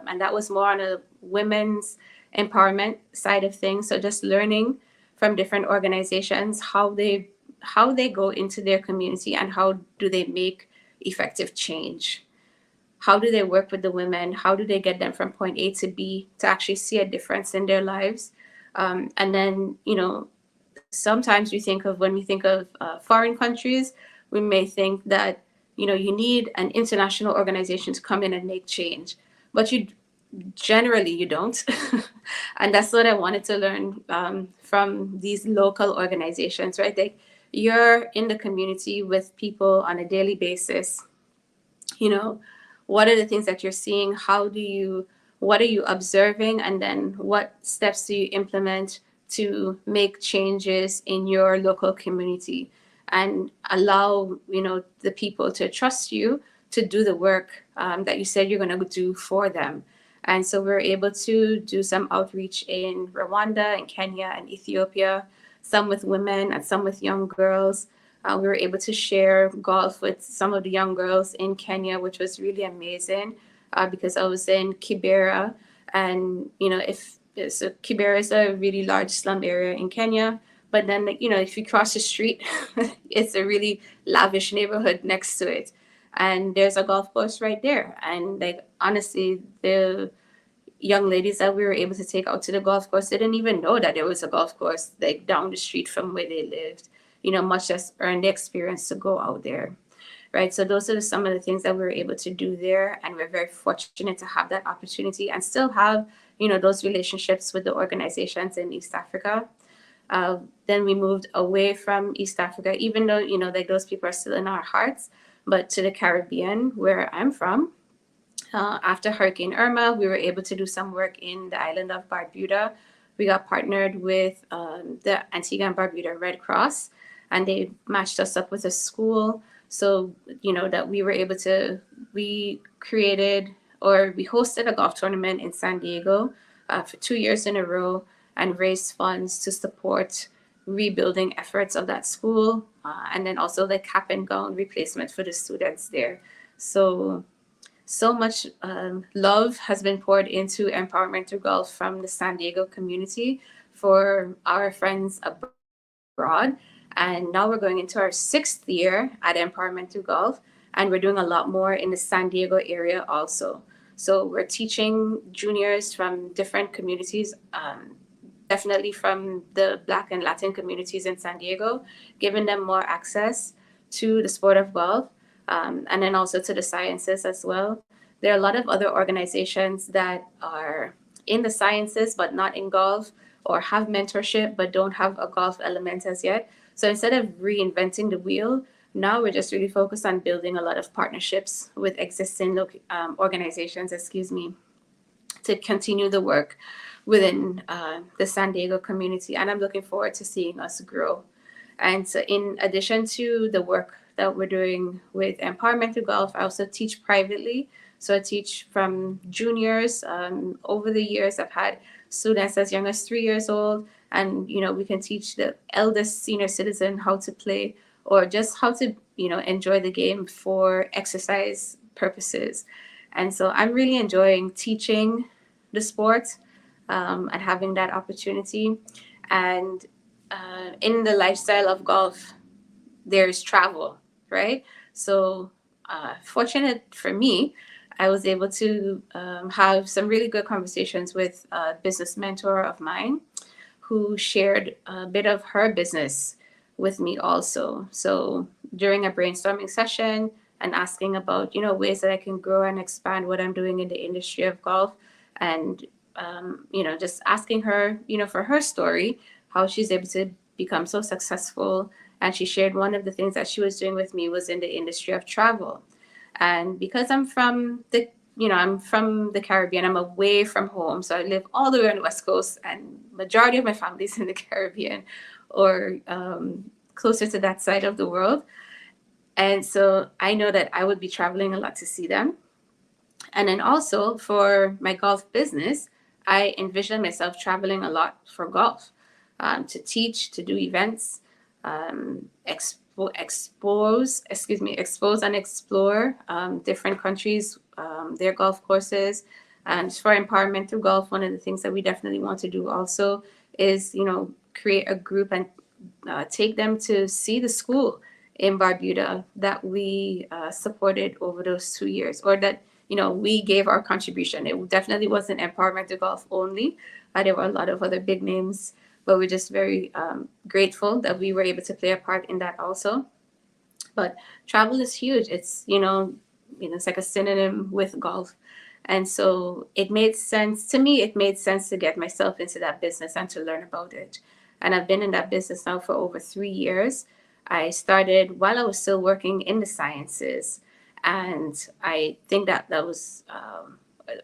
and that was more on a women's empowerment side of things. So just learning from different organizations how they go into their community and how do they make effective change. How do they work with the women? How do they get them from point A to B to actually see a difference in their lives? And then, sometimes when we think of foreign countries, we may think that, you need an international organization to come in and make change, but you don't. And that's what I wanted to learn from these local organizations, right? You're in the community with people on a daily basis. What are the things that you're seeing? What are you observing? And then what steps do you implement to make changes in your local community and allow, the people to trust you to do the work that you said you're going to do for them. And so we're able to do some outreach in Rwanda and Kenya and Ethiopia, some with women and some with young girls. We were able to share golf with some of the young girls in Kenya, which was really amazing because I was in Kibera. And, Kibera is a really large slum area in Kenya. But then, if you cross the street, it's a really lavish neighborhood next to it. And there's a golf course right there. And honestly, the young ladies that we were able to take out to the golf course, they didn't even know that there was a golf course down the street from where they lived, much less earn the experience to go out there. Right. So those are some of the things that we were able to do there. And we're very fortunate to have that opportunity and still have, those relationships with the organizations in East Africa. Then we moved away from East Africa, even though, those people are still in our hearts, but to the Caribbean, where I'm from. After Hurricane Irma, we were able to do some work in the island of Barbuda. We got partnered with the Antigua and Barbuda Red Cross, and they matched us up with a school. So, that we were able to, we hosted a golf tournament in San Diego for 2 years in a row and raised funds to support rebuilding efforts of that school, and then also the cap and gown replacement for the students there. So much love has been poured into Empowerment Through Golf from the San Diego community for our friends abroad. And now we're going into our 6th year at Empowerment Through Golf, and we're doing a lot more in the San Diego area also. So we're teaching juniors from different communities, definitely from the Black and Latin communities in San Diego, giving them more access to the sport of golf, and then also to the sciences as well. There are a lot of other organizations that are in the sciences but not in golf, or have mentorship but don't have a golf element as yet. So instead of reinventing the wheel, now we're just really focused on building a lot of partnerships with existing organizations, to continue the work within the San Diego community. And I'm looking forward to seeing us grow. And so in addition to the work that we're doing with Empowerment Through Golf, I also teach privately. So I teach from juniors. Over the years, I've had students as young as 3 years old. And, we can teach the eldest senior citizen how to play, or just how to, enjoy the game for exercise purposes. And so I'm really enjoying teaching the sport and having that opportunity. And in the lifestyle of golf, there's travel, right? So fortunate for me, I was able to have some really good conversations with a business mentor of mine who shared a bit of her business with me also. So during a brainstorming session and asking about, ways that I can grow and expand what I'm doing in the industry of golf, and, just asking her, for her story, how she's able to become so successful. And she shared one of the things that she was doing with me was in the industry of travel. And because I'm from the Caribbean, I'm away from home. So I live all the way on the West Coast, and majority of my family is in the Caribbean or closer to that side of the world. And so I know that I would be traveling a lot to see them. And then also for my golf business, I envision myself traveling a lot for golf, to teach, to do events, expose and explore different countries, their golf courses. And for empowerment through golf, one of the things that we definitely want to do also is, create a group and take them to see the school in Barbuda that we supported over those 2 years, or that we gave our contribution. It definitely wasn't empowerment to golf only. There were a lot of other big names, but we're just very grateful that we were able to play a part in that also. But travel is huge. It's it's like a synonym with golf. And so it made sense to me. It made sense to get myself into that business and to learn about it. And I've been in that business now for over 3 years. I started while I was still working in the sciences. And I think that was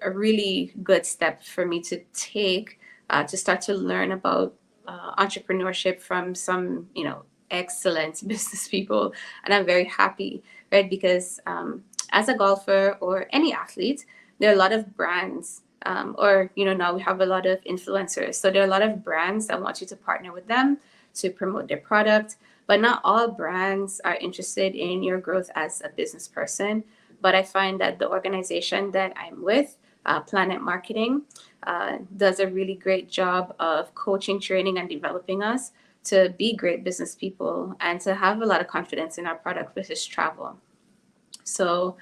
a really good step for me to take, to start to learn about entrepreneurship from some, excellent business people. And I'm very happy, right? Because as a golfer or any athlete, there are a lot of brands, or now we have a lot of influencers. So there are a lot of brands that want you to partner with them to promote their product. But not all brands are interested in your growth as a business person. But I find that the organization that I'm with, Planet Marketing, does a really great job of coaching, training, and developing us to be great business people and to have a lot of confidence in our product, which is travel. So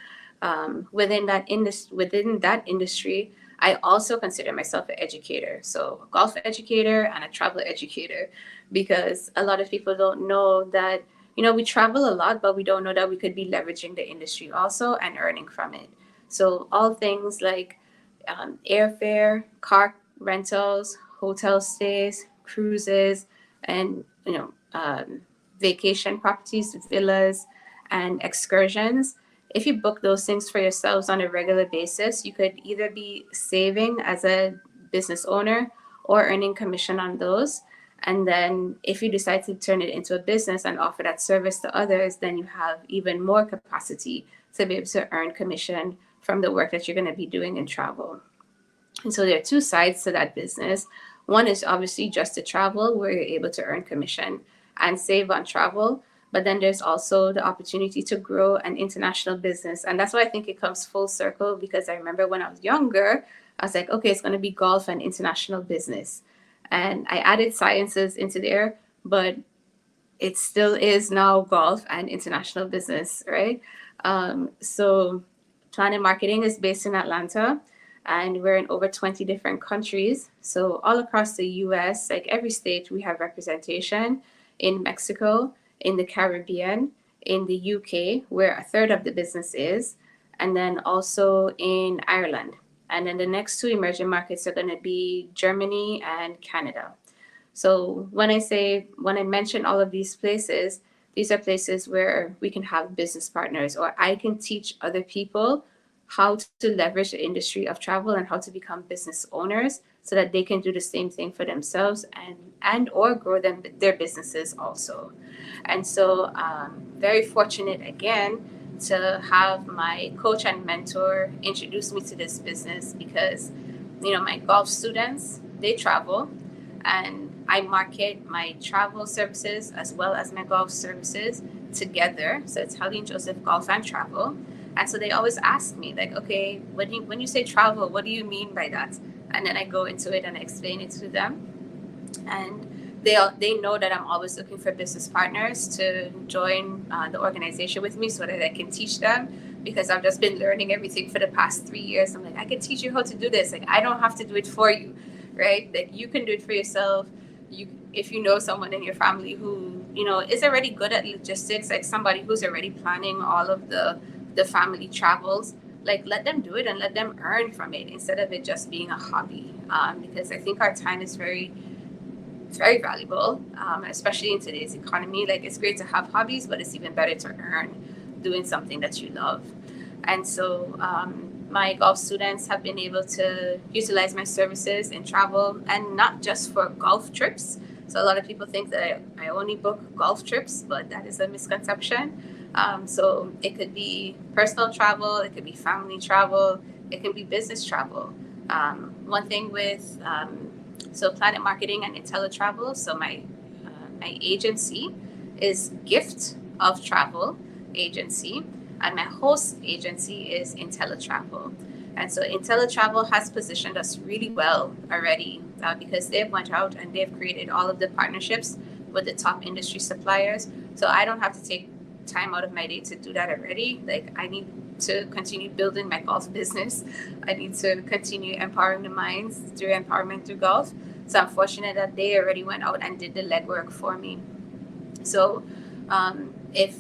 within that industry, I also consider myself an educator. So a golf educator and a travel educator, because a lot of people don't know that, we travel a lot, but we don't know that we could be leveraging the industry also and earning from it. So all things like airfare, car rentals, hotel stays, cruises, and, vacation properties, villas, and excursions. If you book those things for yourselves on a regular basis, you could either be saving as a business owner or earning commission on those. And then if you decide to turn it into a business and offer that service to others, then you have even more capacity to be able to earn commission from the work that you're going to be doing in travel. And so there are two sides to that business. One is obviously just to travel, where you're able to earn commission and save on travel. But then there's also the opportunity to grow an international business. And that's why I think it comes full circle, because I remember when I was younger, I was like, okay, it's going to be golf and international business. And I added sciences into there, but it still is now golf and international business, right? So Planet Marketing is based in Atlanta, and we're in over 20 different countries. So all across the US, like every state, we have representation. In Mexico, in the Caribbean, in the UK, where a third of the business is, and then also in Ireland. And then the next two emerging markets are going to be Germany and Canada. So when I mention all of these places, these are places where we can have business partners, or I can teach other people how to leverage the industry of travel and how to become business owners so that they can do the same thing for themselves and or grow their businesses also. And so very fortunate again to have my coach and mentor introduce me to this business, because my golf students, they travel, and I market my travel services as well as my golf services together. So it's Helene Joseph Golf and Travel. And so they always ask me, like, okay, when you say travel, what do you mean by that? And then I go into it and I explain it to them. And they know that I'm always looking for business partners to join the organization with me so that I can teach them, because I've just been learning everything for the past 3 years. I'm like, I can teach you how to do this. Like, I don't have to do it for you, right? Like, you can do it for yourself. If you know someone in your family who, is already good at logistics, like somebody who's already planning all of the family travels, like, let them do it and let them earn from it instead of it just being a hobby. Because I think our time is very, very valuable, especially in today's economy. Like, it's great to have hobbies, but it's even better to earn doing something that you love. And so my golf students have been able to utilize my services in travel, and not just for golf trips. So a lot of people think that I only book golf trips, but that is a misconception. So it could be personal travel, it could be family travel, it can be business travel. One thing with so Planet Marketing and IntelliTravel, so my agency is Gift of Travel Agency, and my host agency is IntelliTravel. And so IntelliTravel has positioned us really well already because they've went out and they've created all of the partnerships with the top industry suppliers. So I don't have to take time out of my day to do that already. Like, I need to continue building my golf business. I need to continue empowering the minds through empowerment through golf. So I'm fortunate that they already went out and did the legwork for me. So if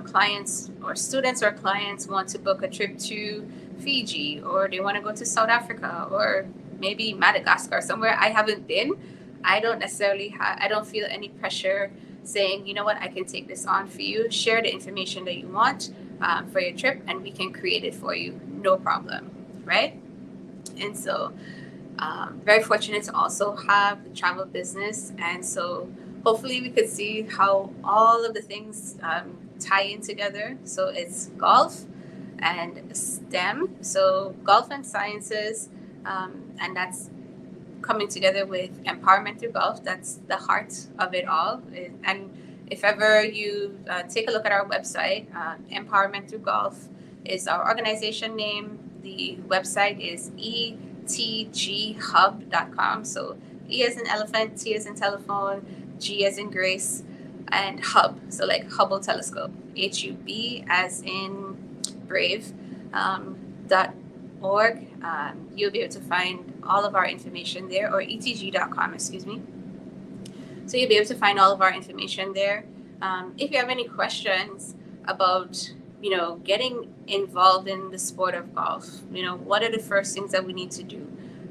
clients or students or clients want to book a trip to Fiji, or they want to go to South Africa, or maybe Madagascar, somewhere I haven't been, I don't feel any pressure saying, you know what, I can take this on for you, share the information that you want for your trip, and we can create it for you, no problem, right? And so very fortunate to also have the travel business. And so hopefully we could see how all of the things tie in together. So it's golf and STEM, so golf and sciences, and that's coming together with empowerment through golf. That's the heart of it all. And if ever you take a look at our website, Empowerment Through Golf is our organization name. The website is etghub.com. So E as in elephant, T as in telephone, G as in Grace, and Hub. So like Hubble telescope, HUB as in brave, .org. You'll be able to find all of our information there, or etg.com, excuse me. So you'll be able to find all of our information there. If you have any questions about, getting involved in the sport of golf, what are the first things that we need to do?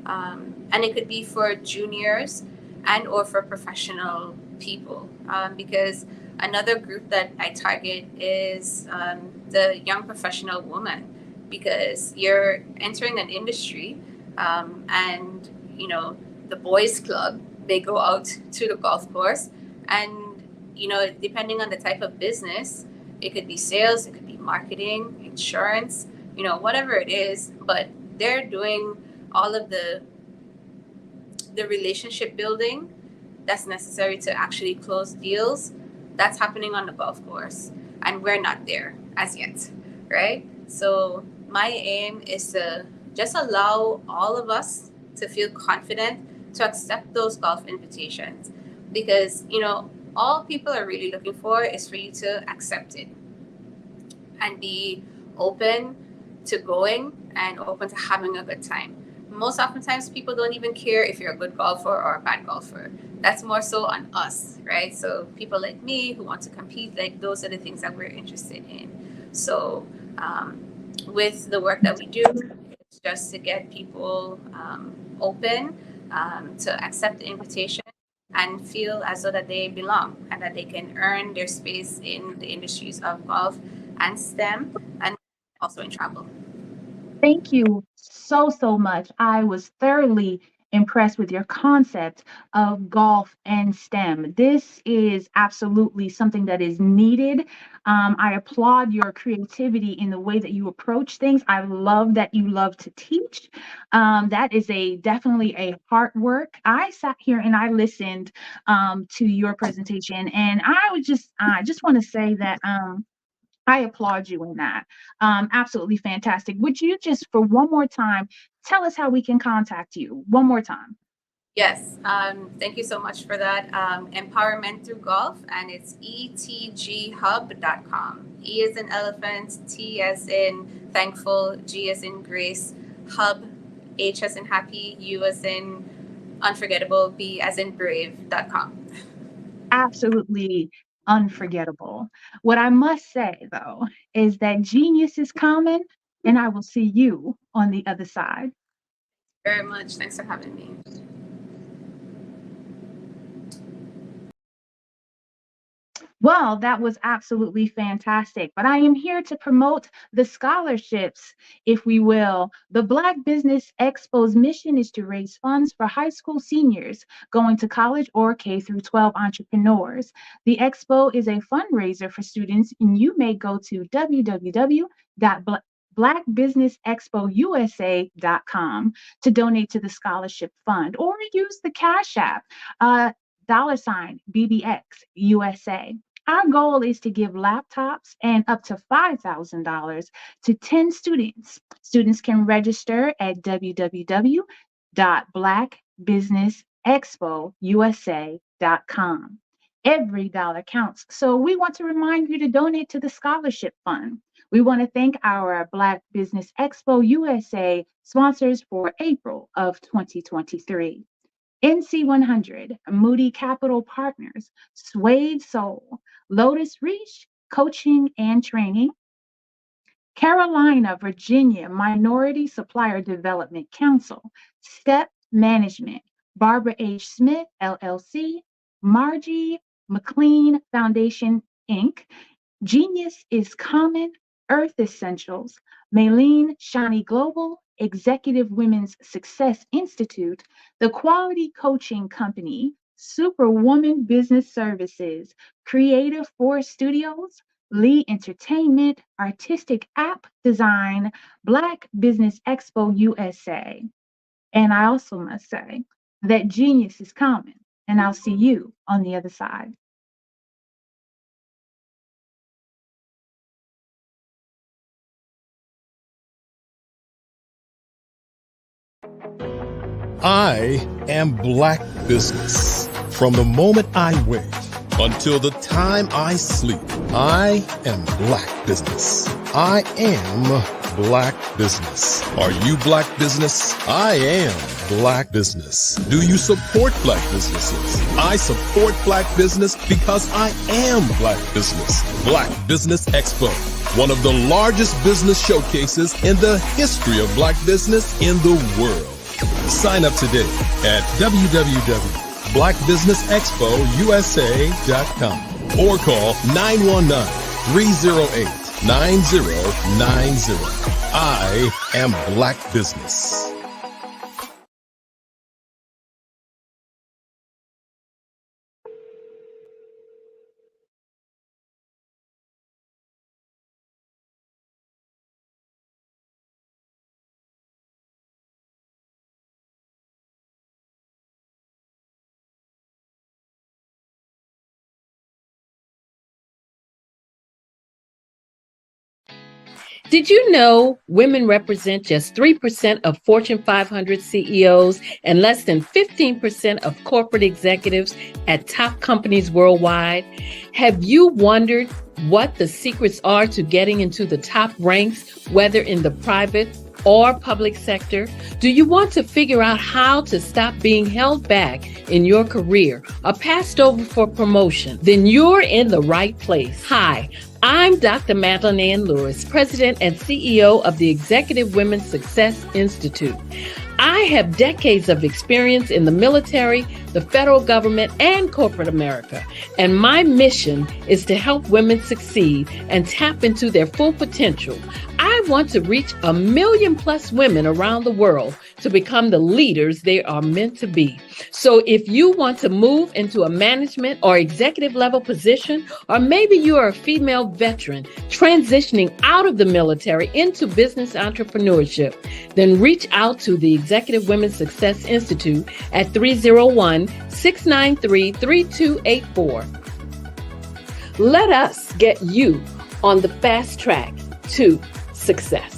And it could be for juniors and or for professional people, because another group that I target is the young professional woman, because you're entering an industry and, the boys club, they go out to the golf course, and, depending on the type of business, it could be sales, it could be marketing, insurance, whatever it is, but they're doing all of the relationship building that's necessary to actually close deals. That's happening on the golf course, and we're not there as yet, right? So my aim is to just allow all of us to feel confident to accept those golf invitations, because all people are really looking for is for you to accept it and be open to going and open to having a good time. Most oftentimes people don't even care if you're a good golfer or a bad golfer. That's more so on us, right? So people like me who want to compete, like, those are the things that we're interested in. So with the work that we do, it's just to get people open to accept the invitation and feel as though that they belong and that they can earn their space in the industries of golf and STEM, and also in travel. Thank you so much. I was thoroughly impressed with your concept of golf and STEM. This is absolutely something that is needed. I applaud your creativity in the way that you approach things. I love that you love to teach. That is definitely a hard work. I sat here and I listened to your presentation, and I just want to say that I applaud you in that. Absolutely fantastic. Would you just, for one more time, tell us how we can contact you? One more time. Yes. Thank you so much for that. Empowerment Through Golf, and it's etghub.com. E as in elephant, T as in thankful, G as in grace, hub, H as in happy, U as in unforgettable, B as in brave.com. Absolutely unforgettable. What I must say, though, is that genius is common, and I will see you on the other side. Very much. Thanks for having me. Well, that was absolutely fantastic. But I am here to promote the scholarships, if we will. The Black Business Expo's mission is to raise funds for high school seniors going to college or K through 12 entrepreneurs. The expo is a fundraiser for students, and you may go to www.blackbusinessexpousa.com to donate to the scholarship fund, or use the Cash App, $BBX USA. Our goal is to give laptops and up to $5,000 to 10 students. Students can register at www.blackbusinessexpousa.com. Every dollar counts. So we want to remind you to donate to the scholarship fund. We want to thank our Black Business Expo USA sponsors for April of 2023. NC100, Moody Capital Partners, Suede Soul, Lotus Reach, Coaching and Training, Carolina, Virginia Minority Supplier Development Council, Step Management, Barbara H. Smith, LLC, Margie McLean Foundation, Inc., Genius is Common, Earth Essentials, Maylene Shani Global, Executive Women's Success Institute, The Quality Coaching Company, Superwoman Business Services, Creative Force Studios, Lee Entertainment, Artistic App Design, Black Business Expo USA. And I also must say that genius is common, and I'll see you on the other side. I am Black Business. From the moment I wake until the time I sleep, I am Black Business. I am Black Business. Are you Black Business? I am Black Business. Do you support Black businesses? I support Black business because I am Black Business. Black Business Expo, one of the largest business showcases in the history of Black business in the world. Sign up today at www.blackbusinessexpousa.com or call 919-308-9090. I am Black Business. Did you know women represent just 3% of Fortune 500 CEOs and less than 15% of corporate executives at top companies worldwide? Have you wondered what the secrets are to getting into the top ranks, whether in the private or public sector? Do you want to figure out how to stop being held back in your career or passed over for promotion? Then you're in the right place. Hi, I'm Dr. Madeline Ann Lewis, President and CEO of the Executive Women's Success Institute. I have decades of experience in the military, the federal government, and corporate America. And my mission is to help women succeed and tap into their full potential. I want to reach 1 million plus women around the world to become the leaders they are meant to be. So if you want to move into a management or executive level position, or maybe you are a female veteran transitioning out of the military into business entrepreneurship, then reach out to the Executive Women's Success Institute at 301-693-3284. Let us get you on the fast track to success.